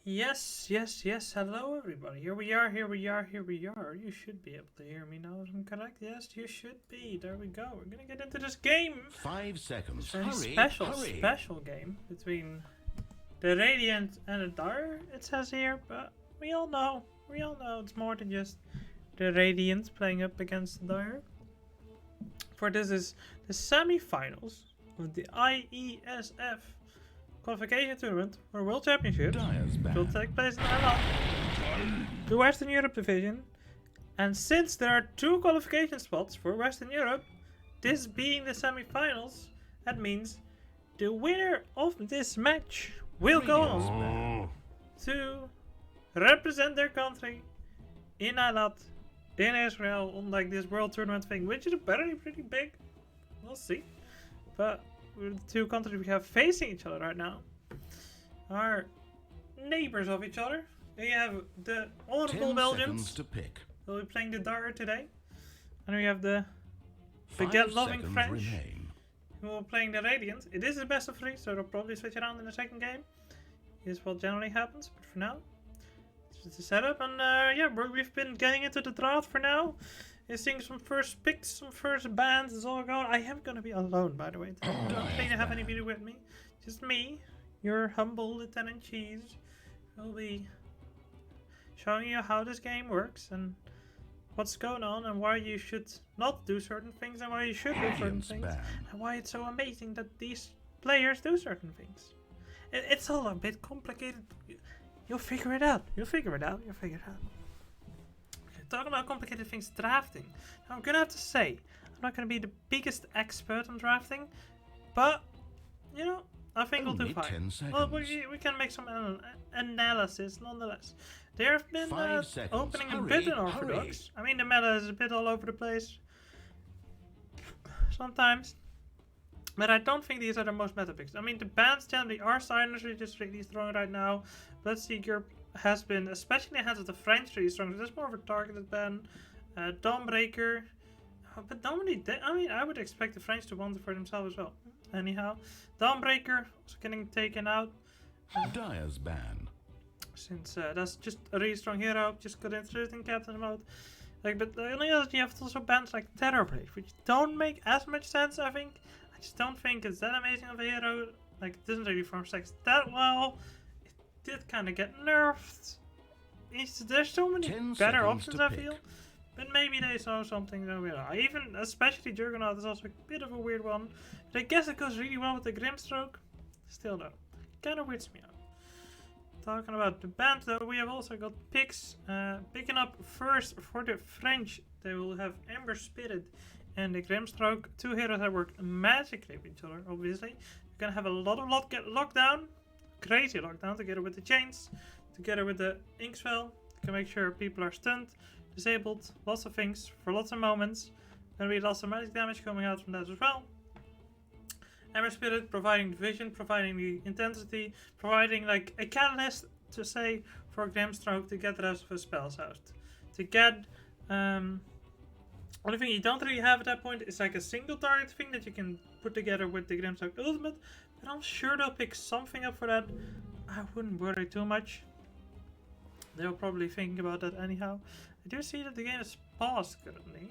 Yes, yes, yes. Hello, everybody. Here we are, here we are, here we are. You should be able to hear me now, if I'm correct. Yes, you should be. There we go. We're gonna get into this game. 5 seconds. Very Hurry, special game between the Radiant and the Dire, it says here. But we all know it's more than just the Radiant playing up against the Dire. For this is the semi-finals of the IeSF qualification tournament for World Championships, which will take place in Ireland, the Western Europe division. And since there are 2 qualification spots for Western Europe, this being the semi-finals, that means the winner of this match will go on to represent their country in Eilat, in Israel, on like this world tournament thing, which is apparently pretty big. We'll see. But the 2 countries we have facing each other right now are neighbors of each other. We have the honorable Belgians to pick. who will be playing the Dire today. And we have the baguette-loving French who will be playing the Radiant. It is the best of 3, so they'll probably switch around in the second game. Is what generally happens, but for now, this is the setup. And yeah, we've been getting into the draft for now. You're seeing some first picks, some first bands, it's all going. I am gonna be alone, by the way. I don't think I have anybody with me. Just me, your humble Lieutenant Cheese, will be showing you how this game works and what's going on and why you should not do certain things and why you should do certain things. And why it's so amazing that these players do certain things. It's all a bit complicated. You'll figure it out. You'll figure it out. Talking about complicated things, drafting. Now, I'm gonna have to say, I'm not gonna be the biggest expert on drafting, but you know, I think we'll do fine. Well, we can make some analysis nonetheless. There have been opening a bit unorthodox. I mean, the meta is a bit all over the place sometimes, but I don't think these are the most meta picks. I mean, the bans generally are signers, which is really strong right now. Let's see, Europe has been, especially in the hands of the French, really strong. So that's more of a targeted ban. Dawnbreaker. But normally, I mean, I would expect the French to want it for themselves as well. Anyhow, Dawnbreaker was getting taken out. Dire's ban. Since that's just a really strong hero, just got introduced in Captain mode. Like, but the only other you have also bans like Terrorblade, which don't make as much sense, I think. I just don't think it's that amazing of a hero. Like, it doesn't really form sex that well. Did kind of get nerfed. There's so many better options, I feel. But maybe they saw something that we don't know. Even, especially Juggernaut is also a bit of a weird one. But I guess it goes really well with the Grimstroke. Still though, kind of weirds me out. Talking about the band though, we have also got picks. Picking up first for the French. They will have Ember Spirit and the Grimstroke. 2 heroes that work magically with each other, obviously. You're gonna have a lot of lockdown. Crazy lockdown together with the chains, together with the ink spell. You can make sure people are stunned, disabled, lots of things for lots of moments. Gonna be lots of magic damage coming out from that as well. Ember Spirit providing the vision, providing the intensity, providing like a catalyst to say for Grimstroke to get the rest of his spells out. To get only thing you don't really have at that point is like a single target thing that you can put together with the Grimstroke Ultimate. But I'm sure they'll pick something up for that. I wouldn't worry too much. They'll probably think about that anyhow. I do see that the game is paused currently.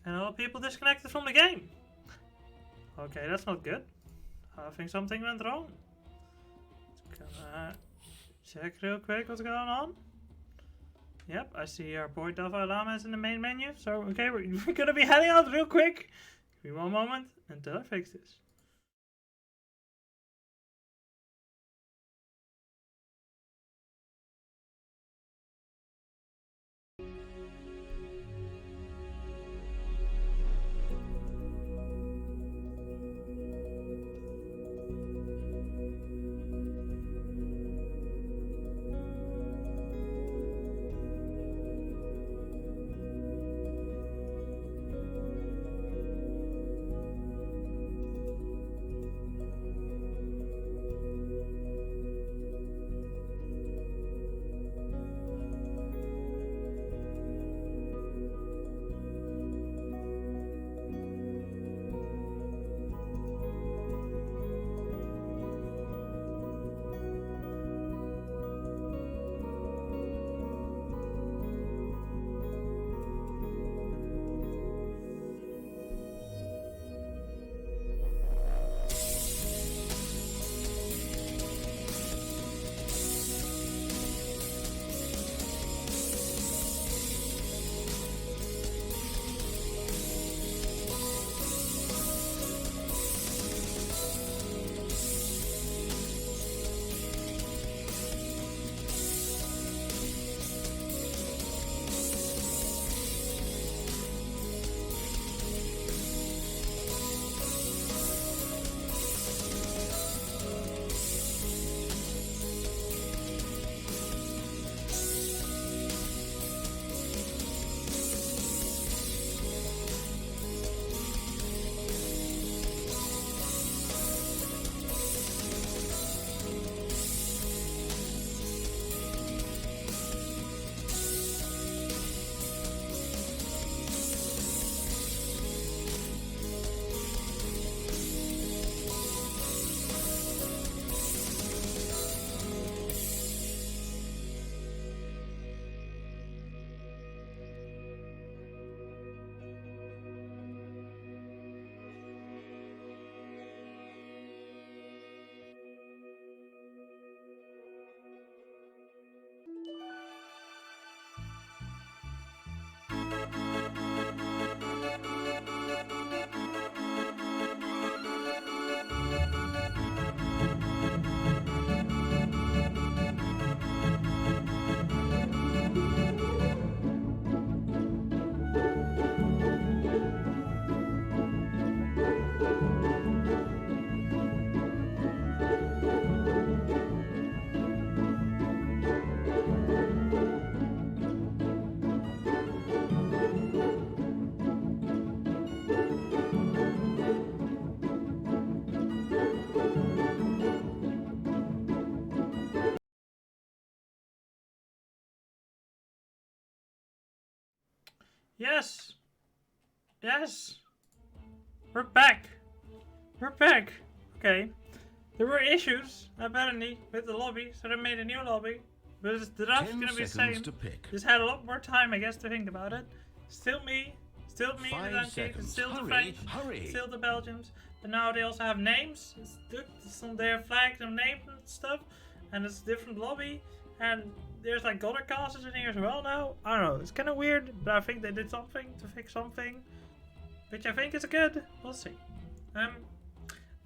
And a lot of people disconnected from the game. Okay, that's not good. I think something went wrong. Gonna check real quick what's going on. Yep, I see our boy Dava Lama is in the main menu. So, okay, we're gonna be heading out real quick. Give me one moment until I fix this. Yes! Yes! We're back! We're back! Okay. There were issues, apparently, with the lobby, so they made a new lobby. But the draft's 10 gonna be the seconds same. to pick. Just had a lot more time, I guess, to think about it. Still me, the 5 donkey, seconds. still the Hurry, French, hurry. still the Belgians. But now they also have names. It's on their flags and names and stuff. And it's a different lobby. And there's like other classes in here as well now. I don't know, it's kind of weird, but I think they did something to fix something. Which I think is good. We'll see.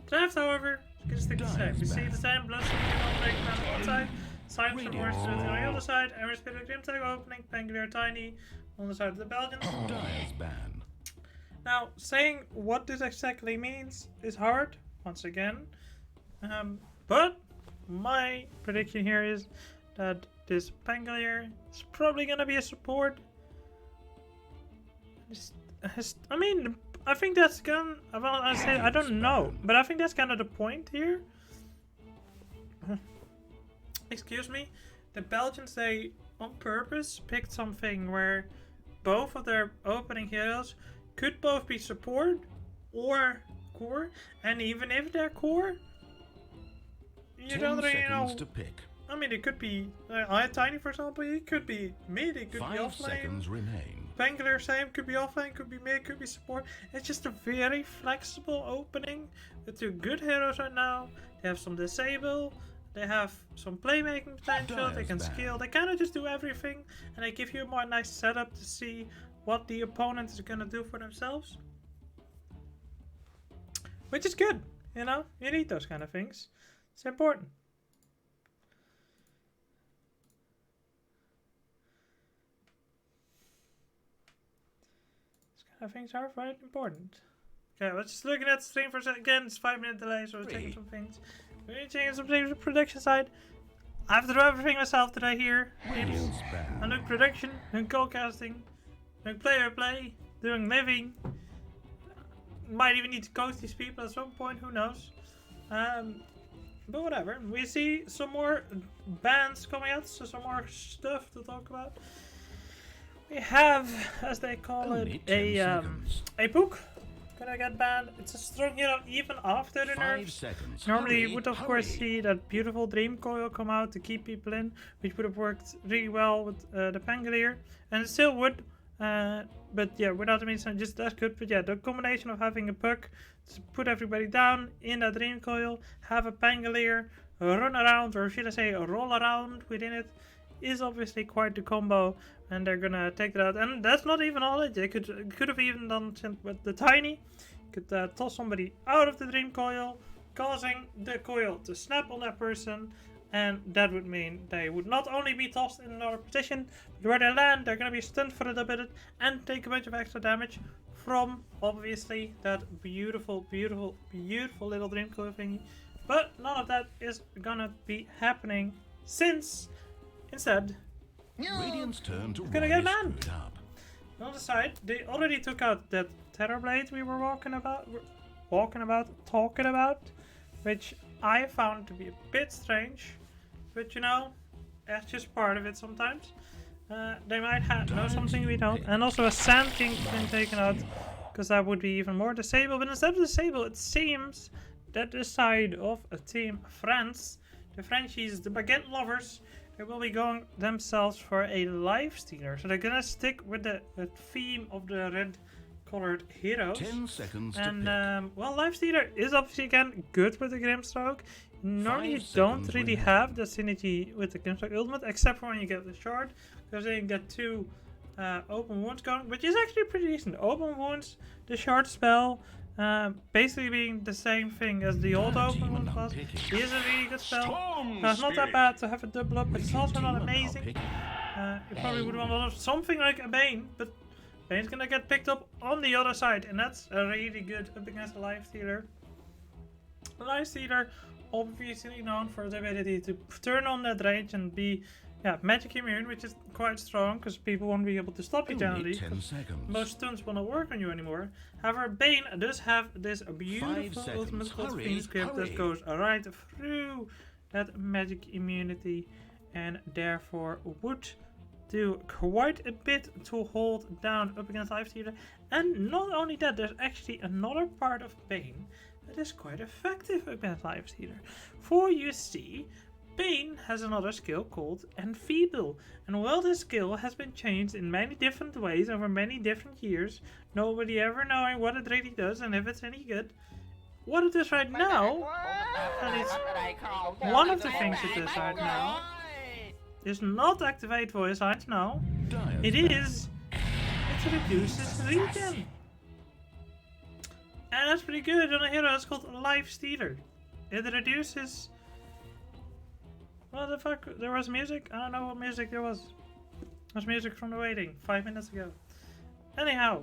Draft, however, is gonna stick the same. We see the same blood on the one side, signs for Morse on the other side, and we're spinning Grim Tag opening, Penguin Tiny on the side of the Belgians. Dyer's ban. Now, saying what this exactly means is hard, once again. But my prediction here is that this Pangolier is probably gonna be a support. I mean, I think that's gonna. I don't know, but I think that's kind of the point here. Excuse me, the Belgians, they on purpose picked something where both of their opening heroes could both be support or core, and even if they're core, you don't really know. To pick. I mean, it could be Tiny, for example. It could be mid. It could be 5 offlane. seconds remain. Pangolier, same. Could be offlane. Could be mid. Could be support. It's just a very flexible opening with two good heroes right now. They have some disable. They have some playmaking potential. They can skill. They kind of just do everything, and they give you a more nice setup to see what the opponent is gonna do for themselves, which is good. You know, you need those kind of things. It's important. I think are very important. Okay, let's just looking at the stream for a second. Again, it's 5-minute delay, so we're checking some things. We're checking some things with the production side. I have to do everything myself today here. I'm doing production, doing co-casting, doing play-by-play, doing living. Might even need to coach these people at some point, who knows. But whatever. We see some more bands coming out, so some more stuff to talk about. We have, as they call it, a book. Gonna get banned. It's a strong hero even after the nerfs. Normally you would of course see that beautiful Dream Coil come out to keep people in, which would have worked really well with the Pangolier, and it still would. But yeah, without the means, just as good. But yeah, the combination of having a puck to put everybody down in that Dream Coil, have a Pangolier run around, or should I say roll around within it, is obviously quite the combo, and they're gonna take that out. And that's not even all it. They could have even done with the Tiny. Could toss somebody out of the Dream Coil, causing the coil to snap on that person, and that would mean they would not only be tossed in another position, but where they land, they're gonna be stunned for a little bit and take a bunch of extra damage from obviously that beautiful, beautiful, beautiful little Dream Coil thingy. But none of that is gonna be happening, since instead, Radiant's turn to gonna get banned. On the side, they already took out that Terrorblade we were talking about, which I found to be a bit strange. But you know, that's just part of it sometimes. They might know something we don't. And also a Sand King been taken out, because that would be even more disable. But instead of disable, it seems that the side of a Team France, the Frenchies, the baguette lovers, they will be going themselves for a life stealer. So they're gonna stick with the theme of the red colored heroes. 10 seconds and to pick. well, life stealer is obviously again good with the Grimstroke. Normally you don't really have the synergy with the Grimstroke ultimate, except for when you get the shard, because then you get two open wounds going, which is actually pretty decent. Open wounds, the shard spell, basically being the same thing as the old open wounds was, is a really good spell. It's not that bad to have a double up, but it's also not amazing. You probably would want something like a Bane, but Bane's gonna get picked up on the other side, and that's really good up against a Life Stealer. Life Stealer, obviously known for the ability to turn on that rage and be magic immune, which is quite strong because people won't be able to stop you generally. 10 seconds. Most stuns will not work on you anymore. However, Bane does have this beautiful ultimate called Fiend Script that goes right through that magic immunity, and therefore would do quite a bit to hold down up against Life Stealer. And not only that, there's actually another part of Bane that is quite effective against Life Stealer. For you see, Bane has another skill called Enfeeble. And while this skill has been changed in many different ways over many different years, nobody ever knowing what it really does and if it's any good, what it does right now, and it's one of the things it does right now, is not activate voice lines, no. It reduces regen. And that's pretty good on a hero that's called Life Stealer. It reduces... What the fuck? There was music? I don't know what music there was. There was music from the waiting 5 minutes ago. Anyhow.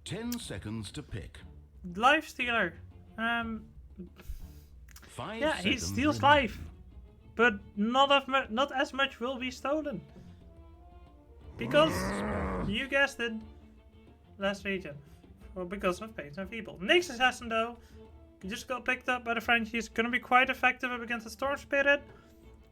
10 seconds to pick. Life Stealer. 5 yeah, he seconds steals remaining. life. But not as much will be stolen. Because, you guessed it, less regen. Well, because of Bane's Enfeeble. Next assassin though, just got picked up by the Frenchies. Gonna be quite effective up against the Storm Spirit.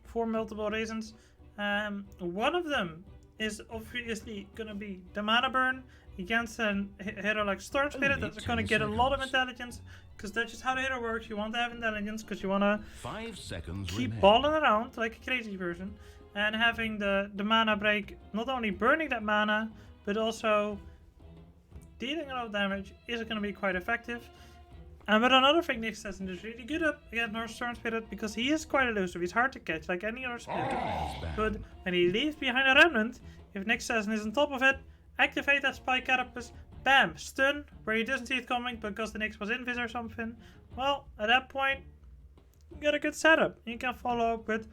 For multiple reasons. One of them is obviously gonna be the mana burn against a hero like Storm Spirit. That's gonna get a lot of intelligence. Because that's just how the hero works. You want to have intelligence because you want to 5 seconds keep remain. balling around like a crazy person. And having the mana break, not only burning that mana, but also dealing a lot of damage is going to be quite effective. And but another thing Nick Assassin is really good at against North Storm Spirit because he is quite elusive. He's hard to catch like any other spirit. But when he leaves behind a remnant, if Nick Assassin is on top of it, activate that Spike Carapace. Bam! Stun, where he doesn't see it coming because the Nyx was invis or something. Well, at that point, you got a good setup. You can follow up with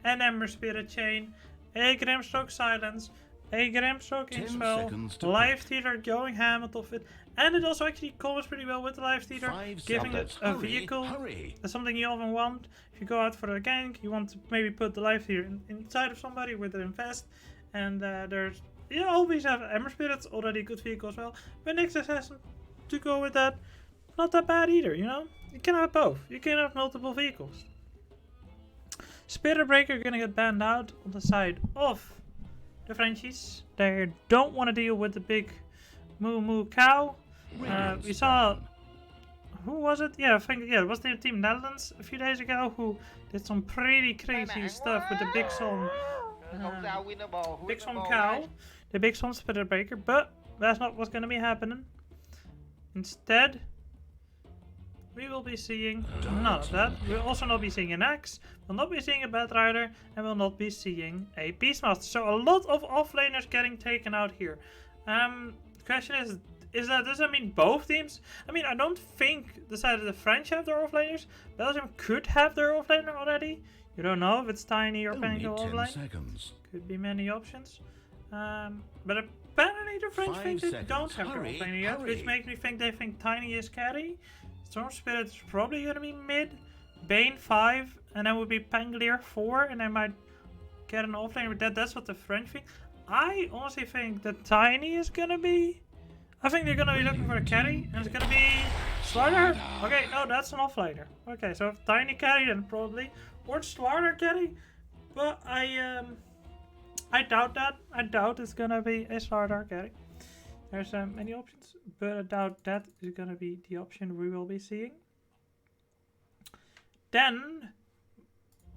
an Ember Spirit Chain, a Grimstroke Silence, a Grimstroke Inspel, Life Stealer going ham on top of it. And it also actually combos pretty well with the Life Stealer, giving it a vehicle. That's something you often want. If you go out for a gank, you want to maybe put the Life Stealer inside of somebody with an Infest. And you always have Ember Spirit's already a good vehicle as well. But Nyx Assassin, to go with that, not that bad either, you know? You can have both. You can have multiple vehicles. Spirit Breaker gonna get banned out on the side of the Frenchies. They don't want to deal with the big moo cow. We saw... Who was it? Yeah, I think it was the Team Netherlands a few days ago who did some pretty crazy stuff with the Big Son. Big Son cow. The Big Son Spirit Breaker, but that's not what's going to be happening. Instead, we will be seeing none of that. We'll also not be seeing an Axe, we'll not be seeing a Batrider, and we'll not be seeing a Beastmaster. So a lot of offlaners getting taken out here. The question is that, does that mean both teams? I mean, I don't think the side of the French have their offlaners. Belgium could have their offlaner already. You don't know if it's Tiny or Penguin offlane. Could be many options. But apparently the French think they don't have their offlaner yet, which makes me think they think Tiny is carry. Storm Spirit is probably going to be mid. Bane 5, and then would be Pangolier 4, and they might get an offlaner. But that's what the French think. I honestly think that Tiny is going to be... I think they're going to be looking for a carry, and it's going to be Slider. Okay, no, that's an offlaner. Okay, so if Tiny carry, then probably. Or Slider carry. But I doubt that. I doubt it's going to be a Slider carry. There's many options, but I doubt that is going to be the option we will be seeing. Then,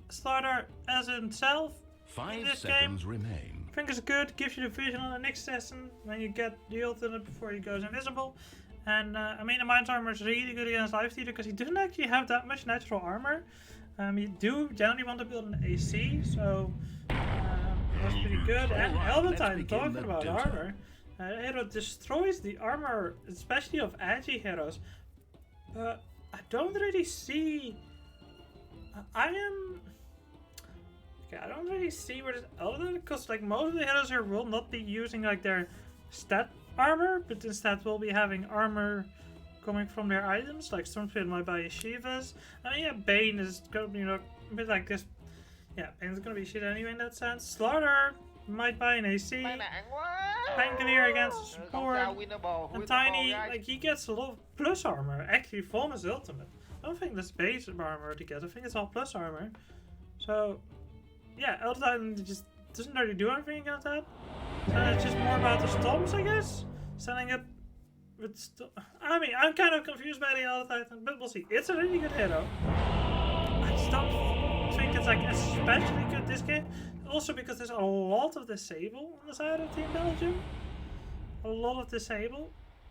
Slider as himself, 5 seconds remain. I think it's good, gives you the vision on the next session when you get the ultimate before he goes invisible. And I mean, the Mind's Armor is really good against Life Stealer because he doesn't actually have that much natural armor. You do generally want to build an AC, so that's pretty good. And Helmetine, talking about armor, hero destroys the armor, especially of edgy heroes. But I don't really see... I don't really see where this other, because like most of the heroes here will not be using like their stat armor, but instead will be having armor coming from their items. Like Storm Spirit might buy Yeshivas. I mean, yeah, Bane is gonna be, you know, a bit like this. Yeah, Bane's gonna be shit anyway in that sense. Slaughter might buy an AC. Pangolier against support. And Tiny, like he gets a lot of plus armor actually from his ultimate. I don't think that's base armor to get. I think it's all plus armor. So, yeah, Elder just doesn't really do anything against that. So it's just more about the storms, I guess. Setting up with I mean, I'm kind of confused by the Elder Titan, but we'll see. It's a really good hero. I just don't think it's like especially good this game. Also because there's a lot of disable on the side of Team Belgium. A lot of disable.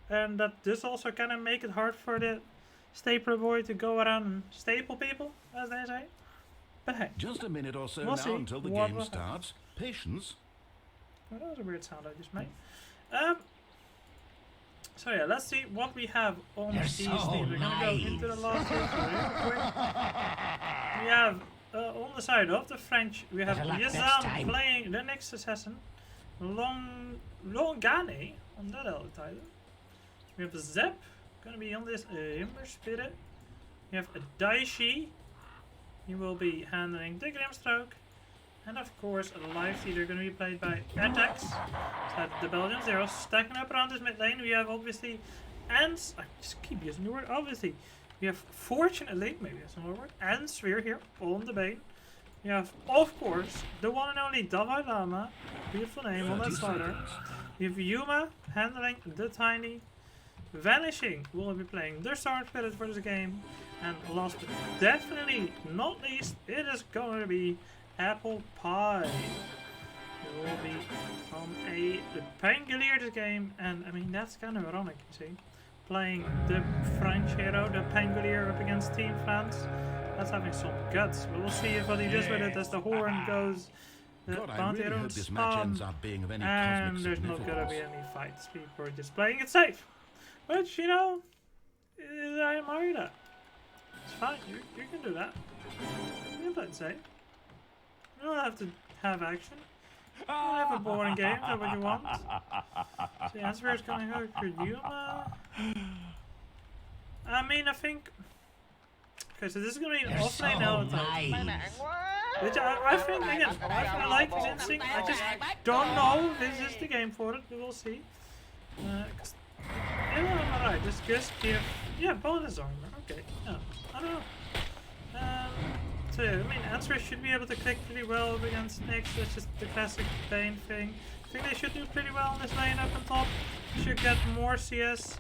And that does also kind of make it hard for the stapler boy to go around and staple people, as they say. But hey. Just a minute or so We'll now see until the what game will starts. Patience. Oh, that was a weird sound I just made. So yeah, let's see what we have on these teams. We're gonna go into the last game real quick. We have on the side of the French, we have Yazan playing the next assassin, Longane on that Elder Titan. We have Zep gonna be on this Himmer Spirit. We have a Daishi. He will be handling the Grimstroke. And of course, a live leader going to be played by Attacks. So the Belgians, they're all stacking up around this mid lane. We have obviously, and I just keep using the word obviously. We have fortunately, maybe that's another word, and Sphere here on the bane. We have, of course, the one and only Dalai Lama, beautiful name on that starter. We have Yuma handling the Tiny. Vanishing will be playing the Storm Spirit for this game. And last but definitely not least, it is going to be Apple Pie. It will be on a Pangolier this game, and I mean that's kind of ironic, you see. Playing the French hero, the Pangolier, up against Team France. That's having some guts. But we'll see what he does with it as the horn goes. The bounty really on hope this match ends up being of any and cosmic there's not gonna be significance. any fights. People are just playing it safe. Which, you know, I admire that. It's fine, you can do that. You can play it safe. You don't have to have action. You don't have a boring game, that's what you want. So the answer is coming out for Yuma. I mean, I think... Okay, so this is going to be an offlane Elder Titan. Which I think, again, I like his instinct. I just don't know if this is the game for it, but we'll see. Yeah, I'm alright, just give... Yeah, bonus armor, okay. Yeah, I don't know. So yeah, I mean, Answer should be able to click pretty well up against Nyx. That's just the classic Bane thing. I think they should do pretty well on this lane up on top. Should get more CS.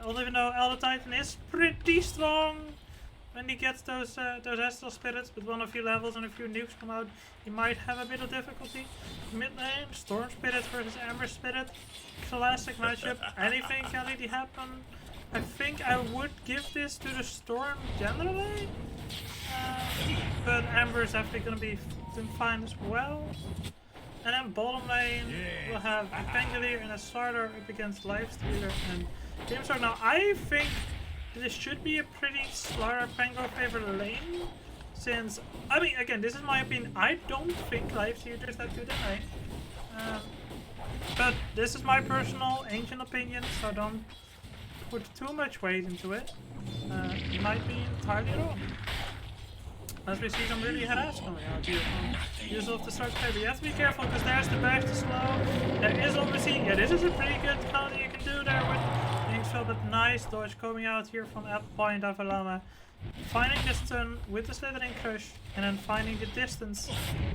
Although even though Elder Titan is pretty strong when he gets those Astral Spirits, but one a few levels and a few nukes come out, he might have a bit of difficulty. Mid lane, Storm Spirit versus Ember Spirit. Classic matchup. Anything can really happen. I think I would give this to the Storm generally. But Ember is definitely going to be doing fine as well. And then bottom lane, we'll have a Pangolier and a starter up against Lifestealer and Grimstroke. Now, I think this should be a pretty Slara Pango favored lane. Since, I mean, again, this is my opinion. I don't think Lifestealer is that good in lane. But this is my personal ancient opinion, so don't put too much weight into it. You might be entirely wrong. As we see some really harass coming out here from use of the start play. But you have to be careful because there's the back to slow. There is obviously, yeah, this is a pretty good counter you can do there with Inksville, but nice dodge coming out here from Apple Pie and Davalama. Finding the stun with the Slithering Crush and then finding the distance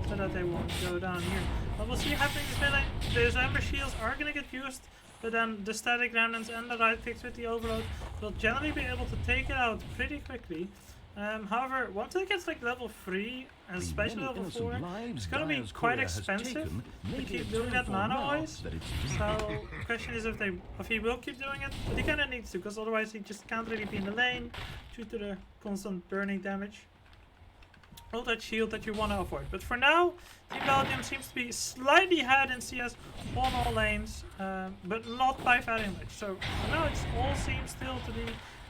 so that they won't go down here. But we'll see happening this minute. Those Ember Shields are going to get used, but then the Static Remnants and the right clicks with the Overload will generally be able to take it out pretty quickly. However, once it gets like level 3, and especially level 4, it's gonna be quite expensive to keep doing that mana-wise. So, the question is if he will keep doing it, but he kinda needs to, because otherwise he just can't really be in the lane due to the constant burning damage. All that shield that you want to avoid. But for now, Team Belgium seems to be slightly ahead in CS on all lanes, but not by very much. So, for now it all seems still to be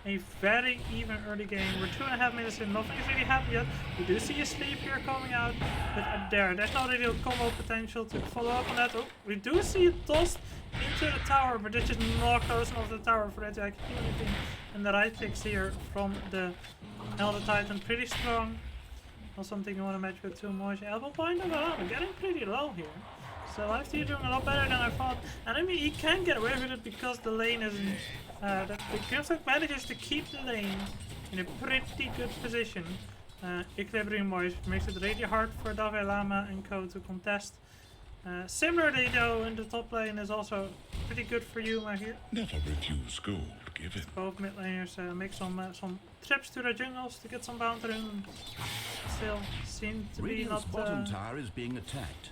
a very even early game. We're 2.5 minutes in, nothing is really happened yet. We do see a sleep here coming out, but there's no real combo potential to follow up on that. Oh, we do see it tossed into the tower, but it's just not close enough to the tower for that to actually do anything. And the right clicks here from the Elder Titan, pretty strong. Not something you want to match with too much. Elbow point of we're getting pretty low here. So Lifestealer doing a lot better than I thought. And I mean, he can get away with it because the lane isn't... the Grimstroke manages to keep the lane in a pretty good position. Equilibrium wise, it makes it really hard for Dalai Lama and Co to contest. Similarly though, in the top lane is also pretty good for Yuma here. Never refuse gold given. Both mid laners make some trips to the jungles to get some bounty room. Still seem to be Radiant's bottom not tower is being attacked.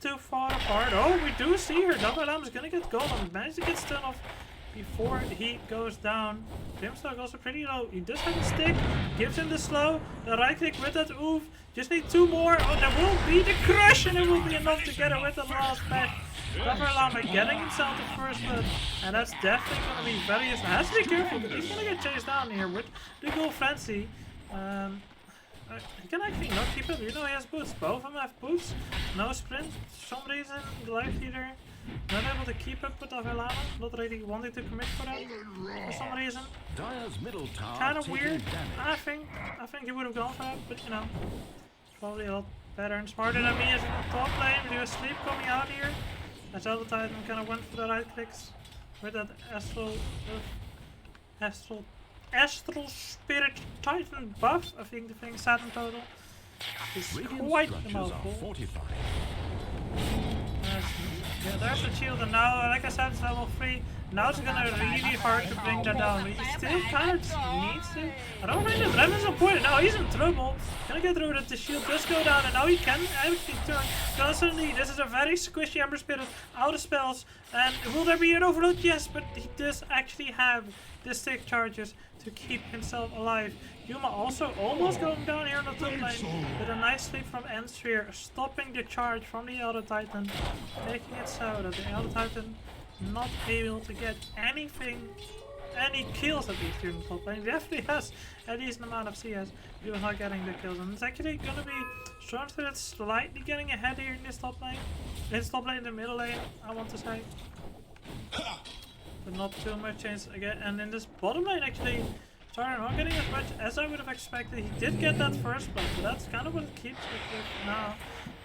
too far apart. Oh, we do see her. Dalai Lama's gonna get golden. Managed to get stun off before he goes down. Brimstone also pretty low. He does have a stick. Gives him the slow. The right click with that oof. Just need 2 more. Oh, there will be the crush, and it will be enough to get it with the last back. Dalai Lama getting himself the first blood, and that's definitely going to be very useful. Has to be careful because he's going to get chased down here with the goal frenzy. He can actually not keep it. You know he has boots. Both of them have boots. No sprint. For some reason, the life leader not able to keep up with Dalai Lama. Not really wanting to commit for that for some reason. Dire's middle tower Kind of taking weird. damage. I think he would have gone for that, but you know, probably a lot better and smarter than me as in the top lane. We do a sleep coming out here. As Elder Titan kind of went for the right clicks with that Astral Spirit Titan buff. I think the thing sat in total. It's Radiant quite a structures are mouthful. fortified. Yeah, there's the shield, and now, like I said, it's level 3. Now it's gonna really hard to bring that down. He still kind of needs to. I don't think the Dragon's on point. Now he's in trouble. Gonna get through that. The shield does go down, and now he can actually turn constantly. This is a very squishy Ember Spirit out of spells. And will there be an overload? Yes, but he does actually have the stick charges to keep himself alive. Yuma also almost going down here on the top lane with a nice sleep from End Sphere, stopping the charge from the Elder Titan, making it so that the Elder Titan not able to get anything, any kills at least here in the top lane. He definitely has a decent amount of CS, but not getting the kills. And it's actually gonna be Storm Spirit slightly getting ahead here in this top lane. In top lane, the middle lane, I want to say. But not too much change again. And in this bottom lane actually, sorry, not getting as much as I would have expected. He did get that first blood, but that's kind of what it keeps it with now.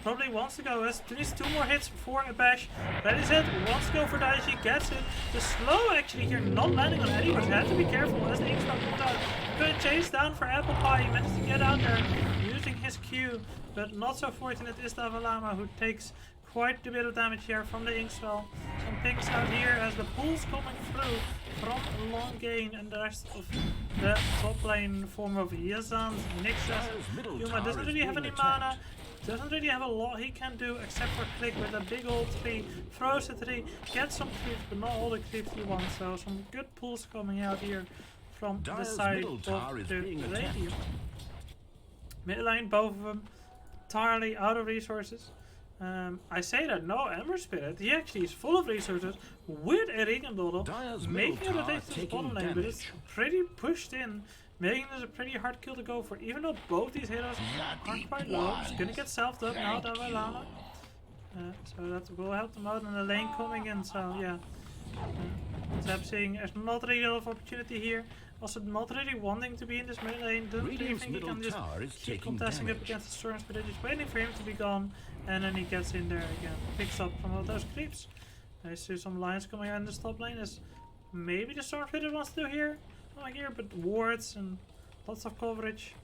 Probably wants to go, has at least 2 more hits for a bash. That is it, wants to go for Daichi, gets it. The slow actually here, not landing on anyone, had to be careful as the X-Spell comes out. Good chase down for Apple Pie, he managed to get out there using his Q, but not so fortunate is Dalai Lama, who takes quite a bit of damage here from the Inkspell. Some picks out here as the pulls coming through from Long Gain and the rest of the top lane form of Yazan, Nixus. Yuma doesn't really have any mana. Doesn't really have a lot he can do except for click with a big old 3, throws a 3, gets some creeps, but not all the creeps he wants, so some good pulls coming out here from the side of the radio. Mid lane, both of them entirely out of resources. I say that, no Ember Spirit, he actually is full of resources with a Regen Doddle, making it a take to the bottom lane, but it's pretty pushed in. Making this a pretty hard kill to go for, even though both these heroes are quite low. It's gonna get selfed up now, Dalai Lama. So that will help them out in the lane coming in, so yeah. Zap seeing there's not really a lot of opportunity here. Also not really wanting to be in this mid lane. Don't really think he can just keep contesting up against the Storms, but they're just waiting for him to be gone. And then he gets in there again. Picks up some of those creeps. I see some lines coming out in this top lane as maybe the Storm Spirit wants to do here. Not here, but wards and lots of coverage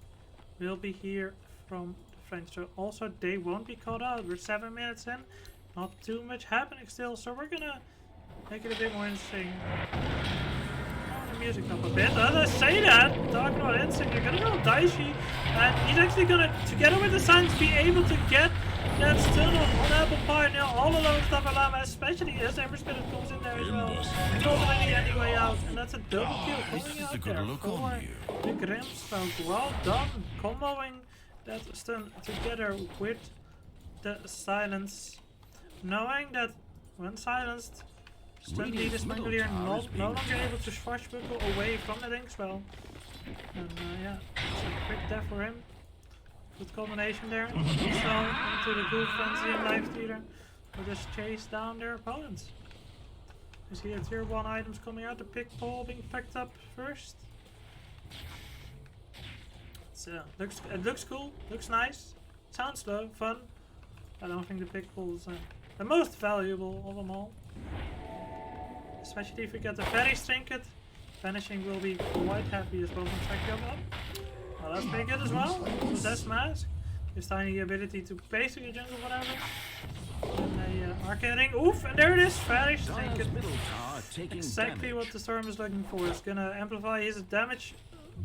will be here from the French. So also they won't be caught out. We're 7 minutes in. Not too much happening still, so we're gonna make it a bit more interesting. Turn the music up a bit. As I say that, talking about instinct, you're gonna go Daichi, and he's actually gonna, together with the Suns, be able to get that stun on Apple Pie. Now all alone with Dalai Lama, especially as Ember Spirit comes in there as well. Not really any way out, and that's a double kill coming out there for the Grimstroke. Well done, comboing that stun together with the silence. Knowing that when silenced, stun lead is Mangolier no longer able to swashbuckle away from the Inkswell. And yeah, it's a quick death for him. Good combination there. Also into the Ghoul Frenzy and Life Leader will just chase down their opponents. You see the tier 1 items coming out, the pick pole being picked up first. So it looks cool, looks nice, sounds slow, fun. I don't think the pick pole is the most valuable of them all. Especially if you get the Fairy Trinket, vanishing will be quite happy as well. Check them up. Well, that's pretty good as well. Possess Mask. His tiny ability to basically jungle whatever. And a arcade ring. Oof, and there it is. Vanished. Dire's middle tower taking Exactly damage. what the Storm is looking for. It's gonna amplify his damage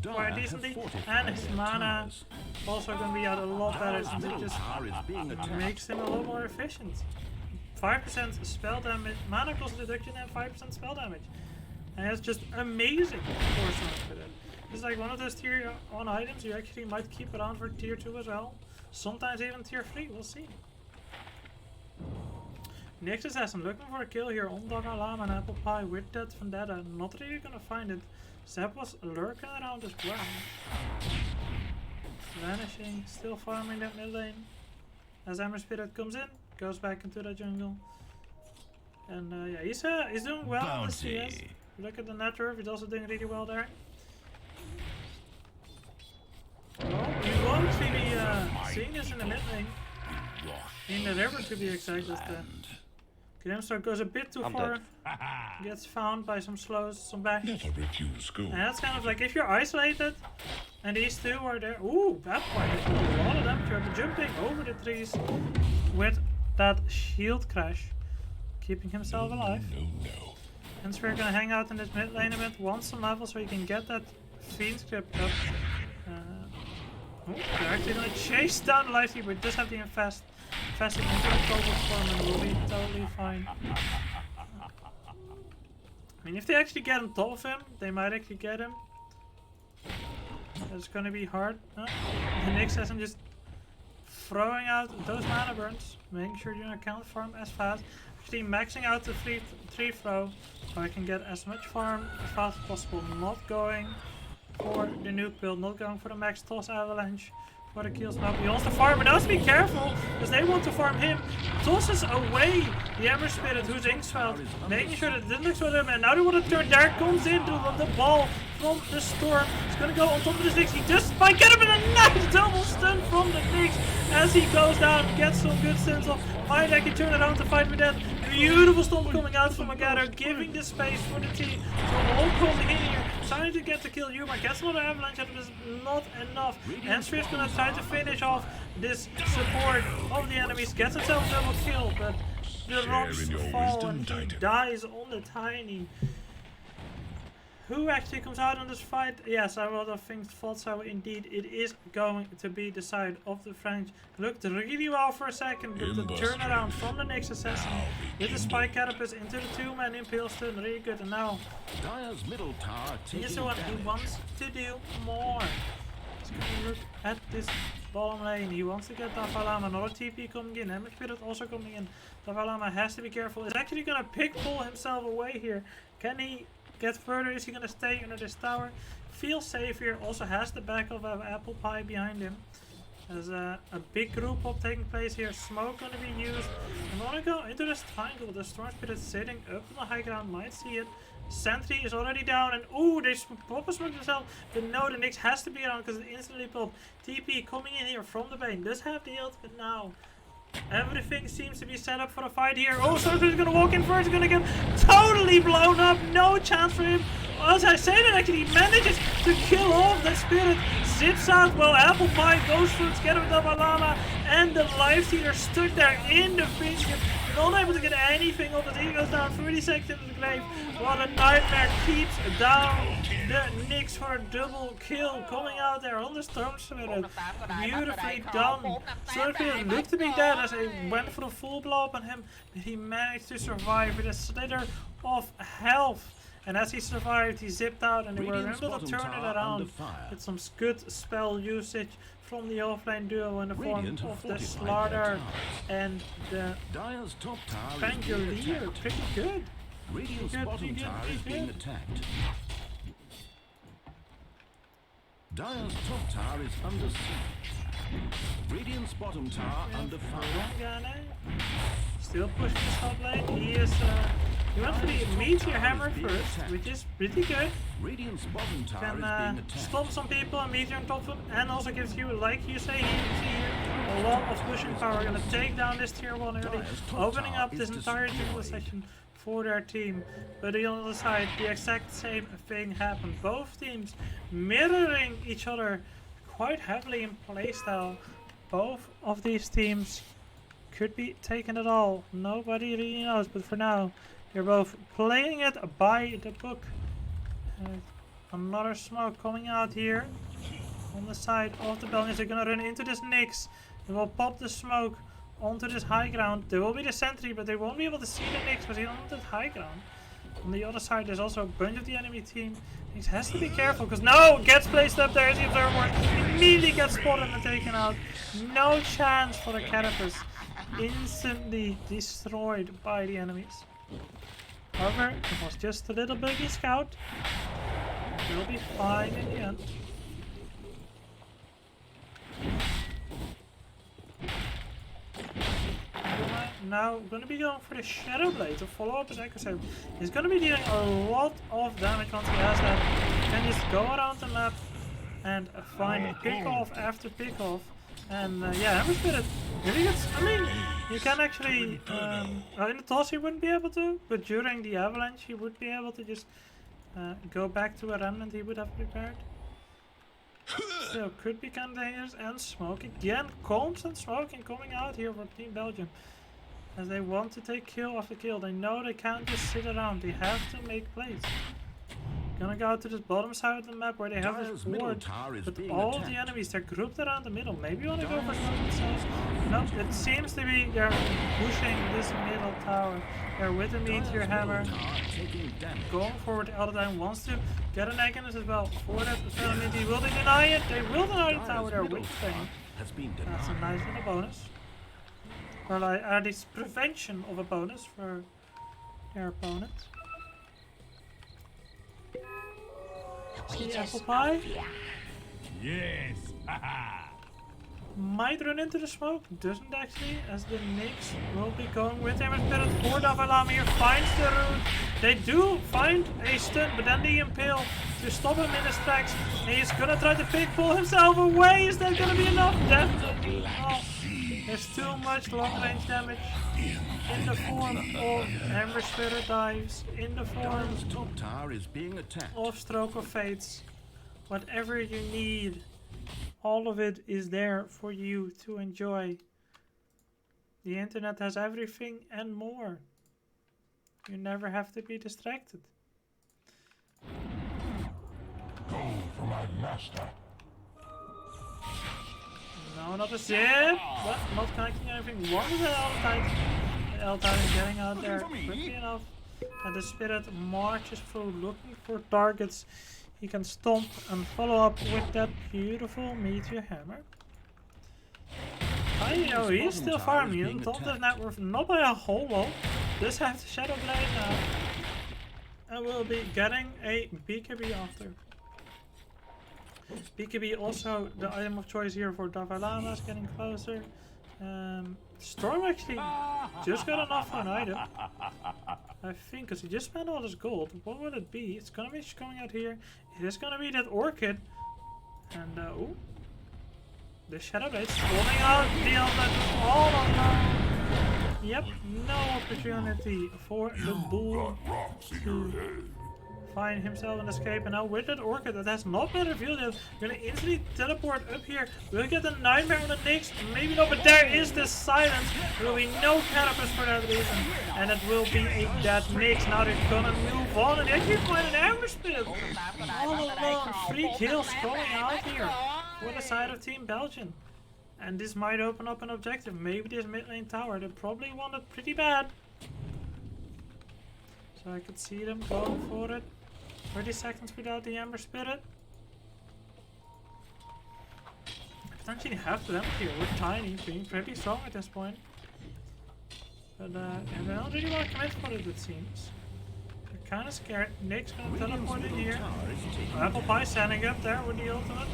Dire quite have decently. fortified And his their mana towers. also gonna be out a lot better Dire's since it middle just tower is being attacked. makes him a lot more efficient. 5% spell damage, mana cost reduction, and 5% spell damage. And that's just amazing for something with it. It's like one of those tier 1 items you actually might keep around for tier 2 as well. Sometimes even tier 3, we'll see. Next assassin looking for a kill here on Dogger Llama and Apple Pie with that Vendetta. Not really gonna find it. Zap was lurking around as well. Vanishing, still farming that mid lane. As Hammer Spirit comes in, goes back into the jungle. And yeah, he's doing well on the CS. Look at the net turf, he's also doing really well there. Well, we won't be seeing this in the mid lane. In the river to be exact. Grimstar goes a bit too far. Gets found by some slows, some bash. Never refuse gold. And that's kind of like if you're isolated and these two are there. Ooh, that part is a lot of damage. You're jumping over the trees with that shield crash, keeping himself alive. No. Hence we're gonna hang out in this mid lane a bit, want some level so you can get that fiend script up. They're actually gonna chase down the Lifesteal, but just have to infest. Infesting into the cobalt form and we'll be totally fine. I mean, if they actually get on top of him, they might actually get him. It's gonna be hard. The Nyx has him just throwing out those mana burns, making sure you don't count farm as fast. Actually maxing out the free throw so I can get as much farm as fast as possible. Not going for the nuke build, not going for the max toss avalanche. For the kills now. He wants to farm, but now to be careful because they want to farm him. Tosses away the Ember Spirit who's Inksveld, making sure that it didn't explode him. And now they want to turn. There comes in the ball from the Storm. He's gonna go on top of the Nyx. He just might get him in a nice double stun from the Nyx as he goes down, gets some good stuns off. Might actually turn around to fight with that. Beautiful storm coming out from Agatha, giving the space for the team to all come in here, trying to get the kill. Yuma gets another avalanche, but it's not enough. And Swift's gonna try to finish off this support of the enemies, gets himself a double kill, but the rocks fall and he dies on the tiny. Who actually comes out on this fight? Yes, I would have thought so. Indeed, it is going to be the side of the French. Looked really well for a second, but the turnaround from the next assassin with the spike carapace into the 2-man impale stun, really good. And now Dire's middle tower he's taking the one who damage. wants to do more. He's gonna look at this bottom lane. He wants to get Davalama. Another TP coming in. Hammer Spirit also coming in. Davalama has to be careful. He's actually gonna pull himself away here. Can he get further? Is he gonna stay under this tower? Feels safe here. Also has the back of Apple Pie behind him. There's a big group up taking place here. Smoke gonna be used. I wanna go into this triangle. The Storm Spirit sitting up on the high ground. Might see it. Sentry is already down, and ooh, they pop a smoke themselves. But no, the Nyx has to be around because it instantly popped. TP coming in here from the bane. Does have the ultimate now. Everything seems to be set up for a fight here. Oh, Sorcerer is gonna walk in first. He's gonna get totally blown up. No chance for him. As I say that, actually, he manages to kill off that spirit. Zips out while Apple Pie goes through together with Davalama, and the Lifestealer stuck there in the fingertip. Not able to get anything off as he goes down 30 seconds into the grave. While the Nightmare keeps down the Nyx for a double kill. Coming out there on the Storm Spirit. Beautifully done. Storm Spirit looked to be dead as he went for a full blow up on him. But he managed to survive with a slither of health. And as he survived, he zipped out and they were able to turn it around with some good spell usage from the offlane duo in the form of the Slaughter and the Dire's top tower is being Pangolier. attacked. Pretty good. Radiant's bottom tower is being attacked. Dire's top tower is under siege. Radiant's bottom tower under fire. Still pushing the top lane. He went for the Meteor Hammer first, which is pretty good. Radiant's bottom tower Can is being attacked. stop some people and Meteor on top of them, and also gives you, like you say here, a lot of pushing power. Gonna take down this tier 1 early, opening up this entire jungle section for their team. But on the other side, the exact same thing happened. Both teams mirroring each other quite heavily in playstyle. Both of these teams could be taking it all. Nobody really knows, but for now, they're both playing it by the book. Another smoke coming out here on the side of the Belgians. They're gonna run into this Nyx. They will pop the smoke onto this high ground. There will be the sentry, but they won't be able to see the Nyx because he's on that high ground. On the other side, there's also a bunch of the enemy team. He has to be careful because no, gets placed up there as the observer. Immediately gets spotted and taken out. No chance for the Carapace. Instantly destroyed by the enemies. However, it was just a little buggy scout. Will be fine in the end. Now going to be going for the Shadow Blade to follow up his Echo Save. He's going to be dealing a lot of damage once he has that. He can just go around the map and find pick off after pick off. And yeah, Hammer Spirit really gets. I mean, you can actually in the toss he wouldn't be able to, but during the avalanche he would be able to just go back to a remnant he would have prepared. Still could be kind of dangerous. And smoke again, constant smoking coming out here from Team Belgium. As they want to take kill after kill. They know they can't just sit around. They have to make plays. Gonna go to this bottom side of the map where they have this board. But all of the enemies, they're grouped around the middle. Maybe you want to go for smoke themselves. No, it seems to be they're pushing this middle tower. They're with the meteor hammer. Going forward all the time. Wants to get an egg in this as well. For that, will they deny it? They will deny the tower. They're with thing. That's a nice little bonus. Well, at least prevention of a bonus for their opponent. See apple pie? Yes! Might run into the smoke, doesn't actually, as the Nyx will be going with him. Spirit for Davalamir finds the root. They do find a stun, but then the impale to stop him in his tracks. He's gonna try to pull himself away. Is that gonna be enough? Definitely not. There's too much long range damage in the form of Ember Spirit dives, in the form of Stroke of Fates. Whatever you need, all of it is there for you to enjoy. The internet has everything and more. You never have to be distracted. Go for my master. No, not a zip, but not connecting anything. One is an L-type. The L-type is getting out there quickly enough. And the Spirit marches through looking for targets he can stomp and follow up with that beautiful meteor hammer. You know, he's still farming. On top of that net worth, not by a whole lot. Does have the Shadow Blade now. And will be getting a BKB after. BKB also the item of choice here for Davalamas, getting closer. Storm actually just got enough for an item. I think, because he just spent all his gold. What would it be? It's gonna be coming out here. It is gonna be that Orchid. And ooh. The Shadow Blade spawning out. Deal that all alone. Yep, no opportunity for the bull to find himself an escape. And now with that Orchid that has not been revealed yet, we're gonna instantly teleport up here. We'll get the Nightmare on the Nyx. Maybe not, but there is the silence. There will be no cannabis for that reason. And it will be a dead Nyx. Now they're gonna move on and actually find an Amber Spirit. All alone, 3 kills going out here for the side of Team Belgium. And this might open up an objective. Maybe this mid lane tower. They probably want it pretty bad. So I could see them going for it. 30 seconds without the Ember Spirit. Potentially have to them here. We're tiny, being pretty strong at this point. But and they don't really want to commit for it seems. They're kind of scared. Nick's gonna teleport in here. Apple Pie standing up there with the ultimate.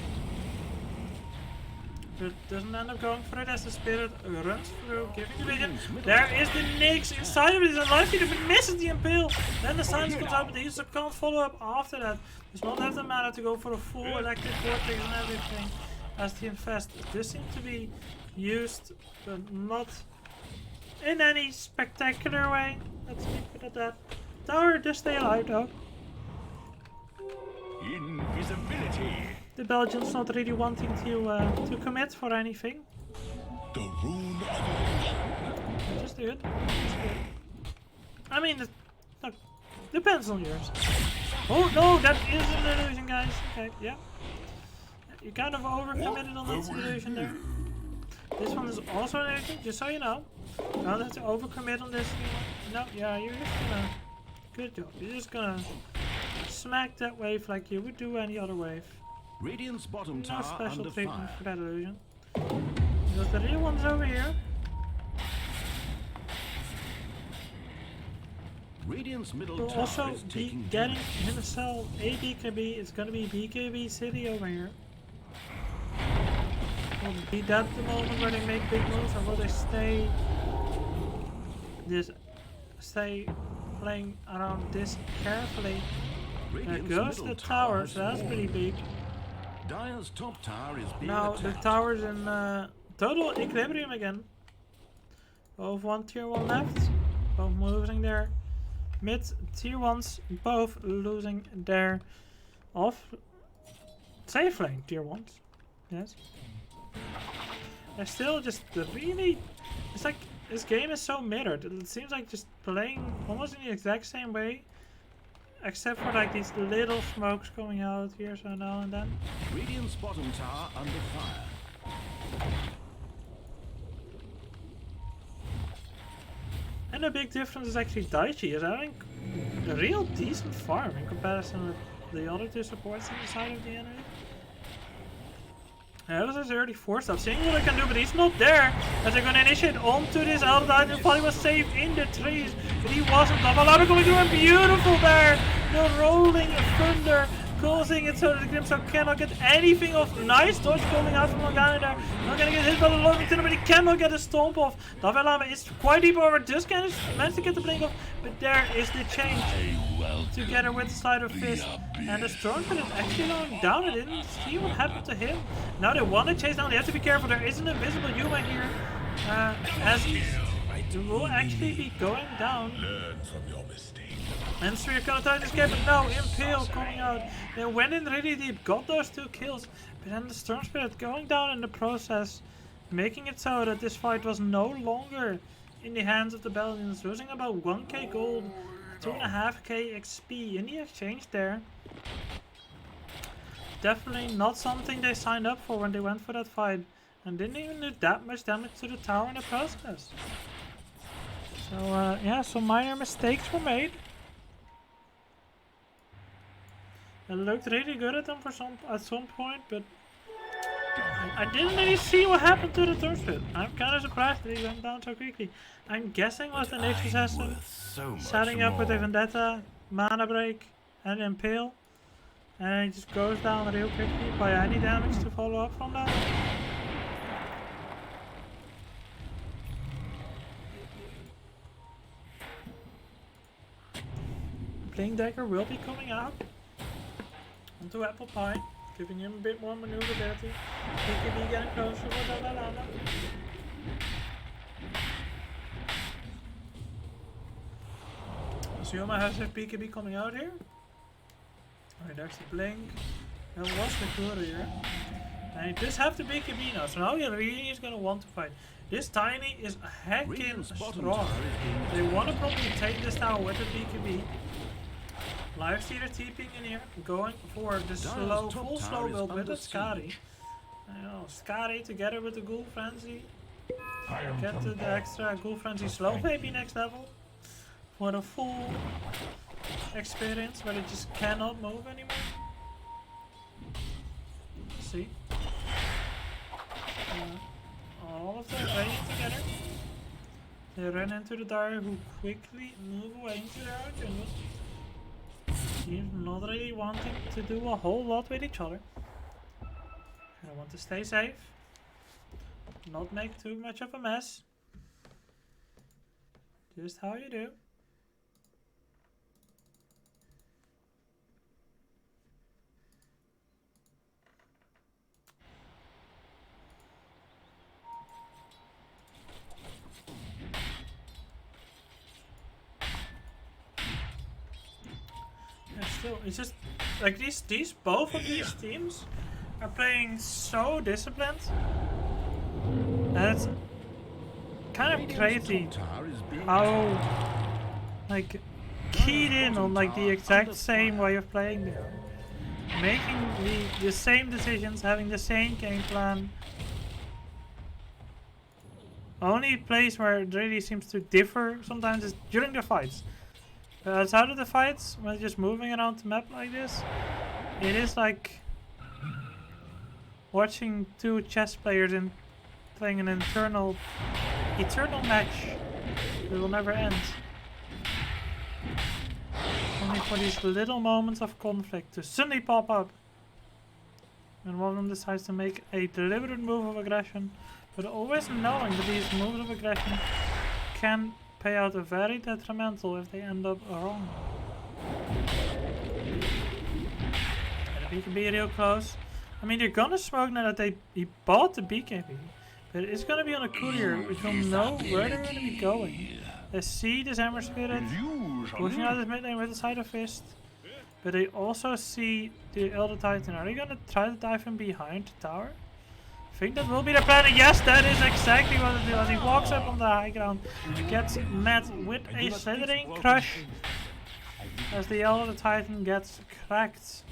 But doesn't end up going for it as the Spirit runs through, giving the vision. There is the Nyx inside of it. He's unlikely to misses the impale. Then the silence comes out, but he also can't follow up after that. Does not have the mana to go for a full electric vortex and everything. As the infest does seem to be used, but not in any spectacular way. Let's keep it at that. Tower does stay alive though. Invisibility. the Belgians not really wanting to commit for anything. The rune of illusion. Just do it. Just do it. I mean, look, depends on yours. Oh no, that is an illusion, guys. Okay, yeah. You kind of overcommitted on that illusion there. This one is also an illusion, just so you know. You don't have to overcommit on this. No, yeah, you're just gonna. Good job. You're just gonna smack that wave like you would do any other wave. Radiant's bottom No tower special under treatment fire. for that illusion. Because the real one's over here. Radiant's middle We'll tower also is be taking getting damage. in the cell a BKB. It's gonna be BKB City over here. Will be that the moment where they make big moves, or will they stay playing around this carefully? There Radiant's goes the middle tower, has so that's fallen. pretty big. Dire's top tower is being Now the attacked. tower's in total equilibrium again. Both one tier 1 left, both losing their mid tier 1s, both losing their off safe lane tier 1s. Yes. They're still just really. It's like this game is so mirrored. It seems like just playing almost in the exact same way, except for like these little smokes coming out here so now and then. Radiant's bottom tower under fire. And the big difference is actually Daichi is having a real decent farm in comparison with the other two supports on the side of the enemy. That was his early 4-stop, seeing what I can do, but he's not there. As they're gonna initiate onto this Eldite, and thought he was safe in the trees, but he wasn't. Davalada coming through and beautiful there. The rolling thunder causing it so that the Grimstar cannot get anything off. Nice dodge coming out from Morgana there. Not gonna get hit by the loading tunnel, but he cannot get a stomp off. Davalama is quite deep over, just managed to get the blink off, but there is the change. Together with the side of fist, and the storm pit is actually going down. I didn't see what happened to him. Now they want to chase down. They have to be careful. There is an invisible Yuma here, as he will actually be going down. Learn from your mistake. And Sphere gonna try to escape, but no, Impale coming out. They went in really deep, got those 2 kills, but then the Storm Spirit going down in the process, making it so that this fight was no longer in the hands of the Belgians, losing about 1k gold, 2.5k XP in the exchange there. Definitely not something they signed up for when they went for that fight, and didn't even do that much damage to the tower in the process. So yeah, some minor mistakes were made. It looked really good at them at some point, but I didn't really see what happened to the turn spit. I'm kind of surprised that he went down so quickly. I'm guessing was the next assassin setting up with a Vendetta, Mana Break, and Impale, and it just goes down real quickly by any damage to follow up from that. Blink Dagger will be coming out onto Apple Pie, giving him a bit more maneuverability. BKB getting closer with Davalana. Yuma has his BKB coming out here. Alright, there's the blink. That was the courier. And he does have the BKB now, so now he really is gonna want to fight. This Tiny is heckin' Radiant's bottom strong. tower is They wanna probably take this tower with the BKB. Lifestealer TPing in here, going for the slow, top full tower slow is build with under the Skadi. Skadi together with the Ghoul Frenzy. I am Get to the extra Ghoul Frenzy slow maybe next level. For the full experience where they just cannot move anymore. See? All of them running together. They run into the Dire who quickly move away into their own jungle. Teams not really wanting to do a whole lot with each other. I want to stay safe. Not make too much of a mess. Just how you do. Still, it's just like both of these teams are playing so disciplined. And it's kind of Radiant's crazy top tower is being how like keyed in on like the exact same way of playing they are. Making the same decisions, having the same game plan. Only place where it really seems to differ sometimes is during the fights. Outside of the fights, when just moving around the map like this, it is like watching two chess players in playing an eternal match that will never end. Only for these little moments of conflict to suddenly pop up. And one of them decides to make a deliberate move of aggression, but always knowing that these moves of aggression can pay out very detrimental if they end up wrong. And if he can be real close. I mean, they're gonna smoke now that he bought the BKB, but it's gonna be on a courier, which will know where they're gonna be going. They see this Hammer Spirit pushing out his mid lane with the side of fist, but they also see the Elder Titan. Are they gonna try to dive in behind the tower? I think that will be the plan. And yes, that is exactly what it does. He walks up on the high ground, gets met with a slithering crush as the Elder Titan gets cracked.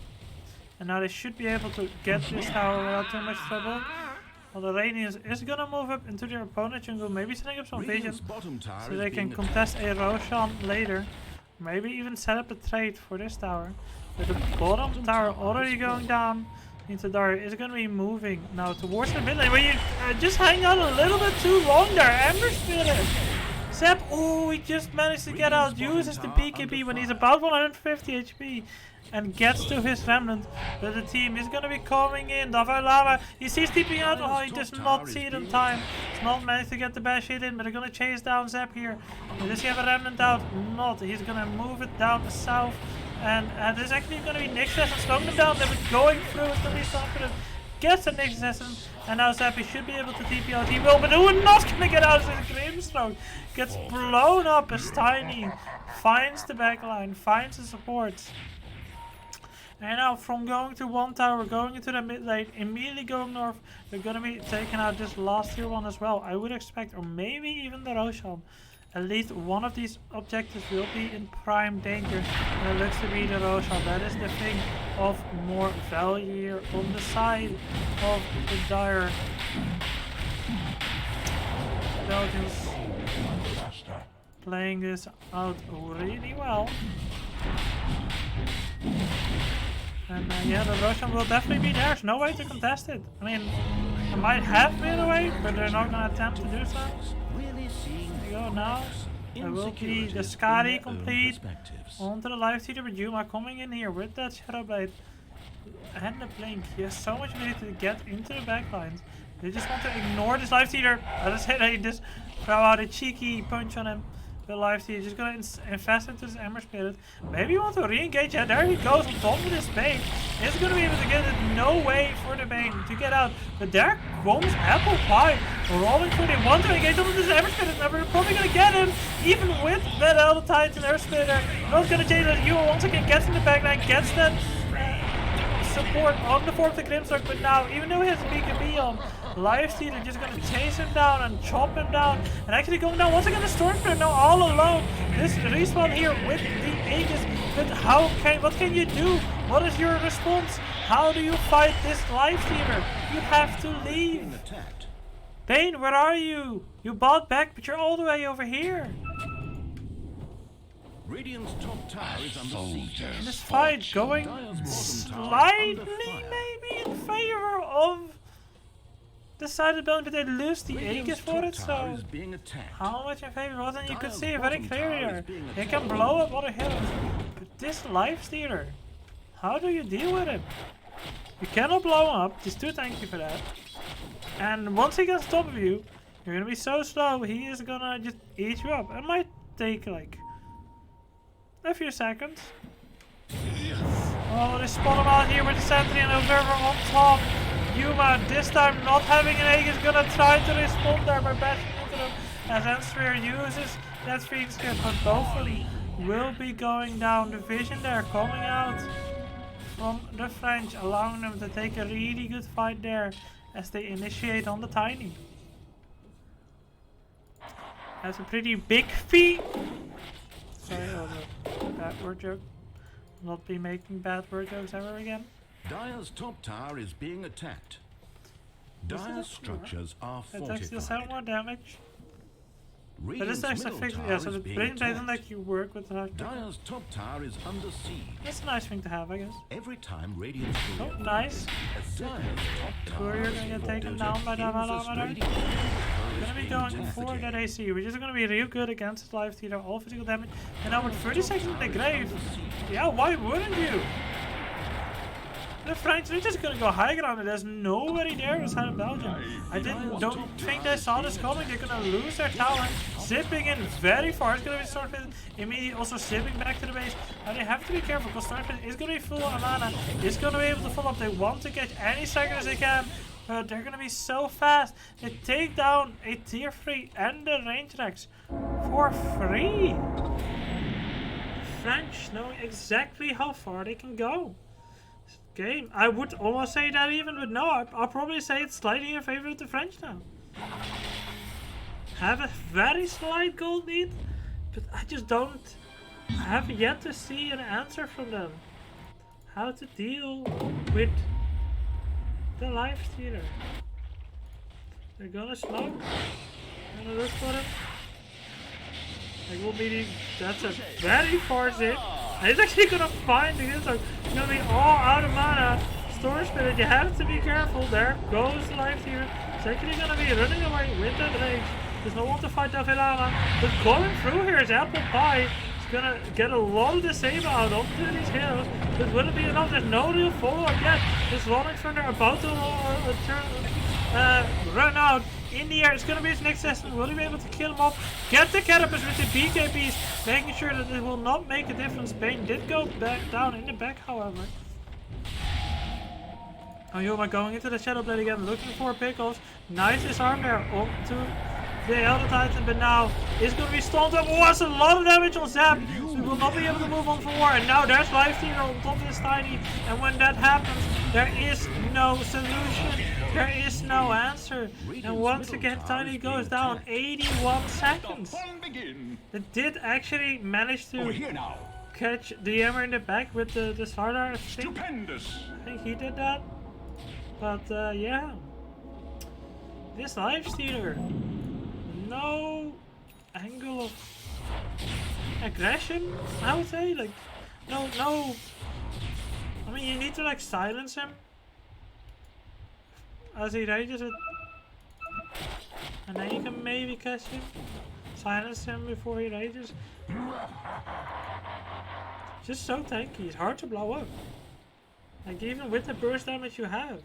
And now they should be able to get this tower without too much trouble. Well, the Radiance is gonna move up into their opponent jungle, maybe setting up some vision so they can contest a Roshan later. Maybe even set up a trade for this tower. With the bottom tower already going down, means the Dario is gonna be moving now towards the mid lane, where you just hang out a little bit too long there. Ember Spirit! Zep, oh, he just managed to get out, uses the BKB when he's about 150 HP. And gets to his remnant, but the team is gonna be coming in. Davai Lava, he sees TP out. Oh, he does not see it in time. He's not managed to get the bash hit in, but they're gonna chase down Zep here. Does he have a remnant out? Not. He's gonna move it down the south, and there's actually gonna be Nyx Assassin slowing them down. They were going through. It's gonna be confident. Gets a Nyx Assassin, and now Zep should be able to TP out. He will, but who not gonna get out? It's a Grimstroke. Gets blown up as Tiny finds the backline, finds the supports. And now from going to one tower, going into the mid lane, immediately going north, they're gonna be taking out this last tier one as well. I would expect, or maybe even the Roshan. At least one of these objectives will be in prime danger. And it looks to be the Roshan. That is the thing of more value here on the side of the Dire. Belgians playing this out really well. And yeah, the Roshan will definitely be there. There's no way to contest it. I mean, it might have been a way, but they're not going to attempt to do so. There you go now. There will be the Skadi complete onto the live theater, but Yuma coming in here with that Shadow Blade and the Blink. He has so much ability to get into the backlines. They just want to ignore this live theater. Let's say they just throw out a cheeky punch on him. The live theater just gonna invest into this Ember Spirit. Maybe you want to re-engage. Yeah, there he goes on top of this Bane. He's gonna be able to get it. No way for the Bane to get out. But there comes Apple Pie rolling through. They want to engage on this Ember Spirit. They're probably gonna get him. Even with that Elder Titan Air Spirit there. Not gonna change that. You once again gets in the backline, gets that support on the form of the Grimstock. But now, even though he has a BKB on, Live Theater just gonna chase him down and chop him down, and actually going down once again. The Stormcloak now all alone. This respawn here with the Aegis. But what can you do? What is your response? How do you fight this Live Theater? You have to leave. Bane, where are you? You bought back, but you're all the way over here. Radiant's top tower is under siege. And this fight going slightly maybe in favor of the side of Belgium, but they lose the Aegis for it, so how much in favor was it? You could see it very clearly here. They can blow up other heroes, but this Live Theater, how do you deal with it? You cannot blow him up, he's too tanky for that. And once he gets on top of you, you're gonna be so slow, he is gonna just eat you up. It might take like a few seconds. Oh, they spot him out here with the Sentry and Observer on top. Yuma, this time not having an egg, is gonna try to respond there by bashing into them as Ensphere uses that Phoenix Kit, but both of them will be going down. The vision there coming out from the French, allowing them to take a really good fight there as they initiate on the tiny. That's a pretty big feat. Sorry, that was a bad word joke. Not be making bad word jokes ever again. Dire's top tower is being attacked. Dire's structures are Attacks still 7 more fortified. damage. But this Radiant's actually middle fixed. tower Yeah, so is the being brain doesn't attacked. let you work with the. Dire's top tower is under siege. That's a nice thing to have, I guess. Every time Radiant's Oh, courier nice. Dire's top tower Courier is gonna get taken fortified. down by that Alamada. Radiant's Gonna be going for that AC, which is gonna be real good against live theater, all physical damage. And now with 30 seconds in the grave. Yeah, why wouldn't you? The French, they're just gonna go high ground and there's nobody there beside of Belgium. Don't think they saw this coming. They're gonna lose their tower. Zipping in very far. It's gonna be Stormfist immediately also zipping back to the base. And they have to be careful because Stormfist is gonna be full on mana. It's gonna be able to follow up. They want to catch any second as they can. But they're gonna be so fast. They take down a tier 3 and the range Rex for free. French know exactly how far they can go. Game. I would almost say that even, but no, I'll probably say it's slightly in favor of the French now. Have a very slight gold lead, but I just don't have yet to see an answer from them. How to deal with the live stealer. They're gonna smoke. Gonna look for him. Like will be that's a very far zip. He's actually gonna find the It's gonna be all out of mana. Storm Spirit, you have to be careful. There goes the life here. It's actually gonna be running away with that rage. Does not want to fight Davilama. But going through here is Apple Pie. He's gonna get a lot of disable out onto these hills. But will it be enough? There's no real follow-up yet. This Rolling Thunder about to run out. In the air, it's gonna be his next session. Will he be able to kill him off? Get the Cannabis with the BKBs, making sure that it will not make a difference. Bane did go back down in the back, however. Oh, Yuma going into the Shadow Blade again, looking for Pickles. Nice disarm there onto the Elder Titan, but now it's gonna be stunned up. Oh, that's a lot of damage on Zap. So he will not be able to move on for war. And now there's Life Stealer on top of this Tiny. And when that happens, there is no solution. There is no answer. And once again, Tiny goes down 81 seconds. It did actually manage to catch the Yammer in the back with the Sardar. I think he did that. But yeah. This Life Stealer. No angle of aggression, I would say. Like, no. I mean, you need to like silence him as he rages it, and then you can maybe catch him. Silence him before he rages. Just so tanky. It's hard to blow up. Like even with the burst damage you have.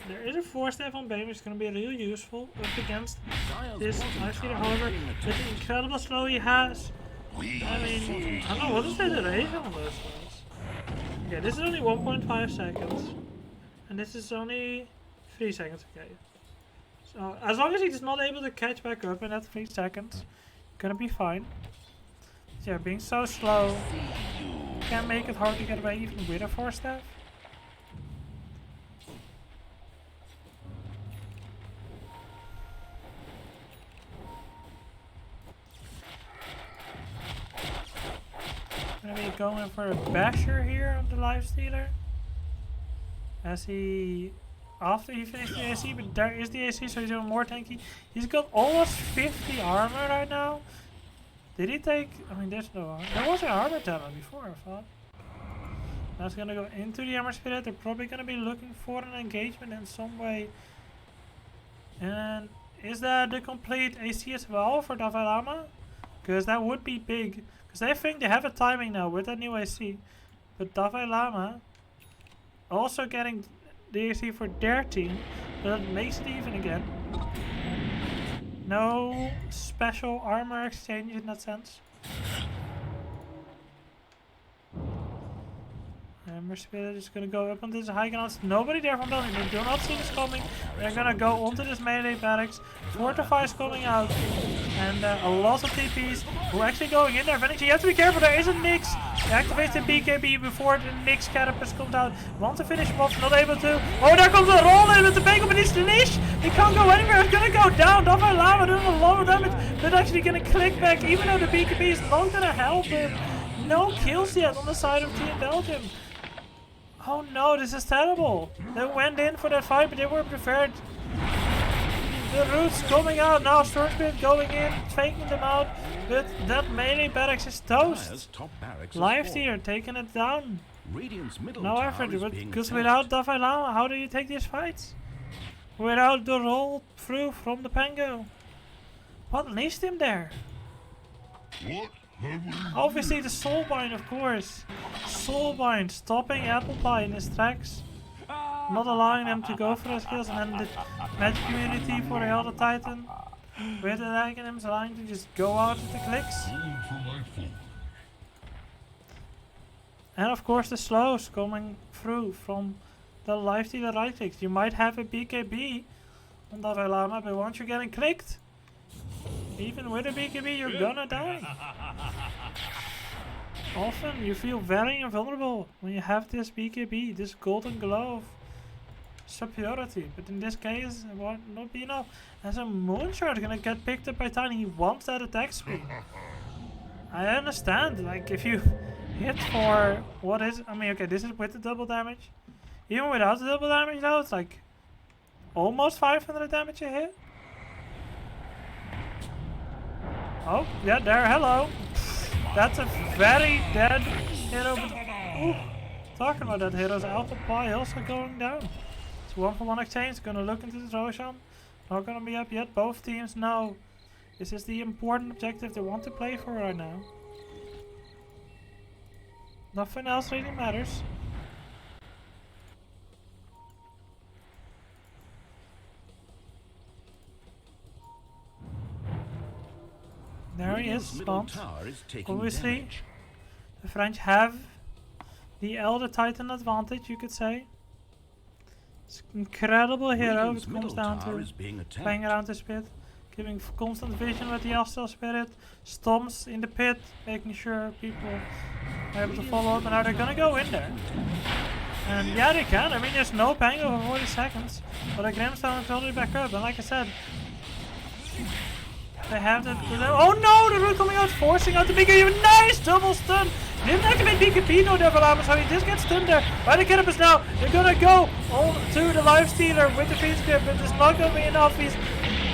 There is a 4-step on Bane, which is going to be real useful up against this Life Stealer. However, with the incredible slow he has, I mean, I don't know, what is the duration on those ones? Okay, this is only 1.5 seconds, and this is only 3 seconds, okay. So, as long as he's not able to catch back up in that 3 seconds, gonna be fine. So yeah, being so slow can make it hard to get away even with a 4-step. Maybe going for a basher here on the Life Stealer. As he, after he finished the AC, but there is the AC, so he's even more tanky. He's got almost 50 armor right now. Did he take, I mean there's no armor. There was an armor talent before, I thought. That's gonna go into the Armor Spirit. They're probably gonna be looking for an engagement in some way. And is that the complete AC as well for Davilama? Because that would be big. Because they think they have a timing now with that new AC. But Davilama also getting the AC for their team. But that makes it even again. No special armor exchange in that sense. Armor Spirit is gonna go up onto this high ground. Nobody there from Belgium. They do not see this coming. They're gonna go onto this melee barracks. Fortify is coming out. And a lot of TPs who are actually going in there. Vanity, you have to be careful, there is a Nyx. He activates the BKB before the Nyx carapace comes out. Want to finish him off, not able to. Oh, there comes a roll in with the Bacon, but it's the niche. He can't go anywhere, it's gonna go down. Dalai Lama doing a lot of damage, but actually gonna click back, even though the BKB is not gonna help him. No kills yet on the side of Team Belgium. Oh no, this is terrible. They went in for that fight, but they were prepared. The roots coming out now, Storm Spirit going in, faking them out, but that melee barracks is toast. Live tier taking it down. No effort, because without Dalai Lama, how do you take these fights? Without the roll through from the Pango. What leaves him there? What have we? Obviously the Soulbind, of course. Soulbind stopping Apple Pie in his tracks. Not allowing them to go for his kills, and then the magic community for the Elder Titan with the Aghanim's allowing to just go out with the clicks. Food for my food. And of course the slows coming through from the live dealer right clicks. You might have a BKB on Dalai Lama, but once you're getting clicked, even with a BKB you're gonna die. Often you feel very invulnerable when you have this BKB, this golden glow of superiority, but in this case it won't not be enough. As a Moonshot gonna get picked up by Tiny, he wants that attack speed. I understand, like if you hit for what is, I mean okay, this is with the double damage. Even without the double damage though, it's like almost 500 damage a hit. Oh, yeah, there, hello. That's a very dead hero, but ooh, talking about that hero's Apple Pie also going down. It's 1-for-1 exchange, gonna look into the Roshan. Not gonna be up yet, both teams know this is the important objective they want to play for right now. Nothing else really matters. There he is, spawned. Obviously, the French have the Elder Titan advantage, you could say. It's an incredible hero if it comes down to playing around this pit. Giving constant vision with the Astral Spirit. Stomps in the pit, making sure people are able to follow up. And now they're gonna go in there. And yeah, they can. I mean, there's no Pango for 40 seconds. But a Grimstone is already back up. And like I said, they have that. Oh no, the root coming out, forcing out the BKB. Nice double stun. Didn't activate BKB, no Devil Armor, so he just gets stunned there by the Cannabis now. They're gonna go on to the Life Stealer with the Fiend Grip, but it's not gonna be enough. He's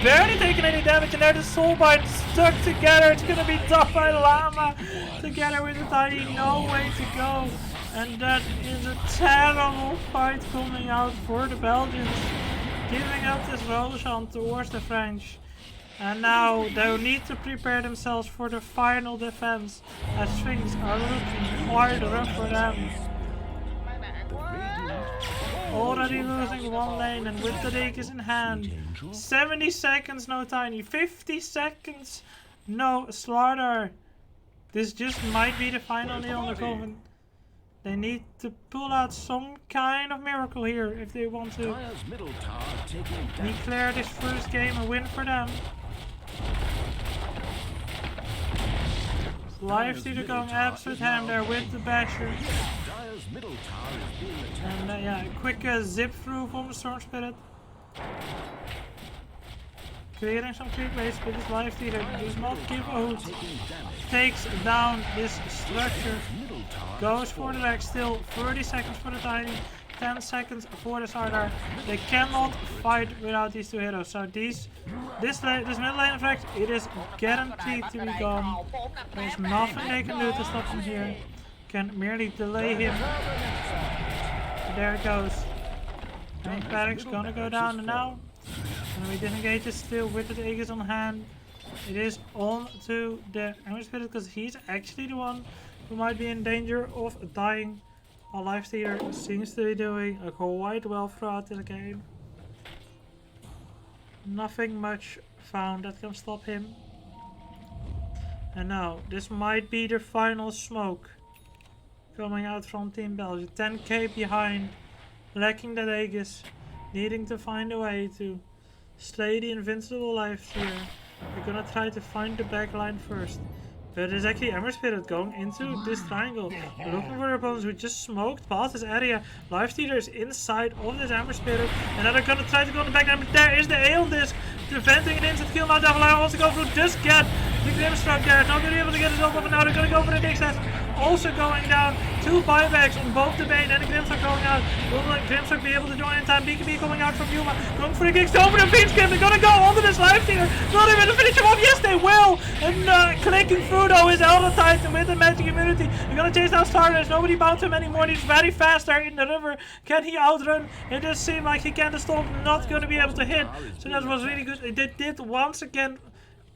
barely taking any damage, and there the Soulbind stuck together. It's gonna be Dalai Lama together with the Tiny. No way to go. And that is a terrible fight coming out for the Belgians. Giving up this Roshan towards the French. And now they'll need to prepare themselves for the final defense, as things are looking quite rough for them. Already losing one lane, and with the Daekis in hand, 70 seconds no Tiny, 50 seconds no Slardar. This just might be the final nail in the coffin. They need to pull out some kind of miracle here if they want to declare this first game a win for them. Live Stealer going absolute ham there with the Basher. And yeah, a quick zip through from the Storm Spirit. Clearing some creep base, but this Live Stealer does not give a hoot. Takes down this structure. Goes for the wreck, still 30 seconds for the Tiny. 10 seconds for the Sardar. They cannot fight without these two heroes. So this mid lane effect, it is guaranteed to be gone. There's nothing they can do to stop him here. Can merely delay him. There it goes. And Barracks gonna go down and now. And we disengage it still with the Aegis on hand. It is on to the Ember Spirit because he's actually the one who might be in danger of dying. Our Life Stealer seems to be doing quite well throughout this game. Nothing much found that can stop him. And now, this might be the final smoke coming out from Team Belgium. 10k behind, lacking the Aegis, needing to find a way to slay the invincible Life Stealer. They're gonna try to find the back line first. But there's actually Ember Spirit going into this triangle. They're looking for their opponents who just smoked past this area. Lifestealer is inside of this Ember Spirit. And now they're gonna try to go on the back line. But there is the Aeon Disc. Preventing an instant kill. Now Davila wants to go through. Just get the Grimstruck there. Not gonna be able to get his ult up. And now they're gonna go for the Dixas. Also going down. 2 buybacks on both the Bane and the Grimstruck going out. Will the Grimstruck be able to join in time? BKB coming out from Yuma. Going for the kicks. Over the Beamscam. They're gonna go onto this Lifestealer. Not even to finish him off. Yes, they will. And clicking through though is Elder Titan with the magic immunity. They're gonna chase down Star. There's nobody bound to him anymore. He's very fast there in the river. Can he outrun? It does seem like he can. The storm not gonna be able to hit. So that was really good. They did once again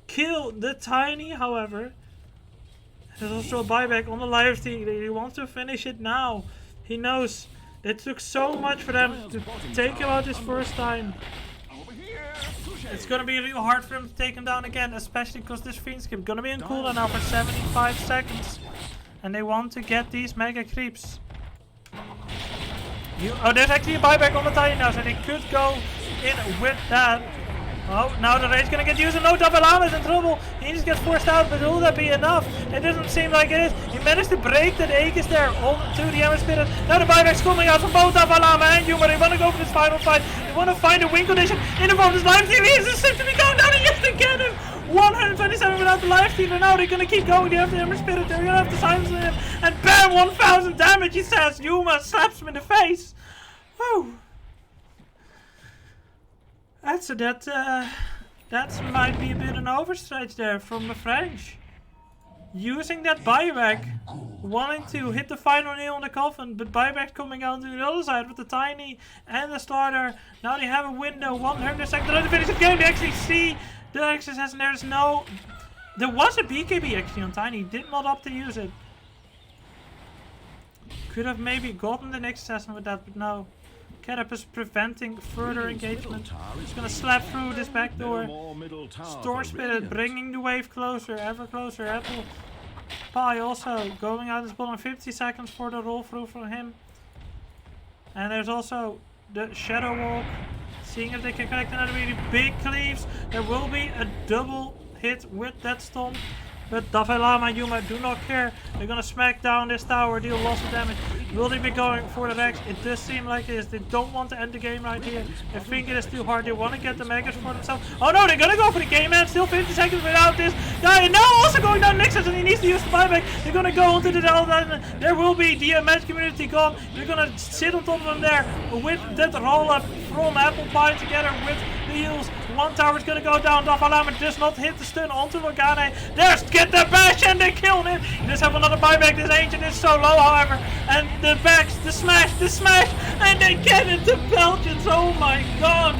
kill the Tiny, however. There's also a buyback on the live team. He wants to finish it now. He knows it took so much for them to take him out this first time. It's gonna be real hard for him to take him down again, especially because this Fiend Skip gonna be in cooldown now for 75 seconds. And they want to get these mega creeps. Oh, there's actually a buyback on the Tiny now, so they could go in with that. Oh, now the Rage gonna get used and no Davalama is in trouble. He just gets forced out, but will that be enough? It doesn't seem like it is. He managed to break that Aegis there onto the Ember Spirit. Now the buyback's coming out from both Davalama and Yuma. They want to go for this final fight. They want to find a win condition in the form of this live team. He seems to be going down and yes they get him. 127 without the live team, and now they're gonna keep going. They have the Ember Spirit. They're gonna have to silence him. And bam, 1000 damage, he says. Yuma slaps him in the face. Woo. That might be a bit an overstretch there from the French. Using that buyback, wanting to hit the final nail on the coffin, but buyback coming out to the other side with the Tiny and the starter. Now they have a window, 100 seconds to finish the game. They actually see the XSS and there's no... There was a BKB actually on Tiny, did not opt to use it. Could have maybe gotten the next assassin with that, but no. Kerap is preventing further engagement. He's gonna slap through this back door. Storm Spirit bringing the wave closer, ever closer. Apple Pie also going out his bottom. 50 seconds for the roll through from him. And there's also the Shadow Walk. Seeing if they can connect another really big cleaves. There will be a double hit with that stomp. But Davelama and Yuma do not care. They're gonna smack down this tower, deal lots of damage. Will they be going for the Rex? It does seem like it is. They don't want to end the game right here. They think it is too hard. They want to get the Megas for themselves. Oh no, they're gonna go for the game, man. Still 50 seconds without this guy. And now also going down Nexus, and he needs to use the buyback. They're gonna go onto the Delta. There will be the magic community gone. They're gonna sit on top of them there with that roll up from Apple Pie together with the heals. One tower is gonna go down. Davalama does not hit the stun onto Morgane. There's get the bash and they kill him. They just have another buyback. This Ancient is so low, however. And the backs, the smash, and they get it. The Belgians, oh my god.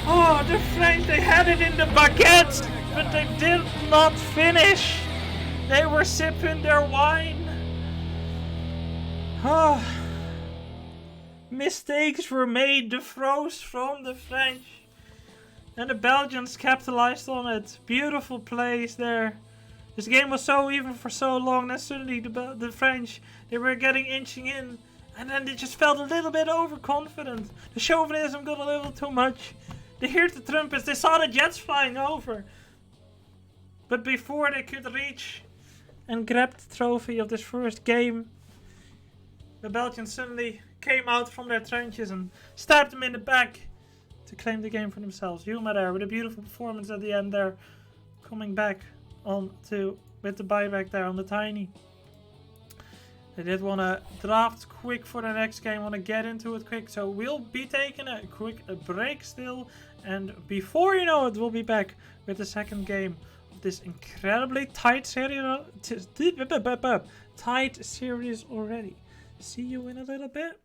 Oh, the French, they had it in the baguettes, but they did not finish. They were sipping their wine. Oh. Mistakes were made. The throws from the French. And the Belgians capitalized on it. Beautiful plays there. This game was so even for so long. Then suddenly the French, they were getting inching in. And then they just felt a little bit overconfident. The chauvinism got a little too much. They heard the trumpets. They saw the jets flying over. But before they could reach and grab the trophy of this first game, the Belgians suddenly came out from their trenches and stabbed them in the back to claim the game for themselves. Yuma there with a beautiful performance at the end there. Coming back on to with the buyback there on the Tiny. They did want to draft quick for the next game, want to get into it quick. So we'll be taking a quick break still. And before you know it, we'll be back with the second game of this incredibly tight series. Tight series already. See you in a little bit.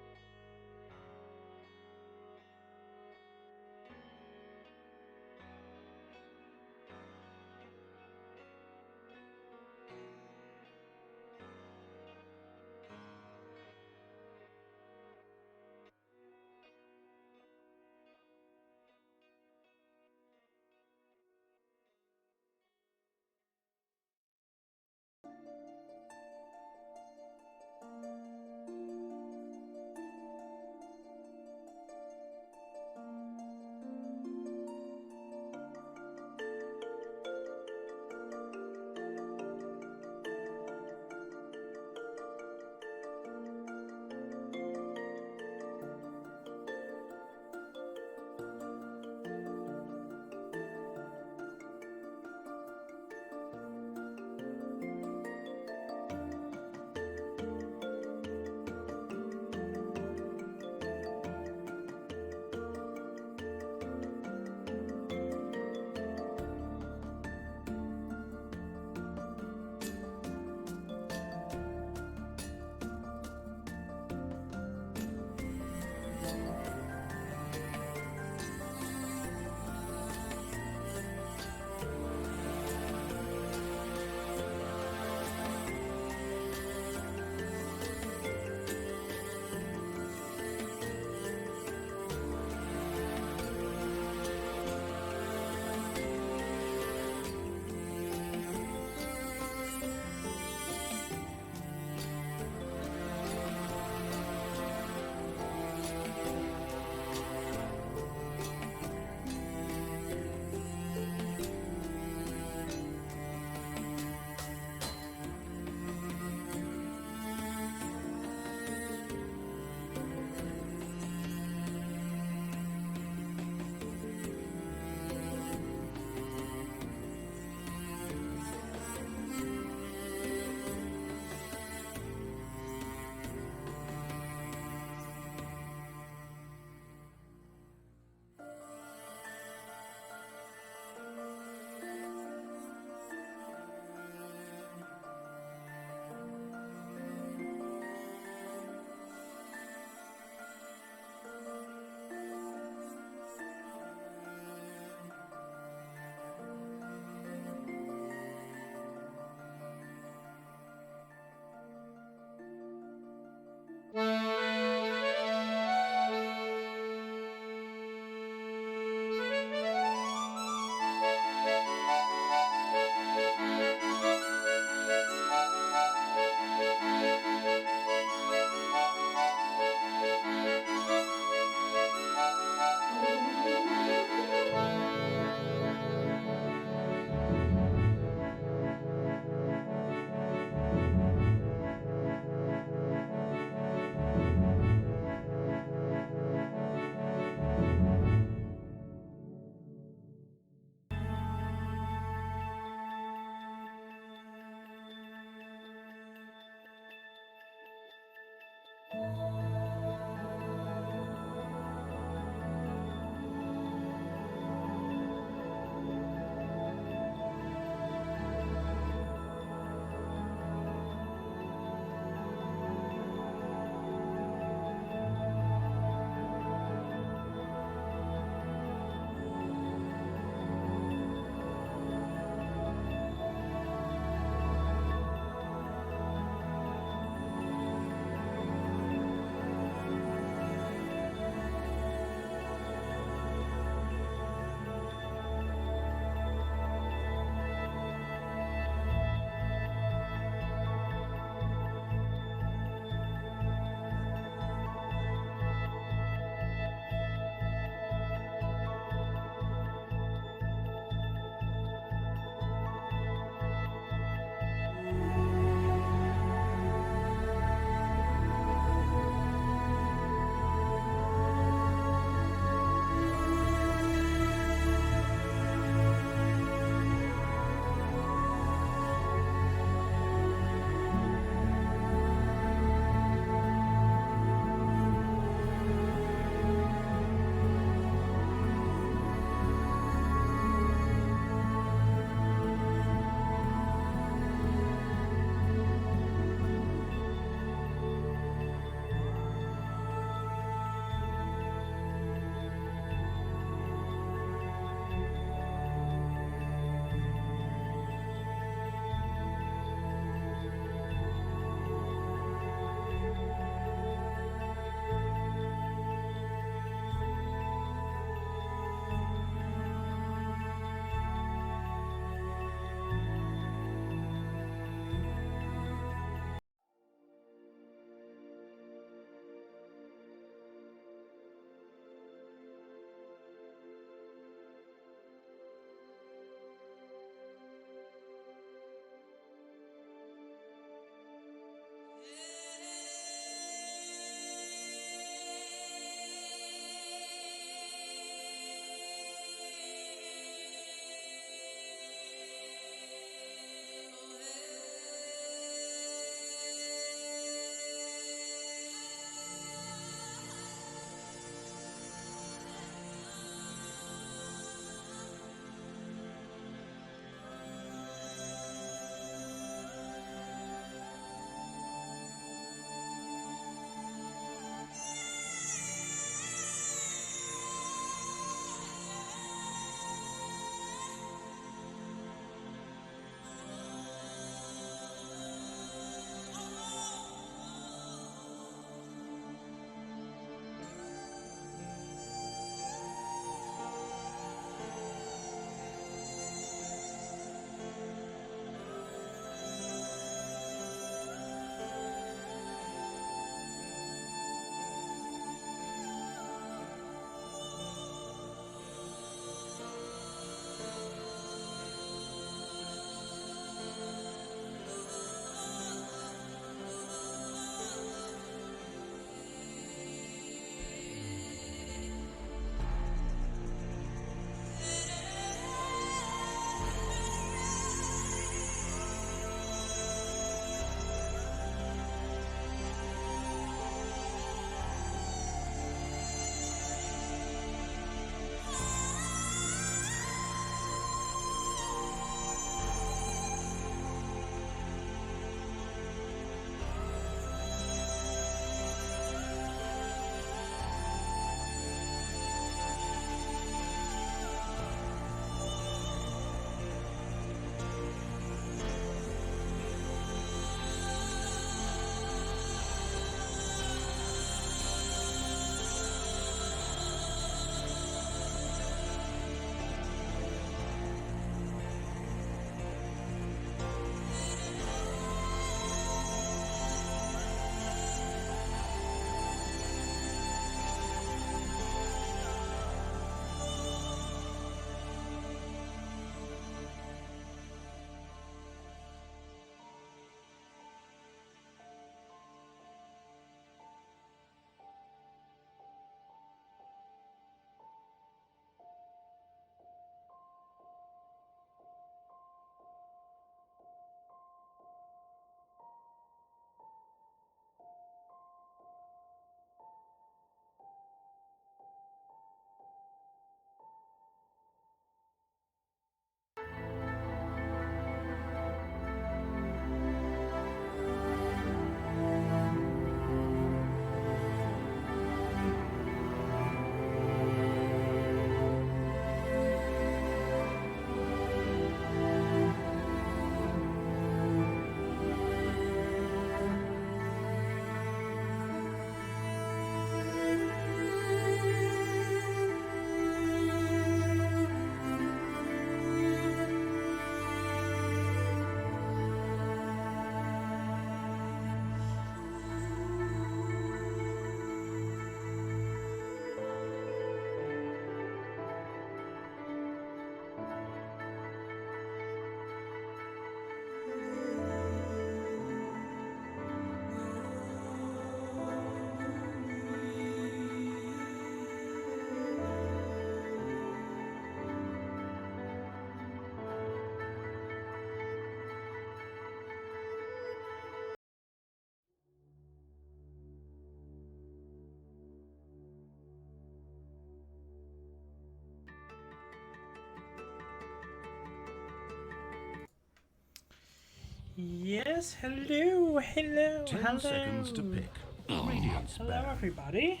Yes, hello, 10 seconds to pick. Radiant's Hello banner. everybody,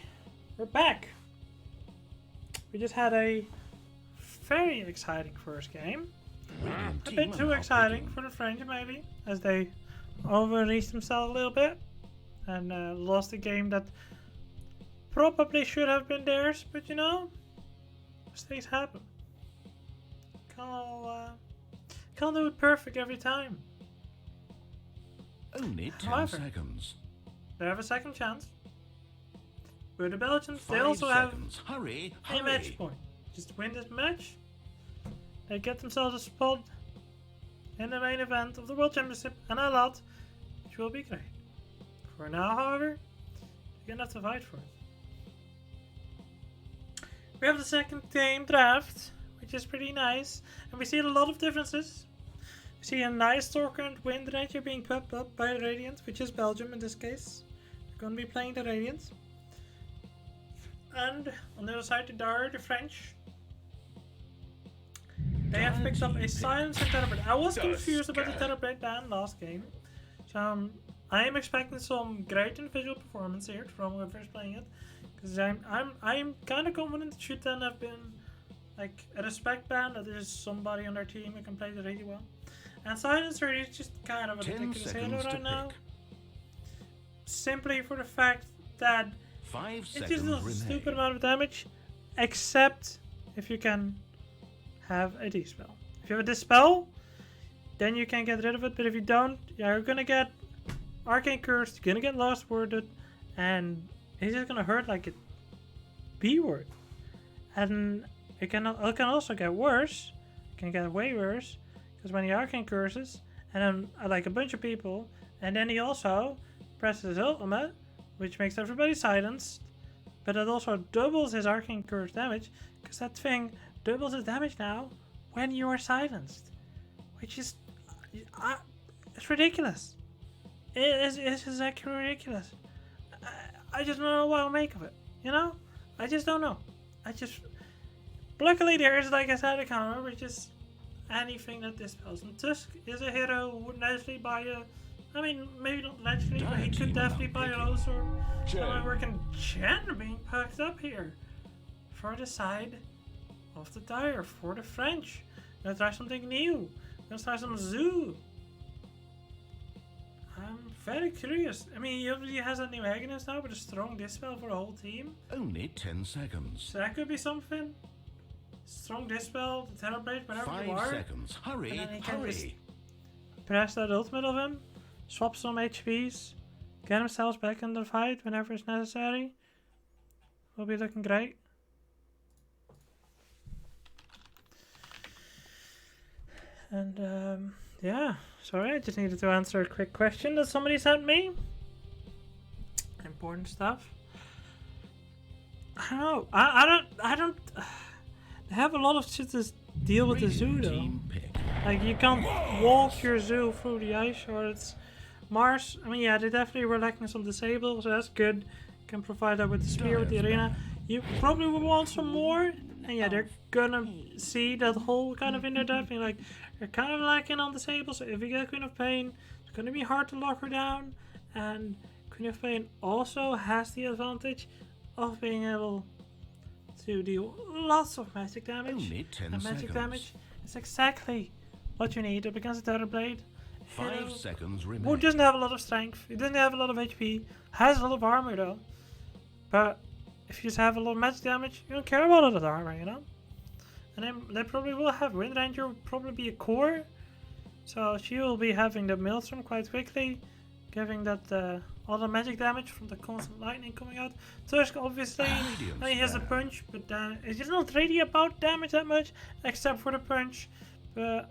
we're back. We just had a very exciting first game. Radiant A team bit are too now exciting picking. for the French maybe, as they overreached themselves a little bit and lost a game that probably should have been theirs, but you know, mistakes happen. Can't do it perfect every time. Only 10 However, seconds. They have a second chance. But the Belgians, 5 they also seconds. Hurry, have a match hurry. point. Just win this match. They get themselves a spot in the main event of the World Championship and a lot, which will be great. For now, however, you're gonna have to fight for it. We have the second game draft, which is pretty nice, and we see a lot of differences. We see a nice Stalker and Wind Ranger being popped up by Radiant, which is Belgium in this case. We're gonna be playing the Radiant. And on the other side, the Dire, the French. They have picked up a Silence and Terrorblade. I was confused about the Terrorblade ban last game. So I am expecting some great individual performance here from whoever's playing it. Because I'm kind of confident it should then have been like a respect ban, that there's somebody on their team who can play it really well. And Silencer is just kind of a 10 ridiculous hero seconds to right now. pick. Simply for the fact that 5 it seconds just does a remain. stupid amount of damage, except if you can have a Dispel. If you have a Dispel, then you can get rid of it, but if you don't, you're gonna get Arcane Cursed, you're gonna get Lost Worded, and it's just gonna hurt like a B word. And it can also get worse, it can get way worse, because when he Arcane Curses, and then like a bunch of people, and then he also presses his ultimate, which makes everybody silenced, but it also doubles his Arcane Curse damage, because that thing doubles his damage now when you are silenced, which is it's ridiculous. It's exactly ridiculous. I just don't know what to make of it, you know? I just don't know. Luckily there is, like I said, a counter, which is anything that dispels. And Tusk is a hero who would naturally buy a, I mean, maybe not naturally, but he could definitely buy a Rose or we're Chen being packed up here for the side of the Dire, for the French. Gonna try something new. Gonna try some Zoo. I'm very curious. I mean, he obviously has a new Agonist now with a strong Dispel for the whole team. Only 10 seconds. So that could be something. Strong Dispel, the Terrorblade, whenever 5 you are. seconds. Hurry, And then he can just hurry. press that ultimate of him, swap some HPs, get himself back in the fight whenever it's necessary. Will be looking great. And yeah, sorry, I just needed to answer a quick question that somebody sent me. Important stuff. I don't know. I don't. They have a lot of shit to deal with the zoo Radiant though. team pick. Like you can't walk your zoo through the ice shards. Mars, I mean, yeah, they definitely were lacking some disable, so that's good. Can provide that with the spear, with the arena. You probably will want some more, and yeah, they're gonna see that hole kind of in their depth, and like they're kind of lacking on disable. So if you get Queen of Pain, it's gonna be hard to lock her down, and Queen of Pain also has the advantage of being able to deal lots of magic damage. Only 10 And magic seconds. damage is exactly what you need up against the Terrorblade. 5 seconds Who remain. doesn't have a lot of strength, he doesn't have a lot of HP, has a lot of armor though. But if you just have a lot of magic damage, you don't care about all that armor, you know? And then they probably will have Wind Ranger, will probably be a core. So she will be having the Maelstrom quite quickly, giving that all the magic damage from the constant lightning coming out. Tusk obviously, he has a punch, but it's just not really about damage that much, except for the punch. But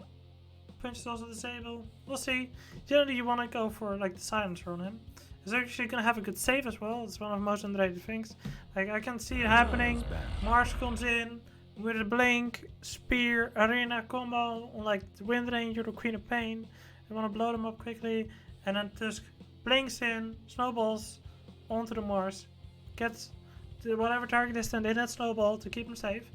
punch is also disable. We'll see. Generally you want to go for like the silencer on him. He's actually going to have a good save as well. It's one of the most underrated things. Like I can see it happening. Mars comes in with a blink, spear, arena combo on like the Wind Ranger or Queen of Pain. They want to blow them up quickly, and then Tusk blinks in, snowballs onto the Mars, gets to whatever target is stand in that snowball to keep him safe.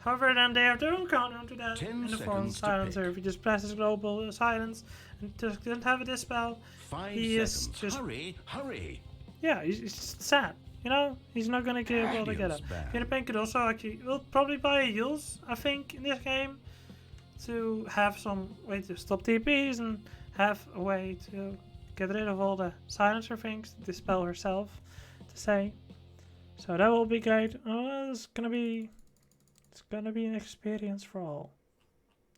However, then they have their own counter onto that 10 in the form of seconds to silencer. pick. If he just presses global silence and just doesn't have a dispel, 5 he is seconds. just Hurry, hurry. yeah, he's just sad. You know, he's not gonna be able to get up. Radiant's bad. Peter Pan could also actually will probably buy a heals, I think, in this game to have some way to stop TPs and have a way to get rid of all the silencer things, dispel herself, to say. So that will be great. Oh, it's gonna be an experience for all.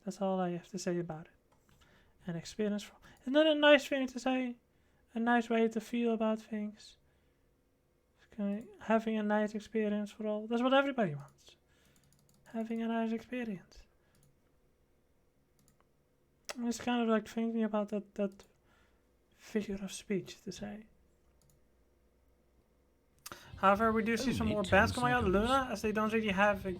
That's all I have to say about it. An experience for all. Isn't that a nice thing to say? A nice way to feel about things. Having a nice experience for all. That's what everybody wants. Having a nice experience. It's kind of like thinking about that figure of speech to say. However, we do see some Only more 10 bans coming out. seconds. Luna, as they don't really have a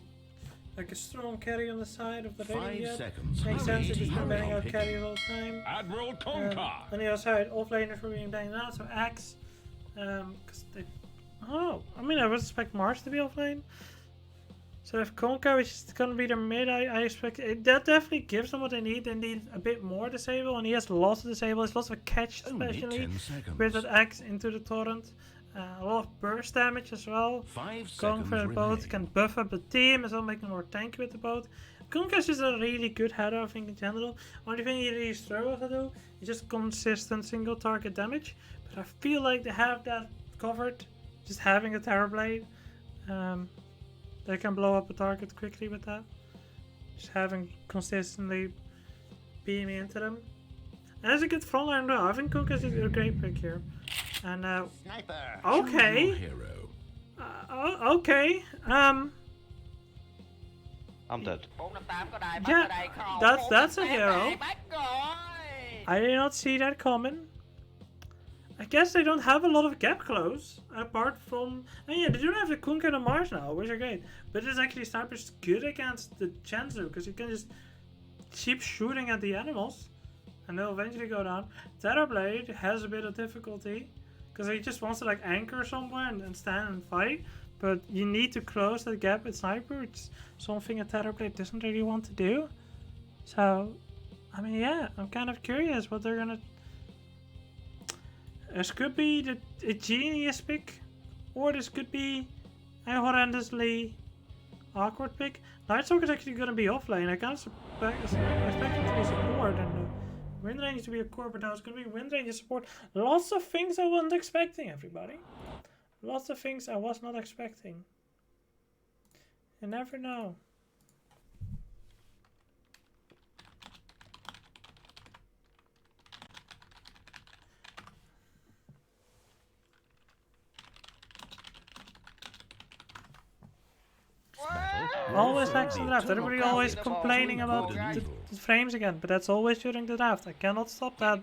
strong carry on the side of the 5 rating yet. seconds. Makes Hurry, sense if he's been hurry. banning out carries all the time. Admiral Concar. On the other side, offlaners were being banned out, so Axe. Because they. Oh, I mean, I would expect Mars to be offlane. So if Conker, which is going to be their mid, I expect that definitely gives them what they need. They need a bit more disable, and he has lots of disable. He has lots of catch, Only especially 10 seconds. with that Axe into the torrent. A lot of burst damage as well. 5 Going seconds for the boat remain. can buff up the team as well, making more tanky with the boat. Conker is a really good header, I think, in general. Only thing he really struggles to do is just consistent single target damage. But I feel like they have that covered. Just having a Terrorblade. They can blow up a target quickly with that. Just having consistently beaming into them. And it's a good frontline though. I think Conker is a great pick here. And Sniper. okay. Your hero. Okay. I'm dead. Yeah, that's a hero. I did not see that coming. I guess they don't have a lot of gap close, apart from... Oh yeah, they don't have the Kunka and the Mars now, which are great. But it's actually Sniper's good against the Chenzu, because you can just keep shooting at the animals, and they'll eventually go down. Terrorblade has a bit of difficulty, because he just wants to like anchor somewhere and stand and fight. But you need to close that gap with Sniper, which is something a Terrorblade doesn't really want to do. So, I mean, yeah, I'm kind of curious what they're gonna... This could be a genius pick, or this could be a horrendously awkward pick. Nightstalker is actually going to be offlane. I can't expect him to be support, and wind range to be a core, but now it's going to be wind range support. Lots of things I wasn't expecting, everybody. Lots of things I was not expecting. You never know. Always next to the draft. Everybody always complaining about the frames again, but that's always during the draft. I cannot stop that.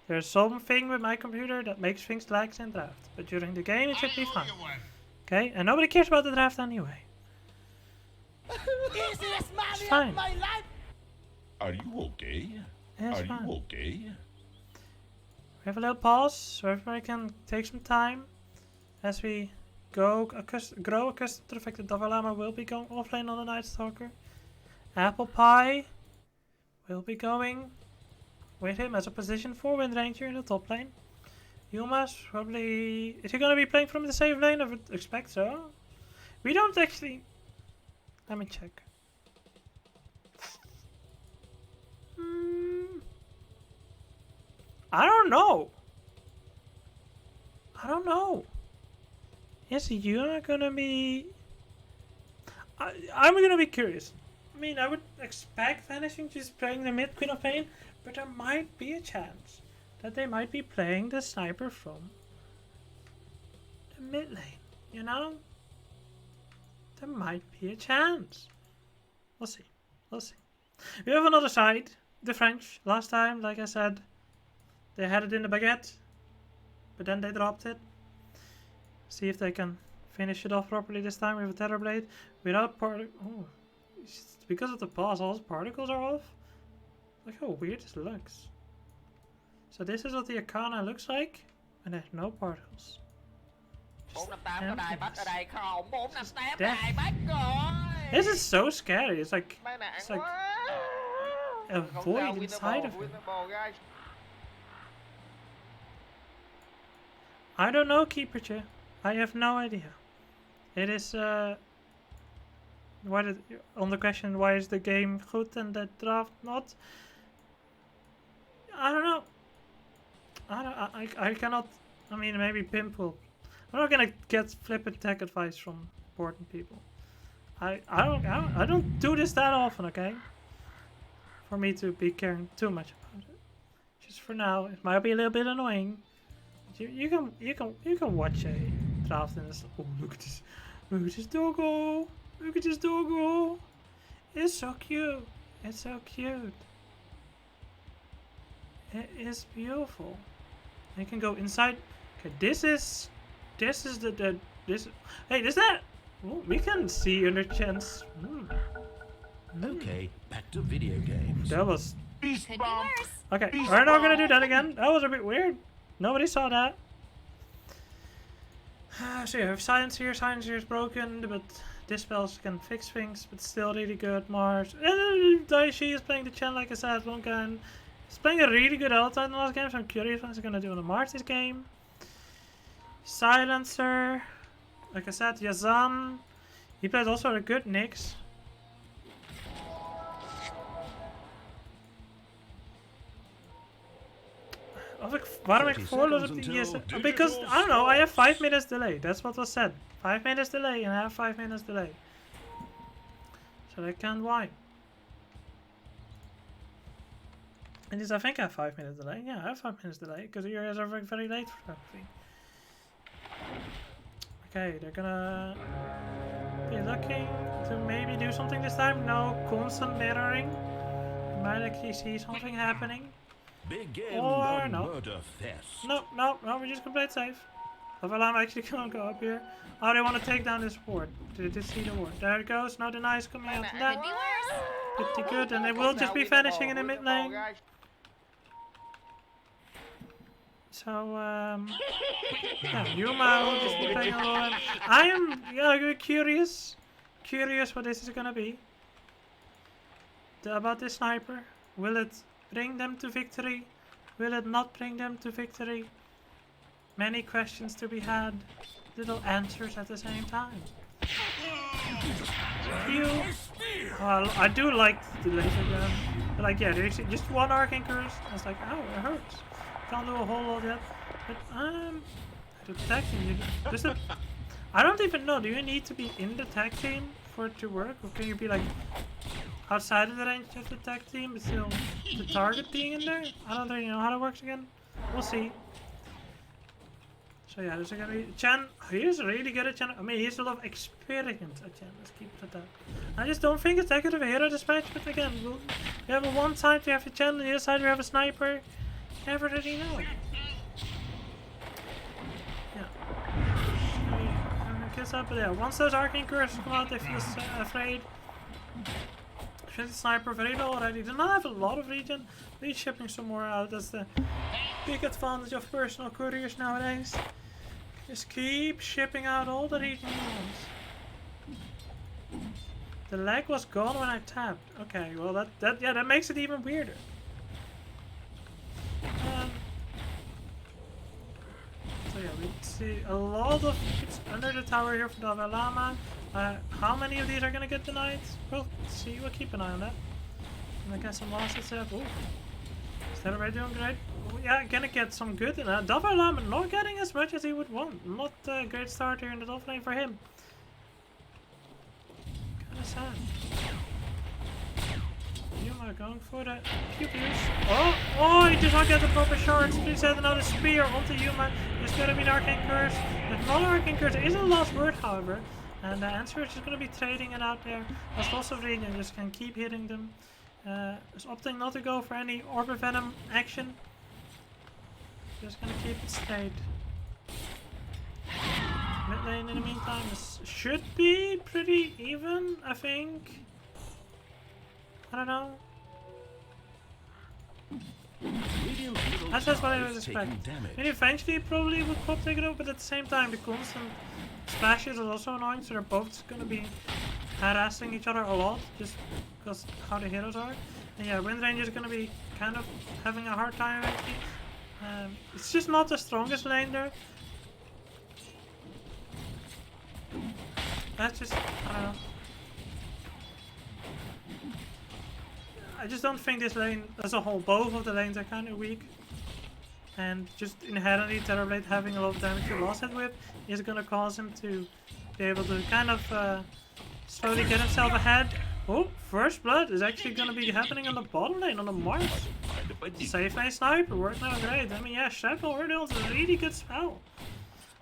There's something with my computer that makes things lag in draft, but during the game it should be fine. Okay, and nobody cares about the draft anyway. It's fine. Are you okay? Yeah, Are it's fine. you okay? We have a little pause so everybody can take some time as we grow accustomed to the fact that Davalama will be going offlane on the Night Stalker. Apple Pie will be going with him as a position for Wind Ranger in the top lane. Yuma's probably... Is he going to be playing from the save lane? I would expect so. We don't actually... Let me check. I don't know. I don't know. Is Yuna gonna be... I'm gonna be curious. I mean, I would expect Vanishing just playing the mid Queen of Pain, but there might be a chance that they might be playing the Sniper from the mid lane, you know? There might be a chance. We'll see. We'll see. We have another side, the French. Last time, like I said, they had it in the baguette, but then they dropped it. See if they can finish it off properly this time with a Terrorblade without oh, it's because of the pause, all the particles are off. Look how weird this looks. So this is what the Arcana looks like when there's no particles. Just emptiness. Just death. This is so scary. It's like Mấy nạn it's like quá. a Không sao, void win the inside ball, of win him. the ball, guys. I don't know, Keeperche. I have no idea. It is what is, on the question why is the game good and the draft not? I don't know. I cannot. I mean, maybe Pimp will. I'm not gonna get flippant tech advice from important people. I don't do this that often, okay? For me to be caring too much about it. Just for now, it might be a little bit annoying. You can watch a draft in this. Oh, look at this! Look at this doggo! Look at this doggo! It's so cute. It's so cute. It is beautiful. You can go inside. Okay, this is the this. Hey, is that? Oh, we can see under chance. Okay, back to video games. That was Beast Could be bomb. worse. okay. We're not gonna do that again. That was a bit weird. Nobody saw that. So you have Silencer. Silencer is broken, but Dispels can fix things, but still really good. Mars. Daishi is playing the Chen, like I said, one gun. He's playing a really good outside in the last game, so I'm curious what he's gonna do in the Mars this game. Silencer. Like I said, Yazan. He played also a good Nyx. Waarom ik 30 voorloos op seconds die until IeSF? Because, I don't know, I have 5 minutes delay. That's what was said. 5 minutes delay and I have 5 minutes delay. So they can't why. And I think I have 5 minutes delay. Yeah, I have 5 minutes delay because you guys are very late for everything. Okay, they're gonna be looking to maybe do something this time. No, constant mirroring. You might actually see something happening. Begin Or the no. murder fest. No, we just gonna play it safe. I'm actually gonna go up here. Oh, they want to take down this ward. Did they see the ward? There it goes. No denies coming out from Could that. be worse. Pretty good, and they will Không just sao, be win the vanishing ball, in the win mid ball, lane. guys. So, yeah, Yuma will just be playing alone. I am curious what this is gonna be. About this sniper. Will it bring them to victory? Will it not bring them to victory? Many questions to be had. Little answers at the same time. Phew. Well, I do like the laser gun. But like, yeah, there's just one arcane curse. I was like, oh, it hurts. Can't do a whole lot yet. But the tag team, I don't even know. Do you need to be in the tag team for it to work? Or can you be like outside of the range of the tag team, but still the target being in there? I don't really know how that works again. We'll see. So yeah, there's gonna be Chen. He's really good at Chen. I mean, he has a lot of experience at Chen. Let's keep it at that. I just don't think it's that good of a hero this match. But again, we have on one side we have a Chen, on the other side we have a sniper. You never really know. Yeah. Kiss up, but yeah, once those arcane curses come out, they feel afraid. The sniper very low already. Do not have a lot of regen. He's shipping some more out. That's the big advantage of personal couriers nowadays. Just keep shipping out all the regen you want. The lag was gone when I tapped. Okay, well that makes it even weirder. So yeah, we see a lot of hits under the tower here for Dalai Lama. How many of these are gonna get denied? We'll see. We'll keep an eye on that. And I got some losses there. Ooh. Is that already doing great? Oh, yeah, gonna get some good. Dalai Lama not getting as much as he would want. Not a great start here in the top lane for him. Kinda sad. Yuma going for the pew-pews. Oh, he did not get the proper shards. Please add another spear onto Yuma. There's gonna be an arcane curse. There's not an arcane curse. There is a last word, however. And the answer is just gonna be trading it out there. As lots of regen, just can keep hitting them. Just opting not to go for any Orb of Venom action. Just gonna keep it stayed. Mid lane in the meantime should be pretty even, I think. I don't know. That's just what I would expect. And eventually probably would pop take it over, but at the same time the constant splashes is also annoying, so they're both gonna be harassing each other a lot, just because how the heroes are. And yeah, Wind Ranger is gonna be kind of having a hard time actually. It's just not the strongest lane there. That's just, I don't know. I just don't think this lane as a whole, both of the lanes are kind of weak. And just inherently Terrorblade having a lot of damage to last hit whip is going to cause him to be able to kind of slowly get himself ahead. Oh, first blood is actually going to be happening on the bottom lane, on the Mars. Safe lane sniper, working out great. I mean, yeah, Shrapnel Ordeal is a really good spell.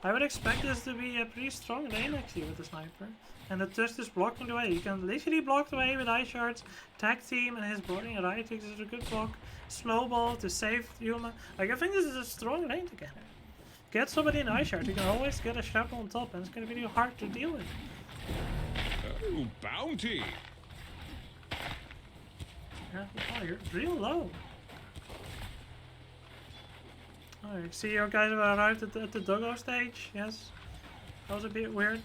I would expect this to be a pretty strong lane actually with the sniper. And the Tusk is blocking the way. You can literally block the way with Ice Shards, tag team, and his boarding and Riot is a good block. Snowball to save Yuma. Like, I think this is a strong lane together. Get somebody in Ice Shard, you can always get a Shrapnel on top, and it's going to be really hard to deal with. Oh, bounty! Yeah, oh, you're real low. Oh, you see your guys have arrived at the doggo stage, yes. That was a bit weird.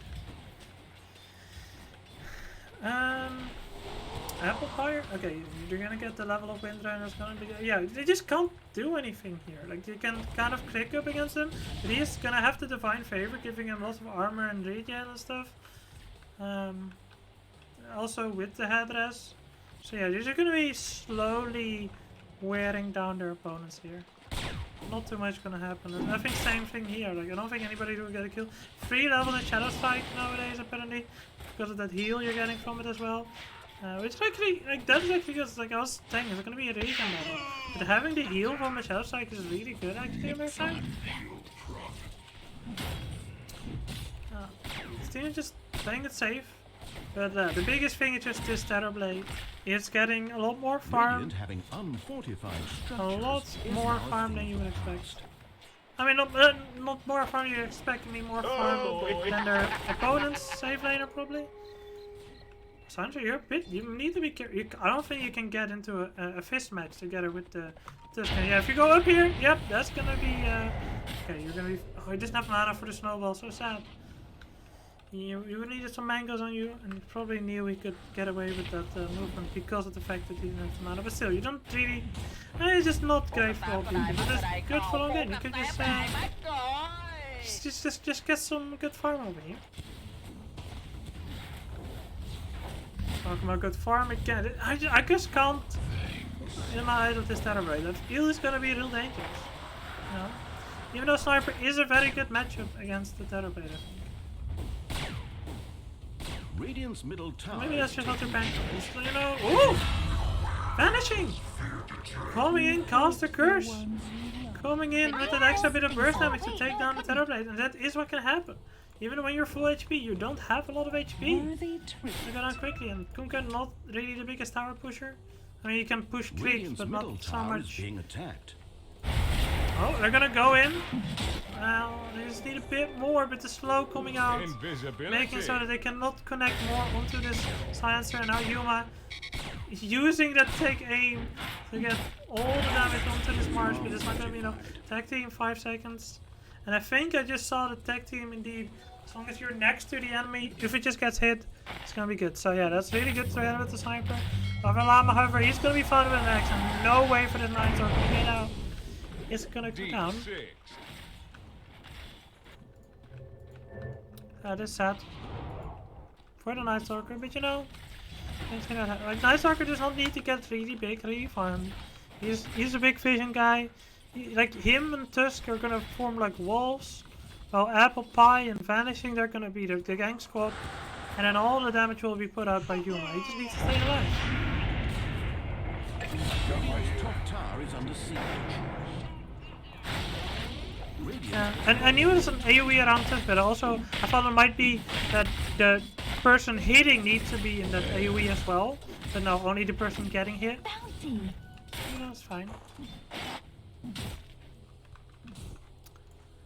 Apple Fire? Okay, you're gonna get the level of Wind Rain, it's gonna be... Yeah, they just can't do anything here. Like, you can kind of click up against him, but he's gonna have the Divine Favor, giving him lots of armor and regen and stuff. Also with the headdress. So yeah, these are gonna be slowly wearing down their opponents here. Not too much gonna happen. And I think same thing here. Like, I don't think anybody will get a kill. 3 level in Shadow Strike nowadays apparently, because of that heal you're getting from it as well. Which actually, like, that is actually good. Like I was saying, it's gonna be a regen model. But having the heal from the Shadow Strike is really good actually on their side. This team is just playing it safe. But the biggest thing is just this Terrorblade. It's getting a lot more farm. Having unfortified A lot more farm than you would expect. I mean, not more farm you expect, I mean more farm than their opponents, safe laner probably. Sandra, you're a bit, you need to be careful. I don't think you can get into a fist match together with the Tusk. Yeah, if you go up here, yep, that's gonna be, okay, you're gonna be, oh, you just have mana for the snowball, so sad. You needed some mangoes on you, and you probably knew we could get away with that movement because of the fact that you didn't have mana. But still, you don't really. It's just not great for all people. But it's good for long game. You could just get some good farm over here. Talking about good farm again. I just can't. In my head of this Terrorblade, I feel it's gonna be real dangerous. You know? Even though Sniper is a very good matchup against the Terrorblade. Radiant's middle tower. Maybe that's just not too bad. You know. Ooh! Vanishing! Coming in, cast a curse! Coming in with that extra bit of burst damage to take down the Terrorblade, and that is what can happen. Even when you're full HP, you don't have a lot of HP. You go down quickly, and Kunkka not really the biggest tower pusher. I mean, you can push creeps, but not so much. Being attacked. Oh, they're gonna go in. Well, they just need a bit more, but the slow coming out, making so that they cannot connect more onto this silencer. And now Yuma is using that take aim to get all the damage onto this Mars, but it's not gonna be enough. Tag team 5 seconds, and I think I just saw the tag team indeed. As long as you're next to the enemy, if it just gets hit, it's gonna be good. So yeah, that's really good to end with the sniper. Lama, however, he's gonna be fine with the next, and no way for the 9 to get out. It's gonna go down. That is sad for the Night Stalker, but you know, like Night Stalker does not need to get really big, really farmed. He's a big vision guy. Like him and Tusk are gonna form like walls, while Apple Pie and Vanishing they're gonna be the gang squad, and then all the damage will be put out by Yuma. He just needs to stay alive. Radiant's top tower is under siege. And I knew it was an AoE around Tusk, but also I thought it might be that the person hitting needs to be in that AoE as well. But no, only the person getting hit. You know, it's fine.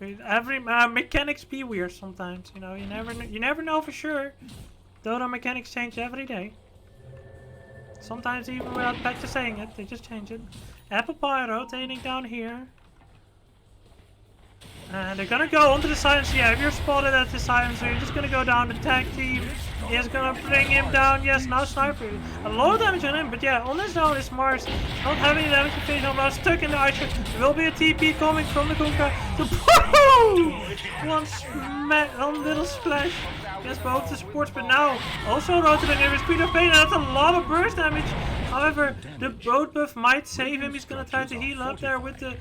Every mechanics be weird sometimes. You know, you never know for sure. Though the mechanics change every day. Sometimes even without patches saying it, they just change it. Apple Pie rotating down here. And they're gonna go onto the silencer. Yeah, if you're spotted at the silencer, you're just gonna go down. The tag team is gonna bring him down. Yes, now Sniper. A lot of damage on him, but yeah, on this zone is Mars. Not having any damage to finish on, but stuck in the ice. There will be a TP coming from the Kunkka. So, one little splash. Yes, both the supports, but now also rotating here with Speed of Pain. That's a lot of burst damage. However, the boat buff might save him. He's gonna try to heal up there with the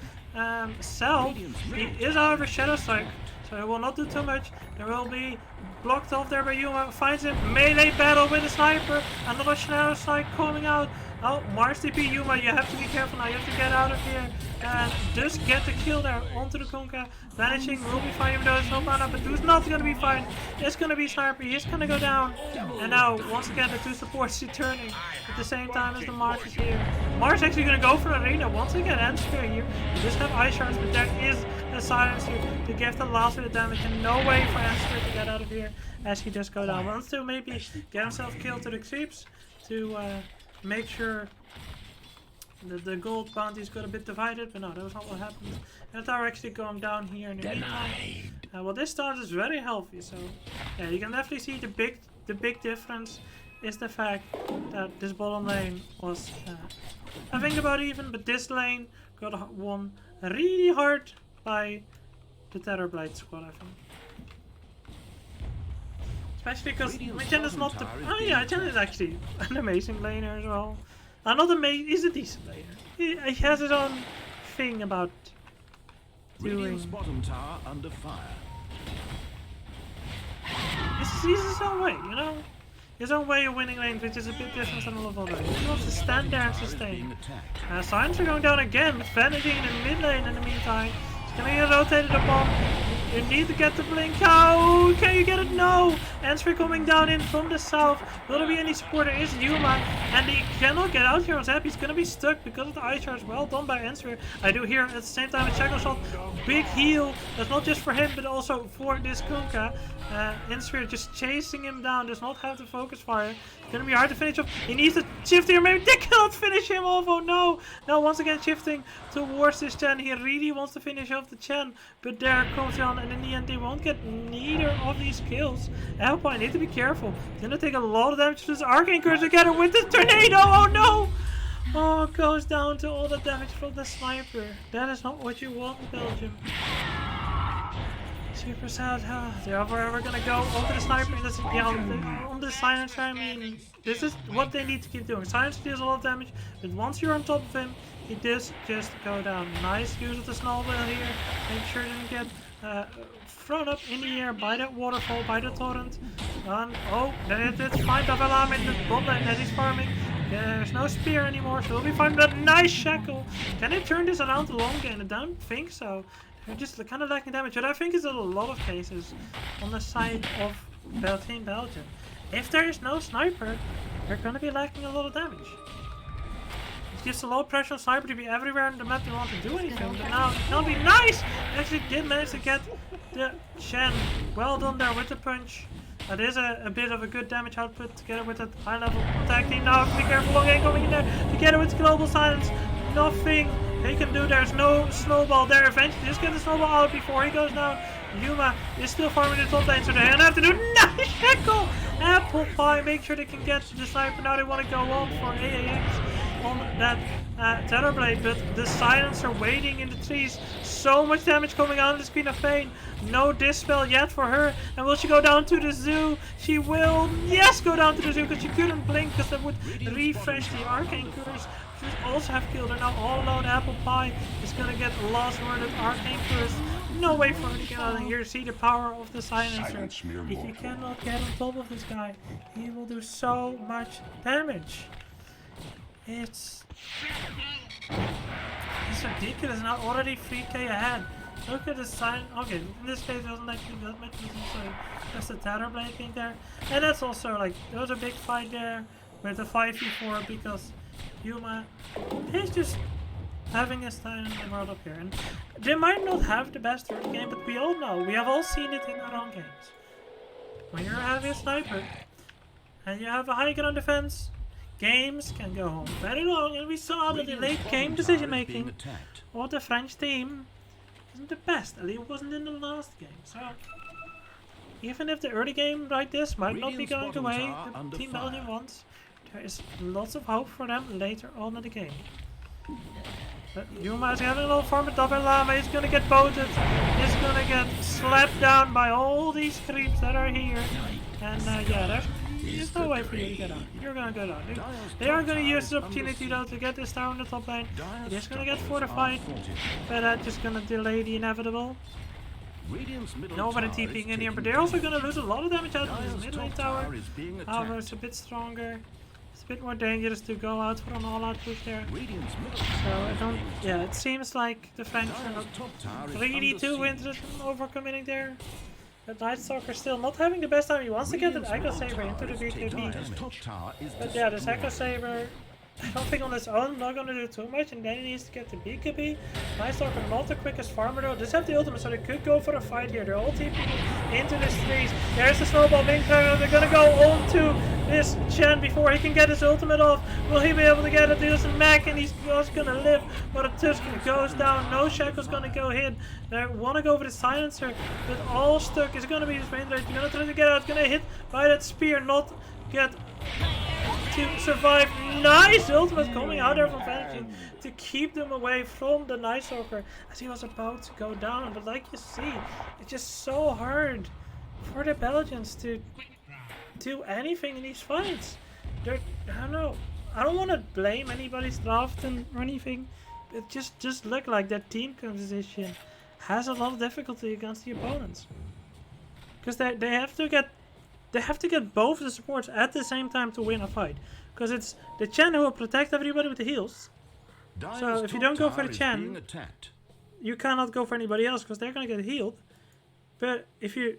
cell. He is however Shadow Strike, so it will not do too much. There will be blocked off there by Yuma. Finds him. Melee battle with the Sniper. Another Shadow Strike coming out. Oh, Mars TP Yuma, you have to be careful now. You have to get out of here and just get the kill there onto the Kunkka. Vanishing will be fine, even though it's no mana, but who's not gonna be fine? It's gonna be Sniper. He's gonna go down. And now, once again, the two supports returning at the same time as the Mars is here. Mars actually gonna go for Arena once again. Answer here. He does have Ice Shards, but there is a silencer to give the last bit of damage, and no way for Answer to get out of here as he just go down. Wants to maybe get himself killed to the creeps to make sure that the gold bounties got a bit divided, but no, that was not what happened. And the tower actually going down here in the meantime. Well, this start is very healthy, so yeah, you can definitely see the big difference is the fact that this bottom lane was I think about even, but this lane got won really hard by the Terrorblade squad, I think. Especially because Chen is not the... Oh yeah, Chen is actually an amazing laner as well. Not amazing, he's a decent laner. He has his own thing about doing... Bottom tower under fire. He's his own way, you know? His own way of winning lanes, which is a bit different than a lot of others. He wants to stand there and sustain. Silencer going down again, with vanishing in the mid lane in the meantime. He's gonna get rotated upon. You need to get the blink. Oh, can you get it? No! Answer coming down in from the south. Will there be any support? There is Yuma, and he cannot get out here on Zap. He's gonna be stuck because of the ice charge. Well done by Answer. I do hear at the same time a Shackle Shot. Big heal. That's not just for him, but also for this Kunkka. Answer just chasing him down. Does not have the focus fire. It's gonna be hard to finish off. He needs to shift here. Maybe they cannot finish him off. Oh no! Now once again shifting towards this Chen. He really wants to finish off the Chen, but there comes on. And in the end, they won't get neither of these kills. Alpine, need to be careful. It's gonna take a lot of damage to this Arcane Curse together with this tornado. Oh no! Oh, it goes down to all the damage from the Sniper. That is not what you want in Belgium. Super sad. They're ever gonna go onto the Sniper. And on the Silencer, I mean, this is what they need to keep doing. Silencer deals a lot of damage, but once you're on top of him, he does just go down. Nice use of the snowball here. Make sure he didn't get thrown up in the air by that waterfall, by the torrent. And oh, it's fine. Davalam in the bot lane that he's farming. There's no spear anymore, so we'll be fine. But nice shackle. Can they turn this around the long game? I don't think so. They're just kind of lacking damage, but I think it's in a lot of cases on the side of Team Belgium. If there is no Sniper, they're going to be lacking a lot of damage. It gives a low pressure Sniper to be everywhere in the map they want to do anything, but now it'll be nice! Actually did manage to get the Shen. Well done there with the punch. That is a bit of a good damage output together with that high level attack team. Now have to be careful, long game coming in there together with Global Silence. Nothing they can do. There's no snowball there. Eventually just get the snowball out before he goes down. Yuma is still farming the top lane, so they're gonna have to do nice shackle. Apple pie, make sure they can get to the Sniper. Now they want to go on for AAX on that Terrorblade, but the Silencer waiting in the trees. So much damage coming out of the Queen of Pain. No Dispel yet for her. And will she go down to the zoo? She will, yes, go down to the zoo, because she couldn't blink because that would refresh the Arcane Curse. She would also have killed her. Now all alone Apple Pie is going to get lost word of Arcane Curse. No way for her to get out of here. See the power of the Silencer. If you cannot get on top of this guy, he will do so much damage. It's ridiculous. Now already 3k ahead. Look at the sign. Okay, in this case it wasn't actually that much, so just the Terrorblade being there. And that's also like, there was a big fight there with the 5v4 because Yuma is just having his time in the world up here. And they might not have the best early game, but we all know, we have all seen it in our own games. When you're having a Sniper and you have a high ground defense, games can go home very long, and we saw that the late game decision making of the French team isn't the best. At least it wasn't in the last game. So even if the early game like this might not be going the way the Team Belgium wants, there is lots of hope for them later on in the game. But Yuma is having a little formidable lava. He's gonna get boated. He's gonna get slapped down by all these creeps that are here. And yeah, there's no way for you to get out. You're gonna go down. They are gonna use this opportunity though to get this tower in the top lane. It is gonna get fortified, but that's just gonna delay the inevitable. Nobody TPing in here, but they're also gonna lose a lot of damage out of this mid lane tower. However, it's a bit stronger. It's a bit more dangerous to go out for an all-out push there. So I don't. Yeah, it seems like the French are not really too interested in overcommitting there. But Nightstalker still not having the best time. He wants to get an Echo Saber into the BKB. But yeah, this Echo Saber, I don't think on its own not gonna do too much, and then he needs to get the BKB. Nightstalker not the quickest farmer though. Does have the ultimate, so they could go for a fight here. They're all TPing into this trees. There's the snowball being thrown. They're gonna go on to this Chen before he can get his ultimate off. Will he be able to get it? There's a Mac and he's just gonna live. But a Tuscan goes down. No Shackle's gonna go hit. They wanna go for the silencer, but all stuck is gonna be his main range. Gonna try to get out. Gonna hit by that spear, not get to survive. Nice ultimate coming out there from Vanity to keep them away from the Nightstalker as he was about to go down. But like you see, it's just so hard for the Belgians to do anything in these fights. I don't know. I don't want to blame anybody's draft or anything. It just look like that team composition has a lot of difficulty against the opponents, because they have to get both the supports at the same time to win a fight. Because it's the Chen who will protect everybody with the heals. So if you don't go for the Chen, you cannot go for anybody else because they're gonna get healed. But if you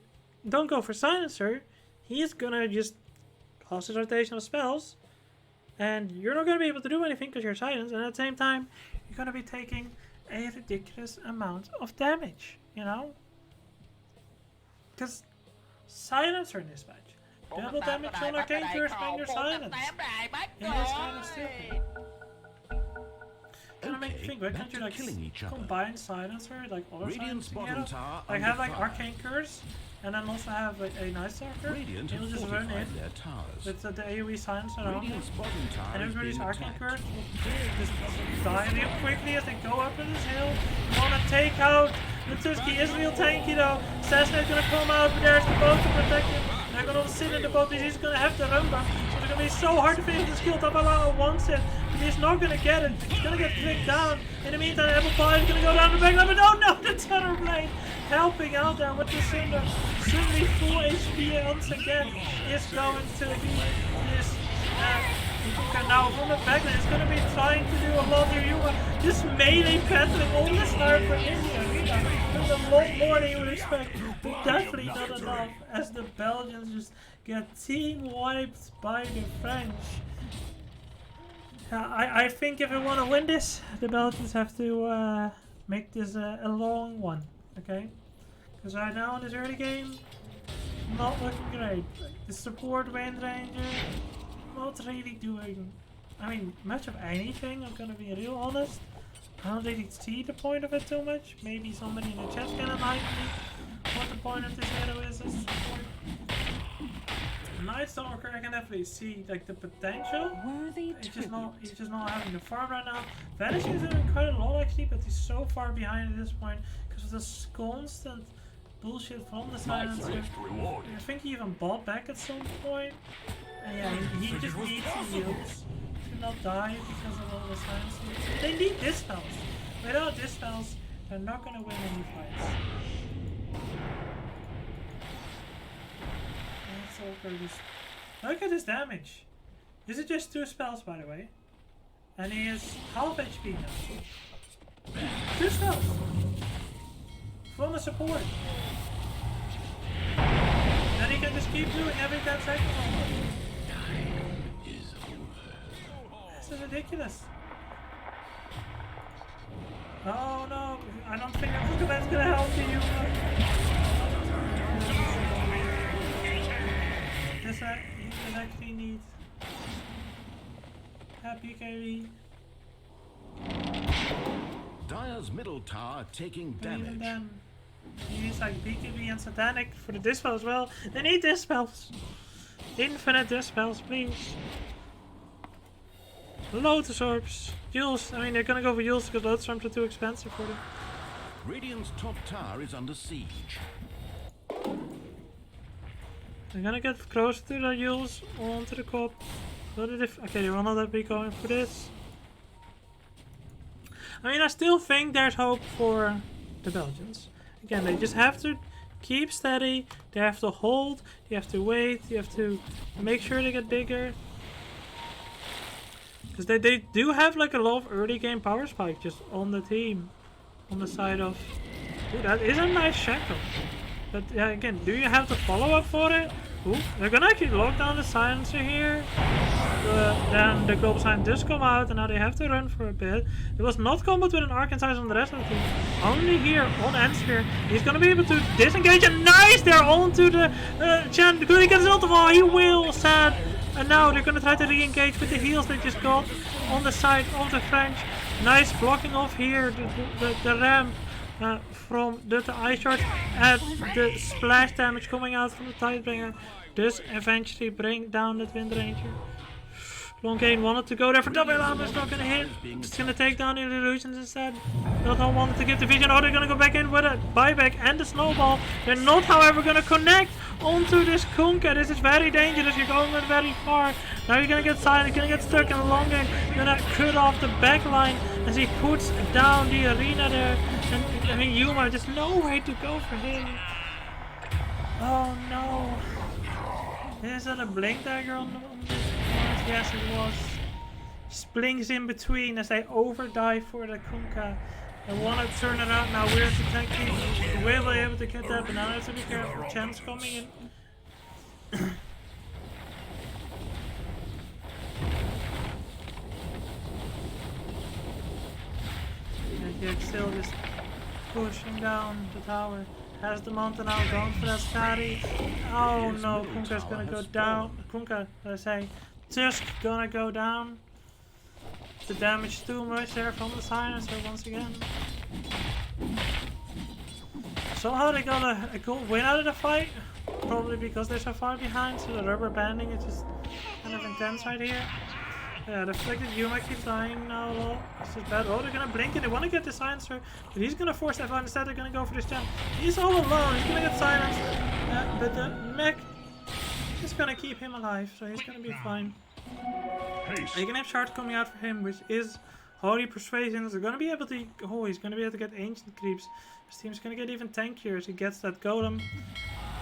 don't go for Silencer, he's gonna just cause his rotation of spells, and you're not gonna be able to do anything because you're silenced. And at the same time, you're gonna be taking a ridiculous amount of damage. You know, because Silencer in this match. Double damage on arcane curse when you're silenced. And this kind of stupid. Gonna make you think, why can't you like combine silencer, like other silencers together? Like have like arcane curse, and then also have like a Nightstalker. It'll just run in with the AoE silencer on him. And everybody's arcane curse will just die real quickly as they go up in this hill. Wanna take out Lutuski is real tanky though. Cessna's gonna come out, but there's the boat to protect him. They're gonna sit in the boat because he's gonna have to run back. So it's gonna be so hard to finish this kill. Tabalao wants it, but he's not gonna get it. He's gonna get clicked down. In the meantime, Apple Pie is gonna go down the backline, but oh no, the Tether Blade helping out there with the Cinder. Suddenly full HP once again is going to be this Ibuka now from the backline. Is gonna be trying to do a lot here. Just melee battling all the sniper in the arena. There's a lot more than you would expect, but definitely not enough as the Belgians just get team wiped by the French. I think if we want to win this, the Belgians have to make this a long one, okay? Because right now in this early game, not looking great. The support Wind Ranger, not really doing, much of anything. I'm gonna be real honest. I don't really see the point of it too much. Maybe somebody in the chat can enlighten me what the point of this hero is. Nightstalker, I can definitely see like the potential. He's just not having the farm right now. Vanishing is doing quite a lot actually, but he's so far behind at this point because of this constant bullshit from the silencer. I think he even bought back at some point. And yeah, he just needs the yields to not die because of all the silencers. They need dispels. Without dispels, they're not gonna win any fights. Look at his damage. This is just 2 spells, by the way. And he is half HP now. 2 spells. From the support. Then he can just keep doing every 10 seconds almost. This is ridiculous. Oh no, I don't think that's gonna help you. This actually needs a BKB. Dire's middle tower taking Even damage. then, he needs like BKB and Satanic for the Dispel as well. They need Dispels. Infinite Dispels, please. Lotus Orbs. Yules. I mean, they're gonna go for Yules because Lotus Orbs are too expensive for them. Radiant's top tower is under siege. They're gonna get closer to the Yules, onto the cop. Okay, they will not be going for this. I mean, I still think there's hope for the Belgians. Again, they just have to keep steady. They have to hold. You have to wait. You have to make sure they get bigger. Because they do have like a lot of early game power spike just on the team. On the side of... Ooh, that is a nice shackle. But yeah, again, do you have the follow-up for it? Ooh, they're gonna actually lock down the silencer here. Then the global sign does come out and now they have to run for a bit. It was not combat with an arc size on the rest of the team. Only here on Endsphere. He's gonna be able to disengage and nice! They're onto the Chen. Could he get his ult? Oh, he will, sad. And now they're gonna try to re-engage with the heals they just got on the side of the French. Nice blocking off here, the ramp from the ice charge and the splash damage coming out from the Tidebringer does eventually bring down the Wind Ranger. Longane wanted to go there for double alarm, it's not gonna hit. It's gonna take down the illusions instead. Not wanted to give the vision. Oh, they're gonna go back in with a buyback and the snowball. They're not, however, gonna connect onto this Kunkka. This is very dangerous. You're going very far. Now you're gonna get silent, you're gonna get stuck in the Longane. You're gonna cut off the back line as he puts down the arena there. And I mean, Yuma, just no way to go for him. Oh no. Is that a blink dagger on this? Yes, it was. Just blinks in between as they overdive for the Kunkka. They want to turn it out now. We're the tank team. We will be able to get that, but now I have to be careful. Chance coming in. And Jake still just pushing down the tower. Has the mountain now going for that Skadi. Oh no, Kunkka's gonna go down. Kunkka, let's say. Just gonna go down. The damage too much there from the silencer once again. Somehow they got a good win out of the fight. Probably because they're so far behind, so the rubber banding is just kind of intense right here. Yeah, the fact that Yuma keeps dying now a lot. It's just bad. Oh, they're gonna blink and they wanna get the silencer, but he's gonna force that out. Instead, they're gonna go for this jump. He's all alone, he's gonna get silenced. But the mech is gonna keep him alive, so he's gonna be fine. You can have shards coming out for him, which is Holy Persuasion. They're gonna be able to. Oh, he's gonna be able to get ancient creeps. His team's gonna get even tankier as he gets that golem.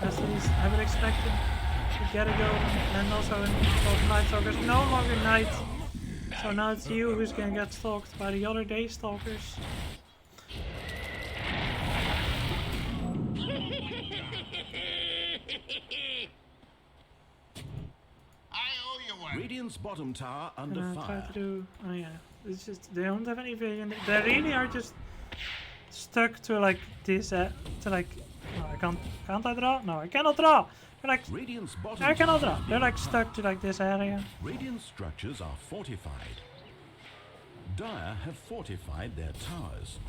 As he's, I would expect him to get a golem. And also in Night Stalkers, no longer Night. So now it's you who's gonna get stalked by the other day stalkers. Radiant's bottom tower under Try fire. to do. Oh yeah, it's just they don't have any vision. They really are just stuck to like this. To like, no, I can't. Can't I draw? No, I cannot draw. They're like, Radiant's bottom I cannot tower draw. is They're like being stuck to like this area. Radiant structures are fortified. Dire have fortified their towers.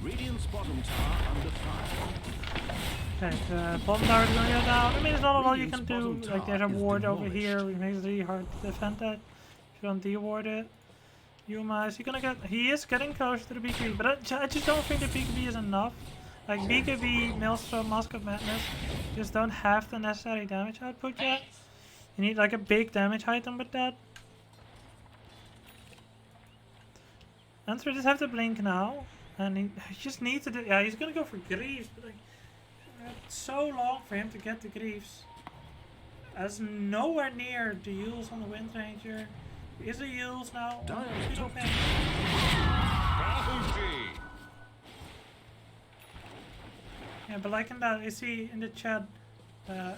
Radiant's bottom tower under fire. Okay, the bottom tower is gonna go down. I mean, there's not a lot you can do. Like, there's a ward over here, which makes it really hard to defend that. If you don't de-ward it. Yuma, is he gonna get. He is getting close to the BKB, but I just don't think the BKB is enough. Like, BKB, Maelstrom, Mask of Madness just don't have the necessary damage output yet. You need like a big damage item with that. And we just have to blink now. And he just needs to do. Yeah, he's gonna go for Greaves, but like. It's so long for him to get the Greaves. As nowhere near the Yules on the Wind Ranger. Is the Yules now? Dire's top Bounty. Yeah, but like in that, you see in the chat,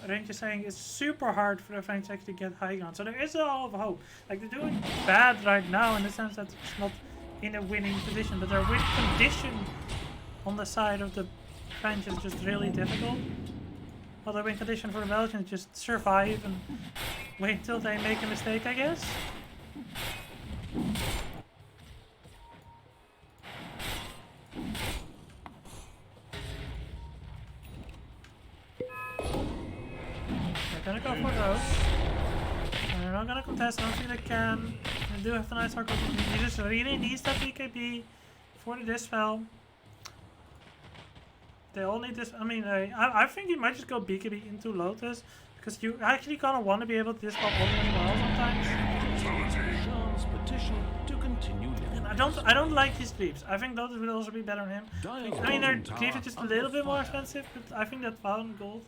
Ranger saying it's super hard for the French to actually get high ground. So there is a lot of hope. Like, they're doing bad right now in the sense that it's not in a winning position, but their win condition on the side of the French is just really difficult. Well, the win condition for the Belgians is just survive and wait till they make a mistake, I guess. for those. And they're not gonna contest, I don't think they can. They do have the nice hardcore. He just really needs that BKB for the dispel. They all need this. I mean, I think you might just go BKB into Lotus because you actually kind of want to be able to dispel all as well sometimes. Jean's petition to continue living. And I don't like these creeps. I think Lotus would also be better on him. I mean, their creeps are just a little bit more expensive, but I think that 1000 gold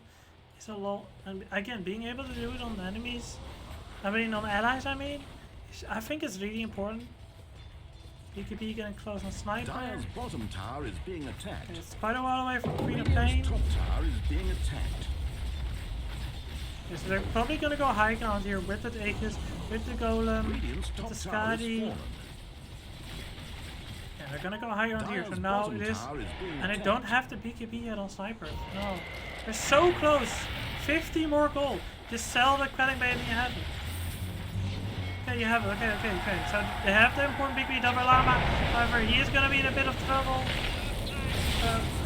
is a lot. And again, being able to do it on enemies, I mean on allies. I think it's really important. BKB getting close on Sniper. Dire's bottom tower is being attacked. It's quite a while away from Queen of Radiant's Pain. top tower is being attacked. Okay, so they're probably gonna go high ground here with the Aegis, with the Golem, Radiant's with top the tower is Skadi. fallen. Yeah, they're gonna go high ground here. So Dire's now bottom it is, tower is being and they attacked. don't have the BKB yet on Sniper. No, they're so close. 50 more gold. Just sell the Quelling Bait and you have it. Okay, you have it. Okay. So they have the important BKB double llama. However, he is gonna be in a bit of trouble.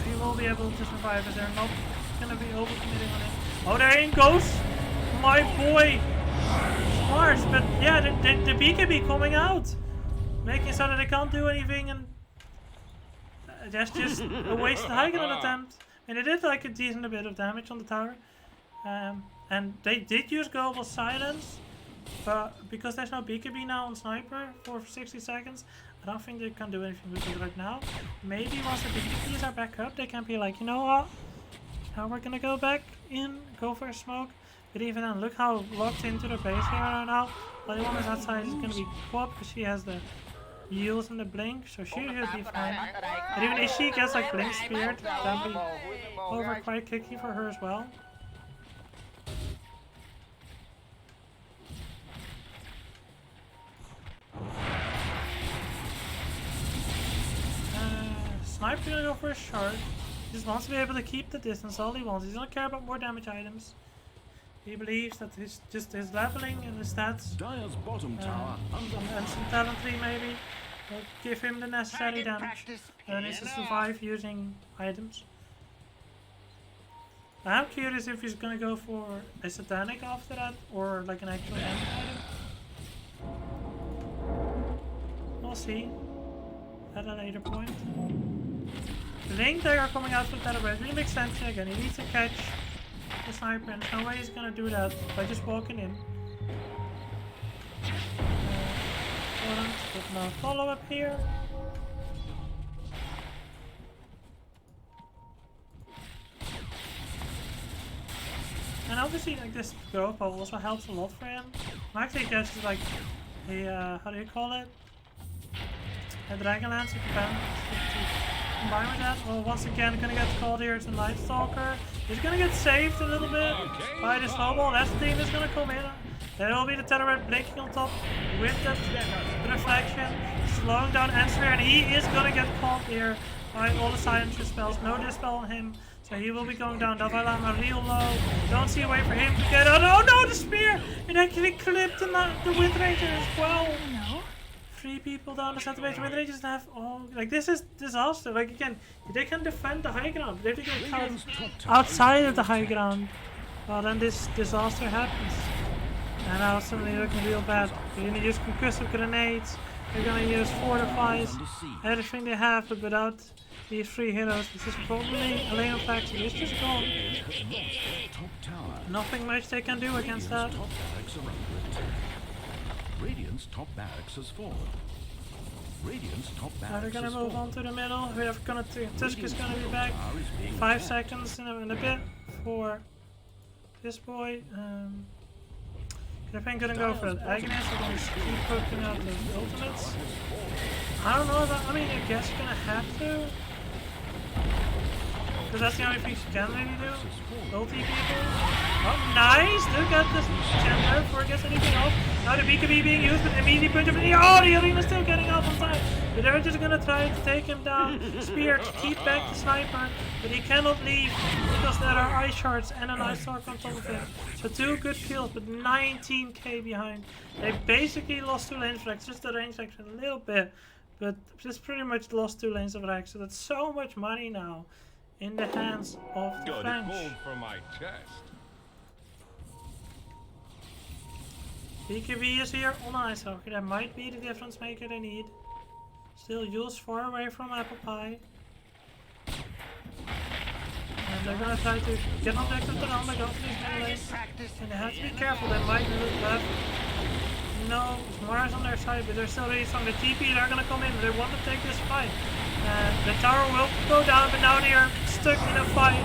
He will be able to survive as they're not gonna be overcommitting on him. Oh, there he goes! My boy! Mars, but yeah, the BKB coming out! Making so that they can't do anything, and that's just a wasted high ground attempt. And they did like a decent bit of damage on the tower. And they did use Global Silence, but because there's no BKB now on Sniper for 60 seconds, I don't think they can do anything with it right now. Maybe once the BKBs are back up, they can be like, you know what? Now we're gonna go back in, go for a smoke. But even then, look how locked into the base here right now. The only one is outside is gonna be Quap because she has the yields and the blink, so she should be fine. And even if she gets like blink speared, that'll be over quite kicky for her as well. Sniper's gonna go for a shard. He just wants to be able to keep the distance, all he wants. He doesn't care about more damage items. He believes that his leveling and his stats Dire's bottom tower under and some talent tree maybe will give him the necessary damage. And he needs to survive using items. I'm curious if he's gonna go for a satanic after that or like an actual damage item. We'll see at a later point. The Link Dagger coming out from Telebrand really makes sense again. He needs to catch the Sniper, and there's no way he's gonna do that by just walking in. With no follow up here. And obviously, like this growth ball also helps a lot for him. I'm actually just like a how do you call it? A Dragonlance if you can combine with that. Well, once again, gonna get called here to Night Stalker. He's gonna get saved a little bit by the snowball. That's the team that's gonna come in. There will be the Terrorite blinking on top with the reflection, slowing down Answer, and he is gonna get caught here by all the silencer spells. No dispel on him, so he will be going down. Davalama real low. Don't see a way for him to get out. Oh no, the spear! It actually clipped the Wind Ranger as well. No. 3 people down the center base. Wind Rangers have like this is disaster. Like again, they can defend the high ground. If they get caught outside of the high ground, well then this disaster happens. And now suddenly looking real bad. They're gonna use concussive grenades. They're gonna use fortifies. Everything they have, but without these 3 heroes, this is probably a lane of Faxi. It's just gone. Nothing much they can do against that. Radiant's top barracks has fallen. Radiant's top Now barracks they're gonna has move fallen. on to the middle. We have gonna Tusk is gonna be back. 5 seconds in a bit for this boy. I think gonna go for that Agnes. We're gonna just keep poking out the ultimates. I don't know about. I mean, I guess you're gonna have to. Because that's the only thing she can really do. Ulti people. Oh, nice! Look at this chamber before it gets anything off. Now the BKB being used, but immediately punch him in the. Oh, the arena's still getting off on time. But they're just gonna try to take him down. Spear to keep back the sniper, but he cannot leave because there are ice shards and an ice sword on top of him. So 2 good kills, but 19k behind. They basically lost 2 lanes of Rex, just the range section a little bit, but just pretty much lost 2 lanes of Rex. So that's so much money now in the hands of the Got it French. pulled from my chest. BKB is here on ice hockey. That might be the difference maker they need. Still Jules far away from Apple Pie. And they're gonna try to get on back to the round by going to these melees. And they have to be careful, they might have no Mars on their side, but they're still really strong. The TP, they're gonna come in, they want to take this fight. And the tower will go down, but now they are stuck in a fight.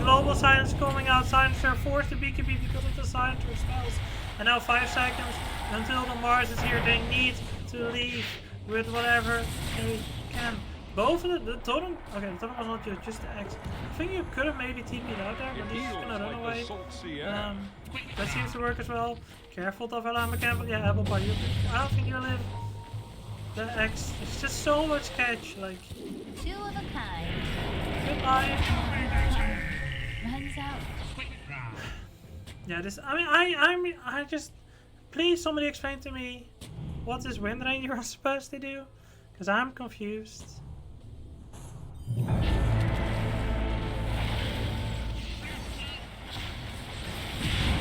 Global silence coming out, silencer forced to BKB because of the silencer spells. And now 5 seconds until the Mars is here. They need to leave with whatever they can. Both of the totem, okay, the totem was not just the X. I think you could have maybe TP'd out there, but he's gonna run away. That seems to work as well. Careful, Tavala McCampbell. Yeah, Apple Pie, I don't think you live. The X, it's just so much catch, like. 2 of a kind. Goodbye. Runs out. Yeah, this, I just, please somebody explain to me what this Wind Ranger was supposed to do, because I'm confused.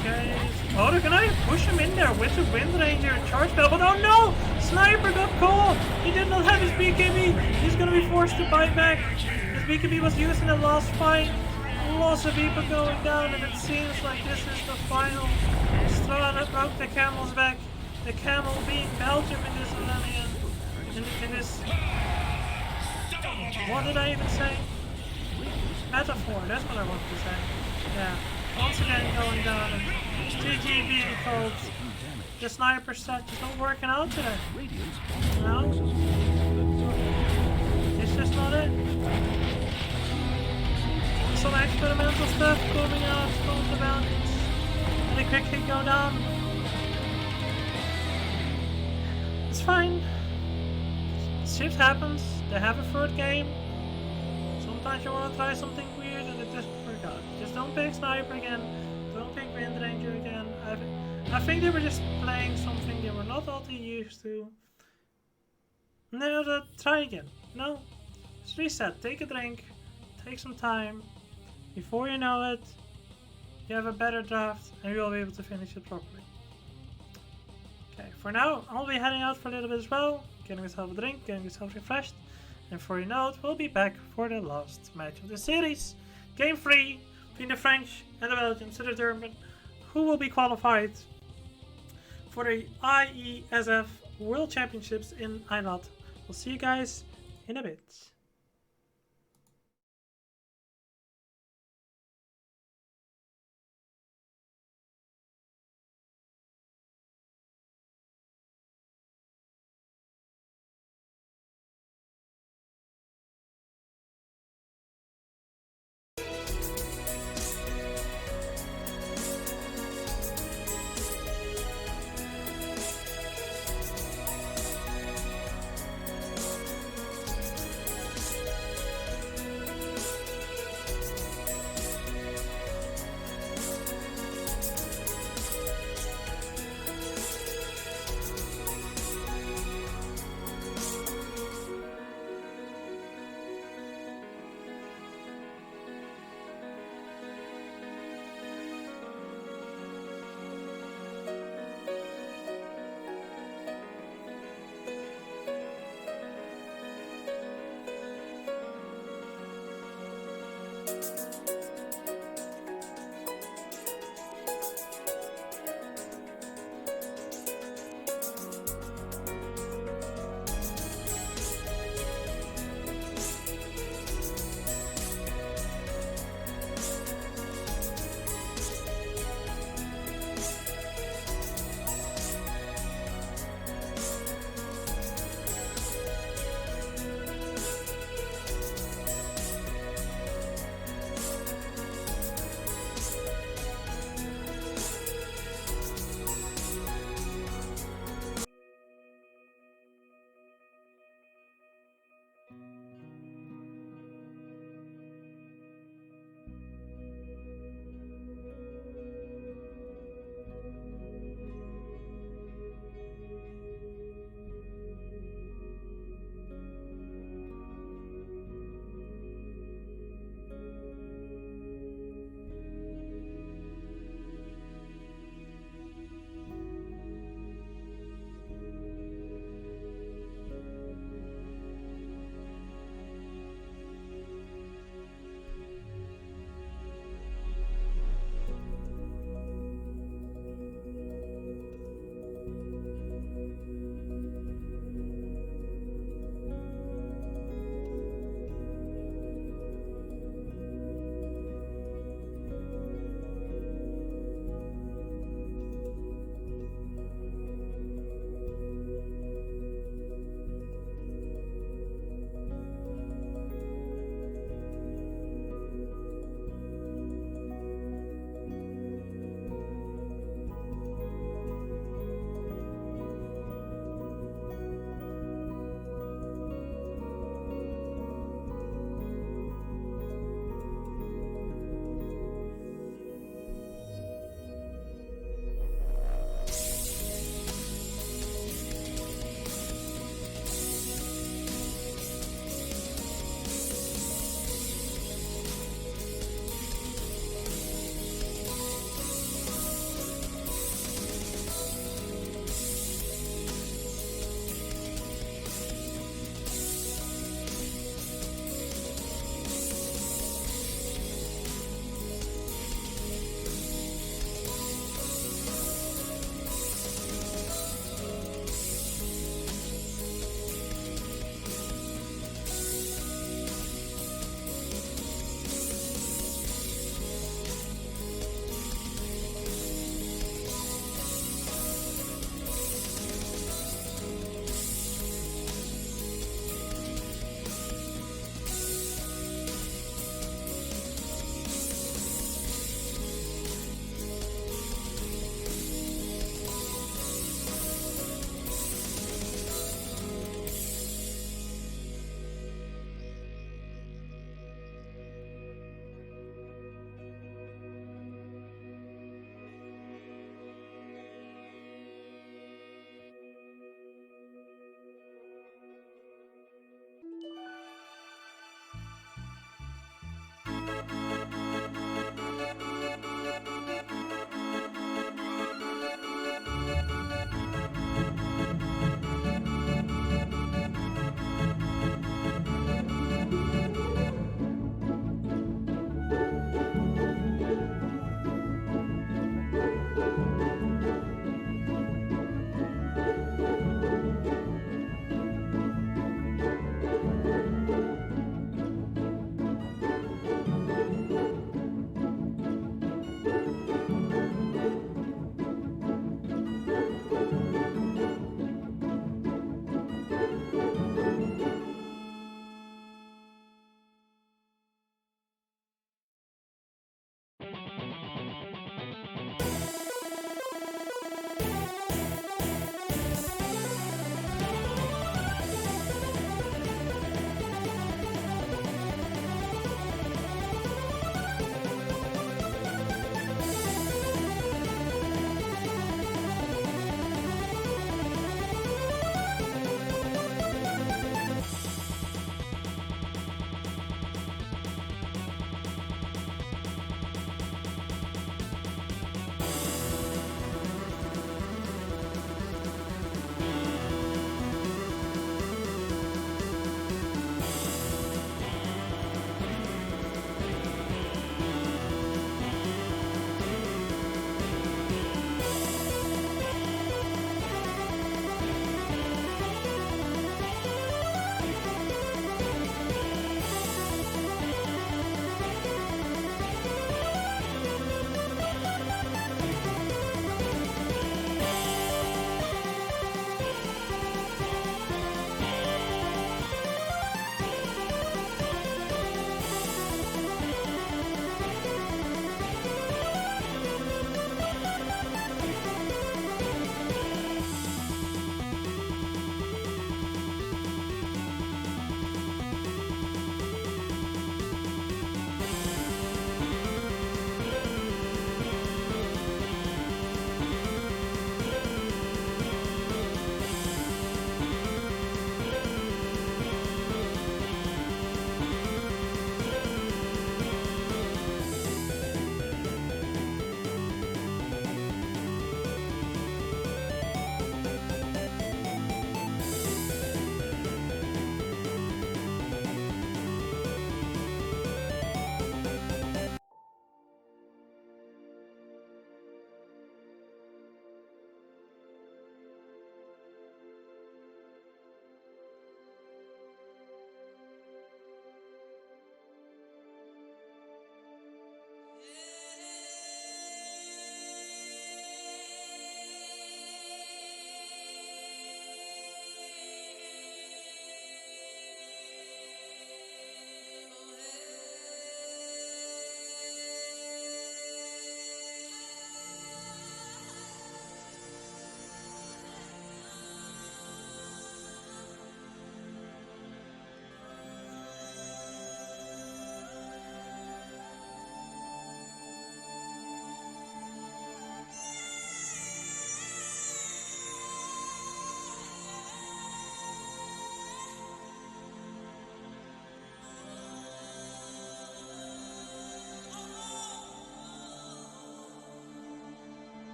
Okay. Oh, they're gonna push him in there with the Wind Ranger and charge bell, but oh no! Sniper got caught! He did not have his BKB! He's gonna be forced to bite back. His BKB was used in the last fight. Lots of people going down, and it seems like this is the final straw that broke the camel's back. The camel being Belgium in this millennium. In this... What did I even say? Metaphor, that's what I wanted to say. Yeah. Once again going down, and GG being called. The sniper set just not working out today. No? It's just not it. Some experimental stuff coming out from the mountains, and they quickly go down. It's fine. Shit happens. They have a third game. Sometimes you want to try something weird and it doesn't work out. Just don't pick Sniper again. Don't pick Wind Ranger again. I think they were just playing something they were not all too used to. No, try again. No. Just reset. Take a drink. Take some time. Before you know it, you have a better draft and you'll be able to finish it properly. Okay, for now, I'll be heading out for a little bit as well, getting myself a drink, getting myself refreshed, and for you know it, we'll be back for the last match of the series. Game 3 between the French and the Belgians to determine who will be qualified for the IeSF World Championships in Eilat. We'll see you guys in a bit.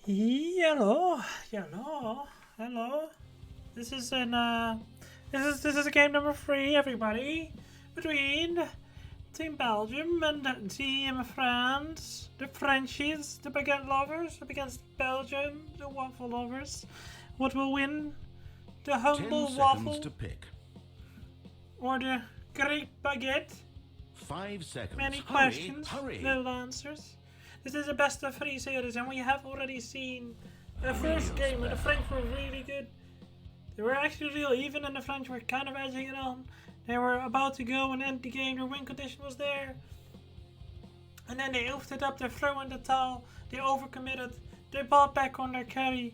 Hello. This is a game number 3, everybody, between Team Belgium and Team France. The Frenchies, the baguette lovers, up against Belgium, the waffle lovers. What will win? The humble 10 waffle seconds to pick. or the great baguette? 5 seconds. Many Hurry, questions, hurry. little answers. This is a best of 3 series, and we have already seen the first game where the French were really good. They were actually real even, and the French were kind of edging it on. They were about to go and end the game, their win condition was there. And then they oofed it up, they threw in the towel, they overcommitted, they bought back on their carry.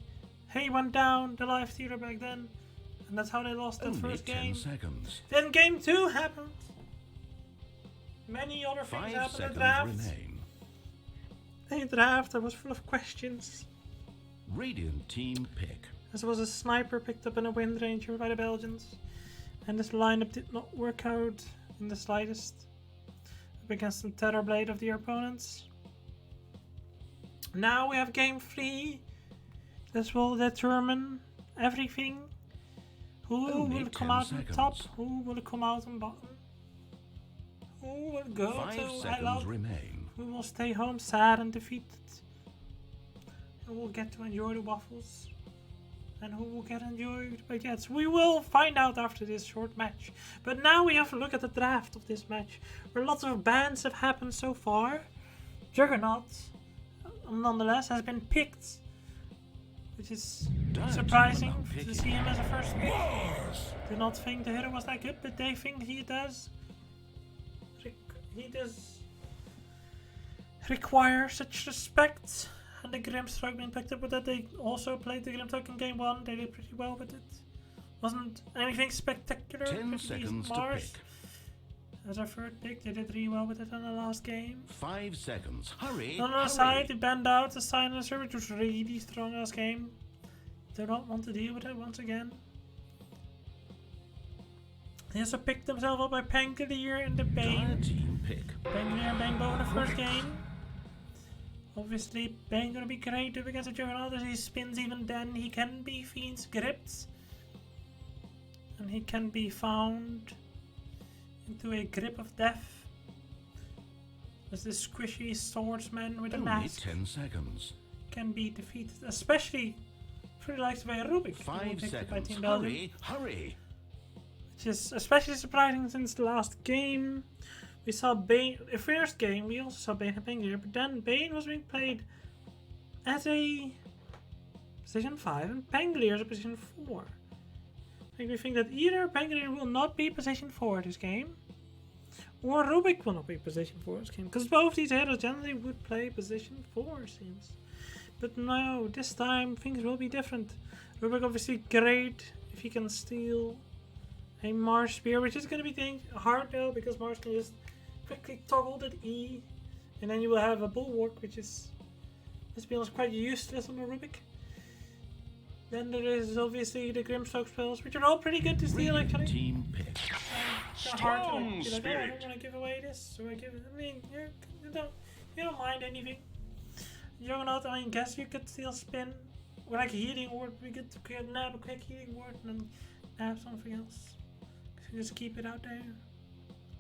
He went down, the live theater back then. And that's how they lost that Only first 10 game. seconds. Then game 2 happened. Many other things 5 happened in the seconds draft. remain. A draft that was full of questions. Radiant team pick. This was a sniper picked up in a wind ranger by the Belgians. And this lineup did not work out in the slightest. Up against the Terror Blade of their opponents. Now we have game 3. This will determine everything. Who Only will come 10 out on top? seconds. Who will come out on bottom? Who will go 5 to seconds Hello? remain. Who will stay home sad and defeated? Who will get to enjoy the waffles? And who will get to enjoy the baguettes? We will find out after this short match. But now we have to look at the draft of this match, where lots of bans have happened so far. Juggernaut, nonetheless, has been picked, which is Dire surprising team are now to picking. see him as a first pick. Did not think the hitter was that good, but they think he does. He does require such respect. And the Grimstroke being picked up with that, they also played the Grimstroke in game 1. They did pretty well with it. Wasn't anything spectacular. 10 pretty decent seconds to Mars. pick. As our third pick, they did really well with it in the last game. 5 seconds. Hurry, On the other hurry. side, they banned out the Silencer, which was really strong last game. They don't want to deal with it once again. They also picked themselves up by Pangolier in the Dire Bane. team pick. Pangolier and Banebo in the first game. Obviously, Bane gonna be great up against a Juggernaut as he spins even then. He can be Fiend's gripped. And he can be found into a grip of death. As this squishy swordsman with a Only mask 10 seconds. can be defeated. Especially for the likes of a Rubik. who 5 picked up by seconds. Team Belgium. Hurry, hurry. Which is especially surprising since the last game. We saw Bane, the first game, we also saw Bane and Pangolier, but then Bane was being played as a position 5 and Pangolier as a position 4. Make me think that either Pangolier will not be position 4 this game, or Rubik will not be position 4 this game, because both these heroes generally would play position 4 it seems. But no, this time things will be different. Rubik obviously great if he can steal a Mars Spear, which is going to be hard though, because Mars can just quickly toggle that E, and then you will have a Bulwark, which is, let's be honest, quite useless on a Rubik. Then there is obviously the Grimstroke spells, which are all pretty good to steal Radiant actually. team pick. They're hard to Strong be like, oh, I spirit. don't want to give away this, so I give it. I mean, you don't mind anything. Juggernaut, I mean, guess you could still spin, or like a healing ward. We could nab a quick healing ward and then nab something else. So just keep it out there.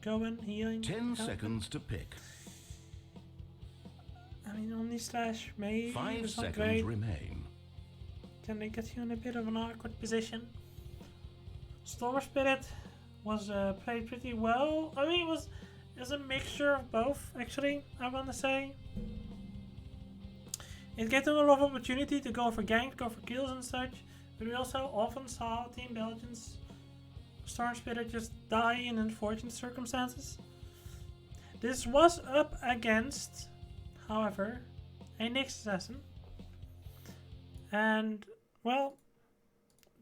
Going, healing. 10 helping. seconds to pick. I mean, Omni Slash, maybe. 5 it's not seconds great. remain. Can they get you in a bit of an awkward position? Storm Spirit was played pretty well. I mean, it was a mixture of both, actually, I want to say. It gave them a lot of opportunity to go for ganks, go for kills and such, but we also often saw Team Belgians Storm Spirit just die in unfortunate circumstances. This was up against, however, a Nyx Assassin. And, well,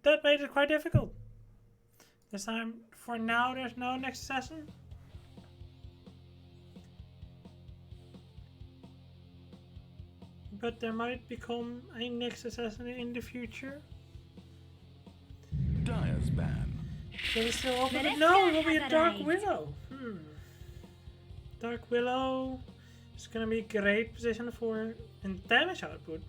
that made it quite difficult. This time, for now, there's no Nyx Assassin. But there might become a Nyx Assassin in the future. Dire's ban. So it's still open. But No, if it will be I a had Dark an Willow. Dark Willow is gonna be a great position for in damage output.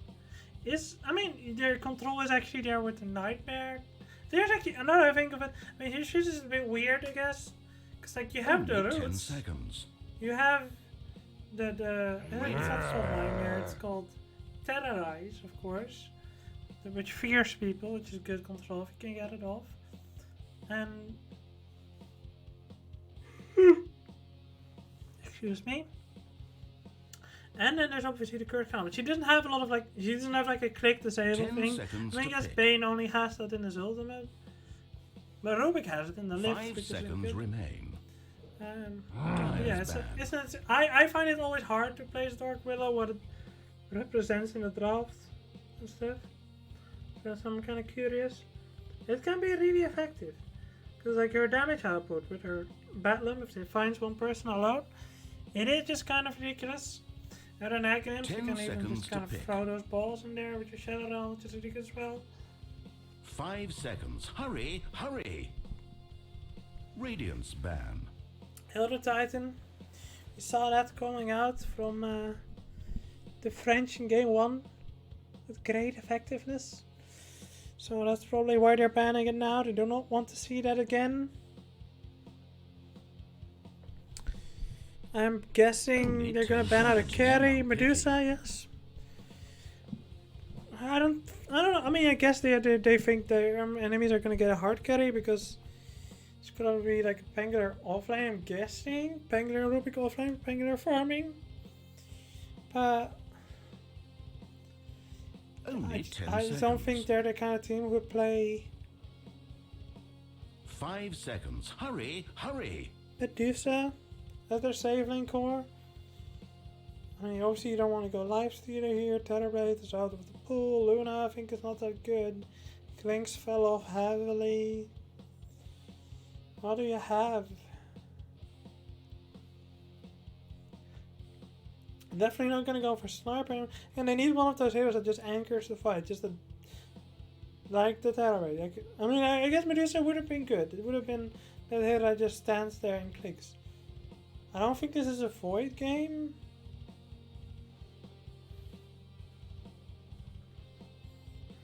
I mean, their control is actually there with the Nightmare. There's actually another thing of it. I mean, his shoes is a bit weird, I guess, because like you have the Only 10 roots, seconds. you have the it's not called Nightmare, it's called Terrorize, of course, which fears people, which is good control if you can get it off, and excuse me. And then there's obviously the curse count. She doesn't have a lot of like. She doesn't have like a click disable 10 thing. seconds I to guess pick. Bane only has that in his ultimate. But Rubik has it in the lift. 5 which is seconds good. remain. Yeah, I find it always hard to place Dark Willow, what it represents in the draft and stuff. So I'm kind of curious. It can be really effective. Because like her damage output with her Batlam, if she finds one person alone, it is just kind of ridiculous. Other negatives, you 10 can even seconds just kind to of pick. throw those balls in there with your Shadow Realm, which is really good as well. 5 seconds. Hurry, hurry. Radiance ban. Elder Titan, we saw that coming out from the French in game 1 with great effectiveness. So that's probably why they're banning it now. They do not want to see that again. I'm guessing Only they're gonna 10 ban out a seconds carry, now, Medusa, yes. I don't know. I mean, I guess they think their enemies are gonna get a hard carry because it's gonna be like a Pengular offlane. I'm guessing Pengular Rubik offlane, Pengular farming. But Only 10 I seconds. don't think they're the kind of team who would play 5 seconds. Hurry, hurry. Medusa as their save lane core. I mean, obviously you don't want to go Lifestealer here. Terrorblade is out of the pool. Luna, I think, is not that good. Clinks fell off heavily. What do you have? Definitely not gonna go for Sniper. And they need one of those heroes that just anchors the fight. Just like the Terrorblade. Like, I mean, I guess Medusa would have been good. It would have been that hero that just stands there and clicks. I don't think this is a Void game.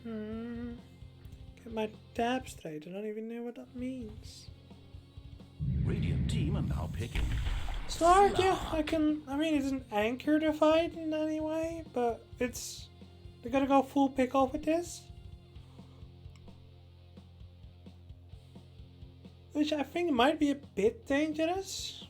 Get my tab straight. I don't even know what that means. Radiant team are now picking. Slark, yeah, I mean, it doesn't anchor the fight in any way, but it's. They're gonna go full pick off with this. Which I think might be a bit dangerous.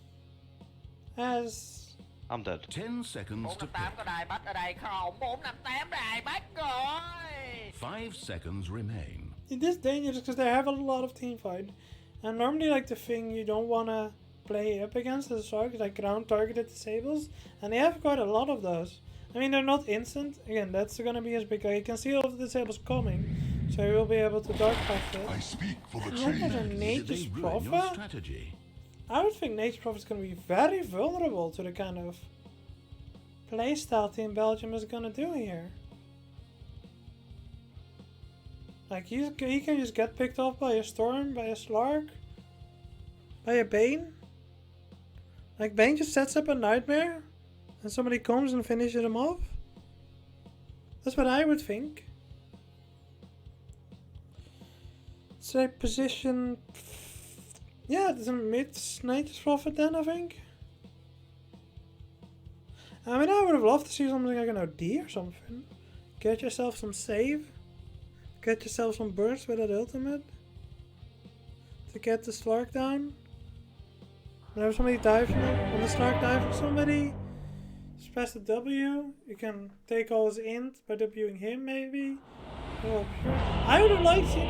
As. I'm dead. 10 seconds to 458 pick. có đài bắt ở đây không? 458 đài bắt rồi. 5 seconds remain. It is dangerous because they have a lot of team fight. And normally, like, the thing you don't want to play up against is Slark is like ground targeted disables. And they have quite a lot of those. I mean, they're not instant. Again, that's going to be his big. Like, you can see all of the disables coming. So you will be able to dark pass it. I speak for the And then there's a trainers. Did Nature's they ruin your Prophet. strategy? I would think Nature's Prophet is going to be very vulnerable to the kind of playstyle Team Belgium is going to do here. Like, he can just get picked off by a Storm, by a Slark, by a Bane. Like, Bane just sets up a Nightmare, and somebody comes and finishes him off. That's what I would think. Say position. Yeah, it's a mid Nature's Prophet then, I think. I mean, I would have loved to see something like an OD or something. Get yourself some save. Get yourself some burst with that ultimate. To get the Slark down. Whenever somebody dives on the Slark dive for somebody, just press the W. You can take all his int by Wing him maybe. Oh, sure. I would have liked to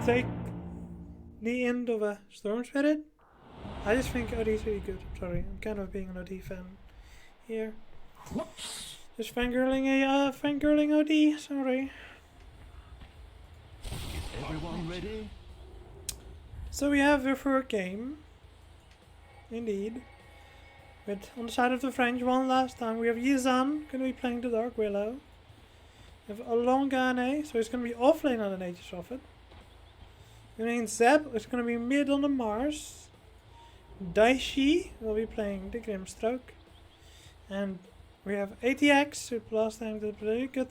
take the end of a Storm Spirit. I just think OD is really good. I'm sorry, I'm kind of being an OD fan here. Just fangirling OD, sorry. Is everyone ready? So we have a for a game. Indeed. With on the side of the French one last time we have Yizan gonna be playing the Dark Willow. We have Alongane, so he's gonna be offlane on the Nature's Prophet. And then Zeb is gonna be mid on the Mars. Daishi will be playing the Grimstroke. And We have ATX, who last time did pretty good.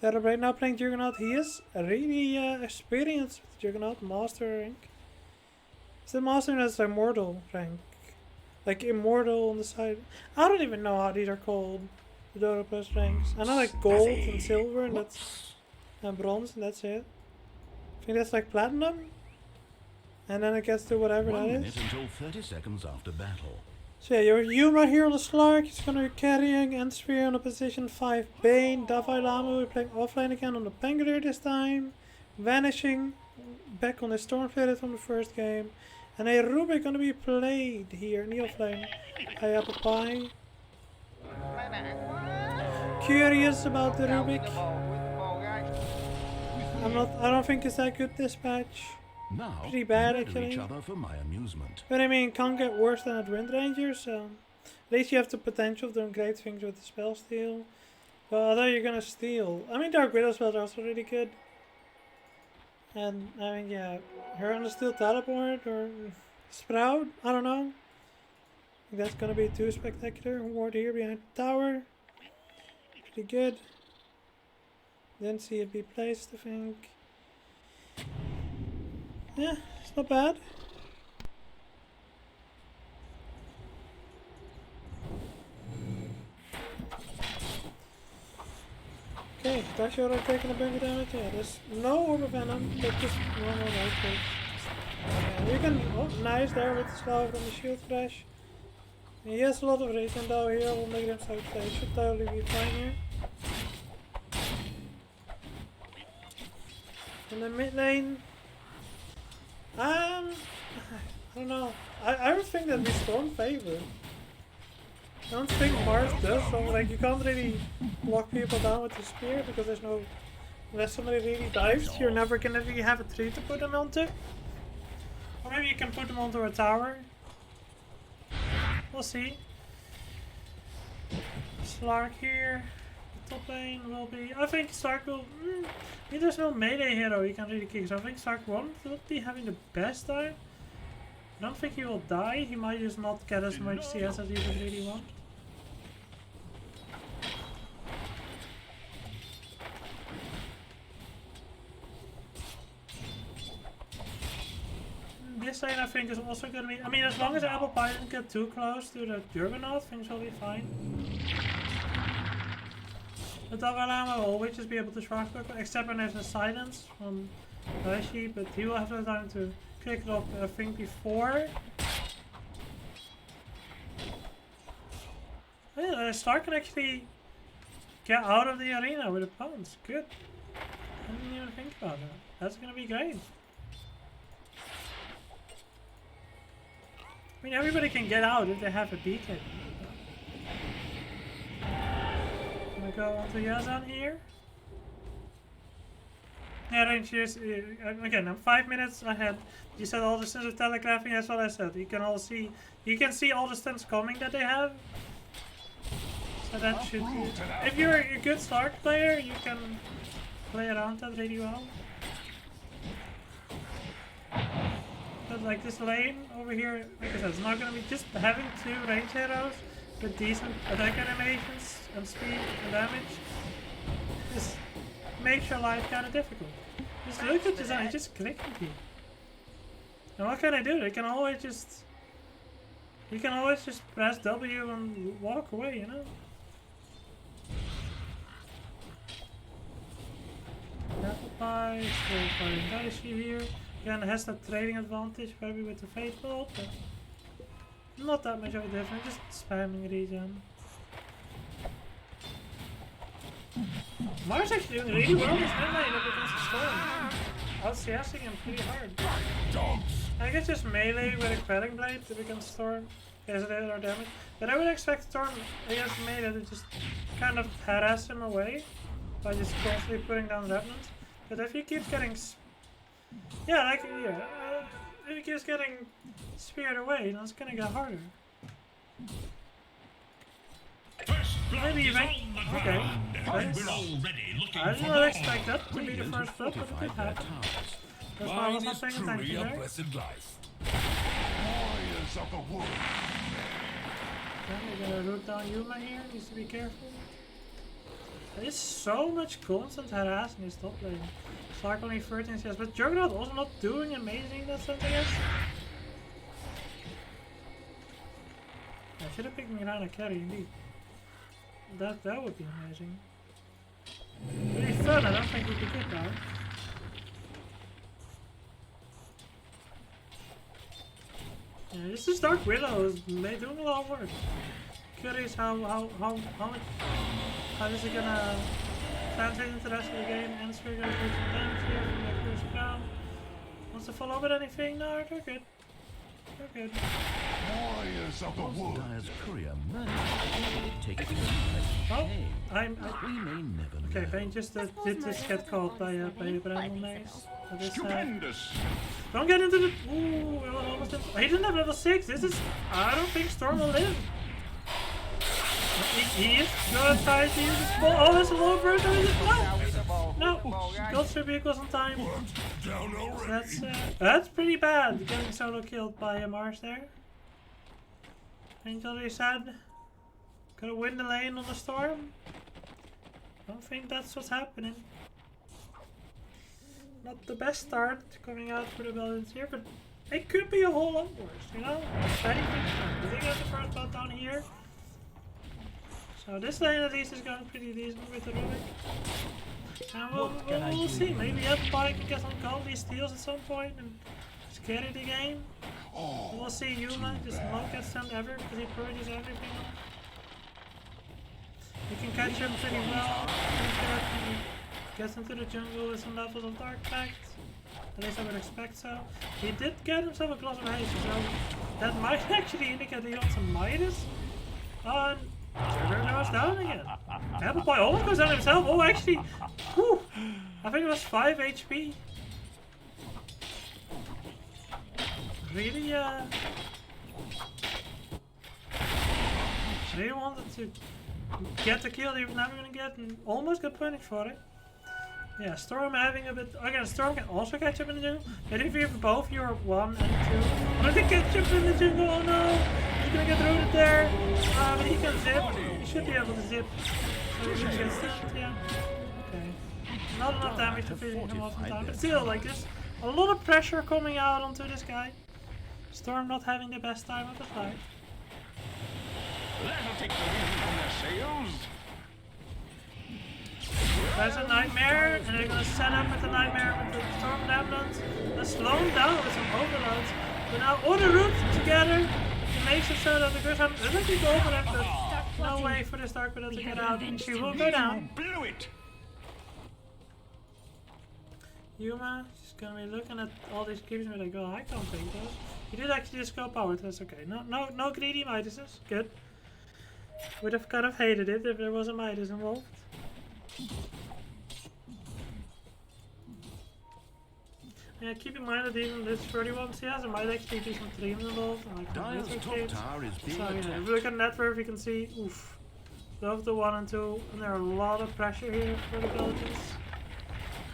Terrorblade now playing Juggernaut. He is really experienced with Juggernaut, Master rank. Is the Master as Immortal rank? Like Immortal on the side. I don't even know how these are called. The Dota Plus ranks. I know like Gold and Silver and that's and Bronze and that's it. I think that's like Platinum. And then it gets to whatever 1 that minute is. until 30 seconds after battle. So yeah, your Yuma here on the Slark, he's gonna be carrying and Sphere on the position 5 Bane, Davai Lama, we're playing offlane again on the Pangolier this time. Vanishing, back on the Stormflated from the first game. And a Rubik gonna be played here in the offlane. Hi Apple Pie. Curious about the Rubik. I don't think it's that good dispatch. Now, Pretty bad, murder actually. each other for my amusement. But I mean, can't get worse than at Wind Ranger, so at least you have the potential of doing great things with the spell steal. But although you're gonna steal, I mean, Dark Widow spells are also really good. And I mean, yeah, her on the steel teleport or Sprout, I don't know. I think that's gonna be too spectacular. Ward here behind the tower, pretty good. Didn't see it be placed, I think. Yeah, it's not bad. Okay, Dashiora taking a bunch of damage. Yeah, there's no Orb of Venom, but just normal rifle. Okay, you can, oh, nice there with the slow from the shield crash. And he has a lot of regen though here, will make him so he should totally be fine here. In the mid lane, I don't know. I would think that we Storm favor. I don't think Mars does, so like you can't really lock people down with the spear because there's no, unless somebody really dives, you're never gonna really have a tree to put them onto. Or maybe you can put them onto a tower. We'll see. Slark here. The top lane will be, I think Slark will, I mean, there's no melee hero you can really kick, so I think Slark won't be having the best time. I don't think he will die, he might just not get as much CS as he would really want. This lane I think is also going to be, I mean, as long as Apple Pie doesn't get too close to the Juggernaut, things will be fine. The Davai Lama will always just be able to Shroudbuckle, except when there's a silence from Daishi, but he will have no time to click it off, I think, before. Oh yeah, Star can actually get out of the arena with a pounce. Good. I didn't even think about that. That's gonna be great. I mean, everybody can get out if they have a beacon. Gonna go onto Yazan here. Yeah, Rangers, again, I'm 5 minutes ahead. You said all the stunts of telegraphing, that's what I said. You can all see, you can see all the stunts coming that they have. So that should be, if you're a good Stark player, you can play around that really well. But like this lane over here, like I said, it's not gonna be just having 2 range heroes with decent attack animations and speed and damage. This makes your life kind of difficult. Just look at this, I just clicking here. And what can I do? They can always just, you can always just press W and walk away, you know? Apple Pie, still fighting Daishi here. Again, has that trading advantage maybe with the Fate Bolt, but not that much of a difference, just spamming regen. Mars actually doing really well this mid lane up against the Storm. OutCSing him pretty hard. I guess just melee with a Quelling Blade against Storm has a little damage. But I would expect Storm against melee to just kind of harass him away by just constantly putting down Revenants. But if he keeps getting if he keeps getting speared away, then it's gonna get harder. Maybe even, okay. I did not expect that to be the first flip, but it could happen. That's why I was not paying attention there. we're gonna root down Yuma here, needs to be careful. There's so much constant harass in his top lane. Stark only 13 CS, but Juggernaut also not doing amazing in that sense, I guess. I should have picked Mirana carry indeed. That would be amazing. Really fun, I don't think we could get that. Yeah, this is Dark Widow is doing a lot of work. Curious how is it gonna translate into the rest of the game? And we're gonna do some damage here from their first round. Wants to follow up with anything? No, they're good. They're good. Warriors of the wood. Dire's courier managed to take it to a Oh, shame. we may never okay, know. Bane just did just get caught by a Brandon Mace. So this, Stupendous. don't get into the. Ooh, it was almost. He didn't have level 6. This is. I don't think Storm will live. He is gonna try to use his ball. Oh, there's a low bird. No, got 3 vehicles on time. Down already. That's pretty bad. Getting solo killed by Mars there. Angel said, gonna win the lane on the Storm. Don't think that's what's happening. Not the best start coming out for the Belgians here, but it could be a whole lot worse, you know? Anything I think that's the first bot down here. So this lane at least is going pretty decent with the Rubik. And we'll see. Maybe everybody can get some goldie steals at some point and just carry the game. We'll see Yuma just not get stunned ever because he purges everything. You can catch him pretty well. He gets into the jungle with some levels of Dark Pact. At least I would expect so. He did get himself a glass of haste, so that might actually indicate he wants some Midas. Trigger goes down again. Apple Boy almost goes down himself. Oh, actually, whew, I think it was 5 HP. Really, really wanted to get the kill he was never gonna get and almost got punished for it. Yeah, Storm having a bit. Again, Storm can also catch up in the jungle. But if you have both your 1 and 2, want to catch up in the jungle? Oh no! He's gonna get rooted there. But he can zip. He should be able to zip. So he should get stunned, yeah. Okay. Not enough damage to finish him off in time. But still, like, there's a lot of pressure coming out onto this guy. Storm not having the best time of his life. That'll take the wind from their sails. There's a nightmare, and they're gonna set up with the nightmare with the Storm Damnants. They're slowing down with some overloads. But now all the roots together, it makes it so that the Grissom doesn't keep over it, but no way for this Dark Widow to get out, and she will go down. Blew it. Yuma, she's gonna be looking at all these creeps and be like, oh, I can't take those. He did actually just go powered, that's okay. No greedy Midases, good. Would have kind of hated it if there was a Midas involved. Yeah, keep in mind that even this 31 CS, there might actually be some streams involved. And like Dire's top tower is being so, yeah, if attacked. we look at net worth, you can see, oof. Love the 1 and 2, and there are a lot of pressure here for the Belgians.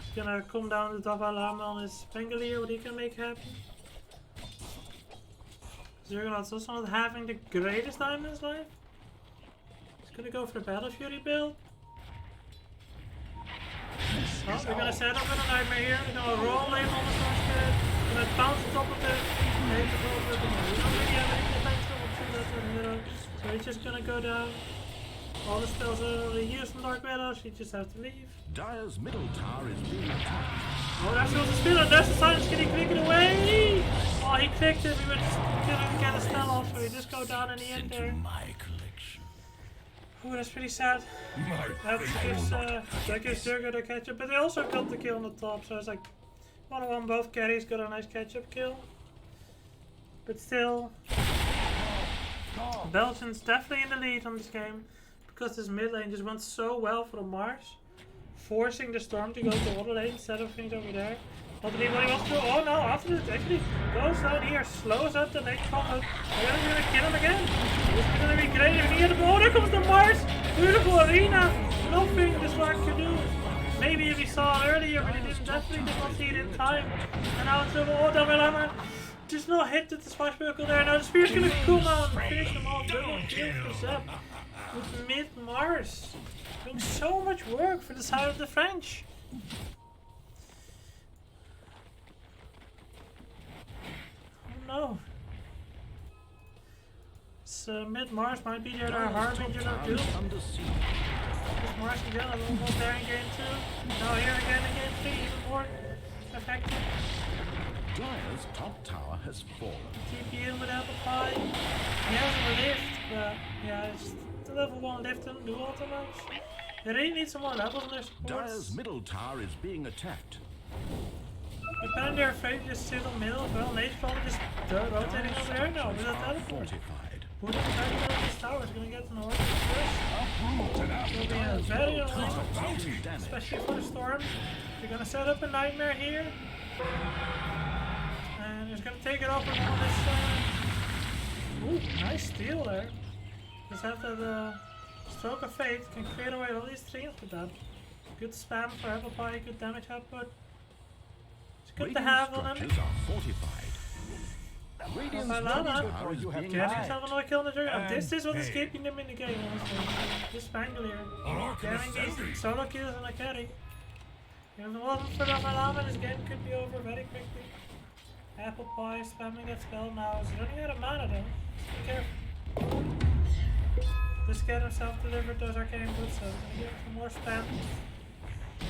He's gonna come down to top alarm on his Pangolier, what he can make happen. Zergonaut's also not having the greatest time in his life. He's gonna go for the Battle Fury build. Well, we're gonna set up with a nightmare here. We're gonna roll lane on the Storm Spirit. We're gonna bounce on top of it. We don't really have any defense option that's a hero. So he's just gonna go down. All the spells are already used from Dark Widow. She just has to leave. Dire's middle tower is being attacked. Oh, that's the spin, and that's the silence. Can he click it away? Oh, he clicked it. We were just gonna get a stun off, so he just go down in the end there. My collection. Ooh, that's pretty sad. That gives Zergo the catch up, but they also got the kill on the top, so it's like 1-on-1, both carries got a nice catch up kill. But still, Belgians definitely in the lead on this game because this mid lane just went so well for the Mars, forcing the Storm to go to the other lane instead of things over there. Not that anybody wants to. Oh no, after this actually goes down here, slows up the lane combo. They're gonna kill him again. This is gonna be great if he can get the ball. There comes the Mars! Beautiful arena! Nothing this one could do. Maybe if he saw it earlier, but he definitely did not see it in time. And now it's over. Oh, double hammer! Just no hit to the swashbuckle there. Now the spear's gonna come out and finish him off. Double kill for Zep with mid-Mars. Doing so much work for the side of the French. Oh no. So mid-Mars might be their harbinger of doom. Under siege. Just Mars again, a little more there in game 2. Now here again in game 3, even more effective. Dire's top tower has fallen. TP in with Apple Pie. He has a lift, but yeah, it's the level 1 lift doesn't do all too much. They really need some more levels in their supports. Dire's middle tower is being attacked. Apparently they're afraid to just sit on middle as well. Nate's probably just rotating over there now with a teleport. Fortified. Putting exactly where this tower is going to get to north first. It will be a very annoying, especially for the storm. They're going to set up a nightmare here. And he's going to take it off with one of this. Ooh, nice steal there. Just have that stroke of fate can clear away all these streams with that. Good spam for Apple Pie, good damage output. It's good to have on him. Structures are fortified. Radiant's tower is being getting attacked. himself another kill in the dragon. This is what is keeping them in the game, honestly. This Spangler. Getting these solo kills and a carry. If it wasn't for the Malama, this game could be over very quickly. Apple Pie spamming that spell now. He's running out of mana though. Be careful. Just get himself delivered those arcane boots, so he's gonna give him some more spam.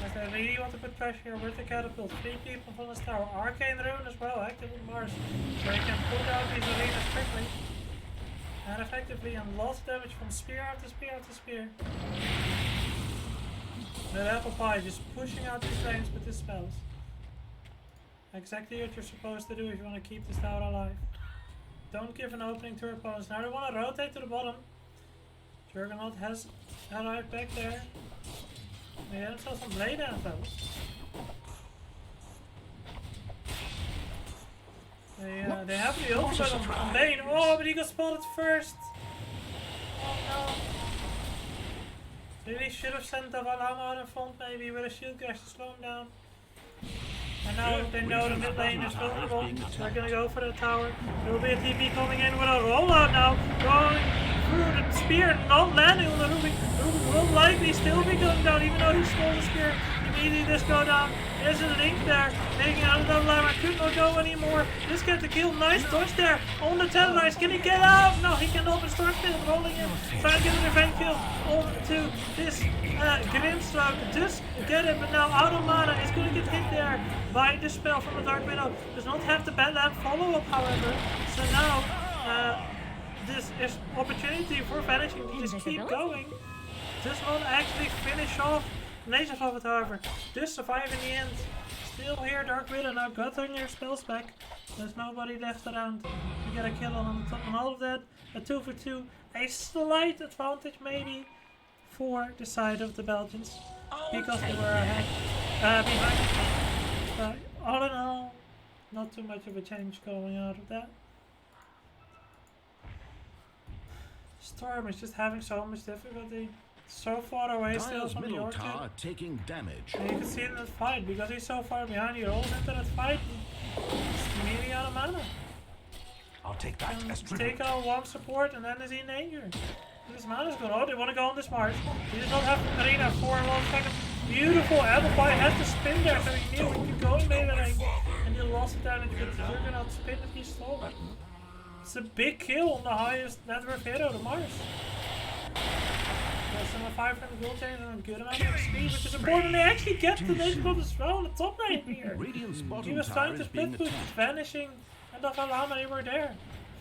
As they really want to put pressure here with the catapult. 3 people from this tower. Arcane Rune as well, active with Mars. So he can put out these arenas quickly. And effectively, and lots of damage from spear after spear after spear. That Apple Pie just pushing out these lanes with his spells. Exactly what you're supposed to do if you want to keep this tower alive. Don't give an opening to your opponents. Now they want to rotate to the bottom. Juggernaut has allied back there. They had himself some blade dance though. They have the ultimate on Bane. Oh, but he got spotted first. Oh no. Really should have sent the Valhalla out in front maybe with a shield crash to slow him down. And now they know the mid lane is vulnerable. They're gonna go for the tower. There will be a TP coming in with a rollout now. Going through the spear, not landing on the Rubik. Rubik will likely still be going down even though he stole the spear. Immediately just go down. There's a link there. Making out of that line. Could not go anymore. Just get the kill. Nice dodge there. On the terrorize. Can he get out? No, he cannot. But Starkfield rolling in. Trying to get an event kill onto this Grimstroke. Just get it. But now out of mana. It's going to get hit there by the spell from the Dark Widow. Does not have the Badland follow up, however. So now this is opportunity for Vanishing to just keep going. Does not actually finish off Nature of it, however. Does survive in the end. Still here, Dark Widow now got on your spells back. There's nobody left around to get a kill on top of all of that. A 2 for 2. A slight advantage maybe for the side of the Belgians. Because they were behind. But all in all, not too much of a change going out of that. Storm is just having so much difficulty. So far away still from the orchard. Taking damage. And you can see it in that fight, because he's so far behind, he rolls into that fight and immediately out of mana. I'll take that as And take out one support and then is he in danger. And his mana's gone. Oh, they want to go on this Mars. He does not have arena for 1 second. Beautiful. Apple Pie has to spin there, so he knew he could go in melee. And he lost the damage, but you're gonna spin if he stole it. It's a big kill on the highest net worth hero, the Mars. Some 500 gold chains and a good amount of XP, which is important. They actually get the nation of the throne, the top lane here. He was trying to split push, Vanishing, and the Valhalla, they were there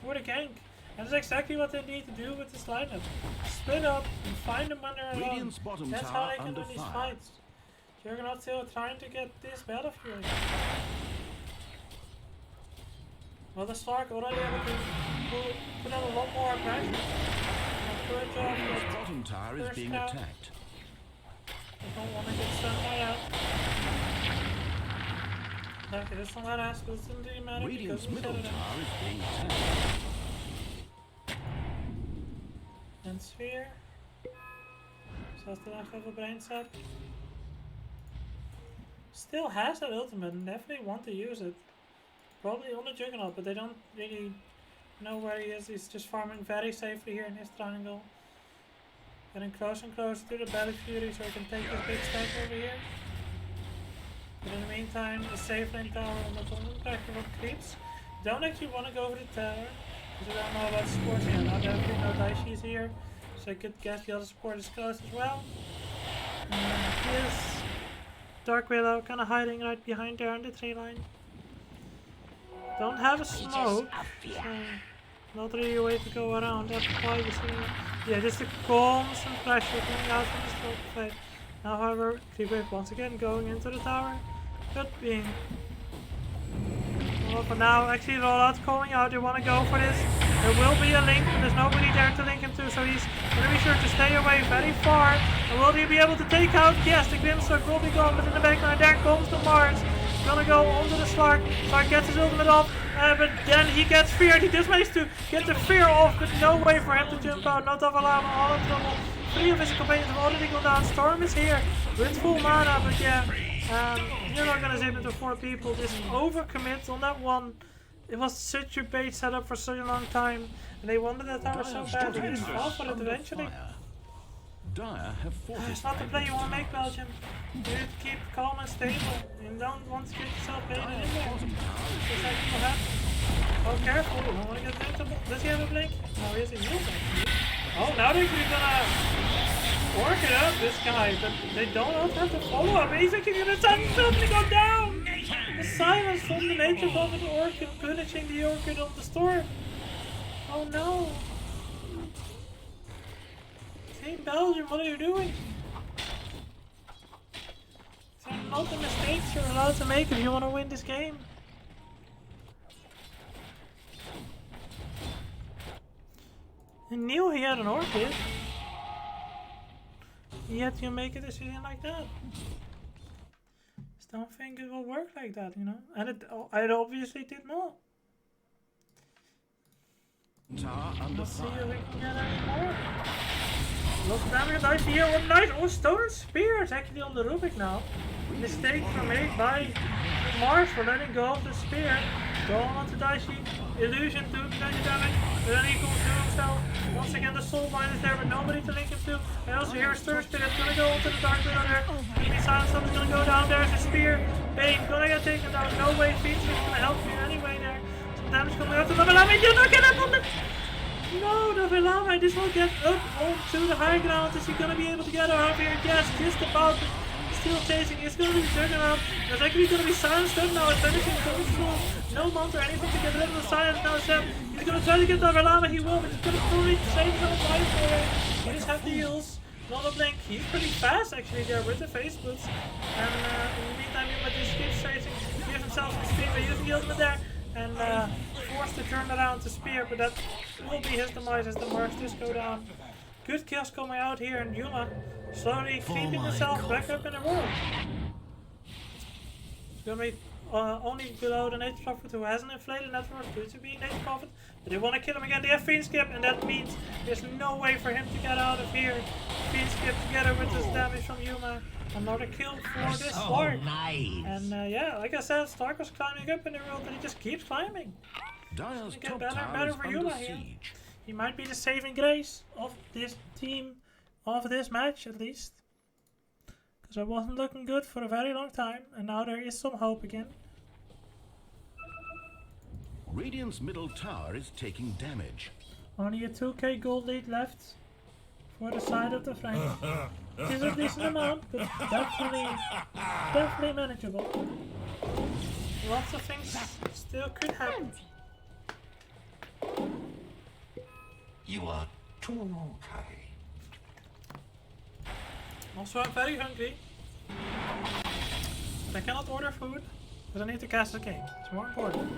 for the gank. And that's exactly what they need to do with this lineup. Split up and find them when they're alone. That's how they can win these fights. Juggernaut still trying to get this battlefield. Well, the Stark already able to put out a lot more pressure. Radiant's bottom tower is being attacked. I don't want to get stunned by that. Okay, this one has, but it doesn't really matter. Radiant's middle tower is being attacked. And Sphere. So still have a brain set. Still has that ultimate and definitely want to use it. probably on the Juggernaut, but they don't really know where he is. He's just farming very safely here in his triangle. Getting closer and closer to the Belly Fury so he can take this big stack over here. But in the meantime, the safe lane tower on the pressure from creeps. Don't actually want to go over the tower, because we don't know about supports here. Now definitely no Daishi is here, so I could guess the other support is close as well. Here's Dark Willow kind of hiding right behind there on the tree line. Don't have a smoke, so not really a way to go around. That's why you see, yeah, just to calm some pressure coming out from the smoke fight. Now, however, Creepwave once again going into the tower. Good being. Well, for now, actually, rollout's calling out. They want to go for this. There will be a link, but there's nobody there to link him to, so he's going to be sure to stay away very far. And will he be able to take out? Yes, the Grimstock will be gone, but in the background, there comes the Mars. He's going to go onto the Slark. Slark gets his ultimate off, but then he gets feared. He just managed to get the fear off, but no way for him to jump out. Not Avalama, all in trouble. 3 of his companions have already gone down. Storm is here with full mana, but yeah, you're not gonna save it to 4 people. Just overcommit on that one. It was such a bait setup for such a long time, and they wanted that tower so bad. They just fall for it eventually. Dire have It's not the play you want to make, Belgium. You need to keep calm and stable. You don't want to get yourself baited in there. That's exactly what happened. Oh, careful. You don't want to get blinked. Does he have a blink? No, he has a heal blink. Oh, now they're gonna work it up, this guy, but they don't have to follow up. He's actually gonna suddenly go down! The silence from the nature of the Orchid punishing the Orchid of the storm. Oh no! Team Belgium, what are you doing? These are not the mistakes you're allowed to make if you want to win this game. He knew he had an Orchid. Yet you make a decision like that. Just don't think it will work like that, you know? And it obviously did not. Let's see if we can get any more. Lots of damage, nice here, what nice! Oh, Stolen Spear is actually on the Rubik now. Mistakes were made by Mars for letting go of the spear. Going on to Daishi. Illusion to plenty damage. But then he comes to himself. Once again the soul mine is there, but nobody to link him to. I also hear a Stir Spirit gonna go onto the Dark Widow there. Gonna be silent, something's gonna go down. There's a spear. Bane gonna get taken down. No way, Feature is gonna help you anyway there. Some damage coming out to the Velame. Do not get up on the. No, the Velame just will get up onto the high ground. Is he gonna be able to get her out here? Yes, just about. Still chasing, it's gonna be Juggernaut. There's actually gonna be silenced up now. It's finishing coming through. No mount or anything to get rid of the silence now. Seb, he's gonna try to get the Velama, he will, but he's gonna fully save him on life for it. He just have the heals. Not a blink. He's pretty fast actually there with the face boots. And in the meantime, with these keeps chasing, gives himself some speed by using the ultimate there. And forced to turn around to spear, but that will be his demise as the marks just go down. Good kills coming out here, and Yuma slowly creeping himself back up in the world. It's gonna be only below the Nature Prophet, who hasn't inflated net worth due to being Nature Prophet. But they want to kill him again. They have Fiend Skip, and that means there's no way for him to get out of here. Fiend Skip together with this damage from Yuma. Another kill for this Stark. And yeah, like I said, Stark was climbing up in the world, and he just keeps climbing. Dire's Get top better and tower better is for under Yuma here. siege. He might be the saving grace of this team, of this match at least. Because I wasn't looking good for a very long time, and now there is some hope again. Radiant's middle tower is taking damage. Only a 2k gold lead left for the side of the Frank. It is a decent amount, but definitely manageable. Lots of things still could happen. You are too kind. Also, I'm very hungry. But I cannot order food, because I need to cast the game. It's more important.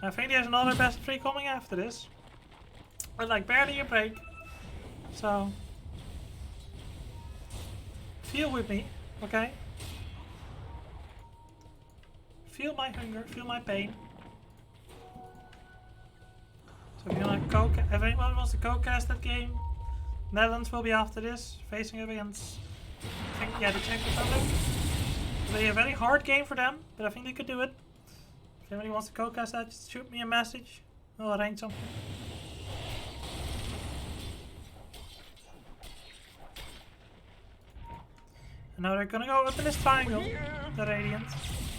I think there's another best of 3 coming after this. With like barely a break. So, feel with me, okay? Feel my hunger, feel my pain. So if you want to if anyone wants to co-cast that game, Netherlands will be after this, facing up against, I think, yeah, the Czech Republic. It'll be a very hard game for them, but I think they could do it. I If anybody wants to co-cast that, just shoot me a message. I'll arrange something. And now they're gonna go up in this triangle, the Radiant,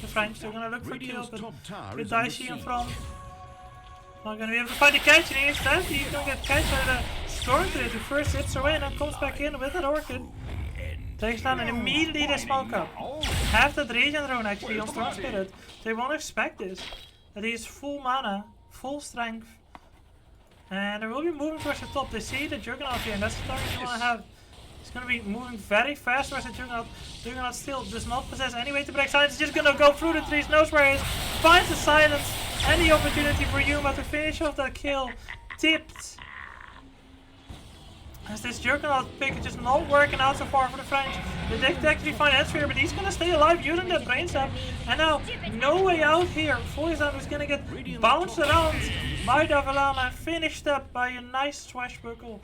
the French. They're gonna look for the Radiant's open. top tower With is under Dicey in siege. front. Not gonna be able to find the catch, and instead he's gonna get catched by the Stormtrooper who first hits away and then comes back in with an Orchid. Takes down and immediately they smoke up. Half that regen drone actually on Storm Spirit. They won't expect this. That he's full mana, full strength. And they will be moving towards the top. They see the Juggernaut here, and that's the target you want to have. He's going to be moving very fast towards the Juggernaut. Juggernaut still does not possess any way to break silence. He's just going to go through the trees, knows where he is, finds the silence, and the opportunity for Yuma to finish off that kill. Tipped. As this Juggernaut pick is just not working out so far for the French. They did actually find Edsphere, but he's going to stay alive using that brain sap. And now, no way out here. Foyzan is going to get bounced around by Davalana and finished up by a nice swashbuckle.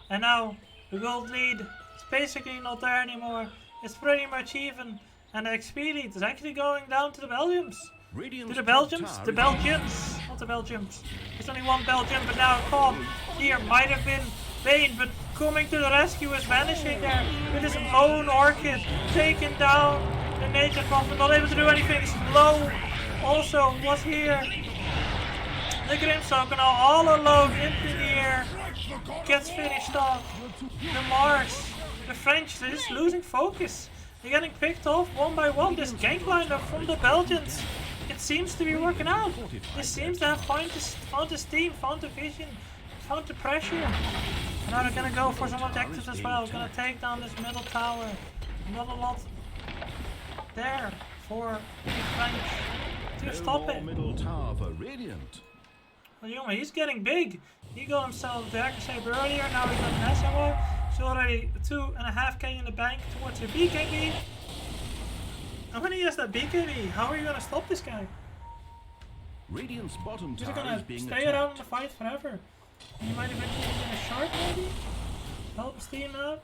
And now, the gold lead is basically not there anymore. It's pretty much even. And the XP lead is actually going down to the Belgians. To the Belgians? The Belgians, not the Belgians. There's only one Belgian, but now Tom here might have been Bane, but coming to the rescue is vanishing there with his own Orchid, taking down the Nature Prophet, not able to do anything. Slow also was here. The Grimstalker now all alone into the air, gets finished off. The Mars, the French, they're just losing focus. They're getting picked off one by one. This gank lineup from the Belgians, it seems to be working out. It seems to have found the steam, found the vision, found the pressure. And now they're gonna go for some objectives as well. Gonna take down this middle tower. Not a lot there for the French to stop it. Middle tower for Radiant. Well, Yuma, he's getting big. He got himself the Dagger Saber earlier, now he's got an SMO. He's already 2.5k in the bank towards the BKB. And when he has that BKB, how are you gonna stop this guy? Radiant's bottom He's tower gonna is being stay attacked. around in the fight forever. He might eventually get a shard maybe? Help Steam out.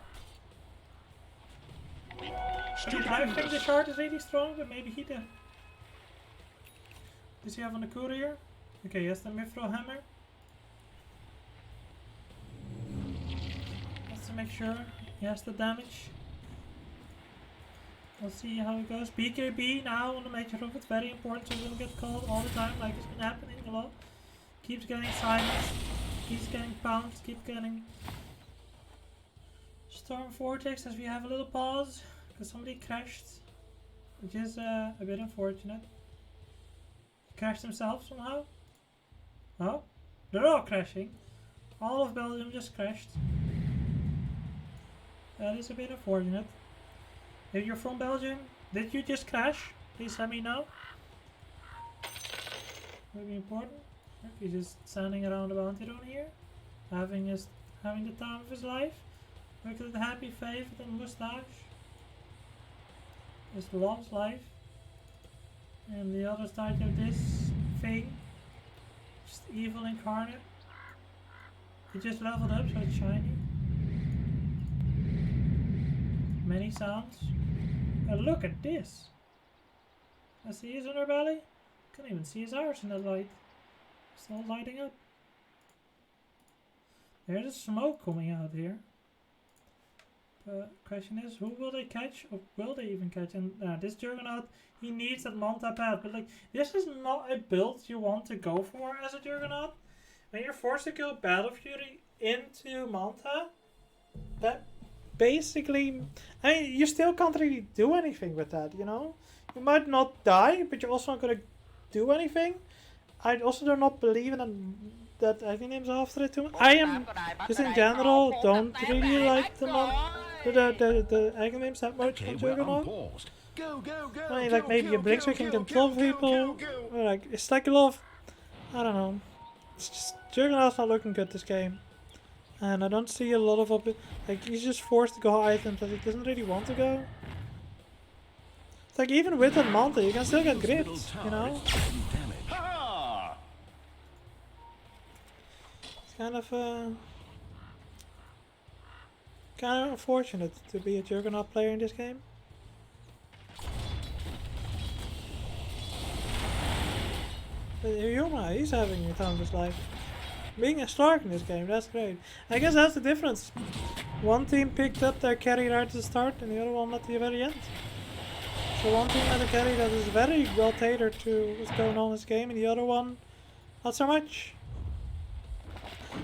I think the shard is really strong, but maybe he did. Does he have on the courier? Okay, he has the Mithril Hammer. Let's make sure he has the damage. We'll see how it goes. BKB now on the Major Rook, it's very important, so he will get called all the time, like it's been happening a lot. Keeps getting silenced, keeps getting pounced, keeps getting Storm Vortex as we have a little pause, because somebody crashed, which is a bit unfortunate. Crashed himself somehow. Oh, they're all crashing. All of Belgium just crashed. That is a bit unfortunate. If you're from Belgium, did you just crash? Please let me know. Would be important. He's just standing around the bounty run here, having the time of his life. Look at the happy face with the mustache. His loves life. And the other side of this thing, just evil incarnate. He just leveled up, so it's shiny. Many sounds. And look at this. I see his underbelly. Can't even see his arse in that light. It's all lighting up. There's a smoke coming out here. But question is, who will they catch, or will they even catch? And this Juggernaut, he needs that Manta pad. But like, this is not a build you want to go for as a Juggernaut. When you're forced to kill Battle Fury into Manta, that basically, I mean, you still can't really do anything with that, you know? You might not die, but you're also not gonna do anything. I also do not believe in that Agni name's after it too much. I am, just in general, don't really like the Agni names that much on Juggernaut. Go, go, go, I mean, like maybe a Blix we can control people, or like, it's like a lot of, I don't know. It's just, Juggernaut's not looking good this game. And I don't see a lot of like, he's just forced to go items that he doesn't really want to go. It's like, even with that Manta, you can still get grips, you know? It's kind of unfortunate to be a Juggernaut player in this game. Yuma, he's having a time of his life. Being a Stark in this game, that's great. I guess that's the difference. One team picked up their carry right at the start and the other one at the very end. So one team had a carry that is very well tailored to what's going on in this game, and the other one not so much.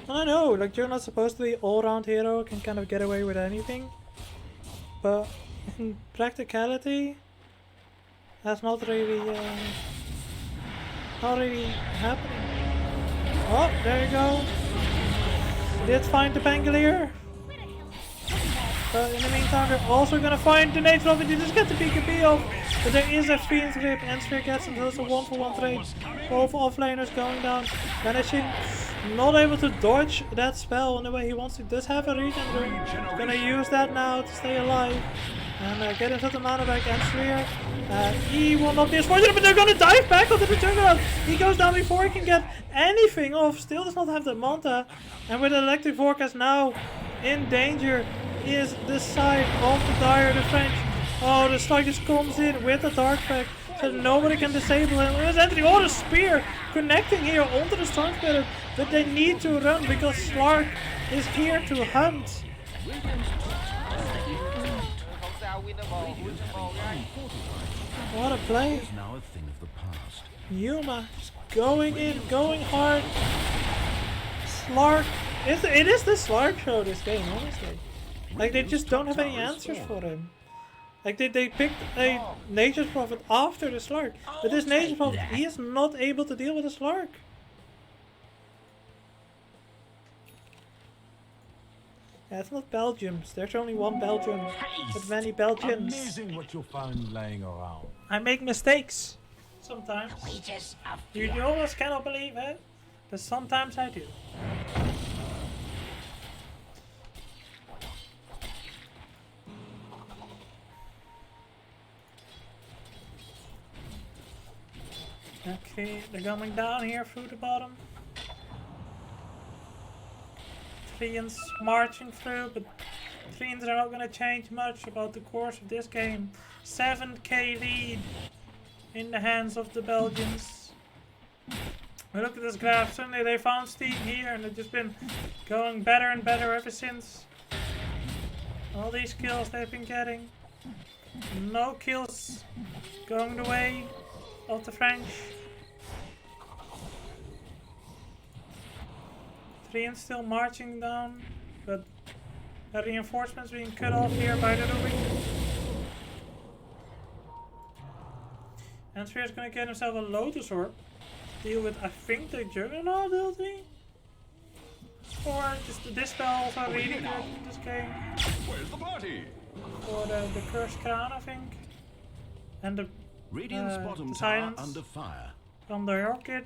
And I know, like, you're not supposed to be all-round hero, can kind of get away with anything. But in practicality, that's not really happening. Oh, there you go. Did find the Pangolier. But in the meantime, they're also gonna find the nature of it. You just get the BKB off. But there is a Fiend's Grip, and Sphere gets him. So it's a 1-for-1 trade. Both offlaners going down, vanishing. Not able to dodge that spell in the way he wants to. Does have a regen room. Gonna use that now to stay alive. And get into the mana back and Sphere. He will not be as fortunate, but they're gonna dive back onto the Juggernaut. He goes down before he can get anything off. Still does not have the Manta. And with Electric Forecast now in danger is the side of the Dire, the French. Oh, the strike just comes in with the Dark Pack, so nobody can disable him. And it's entering, oh, the Spear connecting here onto the Storm Spirit, but they need to run because Slark is here to hunt. What a play. Is now a thing of the past. Yuma just going in, going hard. Slark, it is the Slark show this game, honestly. Like, they just don't have any answers for him. Like, they picked a Nature's Prophet after the Slark. But this Nature's Prophet, he is not able to deal with the Slark. Yeah, it's not Belgiums. There's only one Belgium. But many Belgians. Amazing what you found lying around. I make mistakes. Sometimes. Wages of You almost cannot believe it. But sometimes I do. Okay, they're coming down here through the bottom. Treants marching through, but Treants are not going to change much about the course of this game. 7k lead in the hands of the Belgians. But look at this graph, suddenly they found Steam here and they've just been going better and better ever since. All these kills they've been getting. No kills going the way of the French. Treants still marching down, but the reinforcements being cut off here by the Ruby. And Sphere's gonna get himself a Lotus Orb. Deal with, I think, the Juggernaut ability? Or just the Dispel also really good in this game. Where's the party? Or the Cursed Crown, I think. And the Radiant's bottom the tower silence under fire. from the Orchid.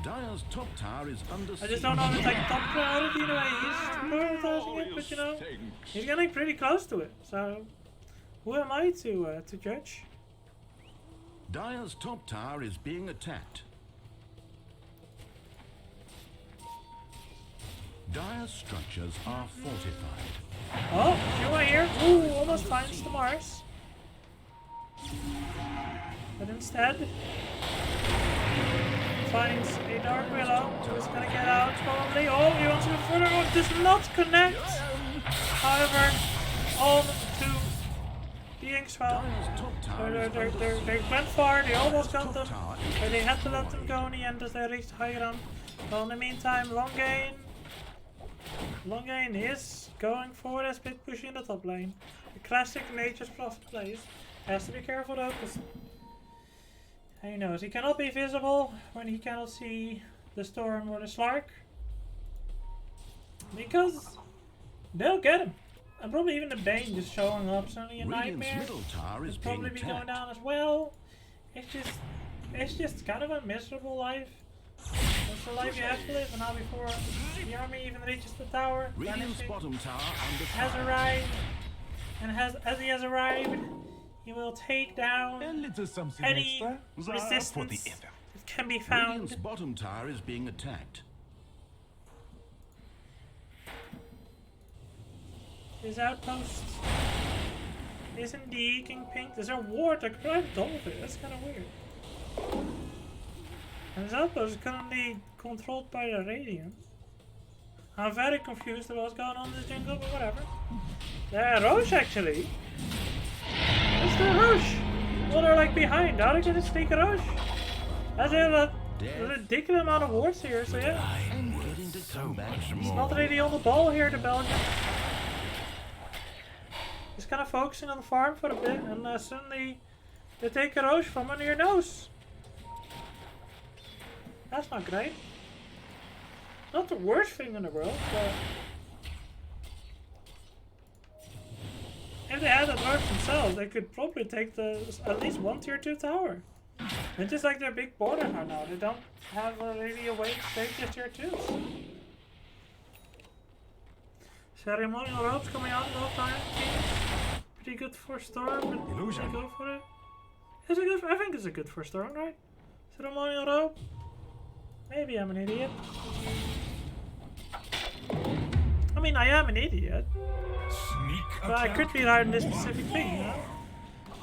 Dire's top tower is under I just don't know if it's like top priority in a way he's prioritizing it, but you know, he's getting pretty close to it. So, who am I to judge? Dire's top tower is being attacked. Dire's structures are fortified. Oh, Yuma here. Ooh, almost finds the Mars. But instead, finds a Dark Willow, who's gonna get out probably. Oh, he wants to go further. Oh, does not connect. However, on to the Inkswell. Dire's top tower is under They went far, they almost got them. tower But they had to let them go in the end as they reached high ground. Well, in the meantime, Longain is going for a split push in the top lane. The classic Nature's Prophet plays. Has to be careful though, because he knows he cannot be visible when he cannot see the Storm or the Slark. Because they'll get him. And probably even the Bane just showing up. Suddenly a Radiant's Nightmare middle tower is will being probably be going attacked. down as well. It's just kind of a miserable life. That's the life you have to live, and now before the army even reaches the tower, Radiant's vanishing bottom tower under has fire. arrived. And as he has arrived, he will take down A little something any extra. resistance that can be found. Radiant's bottom tower is being attacked. His outpost is indeed King Pink. There's a ward, a crab dolphin. That's kind of weird. And his outpost is currently controlled by the Radiant. I'm very confused about what's going on in the jungle, but whatever. Yeah, Roche actually. It's the Roche. Well, they're like behind. How are they gonna sneak a Roche? That's a ridiculous amount of wards here, so yeah. He's not really on the ball here, the Belgian. He's kind of focusing on the farm for a bit, and suddenly they take a Roche from under your nose. That's not great. Not the worst thing in the world, but if they had that Roche themselves, they could probably take at least one tier 2 tower. And just like their big border now, they don't have really a way to take their tier 2s. Ceremonial ropes coming out all the time. Pretty good for Storm, but Illusion. go for it. Is it good? I think it's a good for Storm, right? Ceremonial rope. Maybe I'm an idiot. I mean, I am an idiot. But I could be right in this specific thing, you know?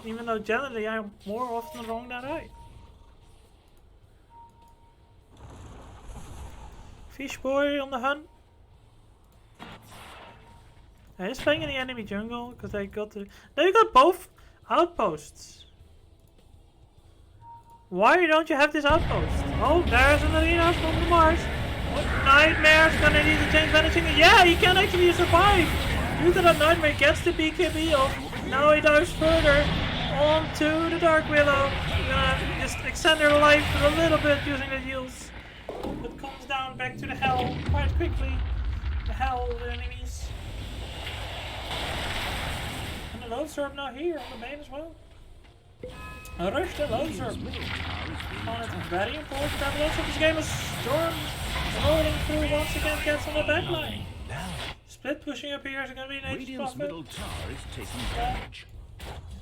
Even though generally I'm more often wrong than right. Fish boy on the hunt. He's playing in the enemy jungle because they got the. They got both outposts. Why don't you have this outpost? Oh, there's an arena from the Mars. What Nightmare's gonna need to change vanishing? Yeah, he can actually survive. Due to that Nightmare gets the BKB off. Now he dives further onto the Dark Willow. We're gonna just extend their life a little bit using the heals. But comes down back to the hell quite quickly. The hell of the enemies. And the load storm now here on the main as well. A rush the load storm. Oh, it's very important that load storm. This game is Storm rolling through once again, gets on the backline. Split pushing up here is going to be an H Radiant's profit. middle tower is taking damage.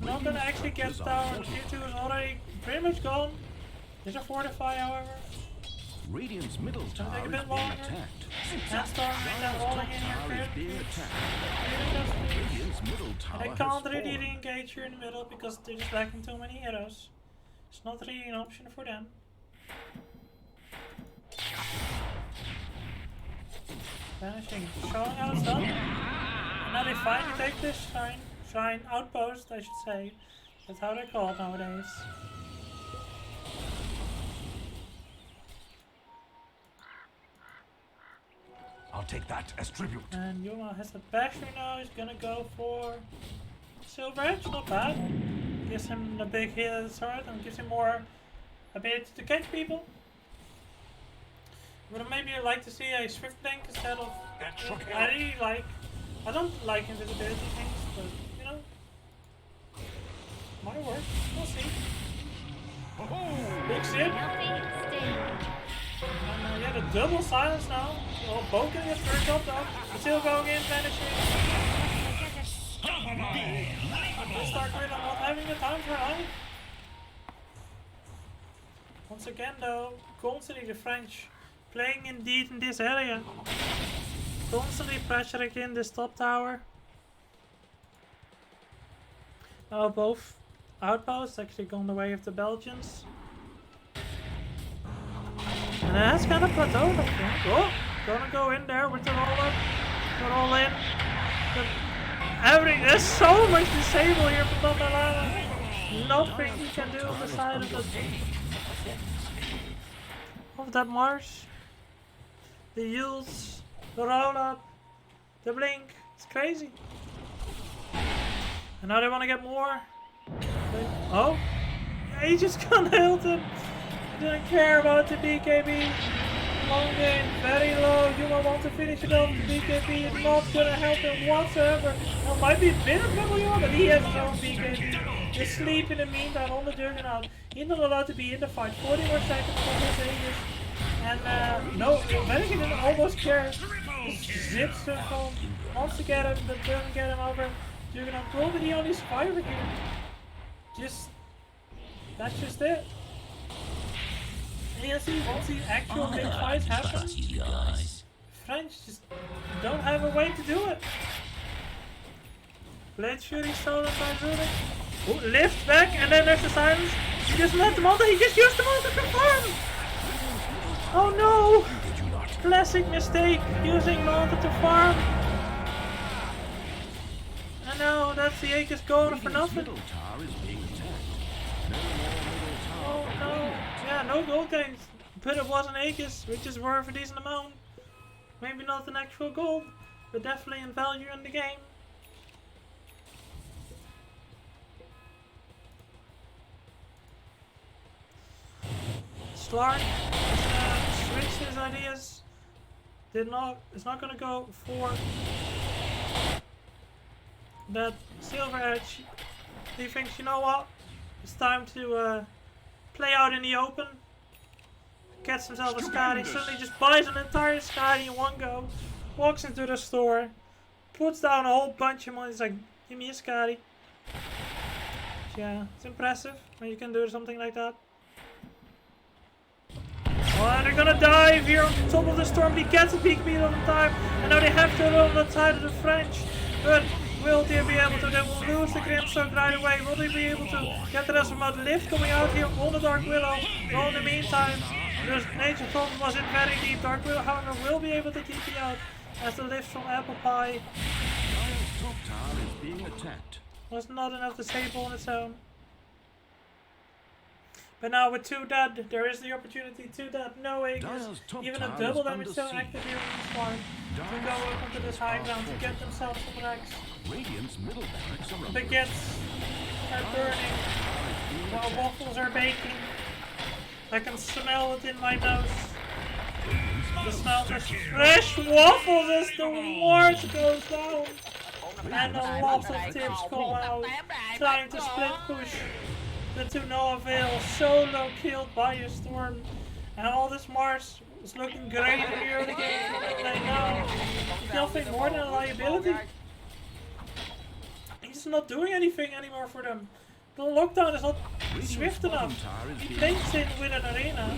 Not going to actually get down. Tier 2 is already pretty much gone. There's a fortify, however. Radiant's middle Take tower a is bit being longer. attacked. And Storm made that rolling in Tower is here. being attacked. Radiant's middle tower They has can't really fallen. re-engage here in the middle because they're just lacking too many heroes. It's not really an option for them. Vanishing, showing how it's done. And now they finally take this shrine outpost, I should say. That's how they call it nowadays. I'll take that as tribute. And Yuma has the Basher now, he's gonna go for Silver Edge, not bad. Gives him the big hit at the start and gives him more ability to catch people. Would maybe like to see a Swift Link instead of. I really like. I don't like invisibility things, but you know. Might work. We'll see. Big shit. Healthy, stable. And yeah, the double silence now. Well, both getting his first up though. Still going in, vanishing. Let's start with not having the time for life. Once again though, constantly the French playing indeed in this area. Constantly pressuring in this top tower. Now both outposts actually gone the way of the Belgians. And that's kind of plateaued, I think. Oh, gonna go in there with the roller. Put all in. There's so much disable here from Dondalana. Nothing he can do on the side of that Mars. The heals, the roll up, the blink. It's crazy. And now they want to get more. Oh, yeah, he just gonna ult him. Didn't care about the BKB. Long game, very low. Yuma wants to finish it off. The BKB is not gonna help him whatsoever. That might be a bit of trouble, Yuma, but he has his own BKB. Just sleep in the meantime on the Juggernaut. He's not allowed to be in the fight. 40 more seconds for his Aegis. And no, Vatican didn't almost care. Just zips him home. Wants to get him, but doesn't get him over. Juggernaut told that he only survived again. That's just it. ENG, once the actual big fights happen, French just don't have a way to do it. Blade Fury stolen by Zurich. Oh, lift back, and then there's the silence. He just let them all, he just used them all to confirm! Oh no! Did you not? Classic mistake, using Malta to farm. I know, that's the Aegis going for Radiant's nothing. middle tower is being attacked. No more middle tower. Oh no. Yeah, no gold gains. But it was an Aegis, which is worth a decent amount. Maybe not in actual gold, but definitely in value in the game. Slark switched his ideas. It's not gonna go for that silver edge. He thinks, you know what? It's time to play out in the open. Gets himself a Scotty, suddenly just buys an entire Scotty in one go. Walks into the store, puts down a whole bunch of money. He's like, give me a Scotty. Yeah, it's impressive when you can do something like that. Oh, they're gonna dive here on top of the storm. He gets a peak beat on time, and now they have to run on the side of the French. But will they be able to? They will lose the Grimstoke right away. Will they be able to get the rest of them out? Lift coming out here on the Dark Willow. Well, in the meantime, there's Nature Problem was in very deep. Dark Willow, however, will be able to TP out as the lift from Apple Pie Dire's top tower is being attacked. was not enough to save on its own. But now with 2 dead, there is the opportunity to dead. No Aegis, Dire's top even a tower double is damage under still siege. active here in the farm. To Dire's go up onto this high ground to get themselves some racks. Radiant's middle barracks are The under baguettes are burning while attack. waffles are baking. I can smell it in my nose. The smell of fresh waffles as the march goes down. And a lot of tips call out, trying to split push. The to no avail, solo killed by a storm. And all this Mars was looking great in the early game. And now, he's nothing more than a liability. He's not doing anything anymore for them. The lockdown is not swift enough. He blinks in with an arena,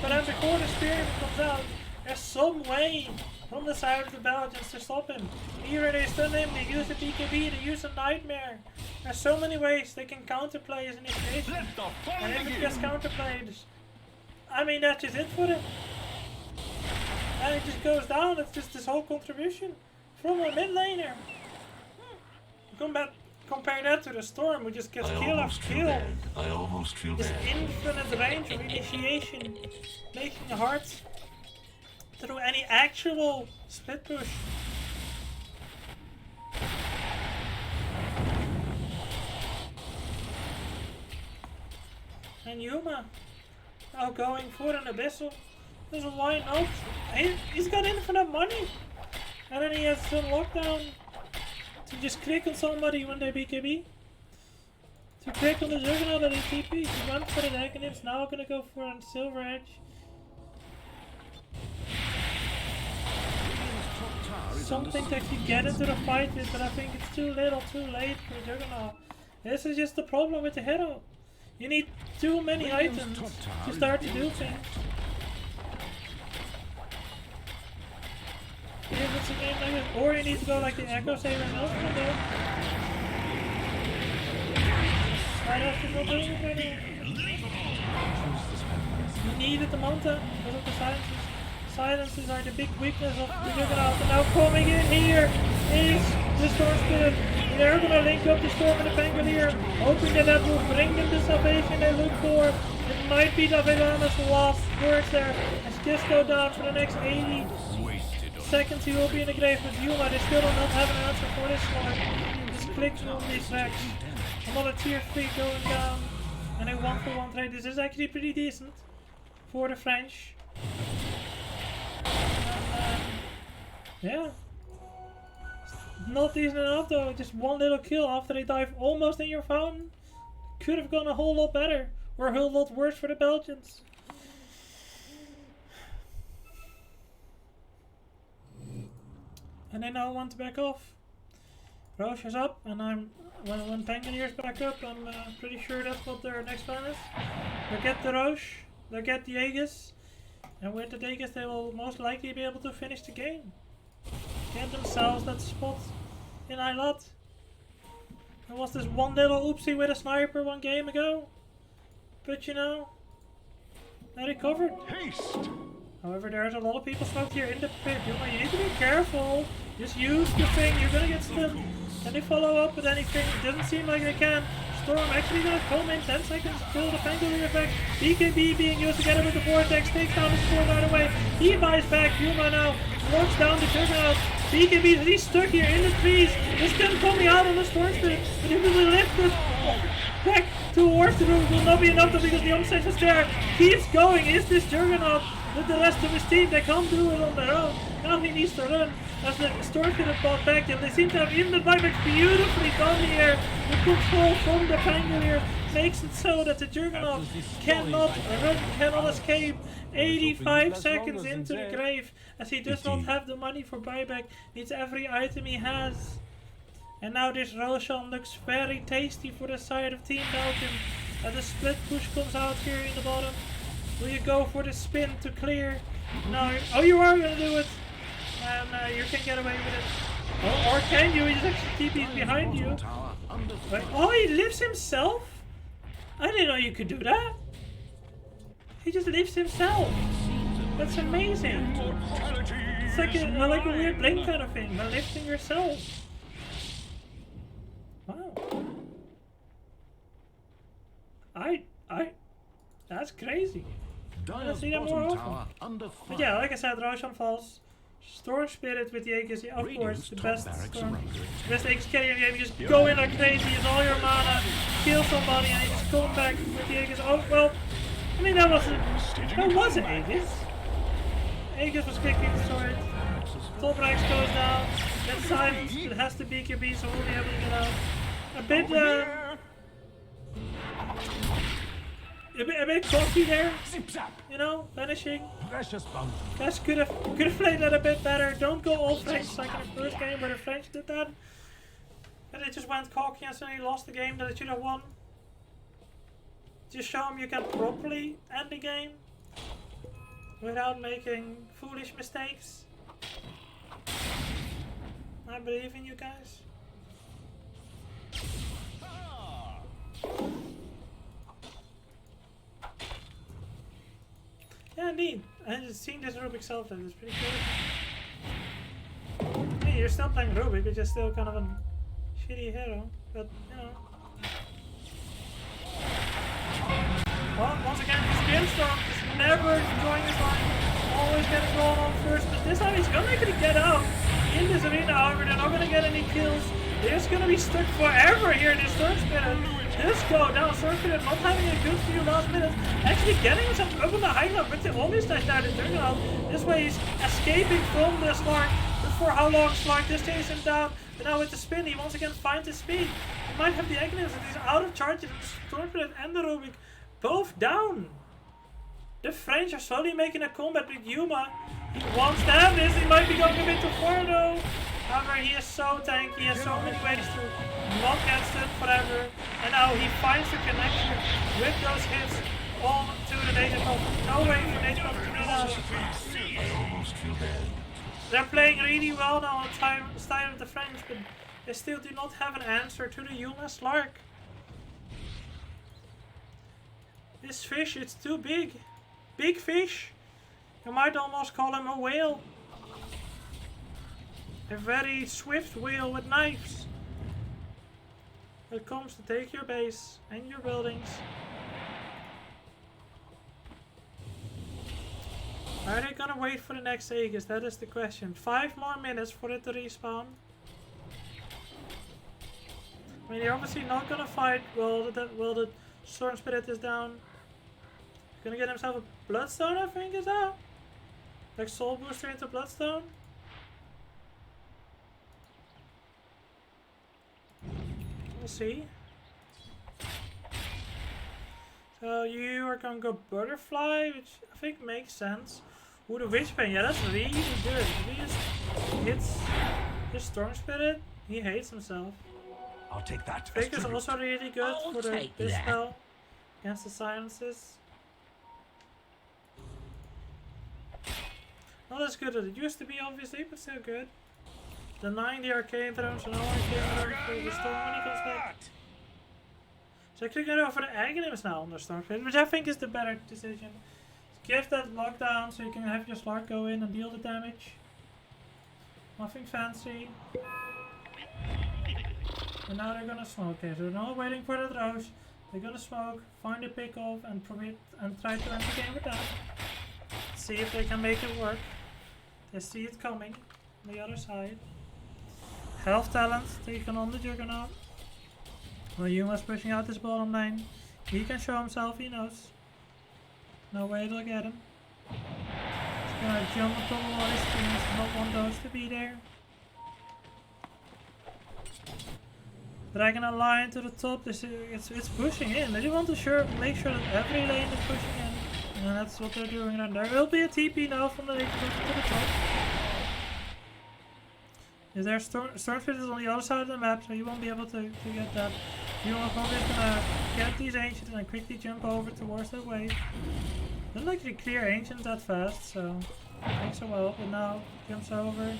but then before the spirit comes out, there's some way from the side of the Belgians to stop him. Either they stun him, they use a BKB, they use a Nightmare. There's so many ways they can counterplay his initiation. And if it gets counterplayed, I mean that's just it for him. And it just goes down, it's just this whole contribution from a mid laner. Compare that to the Storm, who just gets kill after kill. I almost feel This bad. infinite range of initiation, making it hard to do any actual split push. And Yuma now going for an Abyssal. There's a why not? He's got infinite money. And then he has some lockdown to just click on somebody when they BKB. To click on the Juggernaut and he TP. He went for the negatives, now gonna go for a Silver Edge. Radiant's top tower is under Something to actually get into the fight with, but I think it's too little, too late for the Juggernaut. This is just the problem with the hero. You need too many Radiant's items top tower to is start to being do attacked. things. If it's a game like this, or you need to go like the Echo Saber and else can do. Right after not doing it right now. You needed the Manta because of the silences. Silences are the big weakness of the Juggernaut. And now coming in here is the Storm Spirit. They're gonna link up the Storm and the Pangolier, hoping that that will bring them the salvation they look for. It might be Davila's last words there. As just go down for the next 80 seconds, he will be in the grave with Yuma. They still do not have an answer for this one. Just clicking on these tracks. Another tier 3 going down. And a 1-for-1 trade. This is actually pretty decent for the French. And, yeah. Not decent enough though. Just one little kill after they dive almost in your fountain. Could have gone a whole lot better. Or a whole lot worse for the Belgians. And they now want to back off. Roche is up, and when Penguinier's back up, I'm pretty sure that's what their next plan is. They'll get the Roche, they'll get the Aegis, and with the Aegis they will most likely be able to finish the game. Get themselves that spot in Eilat. There was this one little oopsie with a sniper one game ago, but you know, they recovered. Haste! However, there's a lot of people stuck here in the pit. You need to be careful. Just use the thing. You're gonna get stunned. Can they follow up with anything? It doesn't seem like they can. Storm actually gonna come in 10 seconds till the Pangolier effect. BKB being used together with the Vortex. Takes down the Storm right away. He buys back. Yuma now locks down the Juggernaut. BKB, he's stuck here in the trees. This gun coming out on the Storm Spirit. But if we lift it back towards the roof, will not be enough because the Omset is there. Keeps going. Is this Juggernaut with the rest of his team? They can't do it on their own. Now he needs to run. As the Storm Spirit bought back them, they seem to have even the buybacks beautifully done here. The control from the Pangolier makes it so that the Juggernaut cannot run, cannot escape. 85 seconds into the grave, as he does not have the money for buyback, needs every item he has. And now this Roshan looks very tasty for the side of Team Belgium. As the split push comes out here in the bottom. Will you go for the spin to clear? No, oh, you are gonna do it. And you can get away with it. Or can you? He's actually TP's behind you. Wait, oh, he lifts himself? I didn't know you could do that. He just lifts himself. That's amazing. It's like a weird Blink kind of thing, but lifting yourself. Wow. That's crazy. Let's see that more often. But yeah, like I said, Roshan falls. Storm Spirit with the Aegis, of course, the best Storm. Best Aegis carrier in the game. You just go in like crazy, use all your mana, kill somebody, and you just come back with the Aegis. Oh, well, I mean, that was an Aegis. Aegis was quickly destroyed. Top Rex goes down. Then Silence, it has to be BKB, so we'll be able to get out. A bit cocky there, you know, vanishing. Guys could have played that a bit better. Don't go all French like in the first game where the French did that. But it just went cocky and suddenly lost the game that it should have won. Just show them you can properly end the game without making foolish mistakes. I believe in you guys. Yeah, indeed. I just seen this Rubik self-death, it's pretty cool. I mean, you're still playing Rubik, but you're still kind of a shitty hero. But, you know. Well, once again, Spinstone is never enjoying his line. Always getting going on first, but this time he's gonna actually get out in this arena. However, they're not gonna get any kills. They're just gonna be stuck forever here in this Storm Spirit. This go down, Storm Spirit not having a good few last minutes. Actually getting himself up on the high ground with the Omni Slash now, the Juggernaut. This way he's escaping from the Slark. But for how long Slark just takes him down. But now with the spin, he once again finds his speed. He might have the Agnes, and he's out of charges. And the Storm Spirit and the Rubik both down. The French are slowly making a comeback with Yuma. He wants to have this. He might be going a bit too far though. However, he is so tanky. He has so many ways to not get stunned forever. And now he finds the connection with those hits on to the Native Pump. No way for Native Pump to get out. I almost feel bad. They're playing really well now on style of the French, but they still do not have an answer to the Yuma Slark. This fish, it's too big. Big fish. You might almost call him a whale. A very swift whale with knives. That comes to take your base and your buildings. Are they gonna wait for the next Aegis? That is the question. 5 more minutes for it to respawn. I mean, you're obviously not gonna fight while the Storm Spirit is down. Gonna get himself a Bloodstone, I think, is that? Like Soul Booster into Bloodstone? We'll see. So you are gonna go Butterfly, which I think makes sense. Ooh, the Witch Pain, yeah, that's really good. He just hits his Storm Spirit. He hates himself. I'll take that. Fake is also really good for this spell against the silences. Not as good as it used to be, obviously, but still good. Denying the Arcane Throne, so no Arcane Throne for the Storm when he comes back. So actually gonna go for the Aghanims now on the Storm Spirit, which I think is the better decision. Give that lockdown so you can have your Slark go in and deal the damage. Nothing fancy. And now they're gonna smoke. Okay, so they're not waiting for the throws. They're gonna smoke, find a pick off, and try to end the game with that. See if they can make it work. They see it coming on the other side. Health talent taken on the Juggernaut. Well, Yuma's pushing out this bottom lane. He can show himself, he knows. No way they'll get him. He's gonna jump on top of all his teams, not want those to be there. Dragging a line to the top, it's pushing in. They want to make sure that every lane is pushing in. And that's what they're doing. And there will be a TP now from the lane to the top. Is there Stormfist is on the other side of the map, so you won't be able to get that. You are probably gonna get these ancients and quickly jump over towards that wave. Doesn't actually clear ancients that fast, so it takes a while, but now jumps over.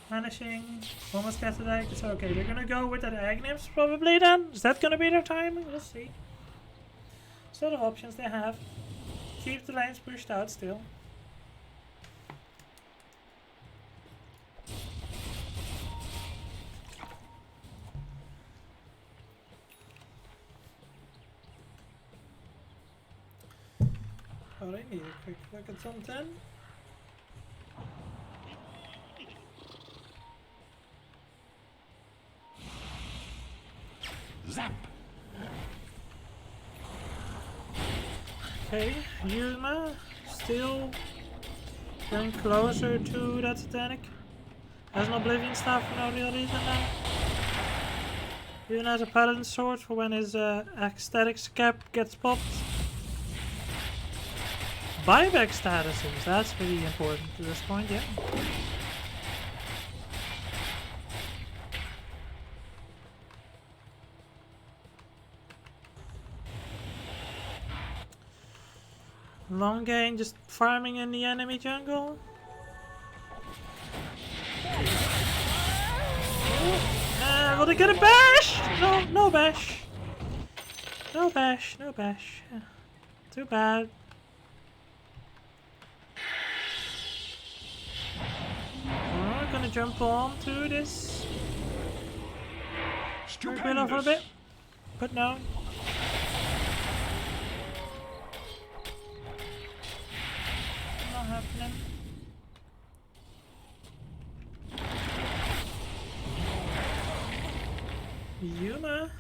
Vanishing, almost gets the egg. It's okay. They're gonna go with that Agnims probably then. Is that gonna be their timing? We'll see. Sort of options they have. Keep the lanes pushed out still. Oh, they need a quick look at something. Zap! Okay, Yuma still getting closer to that Satanic. Has an Oblivion Staff for no real reason now. Even has a Paladin Sword for when his ecstatic cap gets popped. Buyback statuses, that's really important to this point, yeah. Long game, just farming in the enemy jungle. Will they get a bash? No, no bash. No bash, no bash. Too bad. We're gonna jump on to this. Stupendous. For a bit, but no. Not happening. Yuma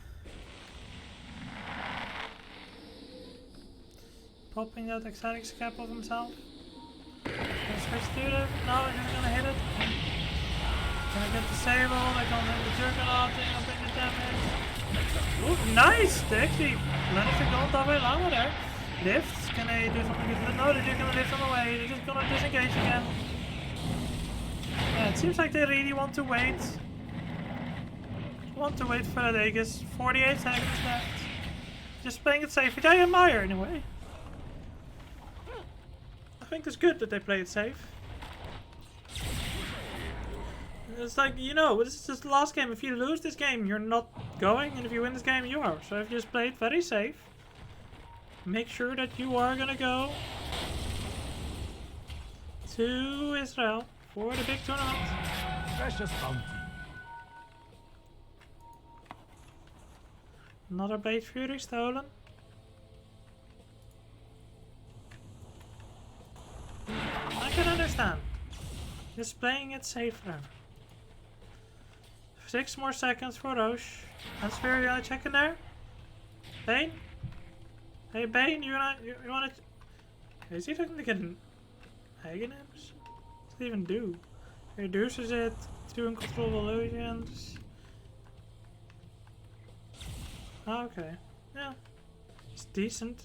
popping that exotic cap of himself. Gonna switch to it. No, he's just gonna hit it. Gonna get the Sable, they're gonna hit the Juggernaut, they're gonna bring the damage. Ooh, nice! They actually managed to go on top of Lama there. Lifts, can they do something with it? No, they're just gonna lift them away, they're just gonna disengage again. Yeah, it seems like they really want to wait. For that Aegis. 48 seconds left. Just playing it safe, which I admire in a way. I think it's good that they play it safe. It's like, you know, this is just the last game. If you lose this game, you're not going, and if you win this game, you are. So if you just play it very safe, make sure that you are gonna go to Israel for the big tournament. Precious bounty. Another Blade Fury stolen. I can understand. Just playing it safe forever. 6 more seconds for Roche. And Sphere, you wanna check in there? Bane? Hey Bane, you wanna... Is he looking to get an Agonims? What does it even do? Reduces it to uncontrollable illusions. Oh, okay. Yeah. It's decent.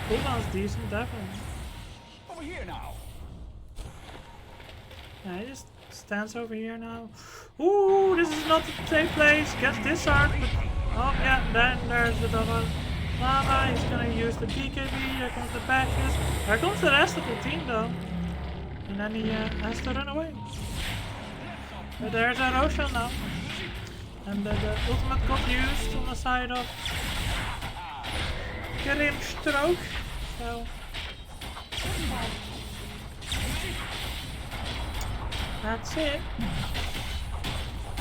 Cooldown's decent, definitely. Over here now. Yeah, he just stands over here now. Ooh, this is not the safe place. Gets disarmed. But, oh, yeah, then there's the double Lama. He's gonna use the BKB. There comes the bashes. There comes the rest of the team, though. And then he has to run away. But there's a Roshan now. And the ultimate got used on the side of Grimstroke. So That's it.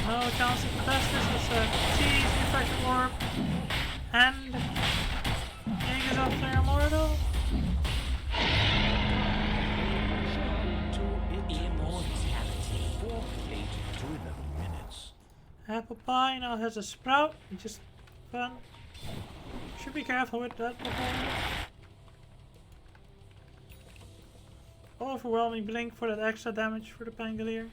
No chance of contest this. It's a cheese, reflection warp, and ENG is up there, immortal. Immortality. 4, 8 to 11 minutes. Apple pie now has a sprout. Just fun. Should be careful with that. Overwhelming blink for that extra damage for the Pangolier.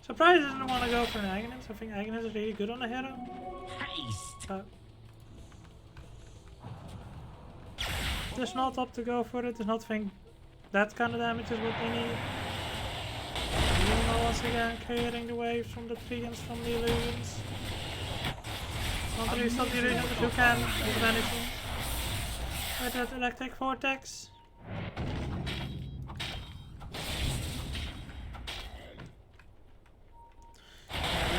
Surprised he doesn't want to go for an Aghanis. I think Aghanis is really good on the hero. Haste. Just not up to go for it. Does not think that kind of damage is what they need. Luna once again clearing the waves from the treants, from the illusions. Not really stop the illusions, but you can with anything. With that electric vortex.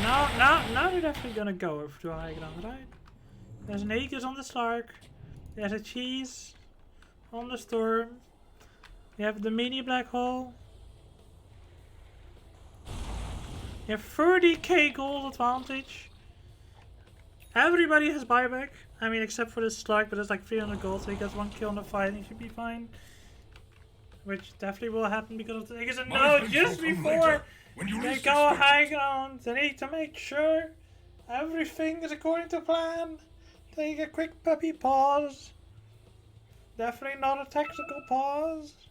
Now they're definitely gonna go over to high ground, right? There's an Aegis on the Slark. There's a cheese on the Storm. You have the mini black hole. You have 30k gold advantage. Everybody has buyback. I mean, except for the Slark, but it's like 300 gold, so he gets 1 kill on the fight and he should be fine. Which definitely will happen because of the Aegis. And no, just before they go high ground, they need to make sure everything is according to plan. Take a quick puppy pause. Definitely not a tactical pause.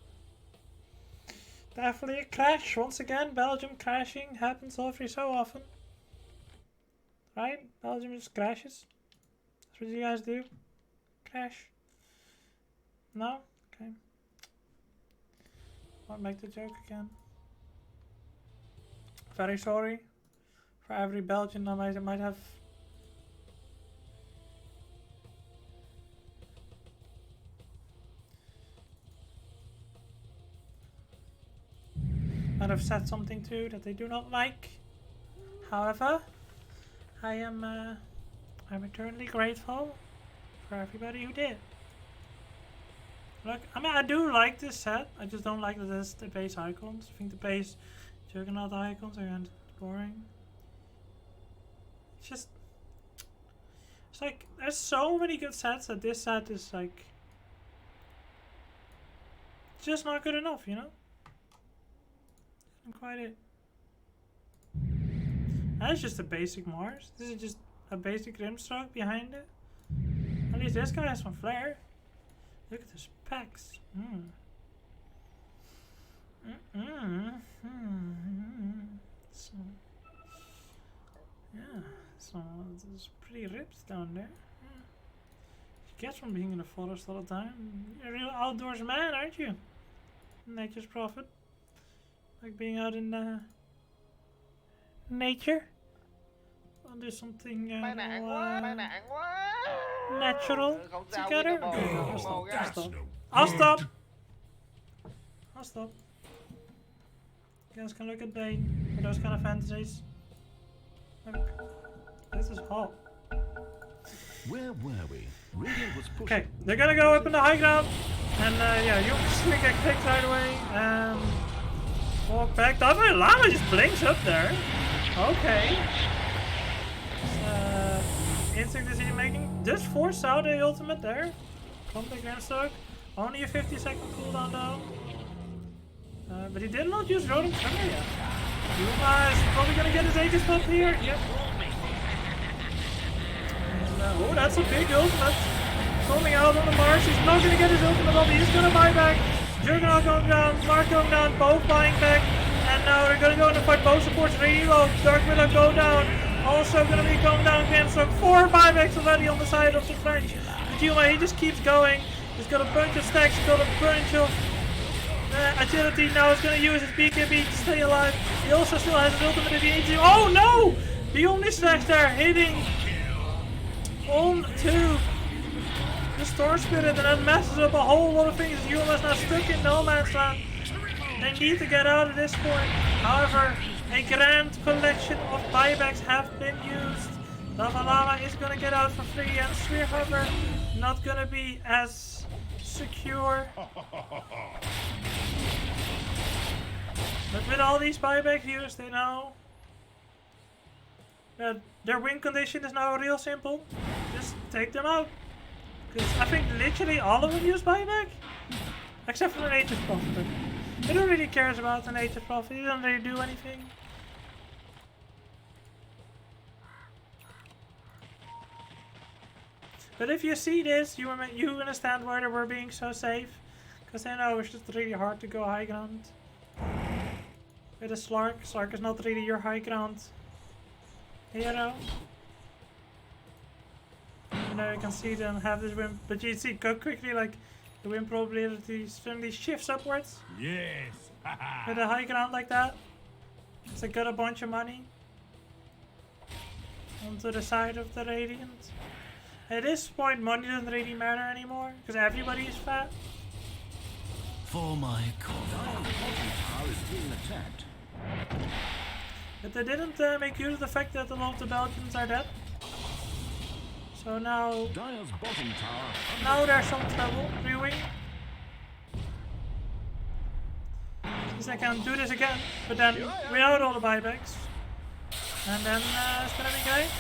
Definitely a crash. Once again, Belgium crashing happens every so often. Right? Belgium just crashes. That's what you guys do. Crash. No? Okay. Won't make the joke again. Very sorry for every Belgian I might have. Might have said something to that they do not like. However, I'm eternally grateful for everybody who did. Look, I mean, I do like this set. I just don't like that it's the base icons. I think the base Juggernaut icons are kind of boring. It's like, there's so many good sets that this set is like, just not good enough, you know? Isn't quite it. That's just a basic Mars. This is just a basic Grimstroke behind it. At least this guy has some flair. Look at the specs. So, yeah, so there's pretty rips down there. You get from being in the forest all the time. You're a real outdoors man, aren't you? Nature's prophet. Like being out in nature. I'll do something natural together. Okay, I'll stop. I'll stop. I'll stop. You guys can look at Bane for those kind of fantasies. Look, this is hot. Where were we? Radiant was pushing. Okay, they're gonna go up in the high ground, and yeah, you just get kicked right away. Walk back. The other llama just blinks up there. Okay. Instinct decision making. Just force out the ultimate there. Contact Grimstroke. Only a 50-second cooldown though. But he did not use Rodent Tremor yet. Yuma is probably gonna get his Aegis spot here. Yep. And, oh, that's a big ultimate. Coming out on the Mars. He's not gonna get his ultimate up. He's gonna buy back. Juggernaut going down. Mark going down. Both buying back. And now they're gonna go in the fight. Both supports really low. Dark Willow go down. Also gonna be going down Grimstroke. 4 buybacks already on the side of the French. But Yuma, he just keeps going. He's got a bunch of stacks. He's got a bunch of agility. Now he's gonna use his BKB to stay alive. He also still has his ultimate if he needs to. Oh no! The only stacks there hitting on to the Storm Spirit, and that messes up a whole lot of things. Yuma's now stuck in no man's land. They need to get out at this point. However, a grand collection of buybacks have been used. Davalama is gonna get out for free, and Spearhover not gonna be as secure. But with all these buyback views, they know that their win condition is now real simple. Just take them out. Because I think literally all of them use buyback. Except for the native profit. He don't really cares about the native profit. He doesn't really do anything. But if you see this, you understand why they were being so safe. Because they know it's just really hard to go high ground. With a Slark. Slark is not really your high ground hero. You know, you can see them have this win. But you see quickly, like, the win probability suddenly shifts upwards. Yes. With a high ground like that. It's like got a bunch of money. Onto the side of the Radiant. At this point, money doesn't really matter anymore, because everybody is fat. For my cause. Dire's bottom tower is being attacked. But they didn't make use of the fact that a lot of the Belgians are dead. So now Dire's bottom tower. now there's some trouble brewing. Since I can do this again, but then without all the buybacks. And then it's gonna be great.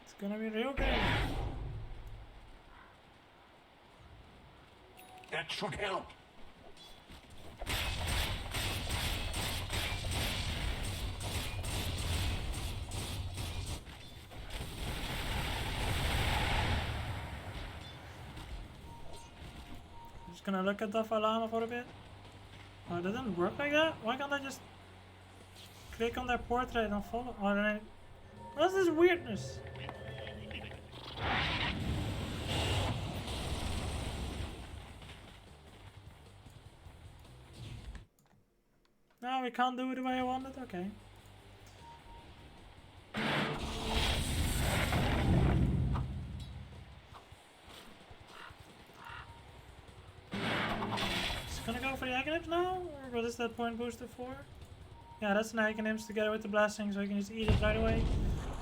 It's gonna be real great. That should help. Just gonna look at the Falama for a bit. Oh, that didn't work like that? Why can't I just click on their portrait and follow? Oh, then I... What's this weirdness? No, we can't do it the way I want it? Okay. Just gonna go for the Aghanim's now? Or what is that point booster for? Yeah, that's an Aghanim's together with the blessing, so you can just eat it right away.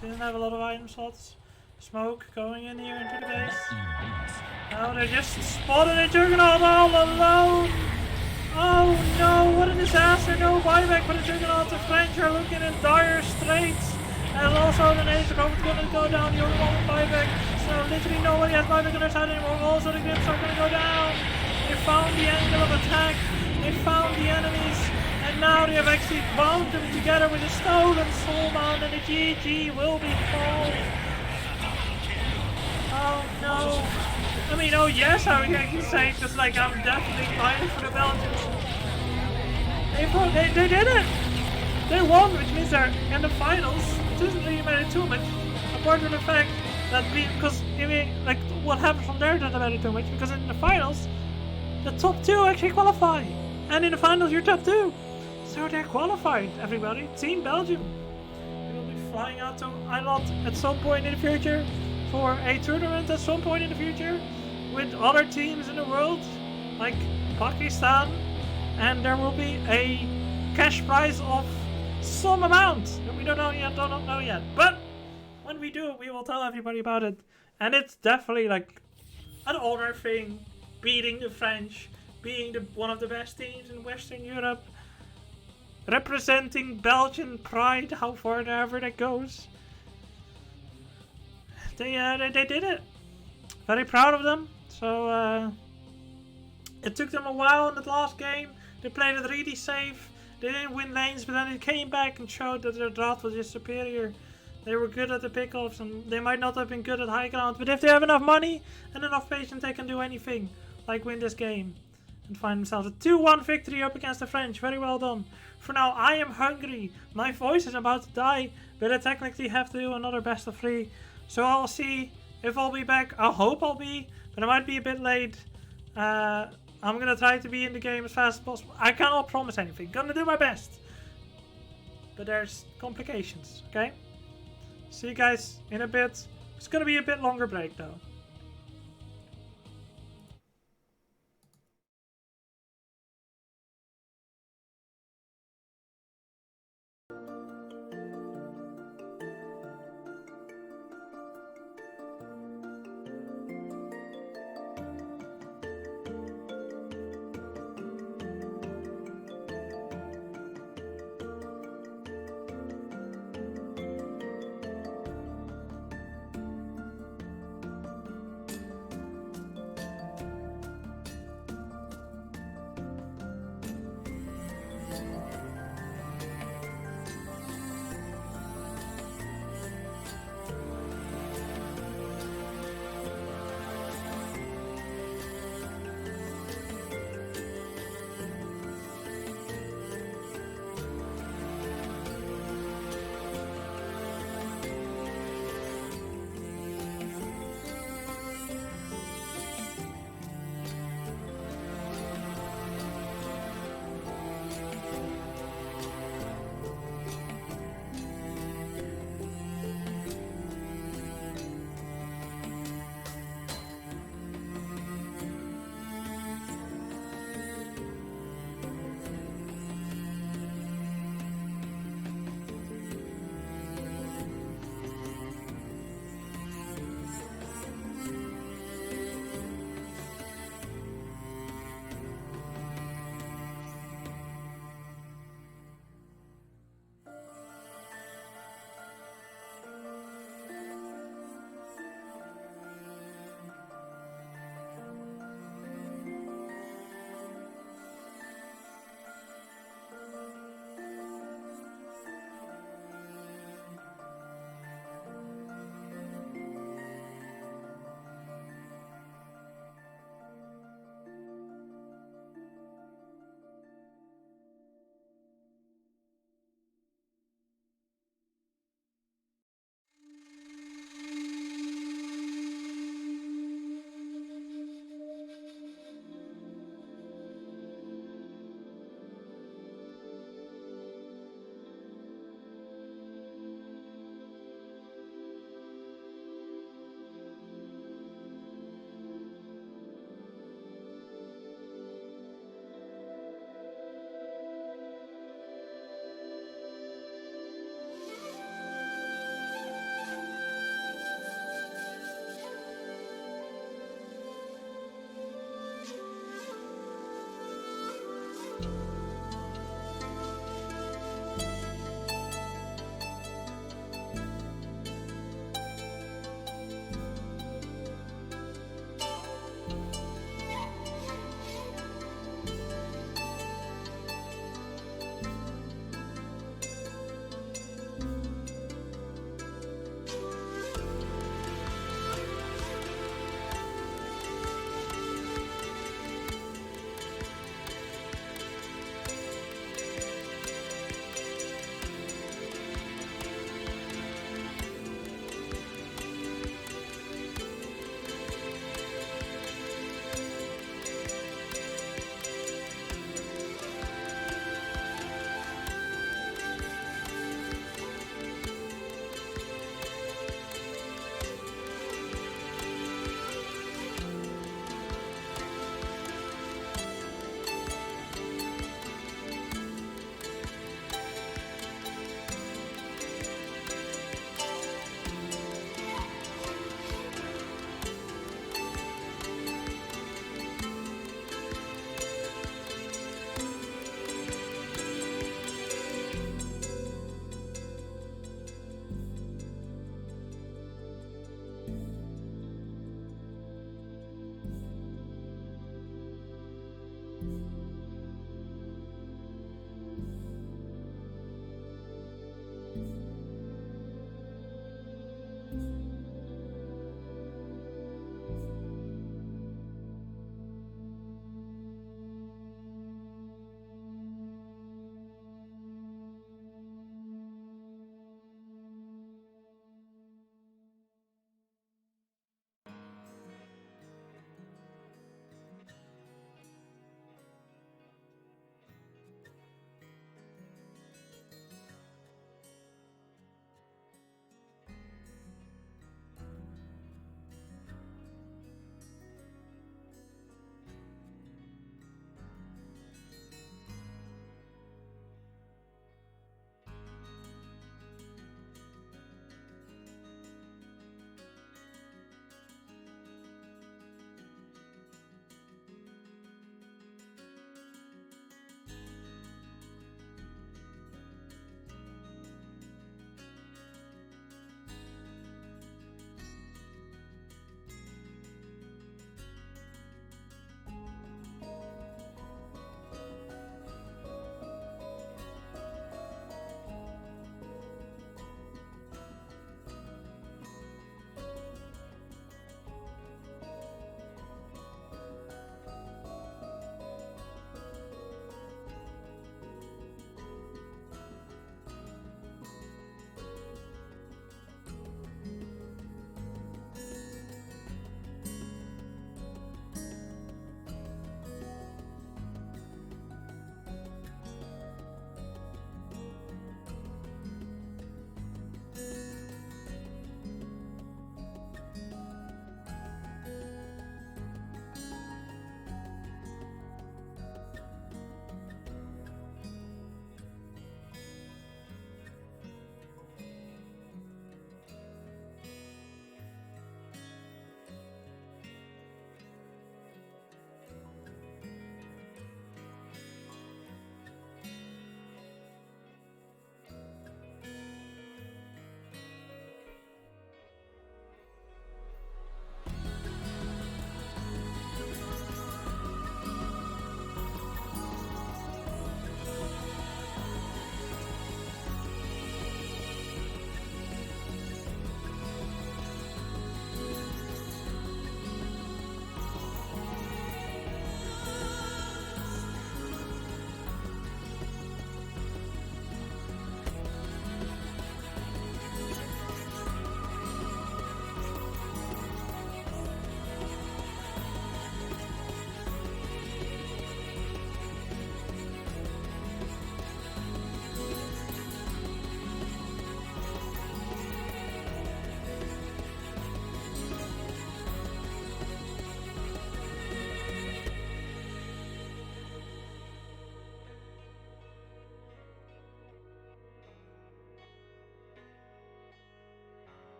She doesn't have a lot of item slots. Smoke going in here into the base. Oh, they just spotted a Juggernaut all alone! Oh no, what a disaster! No buyback for the Juggernaut. The French are looking in dire straits. And also the nation is going to go down. The only one with buyback. So literally nobody has buyback on their side anymore. Also the grips are going to go down. They found the angle of attack. They found the enemies. And now they have actually bound them together with a stolen soul mount. And the GG will be called. Oh no. I mean, oh yes, I would actually say, because like I'm definitely fighting for the Belgians. They did it! They won, which means they're in the finals. It doesn't really matter too much, apart from the fact that because I mean, like what happens from there doesn't matter too much, because in the finals, the top two actually qualify, and in the finals you're top two, so they're qualified. Everybody, Team Belgium. We will be flying out to Island at some point in the future for a tournament at some point in the future with other teams in the world, like Pakistan, and there will be a cash prize of some amount that we don't know yet. But when we do, we will tell everybody about it. And it's definitely like an honor thing, beating the French, being one of the best teams in Western Europe, representing Belgian pride, how far ever that goes. They did it. Very proud of them. So it took them a while in the last game. They played it really safe. They didn't win lanes, but then it came back and showed that their draft was just superior. They were good at the pickoffs, and they might not have been good at high ground, but if they have enough money and enough patience, they can do anything, like win this game and find themselves a 2-1 victory up against the French. Very well done. For now, I am hungry. My voice is about to die, but I technically have to do another best of 3. So I'll see if I'll be back. I hope I'll be, but I might be a bit late. I'm gonna try to be in the game as fast as possible. I cannot promise anything. Gonna do my best. But there's complications, okay? See you guys in a bit. It's gonna be a bit longer break though.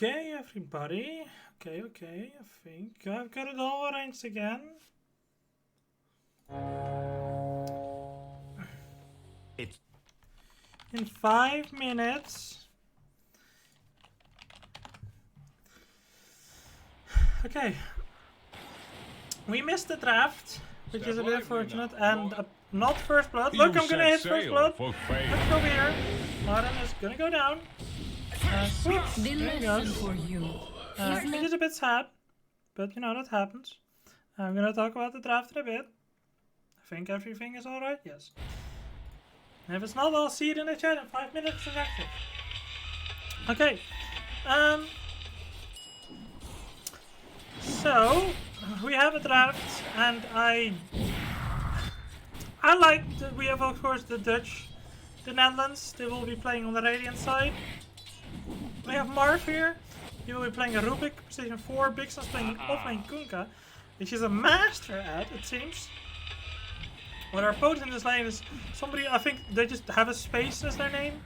Okay, everybody. Okay. I think I've got it all arranged again. It's In 5 minutes. Okay. We missed the draft, which is a bit unfortunate, and not first blood. Look, I'm gonna hit first blood. Let's go here. Martin is gonna go down. Whoops, The there he lesson goes. for you It is a bit sad, but you know, that happens. I'm gonna talk about the draft in a bit. I think everything is alright, yes. And if it's not, I'll see it in the chat in 5 minutes exactly. Okay. So we have a draft, and I like that we have, of course, the Dutch, the Netherlands. They will be playing on the Radiant side. We have Marv here. He will be playing a Rubik, position 4. Bixen's playing offlane Kunkka, which is a master at, it seems. What our opponent in this lane is somebody, I think they just have a space as their name.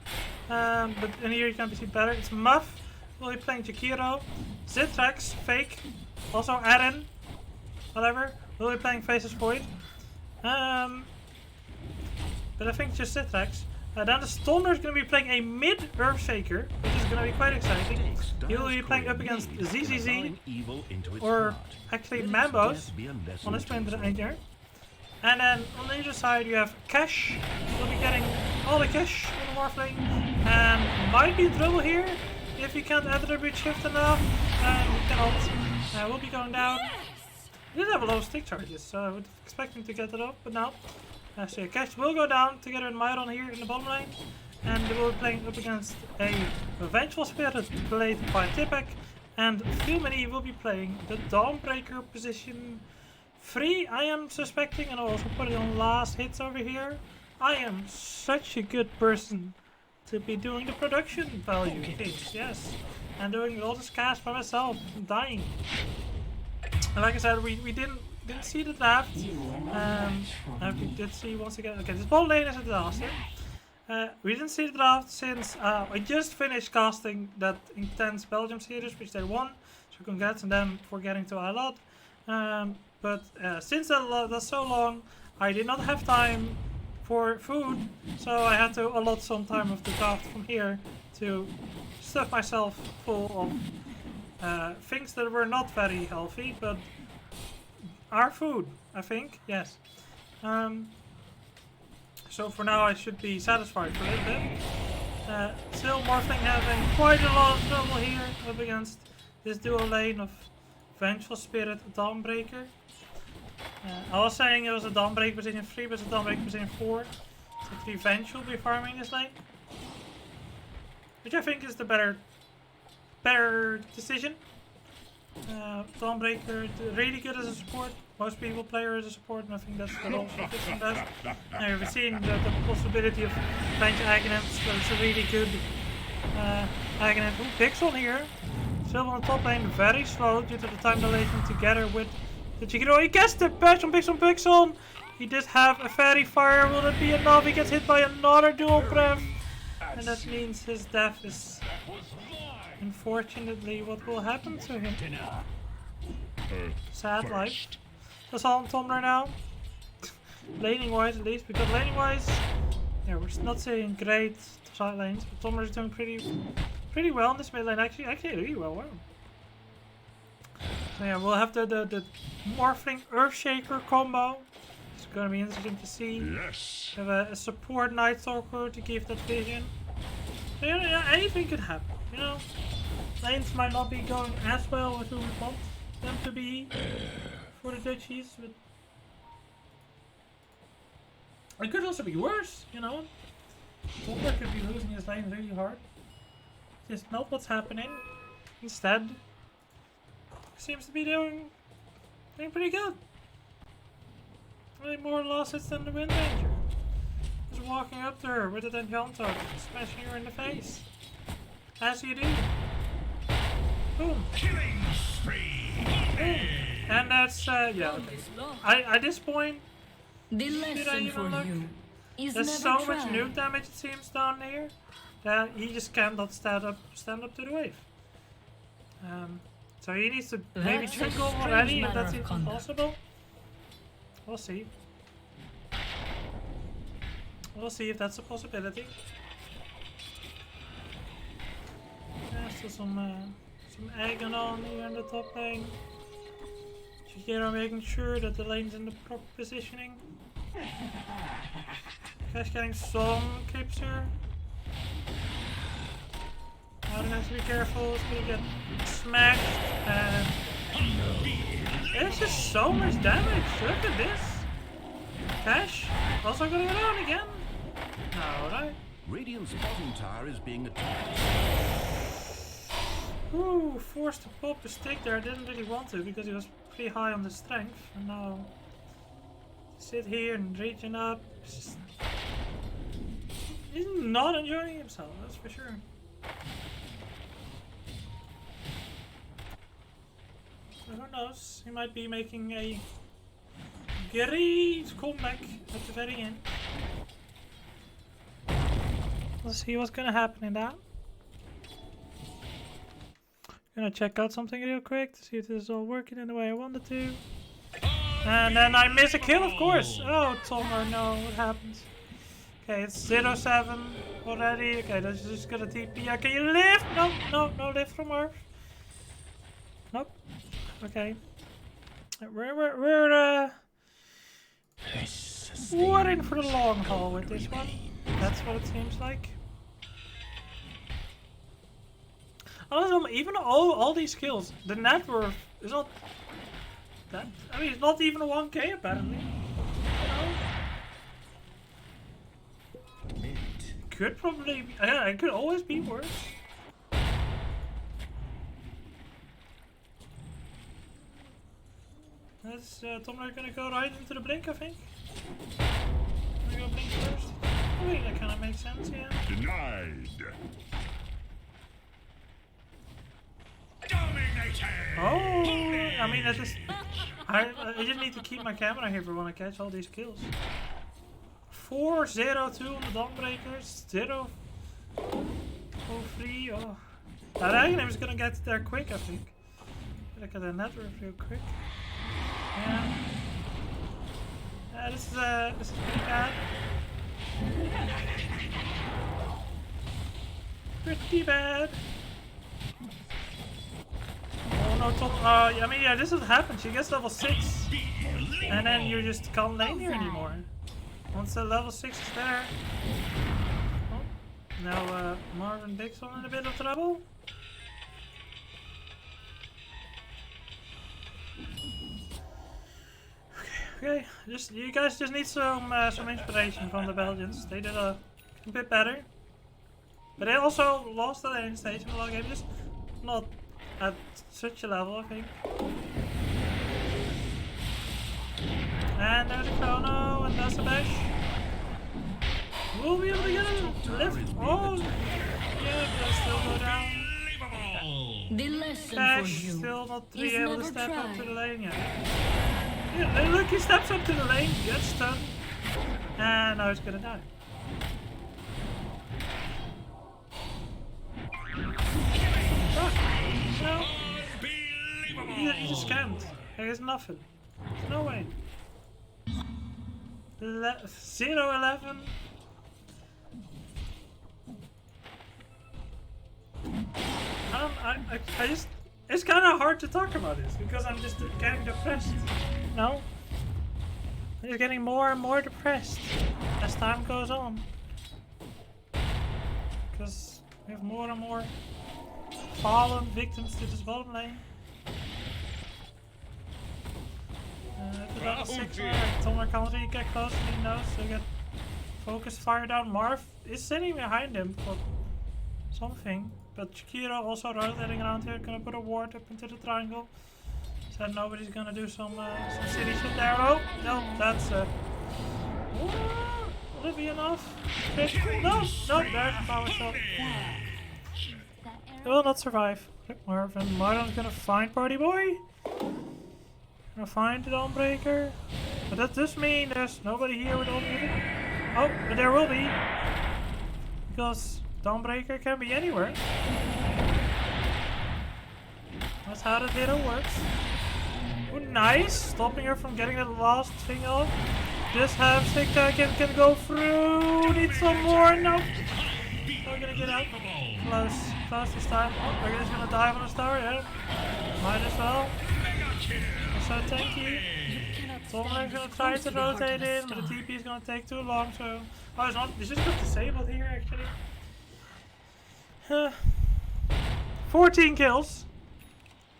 But in here you can see better. It's Muff, will be playing Jakiro. Zitrax, Fake, also Aaron, whatever, will be playing Faces Void. But I think just Zitrax. Then the Stonner is going to be playing a mid Earthshaker, which is going to be quite exciting. He will be playing up against ZZZ, or actually Mambos, on his sprint here. And then on the other side you have Cash, will be getting all the cash in the Morphling, and might be in trouble here if he can't enter the bridge shift enough, and he cannot. Will be going down. He did have a lot of stick charges, so I would expect him to get it up, but no. So yeah, Cash will go down together with Myron here in the bottom lane, and they will be playing up against a Vengeful Spirit played by Tipek, and Filmini will be playing the Dawnbreaker position 3, I am suspecting, and I'll also put it on last hits over here. I am such a good person to be doing the production value things, yes. And doing all this cast by myself, I'm dying. And like I said, we didn't see the draft. We did see once again. Okay, this ball lane is a disaster. We didn't see the draft since I just finished casting that intense Belgium series, which they won. So congrats on them for getting to Alad. But since that's so long, I did not have time for food, so I had to allot some time of the draft from here to stuff myself full of things that were not very healthy, but are food, I think, yes. So for now I should be satisfied for a little bit. Still Morphling having quite a lot of trouble here up against this dual lane of Vengeful Spirit Dawnbreaker. I was saying it was a Dawnbreaker position 3, but it's a Dawnbreaker position 4. So Revenge will be farming this lane, which I think is the better decision. Dawnbreaker really good as a support. Most people play her as a support, and I think that's what also Vixen does. Now we've seen the possibility of bench Aghanim's, but it's a really good Aghanim. Pixel here, still on the top lane, very slow due to the time dilation together with the Chikiro. He gets the patch on Pixel. He does have a fairy fire. Will it be enough? He gets hit by another dual breath, and that means his death is unfortunately what will happen to him. Sad life. That's all on Tumblr now. Laning wise at least, because laning wise, yeah, we're not saying great side lanes, but Tumblr is doing pretty well in this mid lane. Actually really well. Wow. So yeah, we'll have the Morphling Earthshaker combo. It's gonna be interesting to see. Yes. We have a support Night Stalker to give that vision. So yeah, anything could happen, you know. Lanes might not be going as well as we would want them to be for the Dutchies, but it could also be worse, you know. Tumblr could be losing his lane really hard. Just not what's happening. Instead, seems to be doing pretty good. Really more losses than the Wind Ranger. Just walking up to her with an Enchanto, smashing her in the face. As you do. Boom. Killing spree. Boom. And that's, yeah, okay. At this point, The should I lesson even for look? you is There's never so try. much nuke damage it seems down here that he just cannot stand up to the wave. So he needs to maybe That's a jingle strange already if manner that's of even conduct. possible. We'll see. We'll see if that's a possibility. Yeah, still some egg on here in the top lane. Shakira making sure that the lane's in the proper positioning. Cash getting some clips here. Now he has to be careful, he's gonna get smacked and there's just so much damage. Look at this. Cash also gonna go down again. Alright. Radiant's bottom tower is being attacked. Ooh, forced to pop the stick there. I didn't really want to because he was pretty high on the strength. And now sit here and regen up. He's not enjoying himself, that's for sure. So who knows? He might be making a great comeback at the very end. Let's see what's gonna happen in that. Gonna check out something real quick to see if this is all working in the way I wanted to. And then I miss a kill, of course. Oh, Tomer, no, what happened? Okay, it's 0-7 already. Okay, that's just gonna TP. Yeah, can you lift? No, no, no lift from Earth. Nope. Okay. We're in for the long haul with this one. That's what it seems like. Also, even all these kills, the net worth is not that. I mean, it's not even a 1k apparently. Could probably be, yeah, it could always be worse. That's Tomler gonna go right into the blink, I think. Gonna go blink first. I think that kind of makes sense, yeah. Denied. Oh, I mean, I just need to keep my camera here for when I catch all these kills. 4-0-2 on the Dawnbreakers, 0-3. Oh, that Aghanim is gonna get there quick, I think. Look at the network real quick. Yeah. This is pretty bad. Pretty bad. Oh no, Tom. I mean, yeah, this is what happens. She gets level 6, and then you just can't lane here anymore. Once the level 6 is there. Oh, now Marvin Dixon in a bit of trouble. Okay, you guys just need some inspiration from the Belgians. They did a bit better, but they also lost the lane stage in a lot of games. Just not at such a level, I think. And there's a chrono, and there's a bash. We'll be able to get a lift. Oh, yeah, but still go down. The lesson Bash for you still not is really able to never step up try. to the lane yet. Yeah, look, he steps up to the lane, gets stunned, and now he's gonna die. No. He just can't. There's nothing. There's no way. 0-11. I just. It's kind of hard to talk about this because I'm just getting depressed. No? I'm just getting more and more depressed as time goes on. Because we have more and more fallen victims to this bottom lane. Tomer can't really get close to me now, so get focus fire down. Marv is sitting behind him for something, but Shakira also rotating around here, gonna put a ward up into the triangle. Said nobody's gonna do some city shit there. Oh, no, that's will it be enough? No, there's a power shot. It will not survive. Marvin, Marvin's gonna find Party Boy. Gonna find the Dawnbreaker. But does this mean there's nobody here with Dawnbreaker? Oh, but there will be. Because Dawnbreaker can be anywhere. That's how the hero works. Oh, nice! Stopping her from getting that last thing off. This hamstick can go through. Need some more. No. Not gonna get out. Close this time. Oh, we're just gonna dive on the star, yeah. Might as well. It's so tanky. Someone's gonna try to rotate in, but the TP is gonna take too long, so. Oh, it's just got disabled here actually. 14 kills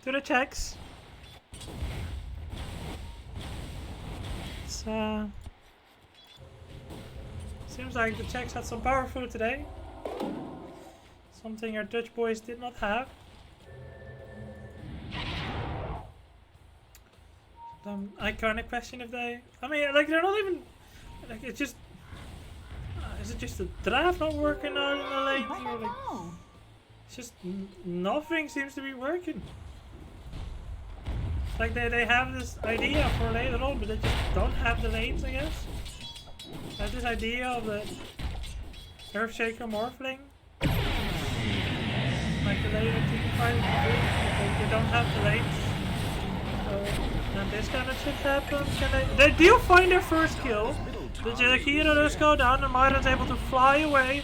to the Czechs. It's, seems like the Czechs had some power food today. Something our Dutch boys did not have. I kind of question if they. I mean, like they're not even. Like it's just. Is it just the draft not working out in the lane here? Like, it's just nothing seems to be working. Like they have this idea for later on, but they just don't have the lanes, I guess. They have this idea of the Earthshaker Morphling. Like the later team fighting, they don't have the lanes. So then this kind of shit happens. They do find their first kill. The Jakiro does go down, and Myron's able to fly away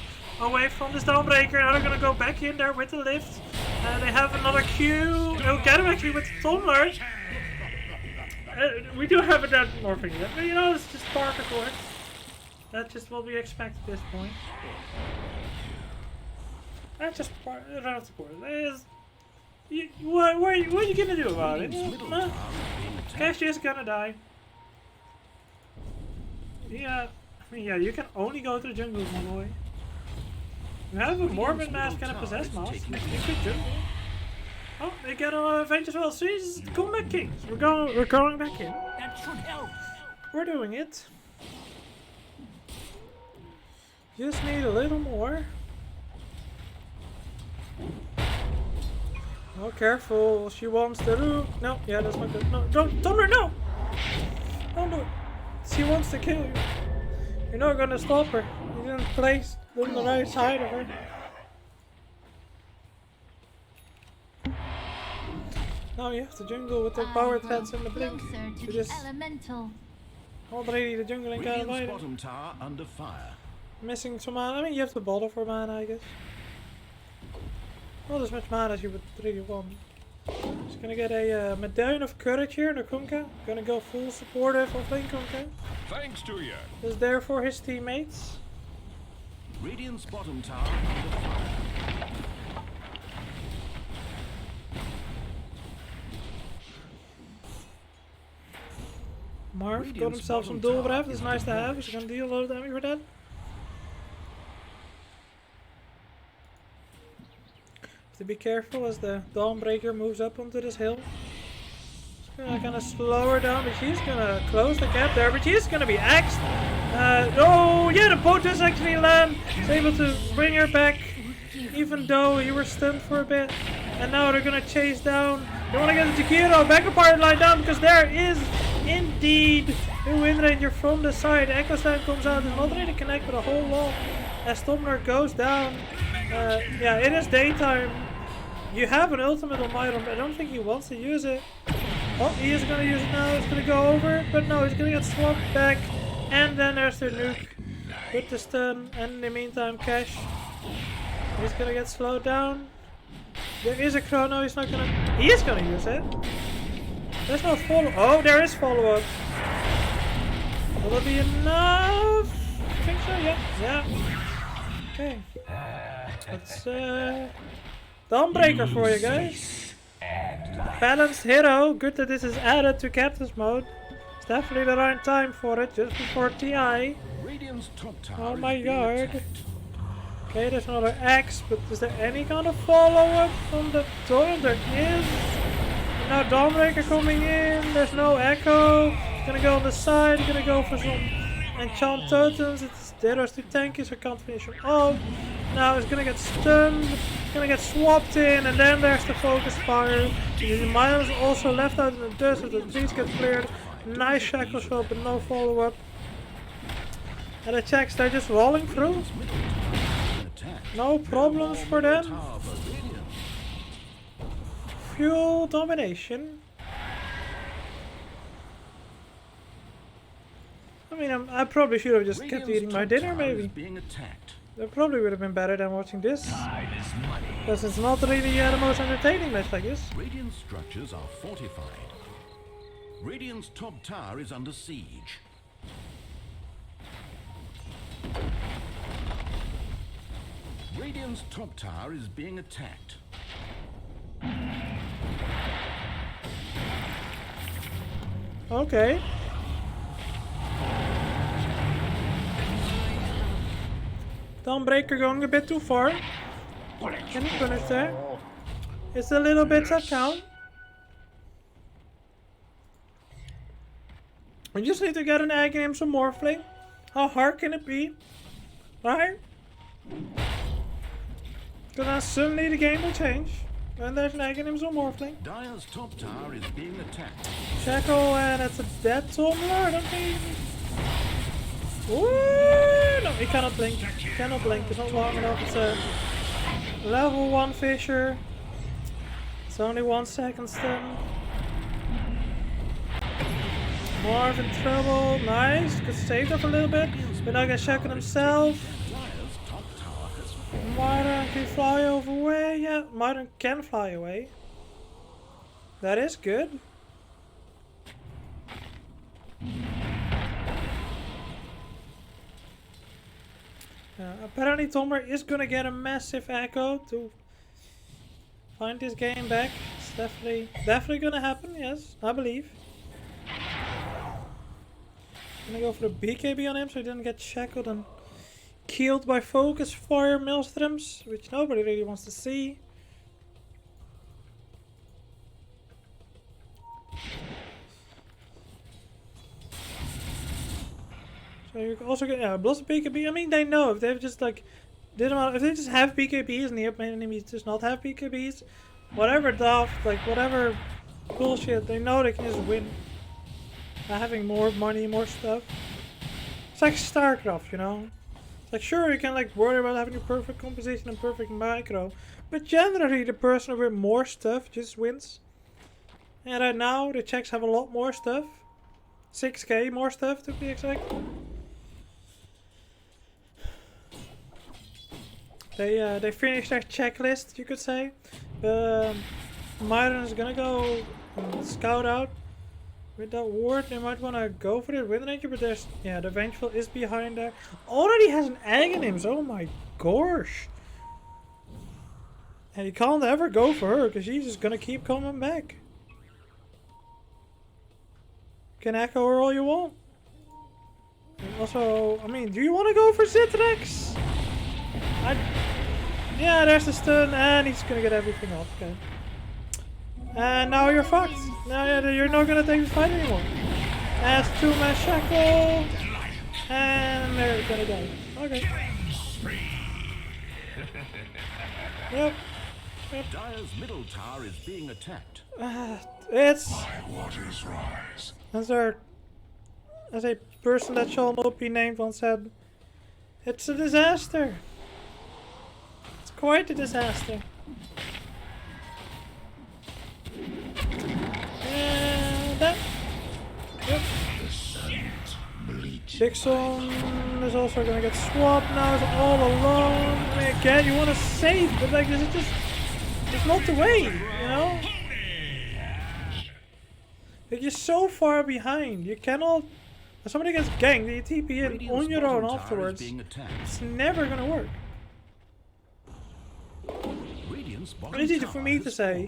from this Dawnbreaker. Now they're gonna go back in there with the lift. They have another Q. They'll get him actually with the tumbler. We do have a dead morphing yet, but you know, it's just part of course. That's just what we expect at this point. That's just part of course. What are you gonna do about it? Cash is gonna die. Yeah, I mean, yeah, you can only go to the jungle, my boy. You have a Morbid Mask and a Possessed Mask. You could jungle. Oh, they get a Avenge as well. So it's Comeback Kings. We're going back in. That should help. We're doing it. Just need a little more. Oh, careful. She wants the roof. No, yeah, that's not good. No, don't her, no! Don't do it. She wants to kill you. You're not gonna stop her. You didn't place on the right side of her. Now you have to jungle with the power threats and the blink. You just already the jungle ain't got Radiant's a bottom tower under fire. missing some mana. I mean, you have to bottle for mana, I guess. Not as much mana as you would really want. Just gonna get a Medallion of Courage here in the Kunkka. Gonna go full supportive of Link Kunkka. Thanks to you. Is there for his teammates. Radiant's bottom tower under fire. Marv got himself some dual breath. That's nice to have. He's gonna deal a lot of damage for that. Have to be careful as the Dawnbreaker moves up onto this hill. It's gonna kind of slow her down, but she's gonna close the gap there. But she's gonna be axed. Oh yeah, the boat does actually land. It's able to bring her back, even though he was stunned for a bit. And now they're gonna chase down. They want to get the Jakiro back apart line down because there is indeed a Wind Ranger from the side. Echo Slam comes out. It's not really connected a whole lot as Tumbler goes down. Yeah, it is daytime. You have an ultimate on Myron, but I don't think he wants to use it. Oh, he is going to use it now. He's going to go over, but no, he's going to get swapped back. And then there's the nuke with the stun. And in the meantime, Cash. He's going to get slowed down. There is a chrono. He's not going to. He is going to use it. There's no follow. Oh, there is follow up. Will it be enough? I think so. Yeah. Yeah. Okay. That's Dawnbreaker for you guys. Balanced hero. Good that this is added to Captain's mode. It's definitely the right time for it, just before TI. Radiant's top tower Oh is my being god. attacked. Okay, there's another X, but is there any kind of follow-up from the Torrent? There is. Now Dawnbreaker coming in. There's no Echo. He's gonna go on the side. He's gonna go for some enchant totems. It's Deros too tanky, so I can't finish him off. Now he's gonna get stunned. He's gonna get swapped in, and then there's the focus fire. The Miles also left out in the dust as the trees get cleared. Nice shackle shot, but no follow-up. And the Czechs, they're just rolling through. No problems for them. fuel domination. I mean, I probably should have just kept Radiant's eating my top dinner, tower maybe. is being attacked. That probably would have been better than watching this. Time is money. Because it's not really the most entertaining match like this. Radiant structures are fortified. Radiant's top tower is under siege. Radiant's top tower is being attacked. Okay. Dawnbreaker going a bit too far. Can he punish there? It's the little bits that count. We just need to get an egg and some morphling. How hard can it be? Right? Because then suddenly the game will change. When there's an egg and some morphling. Dire's top tower is being attacked. Shackle, and that's a dead Tumbler, I don't think. Ooh, no, he cannot blink. He cannot blink. It's not long enough. It's a level 1 Fisher. It's only 1 second stun. Marv in trouble. Nice. Could save up a little bit. But now get Shackle himself. Dire's top tower has fallen. Martin can fly away. Yeah, Martin can fly away. That is good. Apparently Tomber is gonna get a massive echo to find his game back. It's definitely gonna happen, yes, I believe. Gonna go for the BKB on him so he didn't get shackled and killed by focus fire maelstroms, which nobody really wants to see. So you also get lots of BKB. I mean, they know if they've just like if they just have BKBs and the up enemies does not have BKBs, whatever daft, like whatever bullshit, they know they can just win by having more money, more stuff. It's like StarCraft, you know. It's like sure you can like worry about having a perfect composition and perfect micro, but generally the person with more stuff just wins. And right now the Czechs have a lot more stuff, 6k more stuff to be exact. They finished their checklist, you could say. Myron is gonna go scout out with that ward. They might wanna go for the Wind Ranger, but there's the Vengeful is behind there. Already has an egg in him, so oh my gosh. And you can't ever go for her because she's just gonna keep coming back. You can echo her all you want. And also, I mean, do you want to go for Zitrex? Yeah, there's the stun, and he's gonna get everything off. Okay. And now you're fucked. Now you're not gonna take the fight anymore. As 2-man shackle, and they're gonna die. Okay. Yep. Dire's middle tower is being attacked. It's My waters rise. as a person that shall not be named once said, it's a disaster. It's quite a disaster. And that. Yep. Dixon is also gonna get swapped now. It's all alone. I mean, again, you want to save, but like, this is just. It's not the way, you know? Like, you're so far behind. You cannot. If somebody gets ganked, you TP in Radiant's on your bottom own tower is afterwards. being attacked. It's never gonna work. Radiant's bottom It's easy tower for me to has say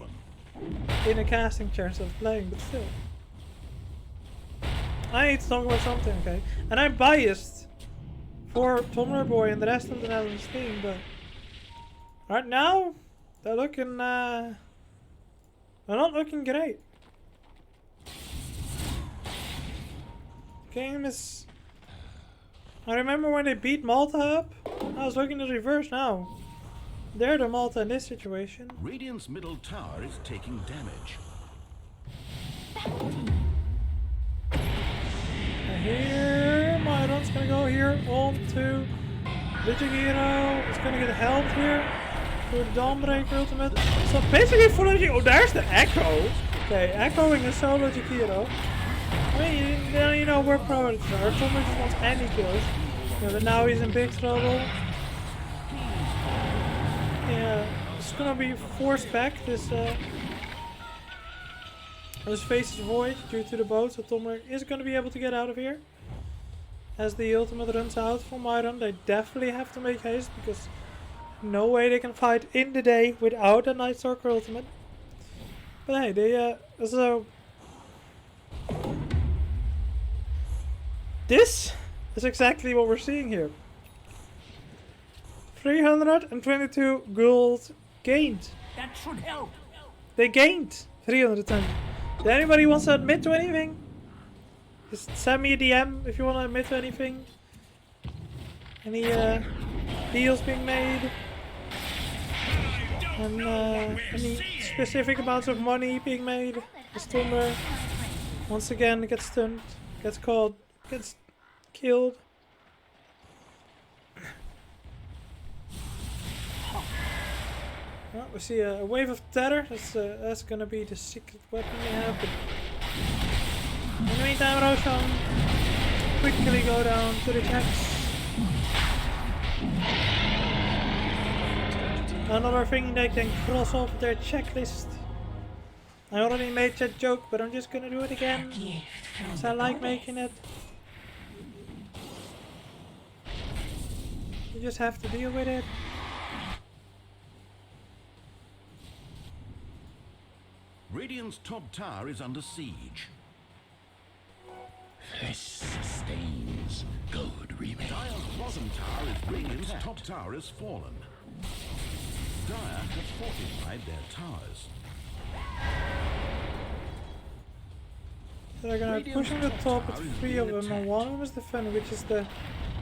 fallen. in a casting chair instead of playing, but still. I need to talk about something, okay? And I'm biased for Tomler Boy and the rest of the Netherlands team, but right now they're looking they're not looking great. Game is. I remember when they beat Malta up. I was looking at reverse now. They're the Malta in this situation. Radiant's middle tower is taking damage. And here, Myron's gonna go here on to Ligigiro. It's gonna get help here. For the Dawnbreaker ultimate. So basically full energy. Oh, there's the Echo. Okay, echoing a solo Jakiro. I mean, you know where priorities are. Tommy just wants any kills. Yeah, but now he's in big trouble. Yeah, it's gonna be forced back. This face is void due to the boat, so Tommy is gonna be able to get out of here. As the ultimate runs out from Iron, they definitely have to make haste because no way they can fight in the day without a Night Stalker ultimate. But hey, they so this is exactly what we're seeing here. 322 gold gained. That should help. They gained 320. Does anybody wants to admit to anything? Just send me a DM if you want to admit to anything. Any deals being made? And any specific amounts of money being made? The Stormer once again gets stunned, gets caught, gets killed. Well, we see a wave of terror. That's gonna be the secret weapon they have. But in the meantime, Roshan quickly go down to the checks. Another thing they can cross off their checklist. I already made that joke, but I'm just gonna do it again. Because I like making it. You just have to deal with it. Radiant's top tower is under siege. This sustains. Good remake. Dire's bottom tower is Radiant's top tower has fallen. Dire have fortified their towers. They're gonna push on the top with 3 of them, and one of them is the Fen, which is the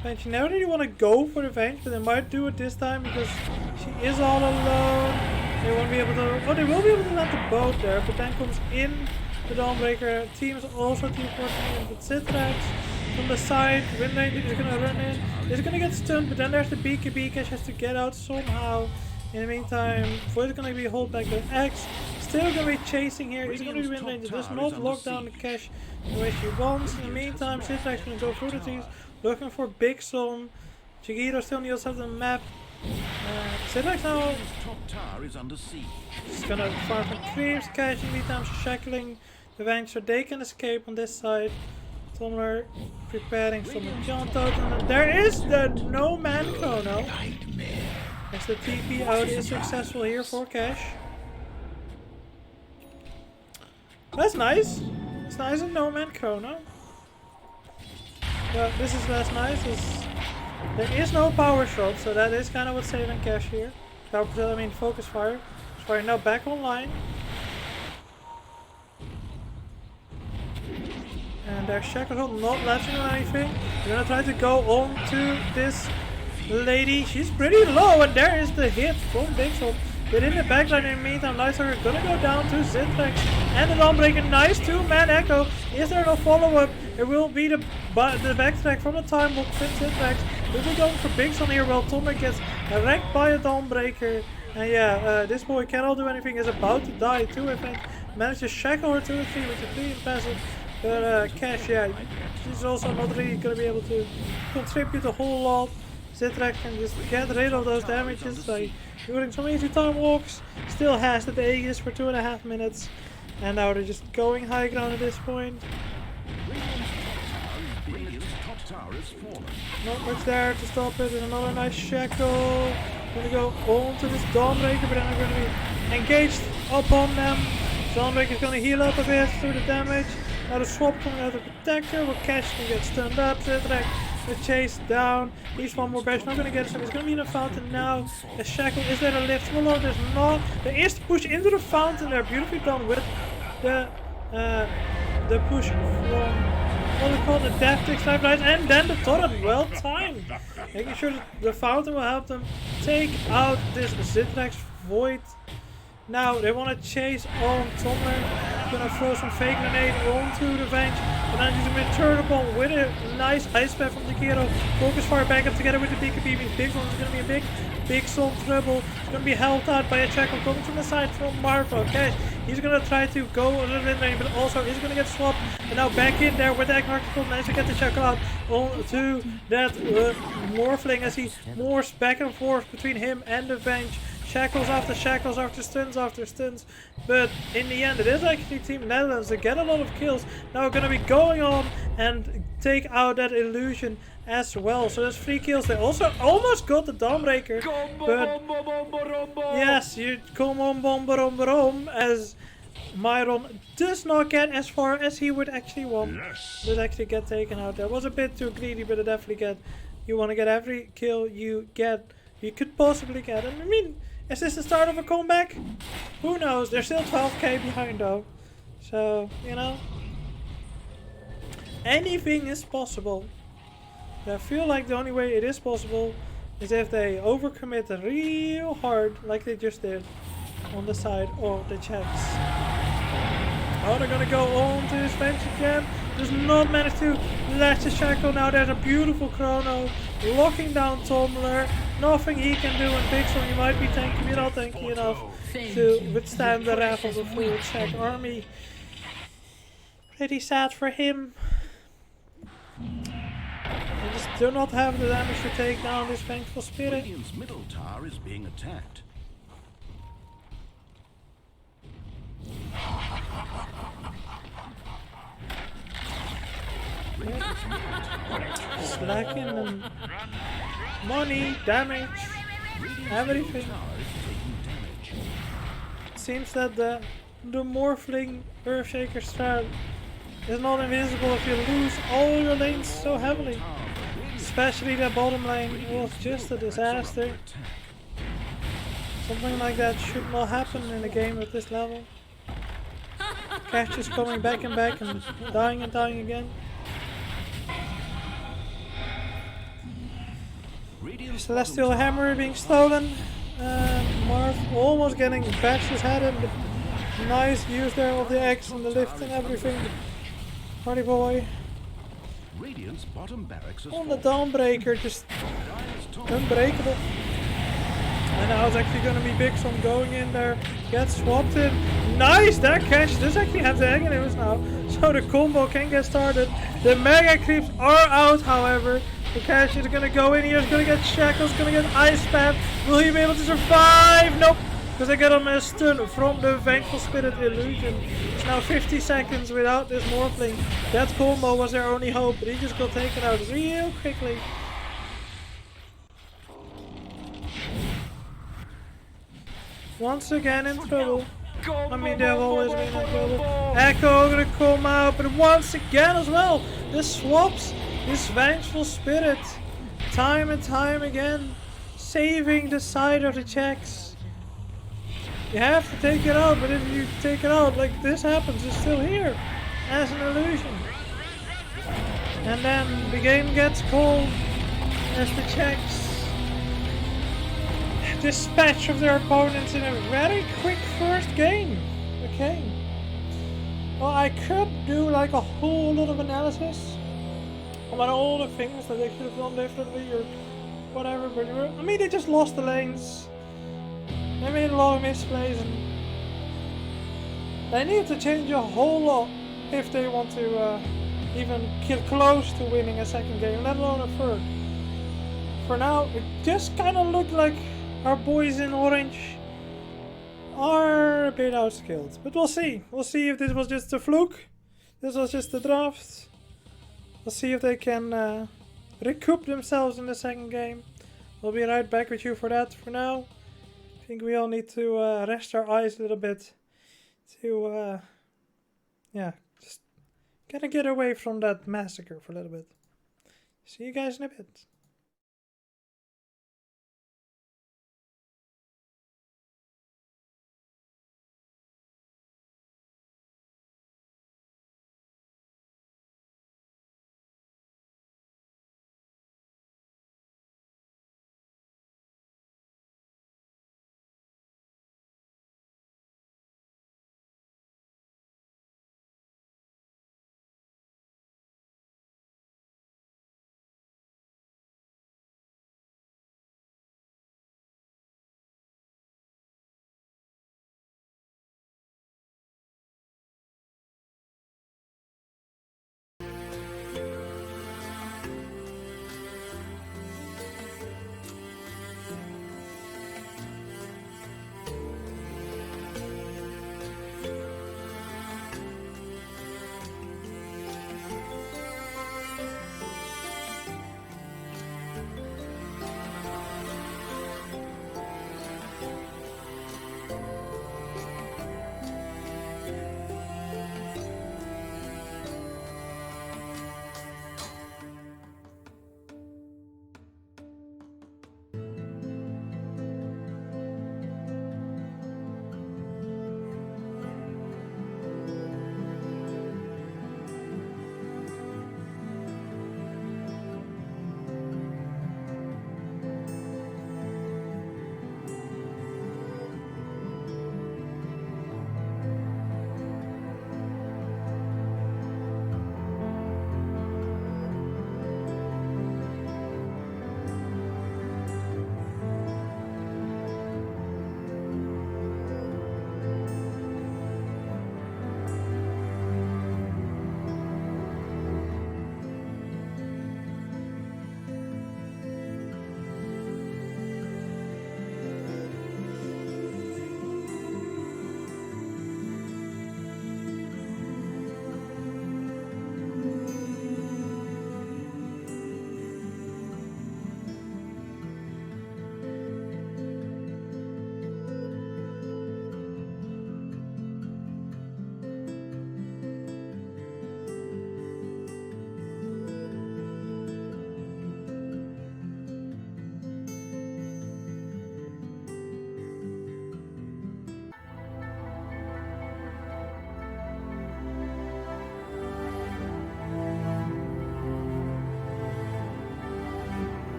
Venge. You never really want to go for the Venge, but they might do it this time because she is all alone. They won't be able to. Oh, they will be able to land the boat there, but then comes in the Dawnbreaker. Team is also teleporting in with Citrax from the side. Wind Ranger is gonna run in. He's gonna get stunned, but then there's the BKB. Cash has to get out somehow. In the meantime, Void is gonna be hold back the X. Still gonna be chasing here. He's gonna be Wind Ranger. Does not lock down the Cash the way she wants. In the meantime, Citrax gonna go through the trees, looking for Big Son. Chigiro still on the other side of the map. Citrax now top tower is under siege. is gonna farm some creeps. Cash in the meantime shackling the Venge so they can escape on this side. Tomler preparing some John Totem. And there is the No Man Chrono. As the TP out is successful here for Cash. That's nice. It's nice and No Man Chrono. But this is less nice. There is no power shot, so that is kind of what's saving Cash here. I mean, focus fire. Fire now back online. And their Shackleton not latching on anything. They're gonna try to go on to this lady. She's pretty low, and there is the hit from Big Son. But in the backline, in the meantime, Lightstalker gonna go down to Zitrax and the Dawnbreaker. Nice 2-man echo. Is there no follow-up? It will be the backtrack from the time lock from Zitrax. We'll be going for Big Son here while Tommy gets wrecked by a Dawnbreaker. And yeah, this boy cannot do anything. Is about to die too, I think. Managed to shackle her to the tree with the 3 passive. But Cash, yeah, she's also not really gonna be able to contribute a whole lot. Zitrax can just get rid of those damages by doing some easy time walks. Still has the Aegis for 2.5 minutes. And now they're just going high ground at this point. Radiant's top tower is fallen. Not much there to stop it. And another nice shackle. Gonna go on to this Dawnbreaker, but then they're gonna be engaged upon them. Dawnbreaker's gonna heal up a bit through the damage. Now the swap coming out of the protector, where Cash can get stunned up. Zitrax the chase down. Needs one more bash. Not gonna get some. He's gonna be in a fountain now. A shackle. Is there a lift? Well, no, there's not. There is the push into the fountain there. Beautifully done with the push from what we call the death tick snipe rise, and then the turret. Well timed. Making sure that the fountain will help them take out this Zitrax Void. Now they want to chase on Tomler. Gonna throw some fake grenade onto the Venge. And then using a return upon with a nice ice path from the Kiro. Focus fire back up together with the BKB. Big one is gonna be a big Big Soul Trouble is going to be helped out by a tackle coming from the side from Marvel. Okay, he's going to try to go a little bit range, but also he's going to get swapped. And now back in there with that Narcotic, managed to get the tackle out onto that Morphling as he morphs back and forth between him and the bench. Shackles after stuns after stuns. But in the end, it is actually Team Netherlands that get a lot of kills. Now going to be going on and take out that illusion as well. So there's 3 kills. They also almost got the Dawnbreaker. But yes, you come on bomb as Myron does not get as far as he would actually want. Does actually get taken out. That was a bit too greedy, but it definitely get. You want to get every kill you could possibly get. And I mean, is this the start of a comeback? Who knows? They're still 12k behind though. So, you know, anything is possible. I feel like the only way it is possible is if they overcommit real hard like they just did on the side of the Czechs. Oh, they're gonna go on to his bench again. Does not manage to latch the shackle. Now there's a beautiful chrono locking down Tumbler. Nothing he can do in Pixel. You might be tanky, but not tanky enough to withstand the wrath of the full Czech army. Pretty sad for him. They just do not have the damage to take down this Vengeful Spirit. Radiant's middle tower is being attacked. Slacking and money, damage, everything. It seems that the Morphling Earthshaker strat is not invisible if you lose all your lanes so heavily. Especially that bottom lane was just a disaster. Something like that should not happen in a game at this level. Cash is coming back and dying again. Celestial Hammer being stolen. Marv almost getting bashed his head in, but nice use there of the X and the lift and everything. Party boy. Radiant's bottom barracks On the Dawnbreaker, just unbreakable. And now it's actually going to be Big Son going in there, gets swapped in. Nice, that catch does actually have the egg in it now, so the combo can get started. The Mega Creeps are out, however. The catch is going to go in here, he's going to get Shackles, going to get Ice Spam. Will he be able to survive? Nope, because they get him a stun from the Vengeful Spirit Illusion. It's now 50 seconds without this Morphling. That combo was their only hope, but he just got taken out real quickly. Once again in trouble. I mean, they've always been in trouble. Echo gonna come out, but once again as well, the swaps, this Vengeful Spirit, time and time again, saving the side of the Czechs. You have to take it out, but if you take it out like this happens, it's still here as an illusion. And then the game gets called as the Czechs dispatch of their opponents in a very quick first game. Okay. Well, I could do like a whole lot of analysis about all the things that they could have done differently or whatever, but I mean, they just lost the lanes. They made a lot of misplays and they need to change a whole lot if they want to even get close to winning a second game, let alone a third. For now, it just kind of looked like our boys in orange are a bit outskilled, but we'll see. We'll see if this was just a fluke. This was just a draft. We'll see if they can recoup themselves in the second game. We'll be right back with you for that. For now, I think we all need to rest our eyes a little bit to, yeah, just gotta get away from that massacre for a little bit. See you guys in a bit.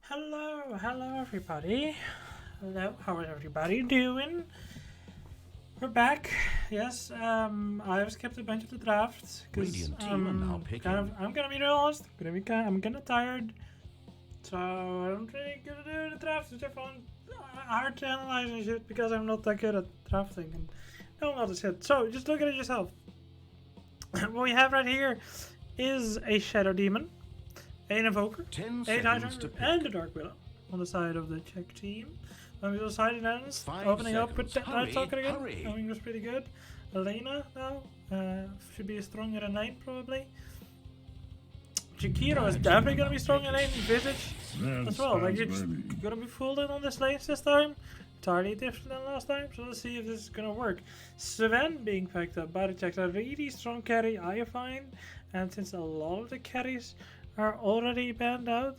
Hello everybody. Hello, how is everybody doing? We're back. Yes, I've skipped a bunch of the drafts because Radiant team are now picking. I'm gonna be real honest. I'm kinda tired, so I don't really gonna do the drafts. Which I found hard to analyze and shit because I'm not that good at drafting and no other shit. So just look at it yourself. What we have right here is a Shadow Demon, an Invoker, 10 a seconds Hydra, to pick. and a Dark Willow on the side of the Czech team. On the other side, it ends, 5 opening up with seconds. that Night Hurry, Stalker again. hurry. I think it was pretty good. Elena now should be stronger than 9 probably. Jakiro is definitely gonna be stronger than 8 in Visage as well. Like it's gonna be full in on this lanes this time. Entirely different than last time, so let's see if this is gonna work. Sven being picked up by the Czechs, a really strong carry I find, and since a lot of the carries are already banned out.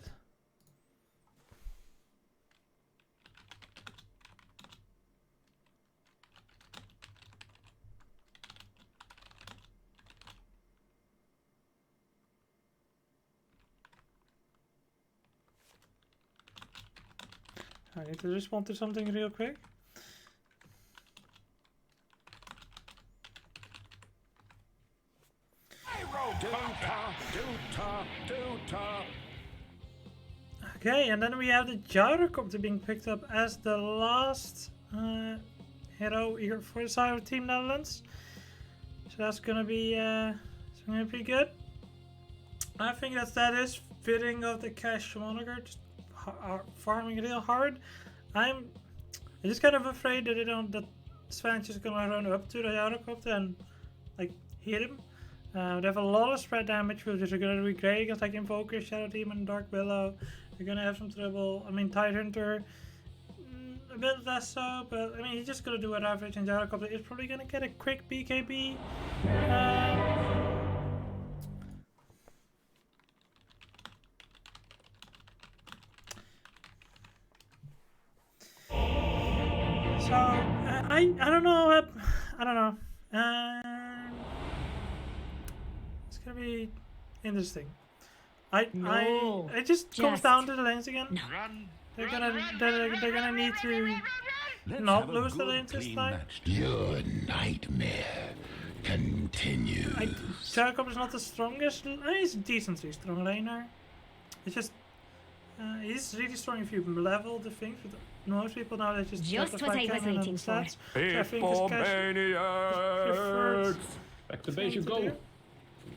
I need to respond to something real quick. Okay, and then we have the gyrocopter being picked up as the last hero here for the side of Team Netherlands. So that's gonna be pretty good. I think that is fitting of the cash moniker, just farming real hard. I'm just kind of afraid that Sven's just gonna run up to the gyrocopter and like hit him. They have a lot of spread damage, which is gonna be great against like Invoker, Shadow Demon, Dark Willow. They're gonna have some trouble. I mean, Tidehunter, a bit less so, but I mean, he's just gonna do an average, and Gyrocopter is probably gonna get a quick BKB. So I don't know. I don't know. It's gonna be interesting. It just comes down to the lanes again. They're gonna need to Let's not have a lose the good, lanes this clean time. match. Your nightmare continues. Jacob is not the strongest. He's a decently strong laner. It's just he's really strong if you level the things. But most people now they just Just what I was waiting for. stats. So I think his cash preferred. Back to base you thing to go. do.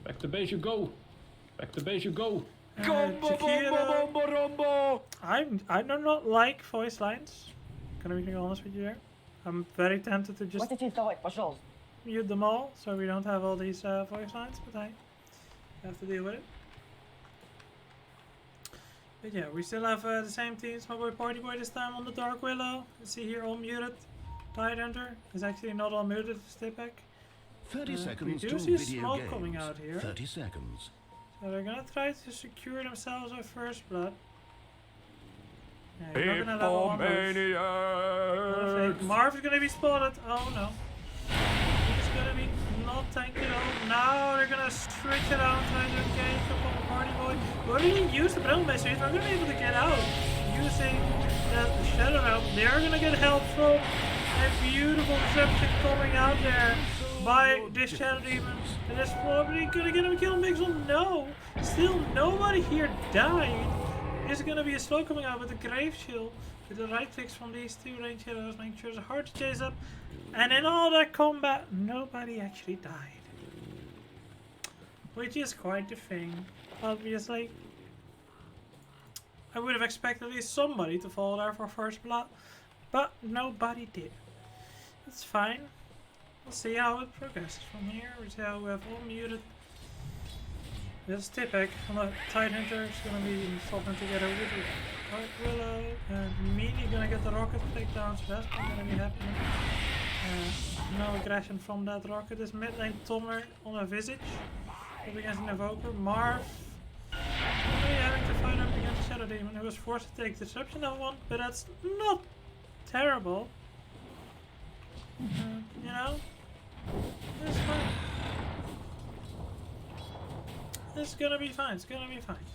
Back to base you go. Back to base you go. Shakira, I do not like voice lines. Gonna be honest with you there. I'm very tempted to just mute them all so we don't have all these voice lines, but I have to deal with it. But yeah, we still have the same teams. My boy Party Boy this time on the Dark Willow. You see here all muted. Tidehunter is actually not all muted, step back. 30 seconds we do to see video smoke games. coming out here. 30 seconds. So they're gonna try to secure themselves with first blood. Yeah, you're not gonna level on those. Marv is gonna be spotted. Oh no. He's gonna be not tanking at all. Now they're gonna switch it out, try to engage upon the Party Boy. We already used the Brown Base, so we're gonna be able to get out using the Shadow Realm. They are gonna get help from a beautiful deception coming out there by this Shadow Demon. And that's probably gonna get him a kill. Mixel. No! Still nobody here died. There's gonna be a slow coming out with a Grave Shield. With the right clicks from these two range heroes, making sure it's hard to chase up. And in all that combat, nobody actually died. Which is quite the thing, obviously. I would have expected at least somebody to fall there for first blood, but nobody did. It's fine. We'll see how it progresses from here. We'll see how we have all muted. This Tipek on the Tidehunter is going to be swapping together with the Dark Willow, and immediately going to get the rocket takedown, so that's not going to be happening. No aggression from that rocket. This mid lane Tomer on a Visage up against an Evoker. Marv really having to fight up against Shadow Demon, who was forced to take Disruption of one, but that's not terrible. You know? It's fine. It's gonna be fine. It's gonna be fine.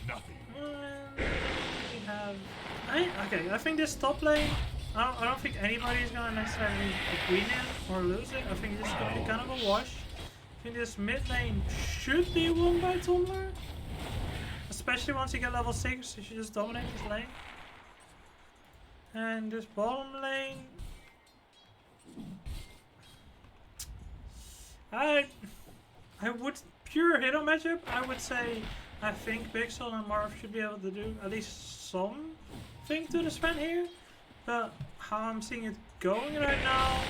nothing. We have. Okay, I think this top lane. I don't think anybody's gonna necessarily win it or lose it. I think this is gonna be kind of a wash. I think this mid lane should be won by Tumblr. Especially once you get level 6, you should just dominate this lane. And this bottom lane. I would, pure hero matchup, I would say I think Pixel and Marv should be able to do at least something to the Sven here. But how I'm seeing it going right now,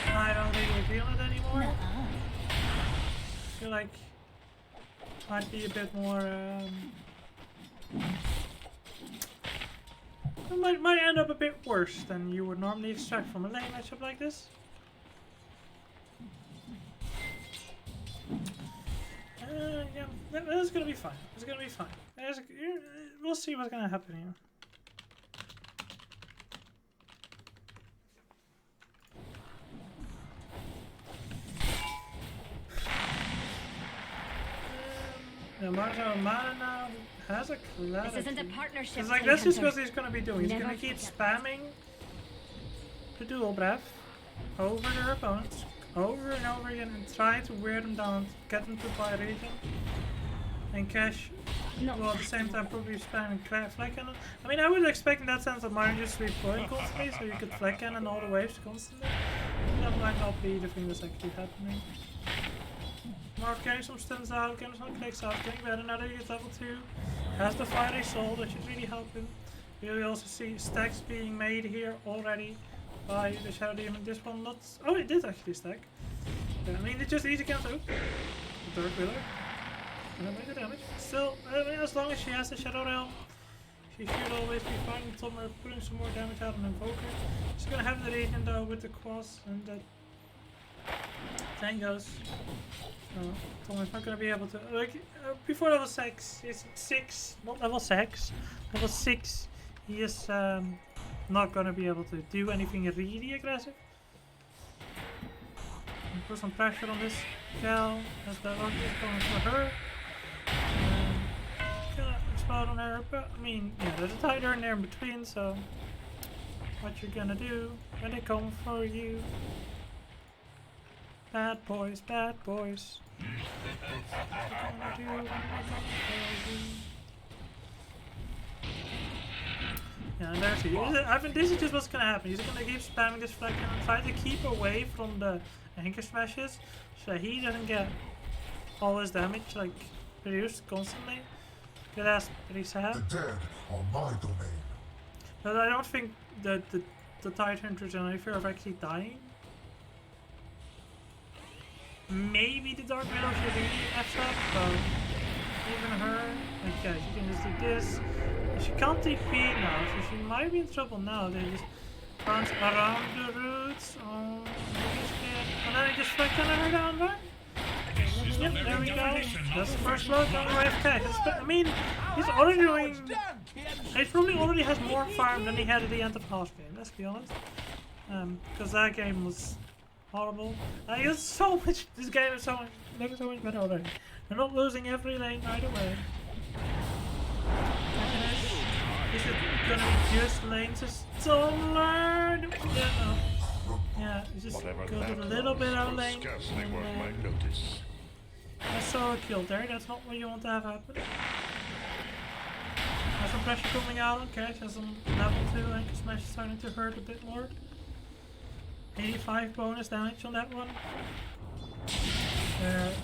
I don't really feel it anymore. I feel like it might be a bit more, it might end up a bit worse than you would normally expect from a lane matchup like this. Yeah, that's gonna be fine. It's gonna be fine. We'll see what's gonna happen here. Yeah, Marzo Mana now has a clarity. This isn't a partnership. It's like that's just what he's gonna be doing. He's gonna keep spamming the dual breath over their opponents, over and over again, and try to wear them down, get them to buy region, and cash. Well, at the same time, probably spamming flag cannon. I mean, I would expect in that sense that Mario just reploying constantly, so you could flag cannon all the waves constantly. That might not be the thing that's actually happening. Marv getting some stuns out, getting some clicks out, getting better now that he gets level 2. Has the Friday Soul, that should really help him. We also see stacks being made here already by the Shadow Demon. This one not. Oh, it did actually stack. Yeah, I mean, it's just easy cancel. The Dark Willow. Gonna make the damage. Still, I mean, as long as she has the Shadow Realm, she should always be fine. Tommer putting some more damage out on Invoker. She's gonna have the Radiant though with the Quas and the Tangos. Tommer's not gonna be able to. Like, before level 6, it's 6, not level 6. Level 6, he is not gonna be able to do anything really aggressive. And put some pressure on this gal as the Orc is going for her. Gonna explode on her, but I mean, yeah, there's a tighter in there in between, so what you're gonna do when they come for you? Bad boys, bad boys. What you gonna do when they come for you? Yeah, and there's he. I think this is just what's gonna happen. He's gonna keep spamming this flag cannon, try to keep away from the anchor smashes, so he doesn't get all his damage like produced constantly. Good ass, pretty sad. The dead are my domain. But I don't think that the Tide Hunters are in fear of actually dying. Maybe the Dark Widow should really F up, but even her, okay, she can just do this. She can't TP now, so she might be in trouble now. They just bounce around the roots. Oh, and then they just flick her down, right? Yep, there we go. That's the first blow on the AFK. I mean, he's already doing. He probably already has more farm than he had at the end of half game, let's be honest. Because that game was horrible. It's so much. This game is so much better already. They're not losing every lane either way. Is it gonna be just lane to Stormlord? Yeah, no. Yeah, it's just go to a little bit out of lane. I saw a kill there, that's not what you want to have happen. Has some pressure coming out, okay, has some level 2 anchor smash starting to hurt a bit more. 85 bonus damage on that one.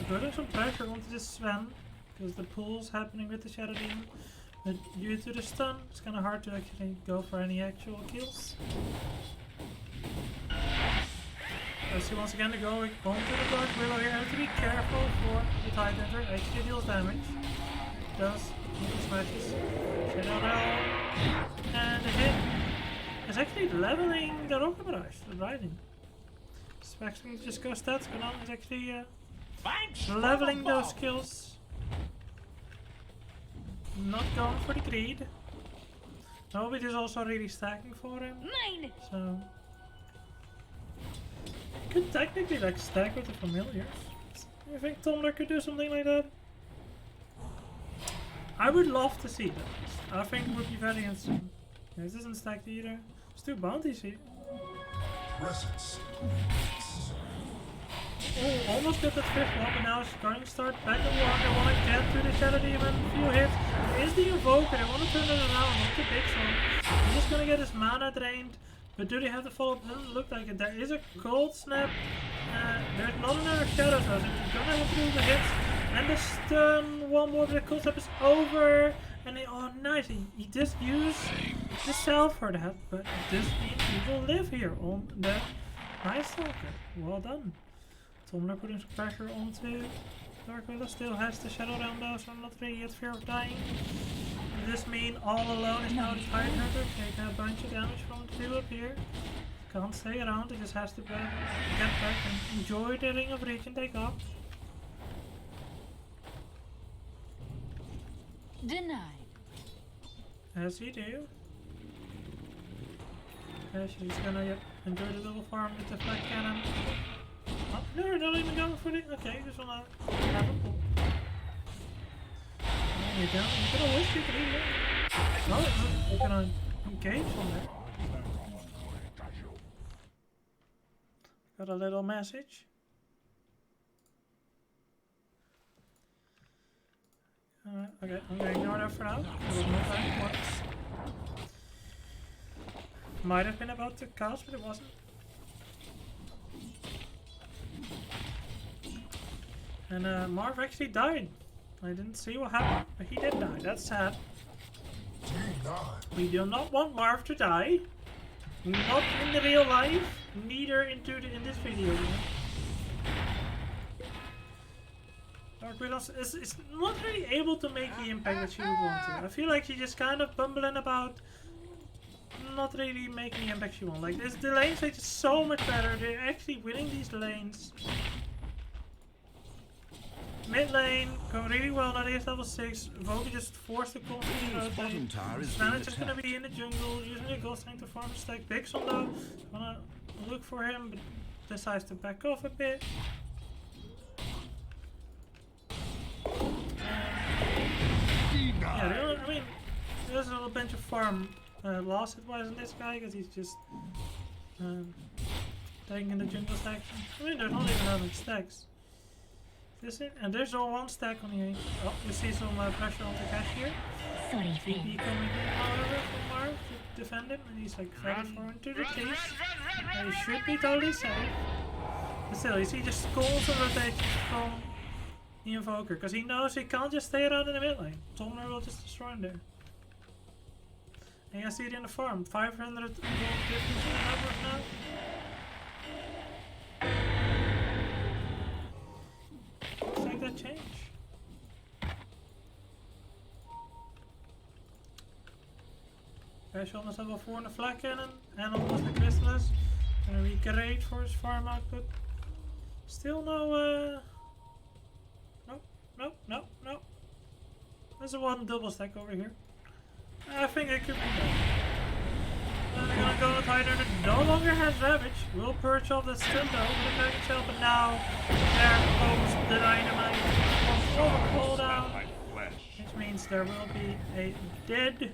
Putting some pressure onto this Sven, because the pull's happening with the Shadow Demon. But due to the stun, it's kind of hard to actually go for any actual kills. So once again to go onto the Dark Willow here. Have to be careful for the Tide Hunter. Actually deals damage. It does. He smashes. Shadow Realm. And the hit is actually leveling the Rocket Barrage, the riding. Expecting to just go stats, but no, it's actually leveling those kills. Not going for the greed. Nobody is also really stacking for him. Mine. So could technically like stack with the familiars. You think Tumblr could do something like that? I would love to see that. I think it would be very interesting. Yeah, this isn't stacked either. There's two bounties here. Presence. Oh, almost got that fifth one, but now it's going to start back and walk. They want to get to the Shadow Demon. A few hits. There is the Invoker. They want to turn it around. Not the big one. He's just going to get his mana drained. But do they have the follow-up? Doesn't look like it. There is a Cold Snap. There's not another Shadow House. He's going to have to do the hits. And the stun. One more, but the Cold Snap is over. And they, oh nice, he just used the cell for that. But this means he will live here on the Night Stalker. Well done. Tomler putting some pressure onto Dark Willow. Still has the Shadow Realm though, so I'm not really at fear of dying. Does this mean all alone is now the Tide Hunter? Take a bunch of damage from the two up here. Can't stay around, it just has to get back and enjoy the Ring of Reach and take off. Denied. As you do. Yeah, she's gonna enjoy the little farm with the flat cannon. Oh, no, they're not even going for it. Okay, just wanna have a pull. Oh, you can always pick it either. Oh, you can engage on that. Got a little message. Okay, I'm gonna ignore that for now. It was not very important. Might have been about to cast, but it wasn't. And Marv actually died. I didn't see what happened, but he did die. That's sad. Team 9. We do not want Marv to die. Not in the real life, neither in this video game. Dark Widow is not really able to make the impact that she would want to. I feel like she's just kind of bumbling about, not really making the impact she wants. Like the lane stage is so much better. They're actually winning these lanes. Mid lane going really well. Now there's level 6. Vogue just forced to completely rotate. Spanish is gonna be in the jungle using a ghost tank to farm a stack. Bigson though, wanna look for him, but decides to back off a bit. Yeah, I mean, there's a little bunch of farm loss advice on this guy because he's just taking the jungle section. I mean, there's not even that much stacks. This it? And there's all one stack on the ENG. Oh, you see some pressure on the cash here. Sorry, TP coming in, however, from Marv to defend him, and he's like very far into the trees. He should be totally safe. But still, you see just skulls and rotations from the Invoker, because he knows he can't just stay around in the mid lane. Tomler will just destroy him there. And you see it in the farm. 500 gold difference in the numbers now. Looks like that change. Cash almost level 4 on the flat cannon and almost the Chrysalis. Gonna recreate for his farm output. Still no Nope. There's a one double stack over here. I think it could be done. And they're gonna go with Hider that no longer has Ravage. Will purge off the stun though with the Dragon Shell, but now there comes the Dynamite. Over cooldown. Which means there will be a dead.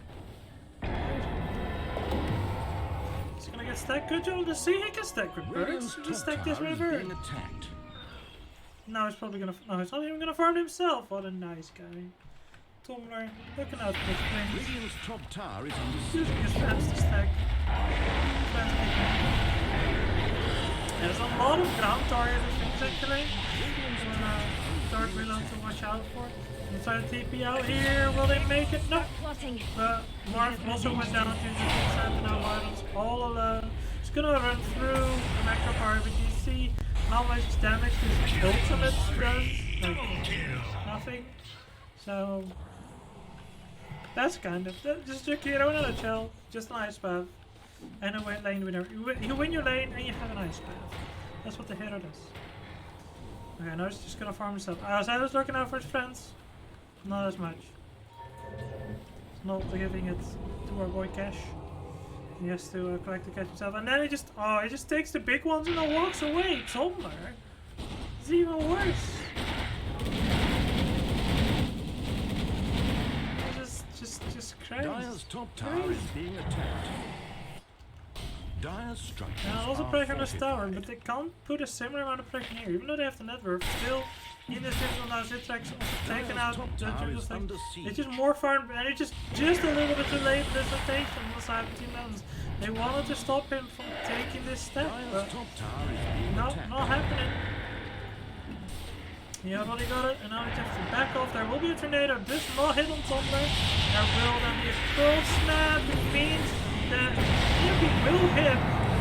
He's gonna get stacked. Good job to see he can stack with birds. Just stack this with a bird. Now he's probably gonna. No, he's not even gonna farm himself. What a nice guy. Tomler looking out for his friends. Radiant's top tower is under siege. Using his friends to stack. There's a lot of ground targets and things actually. Dark Willow to watch out for. Inside the TP out here. Will they make it? No. But Marv also went down to the Sentinel Islands all alone. He's gonna run through the macro part, but you see how much damage his ultimate does. Like, nothing. So that's kind of just your hero in a nutshell. Just an ice path and a win lane winner. You win your lane and you have an ice path. That's what the hero does. Okay, now he's just gonna farm himself. Silas looking out for his friends. Not as much. He's not giving it to our boy Cash. He has to collect the catch himself, and then he just takes the big ones and then walks away. Tomler. It's even worse. Christ. Dire's top tower is being attacked. Dire's structures Yeah, also are pressure on this tower, fortified. but they can't put a similar amount of pressure here, even though they have the network. Still, in this division now, Zitrax also taken out top the tower triple is stack. under It's siege. just more farm, and it's just a little bit too late for this rotation on the side of Team Netherlands. They wanted to stop him from taking this step, Dire's but top tower is being no, attacked. not happening. He already got it, and now he just has to back off. There will be a tornado. This will not hit on Tumblr. There will then be a cold snap, which means that if he will hit,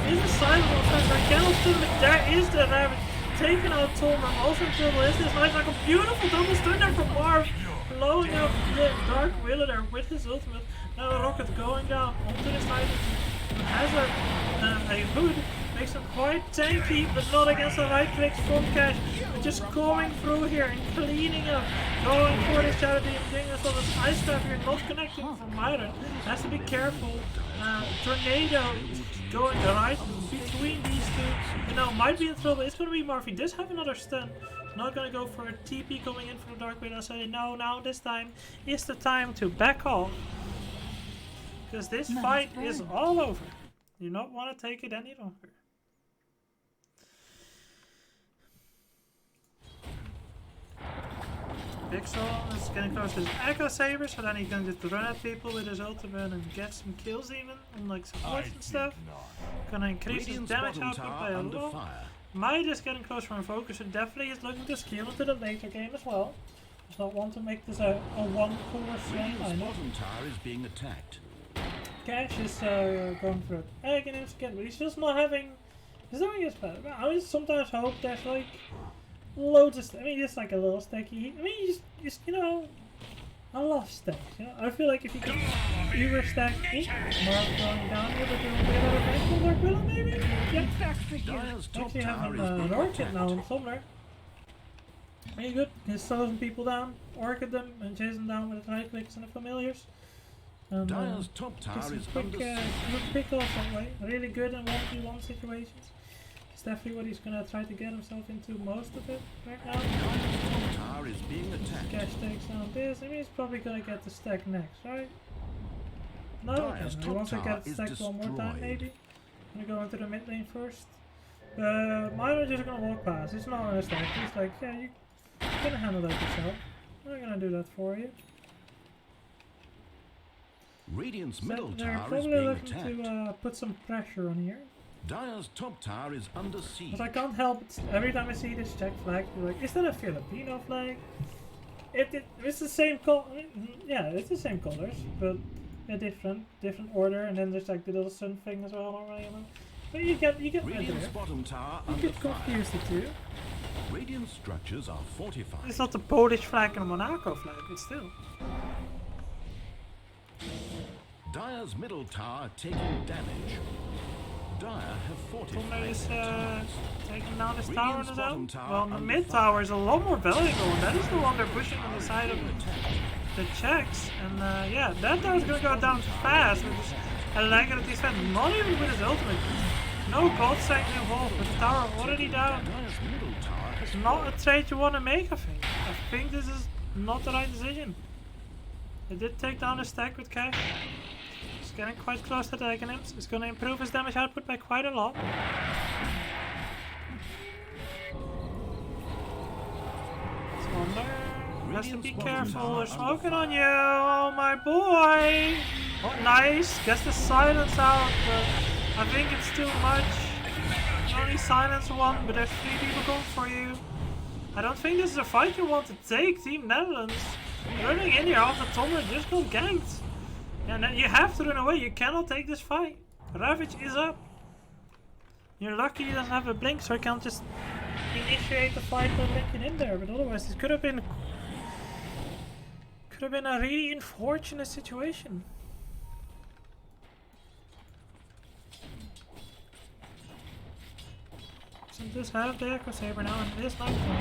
is a sizable effect. I cannot still, there is the Ravage taking out Tumblr. Also in trouble is this nice, like a beautiful double stun there from Marv, blowing up the Dark Willow there with his ultimate. Now the rocket going down onto the side. Has a hood. Makes him quite tanky, but not against the right clicks from Cash. But just coming through here and cleaning up, going for the charity and doing this on this ice trap here, not connecting from Myron. Has to be careful. Tornado going right between these two. You know, might be in trouble. It's gonna be Murphy. Does have another stun. He's not gonna go for a TP coming in from the Dark Widow. So no, now this time is the time to back off. Because this fight is all over. You don't want to take it any longer. Pixel is getting close to his Echo Saber, so then he can just run at people with his ultimate and get some kills even, on like supports and stuff. Gonna increase his Radiant's damage bottom output by tower a under lot. fire. Might is getting close from focus, and definitely is looking to scale into the later game as well. Does not want to make this a one course lane Radiant's lineup. bottom tower is being attacked. Cash is going for it again again, but he's just not having. He's doing his best. I always sometimes hope there's like loads of. I mean, just like a little stacky. I mean, just you know, I love stacks. You know, I feel like if you can Uber stack, Mark going down here, but there will be another bank from Dark Willow maybe. Yeah, Dire's top actually tower having is an being orchid now attacked. somewhere. Very good. He's slowing people down, orchid them, and chasing them down with the right clicks and the familiars. And, Dire's top Just tower some is quick, under quick siege. pickles that way. Really good in 1v1 situations. It's definitely what he's gonna try to get himself into most of it right now. Dire's top tower is being attacked. Cash takes on this. I mean, he's probably gonna get the stack next, right? No, okay. Dire's He top wants to tower get the is stack one more time, destroyed. maybe. Gonna go into the mid lane first. Mine just gonna walk past. He's not gonna stack. He's like, yeah, you're gonna handle that yourself. I'm not gonna do that for you. Radiant's middle They're tower is probably being looking attacked. to put some pressure on here. Dire's top tower is under siege. But I can't help it. Every time I see this Czech flag, you're like, is that a Filipino flag? It's the same color. Yeah, it's the same colors, but a different order. And then there's like the little sun thing as well. I don't really know. But you get right Radiant's there. bottom tower You under get fire. confused the two. Radiant structures are fortified. It's not the Polish flag and Monaco flag, but still. Dire's middle tower taking damage. Dire have Tommy fortified is their towers. taking down this tower on Radiant's his bottom own. tower Well, the under mid fire. tower is a lot more valuable, and that is the one they're pushing on the side of Being attacked. the Czechs. And yeah, that tower's gonna go down fast with this elegant defense, not even with his ultimate. No God Sank involved, but the tower already down. Dire's middle tower has It's not a trade you want to make, I think. I think this is not the right decision. They did take down the stack with Cash. He's getting quite close to the Agonyms. It's going to improve his damage output by quite a lot. Wonder has to be careful. They're smoking on you. Oh my boy. Oh, nice. Gets the silence out, but I think it's too much. Only silence one, but there's 3 people going for you. I don't think this is a fight you want to take, Team Netherlands. Running in here after Tommer just got ganked. And then you have to run away. You cannot take this fight. Ravage is up. You're lucky he doesn't have a blink, so he can't just initiate the fight by linking in there. But otherwise, this could have been a really unfortunate situation. So just have the Echo Saber now, and it is nightfall.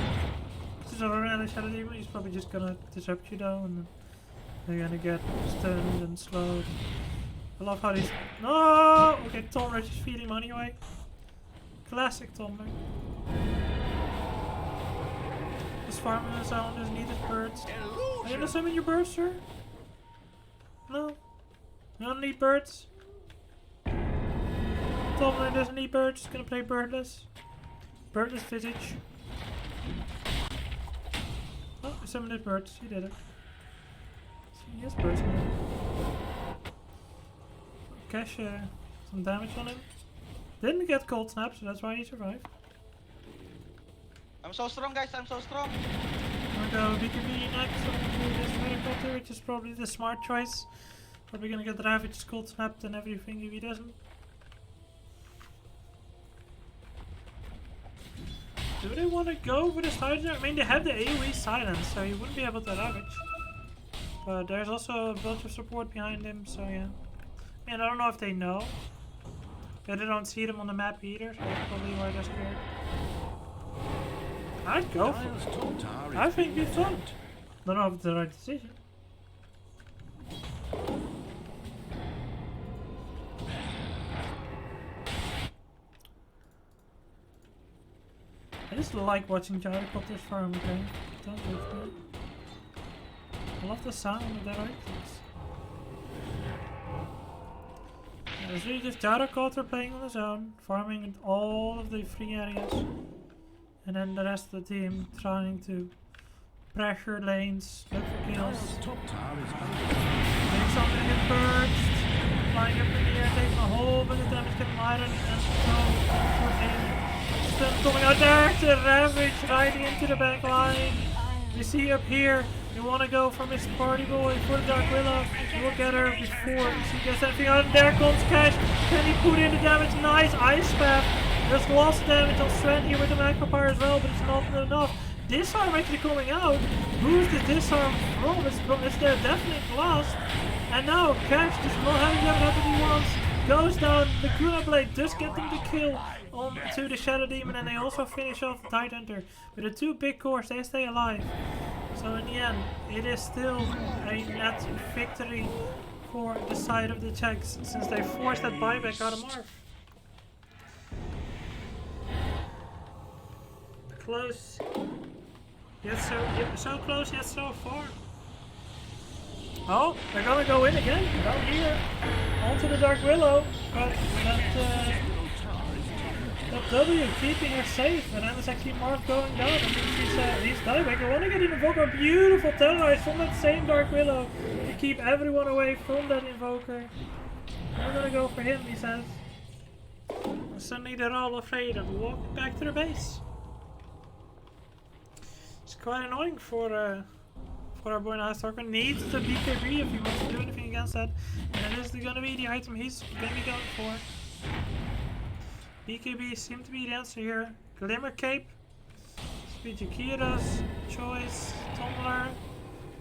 This is a run Shadow Demon. He's probably just gonna disrupt you though, and then they're gonna get stunned and slowed. I love how these. No! Okay, Tommer just feeding money away. Classic Tommer. Just farming his own, just needed birds. Are you gonna summon your birds, sir? No? We don't need birds. Top lane doesn't need birds. Gonna play birdless. Birdless visage. Oh, he summoned his birds. He did it. So he has birds now. Cash some damage on him. Didn't get cold snap, so that's why he survived. I'm so strong, guys. I'm so strong. We're gonna go BKB next onto this helicopter, which is probably the smart choice. Probably gonna get Ravage cold snapped and everything if he doesn't. Do they want to go for the silencer? I mean, they have the AoE silence, so he wouldn't be able to Ravage. But there's also a bunch of support behind him, so yeah. I mean, I don't know if they know. But they don't see them on the map either, so that's probably why they're scared. I'd go for Dire's it. top tower is I think being it's fun. attacked. Don't know if it's the right decision. I just like watching gyrocopters farm, okay? Don't go for it. I love the sound of their items. It's really just gyrocopter playing on his own, farming all of the free areas. And then the rest of the team trying to pressure lanes, look for kills. Dire's top tower is under Make something get purged, flying up in the air, taking a whole bunch of damage, getting iron and so for him. Stun coming out there to Ravage right into the back line. You see up here, you want to go from his party boy for the Dark Willow. You will get her before she gets anything out. And there comes Cash. Can he put in the damage? Nice IeSF. There's lots of damage on Strand here with the Magpie as well, but it's not enough. Disarm actually coming out. Who's the disarm from? It's their definite blast. And now Cash does not have the damage that he wants. Goes down. The Kuna Blade does get them the kill onto the Shadow Demon, and they also finish off the Tidehunter. With the two big cores, they stay alive. So in the end, it is still a net victory for the side of the Czechs, since they forced that buyback out of Marv. Close. Yet so close, yet so far. Oh, they're gonna go in again. Down here. Onto the Dark Willow. But that W keeping her safe. And then it's actually Marv going down. I mean, he's dieback. I wanna get an Invoker. Beautiful terrorize from that same Dark Willow. To keep everyone away from that Invoker. I'm gonna go for him, he says. And suddenly they're all afraid of walking back to their base. It's quite annoying for our boy Nightstalker. Needs the BKB if he wants to do anything against that. And it is gonna be the item he's gonna be going for. BKB seemed to be the answer here. Glimmer Cape. Speed Jakira's choice. Tumbler.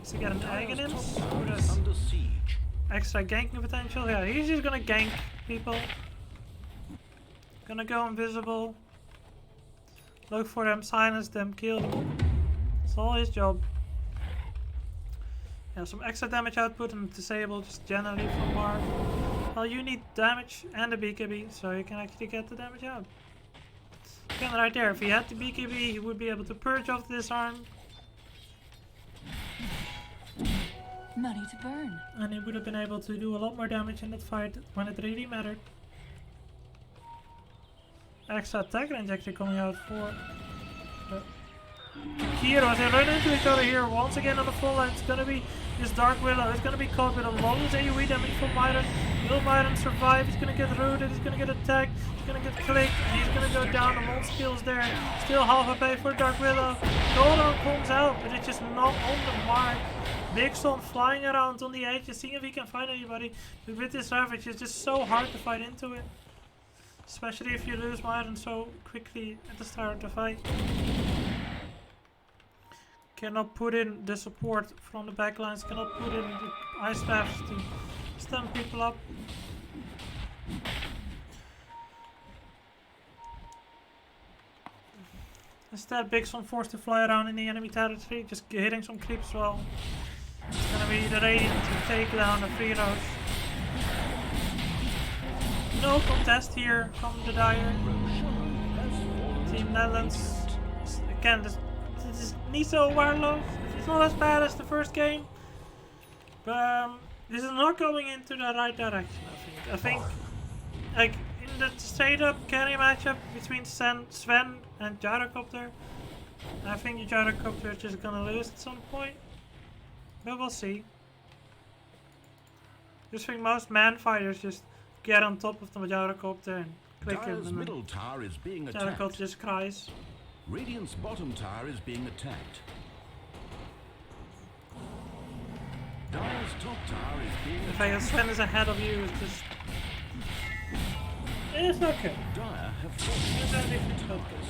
To get an Aghanim's. tower is under siege. Extra ganking potential. Yeah, he's just gonna gank people. Gonna go invisible. Look for them, silence them, kill them. That's all his job. Yeah, some extra damage output and disable just generally from Marv. Well, you need damage and a BKB, so you can actually get the damage out. Again, right there, if he had the BKB, he would be able to purge off this arm. Money to burn. And he would have been able to do a lot more damage in that fight when it really mattered. Extra attack range actually coming out for Kiro. They run into each other here once again on the full line. It's gonna be this Dark Willow. It's gonna be caught with a lot of AoE damage from Myron. Will Myron survive? He's gonna get rooted. He's gonna get attacked. He's gonna get clicked. And he's gonna go down. The Mon skills there. Still half a pay for Dark Willow. Golden comes out, but it's just not on the mark. Big Son flying around on the edge, seeing if he can find anybody. But with this Ravage, it's just so hard to fight into it. Especially if you lose Myron so quickly at the start of the fight. Cannot put in the support from the backlines, cannot put in the ice staffs to stun people up. Instead, Big Son forced to fly around in the enemy territory, just hitting some creeps as well. It's gonna be the Radiant to take down the free rows. No contest here from the Dire. Team Netherlands. Again, this is Niso Warlow. It's not as bad as the first game. But This is not going into the right direction, I think, like, in the straight up carry matchup between Sven and Gyrocopter, I think the Gyrocopter is just gonna lose at some point. But we'll see. Just think most man fighters just get on top of the Gyrocopter and click him, Dire's and middle then tower is being Gyrocopter attacked. just cries. Radiant's bottom tower is being attacked. Dire's top tower is being The fact that Sven is ahead of you is just... It's okay. Dire have It's fortified not their different towers. focus.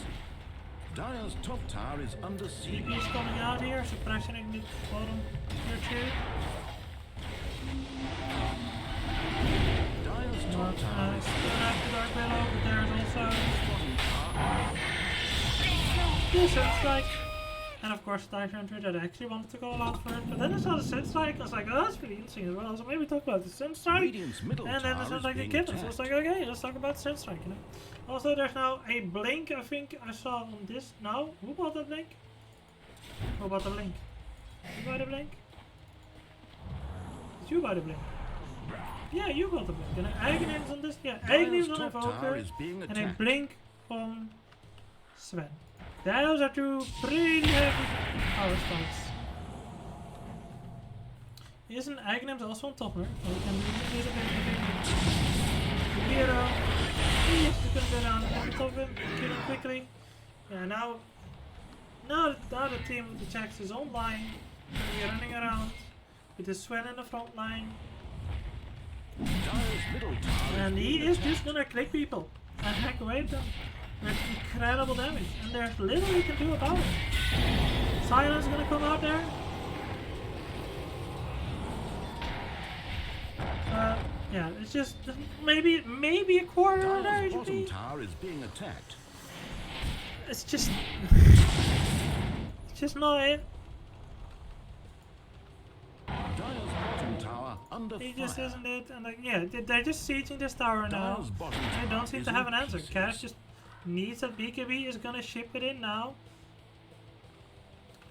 Dire's top tower is under siege. DP is coming out here, so pressuring the bottom here too. Dire's top tower is Still have the Dark Willow, but there's also bottom tower. this Sunstrike. And of course Dice Hunter that actually wanted to go out for it, but then I saw the Sunstrike, I was like, oh, that's pretty interesting as well, so maybe talk about the Sunstrike. Radiant's middle And then tower it sounds is like a being kitten, so I was attacked. like, okay, let's talk about Sunstrike, you know. Also, there's now a blink, I think I saw on this. No? Who bought that blink? Who bought the blink? Did you buy the blink? Did you buy the blink? Yeah, you bought the blink. And an Aghanim's on this. Yeah, Aghanim's on top tower Evoker. is being And a attacked. blink on Sven. Those are two pretty heavy power spikes. Isn't Aghanim's also on topper? So we can do a little bit of a hero. Yes, we can go down on top of him, kill him quickly. Yeah, now the team with the Jacks is online. We're running around with the Sven in the front line. Dire's middle tower And is he being is attacked. just gonna click people and hack away at them with incredible damage. And there's little he can do about it. Silence gonna come out there. Yeah, it's just maybe a quarter there Dire's should bottom be. tower is being attacked. It's just not it. Dire's bottom tower under He fire. just isn't it. And like, yeah, they're just sieging this tower now. Dire's bottom They tower don't seem is to have in an answer. pieces. Cash just needs a BKB, is gonna ship it in now.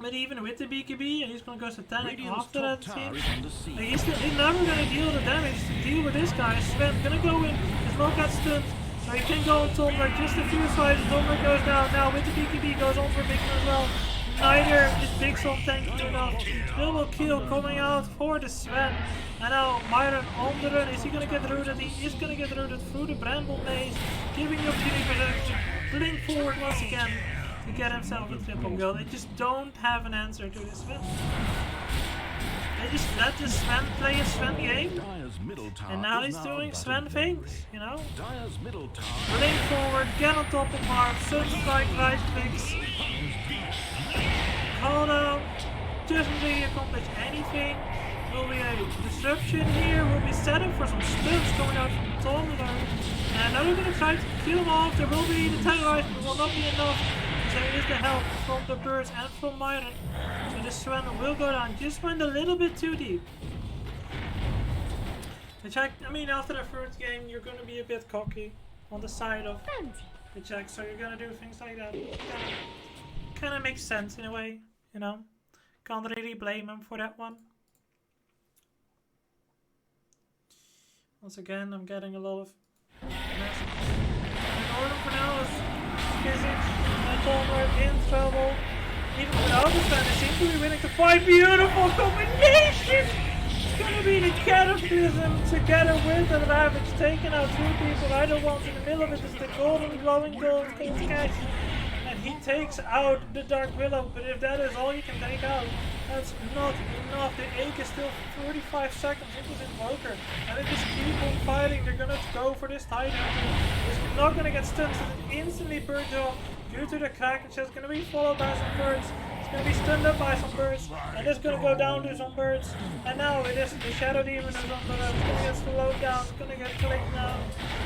But even with the BKB, and he's gonna go satanic Radiant's after top that, it tower seems. is under Like, siege. he's never gonna deal the damage to deal with this guy. Sven gonna go in, his Smoke got stunned. So he can go on Tomber, just a few slides, Tomber goes down. Now with the BKB goes on for Bigson as well. Neither is Bigson tanking enough. Double kill coming out for the Sven. And now Myron on the run. Is he gonna get rooted? He is gonna get rooted through the Bramble Maze, giving the opportunity for him to blink forward once again to get himself a triple kill. They just don't have an answer to this Sven. They just let the Sven play a Sven game. Dire's middle tower And now is he's doing battle Sven damaged. things, you know? Dire's middle tower Blink forward, get on top of Mark, Sunstrike, right clicks. Hold on, doesn't really accomplish anything. Will be a disruption here, will be set up for some stuns coming out from the top of them. And now they're gonna try to kill him off. There will be the terrorize, but will not be enough. There is the help from the birds and from Myron. So the Sven will go down, just went a little bit too deep. The Jack, I mean, after the first game, you're gonna be a bit cocky on the side of the Jack, so you're gonna do things like that. Kind of makes sense in a way, you know. Can't really blame him for that one. Once again, I'm getting a lot of messages. Gordon for now is Kizic and Palmer in trouble. Even without the fan, they seem to be winning the fight. Beautiful combination! It's gonna be the Cataclysm together with the Ravage taking out two people. I don't want in the middle of it is the golden glowing gold called Cash. And he takes out the Dark Willow, but if that is all you can take out, that's not enough. The Ache is still 45 seconds into this Invoker, and they just keep on fighting. They're gonna go for this title. It's not gonna get stunned, so it instantly birds off due to the crack, which is gonna be followed by some birds. It's gonna be stunned up by some birds, and it's gonna go down to some birds. And now it is the Shadow Demon is on the left. It's gonna get slowed down, it's gonna get clicked now.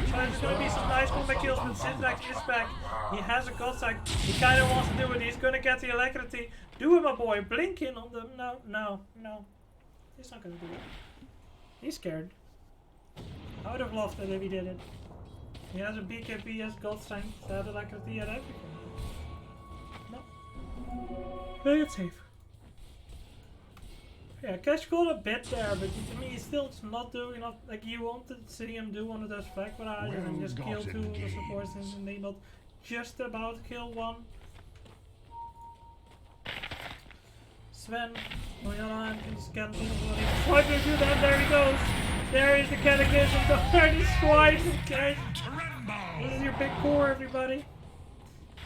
So there's gonna be some nice combat kills, but Syntax is back. He has a Godsack. He kinda wants to do it. He's gonna get the Alacrity. Do it, my boy. Blink in on them. No, no, no. He's not gonna do it. He's scared. I would have loved it if he did it. He has a BKB, he has God Strength, he has Alacrity, he had everything. No. Play it safe. Yeah, Cash got a bit there, but to me, he's still just not doing enough. Like, you wanted to see him do one of those flag barrages and just kill 2 of the supports, and they not just about to kill 1. Sven, on the other hand, can just get into the bloody swipe into that. There he goes. There is the catechism. There the swipe. Okay. This is your big core, everybody.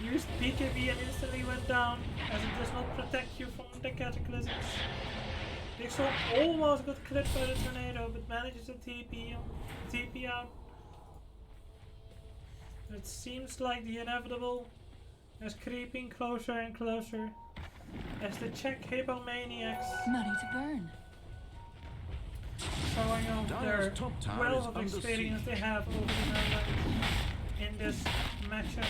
Used BKB and instantly went down, as it does not protect you from the cataclysms. Big Sword almost got clipped by the tornado, but manages to TP out. It seems like the inevitable is creeping closer and closer as the Czech Hippomaniacs, Money to burn. showing off their wealth of experience they have over the Netherlands in this matchup.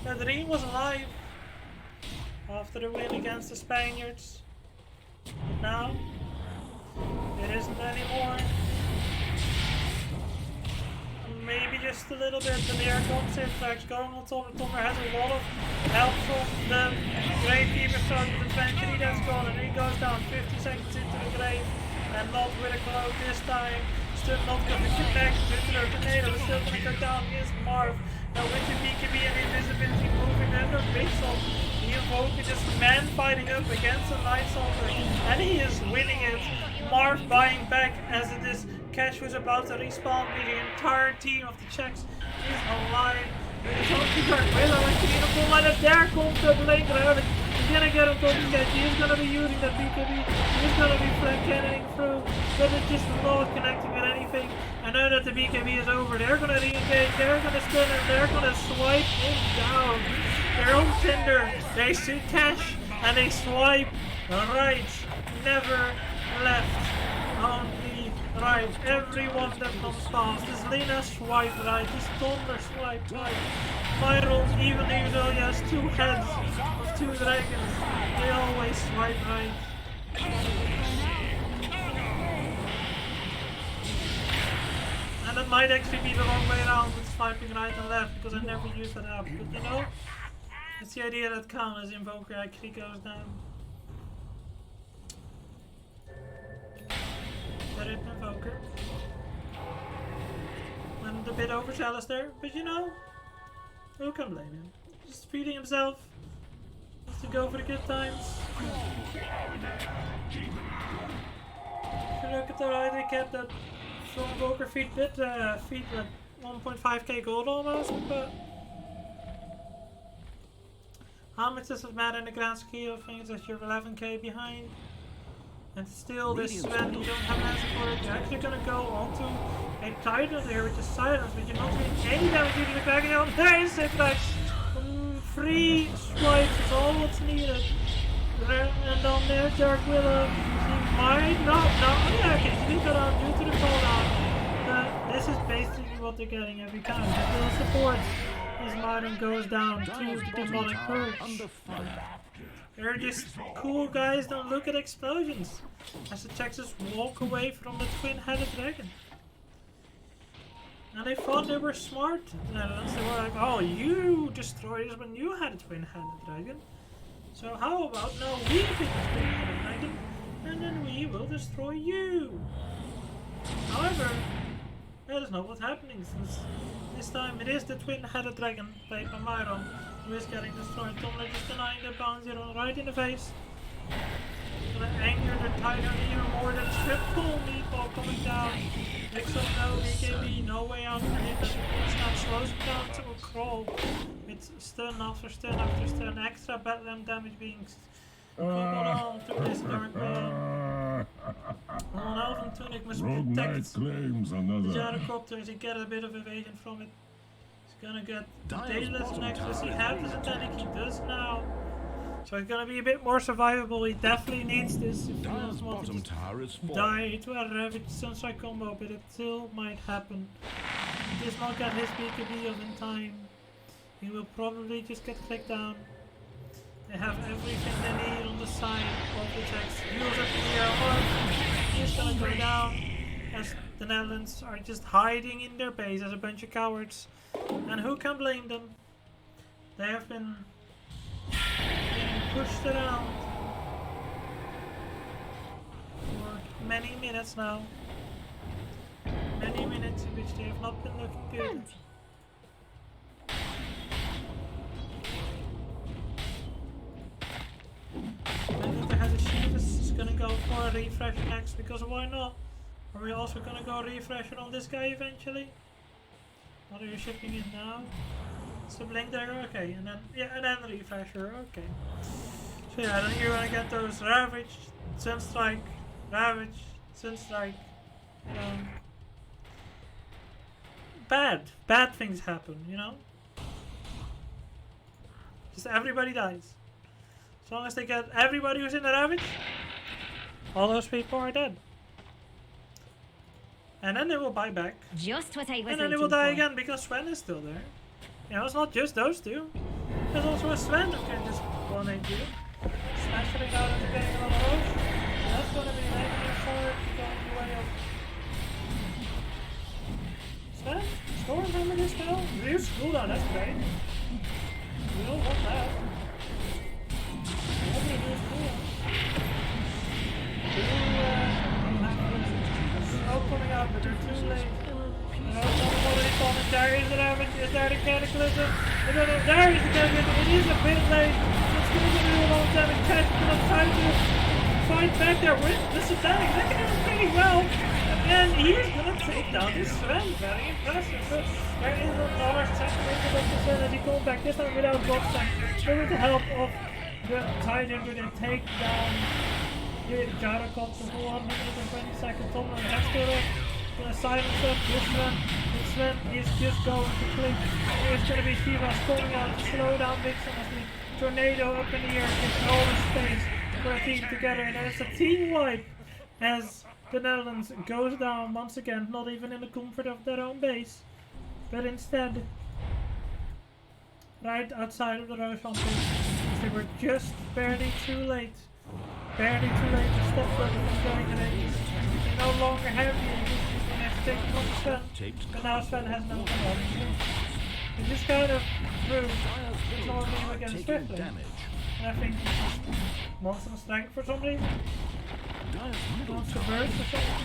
The dream was alive after the win against the Spaniards. But now, it isn't anymore. Maybe just a little bit, but there comes Inflex going on top. Tomer has a lot of help from the Gravekeeper, so the 20 that's gone, and he goes down 50 seconds into the grave, and not with a cloak this time. Still not going to connect due to the tornado, but still going to go down is Marv. Now with the BKB and invisibility moving under Pixel, the Invoker just man fighting up against the Night Stalker, and he is winning it. Marv buying back as it is. Cash was about to respawn with the entire team of the Czechs is alive. With his own guard, Willow and beautiful, and if there comes the Blink Rabbit, he's gonna get him to the catch. He's gonna be using the BKB, he's gonna be flank cannoning through, but it's just not connecting with anything. And now that the BKB is over, they're gonna re-engage, they're gonna stun him, they're gonna swipe him down. Their own Tinder, they see Cash, and they swipe right, never left, only right. Everyone that comes past, this Lena swipe right, this Thunder swipe right. Viral, even though he has 2 heads of 2 dragons, they always swipe right. And that might actually be the wrong way around with swiping right and left, because I never used that app. But you know, it's the idea that Kana's Invoker actually goes down. Rip Invoker. Went a bit overzealous there, but you know, who can blame him? Just feeding himself. Just to go for the good times. If you look at the right, they kept that strong Invoker feed like 1.5k gold almost, but how much does it matter in the grand scheme of things that you're 11k behind? And still this Sven, you don't have an answer for it. You're actually gonna go onto a Titan there with the silence, but you're not doing any damage to the back out. There is it, like 3 swipes is all what's needed. And on there, Dark Willow, he might not, yeah, okay, she did go down due to the cooldown. This is basically what they're getting every time. If little support, his Martin goes down to the demonic purge. They're just cool guys, don't look at explosions. As the Texans walk away from the twin-headed dragon. And they thought they were smart. The Netherlands, they were like, oh, you destroyed us when you had a twin-headed dragon. So how about now we pick a twin-headed dragon, and then we will destroy you. However, that is not what's happening, since this time it is the twin-headed dragon played by Myron who is getting destroyed. Tomlin just denying the bounce here right in the face. Gonna anger the Tiger even more than triple meatball coming down. Picks up no BKB, no way out for him, but now slows him down to a crawl. With stun after stun after stun, extra Batlam damage being coupled on to this Dark Willow. Well, Elven Tunic must protect the gyrocopter as he get a bit of evasion from it. He's gonna get Daedalus next. Does he have this attack? He does now. So it's gonna be a bit more survivable. He definitely needs this if he doesn't want to just die to a Ravage Sunstrike combo, but it still might happen. He does not get his BKB of in time. He will probably just get clicked down. They have everything they need on the side of the text. Heals up in the air. He's gonna go down as the Netherlands are just hiding in their base as a bunch of cowards. And who can blame them? They have been getting pushed around many minutes now. Many minutes in which they have not been looking good. I think I had a sheet is gonna go for a refresh next because why not? Are we also gonna go refresh it on this guy eventually? What are you shipping in now? It's the blink there, okay, and then and then refresher, okay. So yeah, then you're gonna get those Ravage, Sunstrike, Ravage, Sunstrike, you know. Bad things happen, you know? Just everybody dies. As long as they get everybody who's in the Ravage, all those people are dead. And then they will buy back. Just what I was And then they will die again because Sven is still there. You know, it's not just those two. There's also a Sven who can just 1-8 you. Smashing out and getting a lot of those. That's gonna be an enemy for going the way of Sven? Stormhammer this now? Reduce cooldown, that's great. We don't want that. Nobody reduce cooldown. Snow coming out, but they're too late. Someone already commented, there is the damage, is there the cataclysm? I don't know, there is the cataclysm, it is a bit late. It's going to do a long damage. Catch is going to try to fight back there with the Satanic. They're doing pretty well. And he's going to take down this Sven. Very impressive. But there is another second of the Sven as he comes back, this time without Godstack. But with the help of the Titan, they take down the Gyrocopter for 120 seconds. Tom has to silence up this Sven. This Sven is just going to click. It's going to be Shiva's calling out to slow down Vixen as the tornado up in the air gives all the space for a team together. And it's a team wipe as the Netherlands goes down once again, not even in the comfort of their own base, but instead right outside of the Roshan pit. They were just barely too late. Barely too late to stop them from going in it. They no longer have the English and have to take them on Sven. But now Sven has no one. It just kind of proves it's not a game against Swiftly. And I think he just wants some strength for some reason. Wants to burst or something.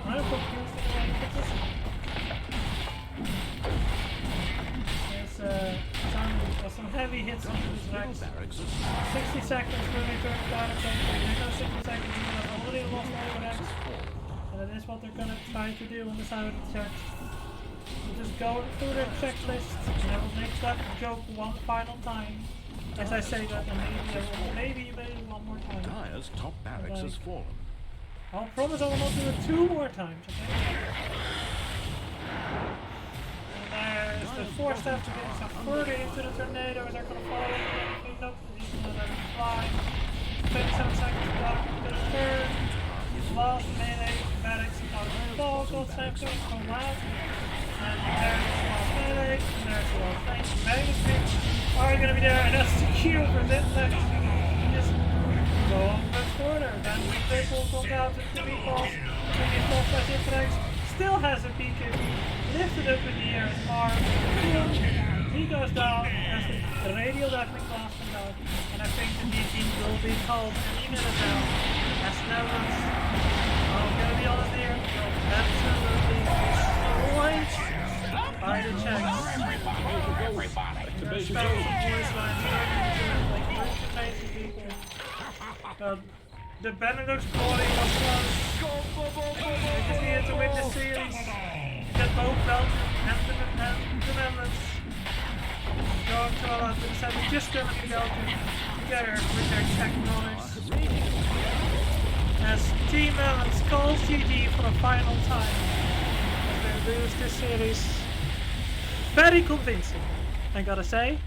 I'm confused in the way he puts this. There's some heavy hits onto his Rex. 60 seconds for me to return the There's no 60 seconds, you have already lost all your Rex. And that is what they're gonna try to do on the side of the checks. We'll just go through their checklist and I will make that joke one final time. As I say that, and maybe one more time. Dyer's top barracks has fallen. I'll promise I will not do it 2 more times, okay? And there's the 4 steps to getting some further into the tornadoes. They're gonna fall in and clean up. He's gonna let him fly. 27 seconds to block the turn. Last melee, medics about to fall. Gold Samson come last. And there's the last melee. And there's the last thing. Medics are gonna be there, and that's the cue for this next. Just go on much further. Then Triple comes out to the meatballs. And he falls back into next. Still has a beacon. Lifted up in the air as far. He goes down as the radial deafening blast comes out. And I think the DG will be called any minute now. As Netherlands, I'm gonna be honest here, absolutely destroyed by the checks. There's special voice lines like merchandising people. The Benelux quality was close. We just needed to win the series. Get both Belgium and the Netherlands going to all out to the semi. Just gonna be Belgium together with their Czech brothers. As Team Netherlands calls GG for the final time. As they lose this series. Very convincing, I gotta say.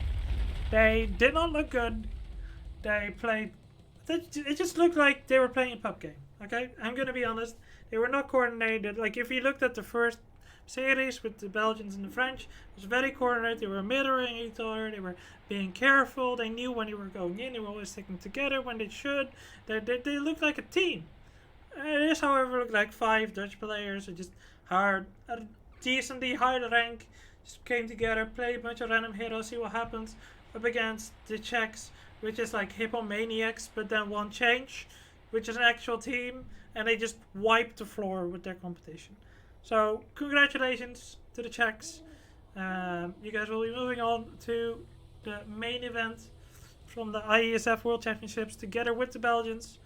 They did not look good. They played... It just looked like they were playing a pub game, okay? I'm gonna be honest. They were not coordinated. Like, if you looked at the first series with the Belgians and the French, it was very coordinated. They were mirroring each other. They were being careful. They knew when they were going in. They were always sticking together when they should. They looked like a team. It is, however, looked like 5 Dutch players who just hard, decently high rank, just came together, play a bunch of random heroes, see what happens up against the Czechs, which is like hippomaniacs, but then one change. which is an actual team, and they just wiped the floor with their competition. So congratulations to the Czechs. You guys will be moving on to the main event from the IeSF World Championships together with the Belgians.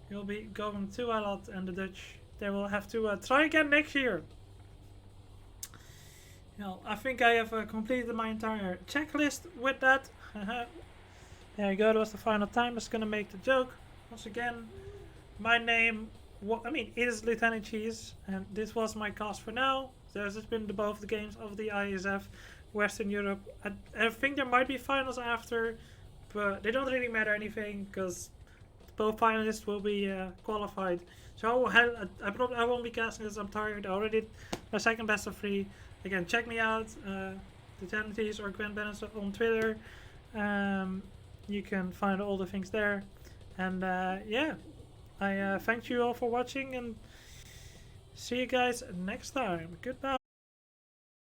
You'll be going to Ireland, and the Dutch, they will have to try again next year. Well, I think I have completed my entire checklist with that. There you go, that was the final time. I'm just gonna make the joke. Once again, my name, is Lieutenant Cheese, and this was my cast for now. There's just been both the games of the IeSF Western Europe. I think there might be finals after, but they don't really matter anything because both finalists will be qualified. So I won't be casting because I'm tired. I already did my second best of 3. Again, check me out, Lieutenant Cheese or Gwen Bennett on Twitter. You can find all the things there. And yeah, I thank you all for watching and see you guys next time. Goodbye.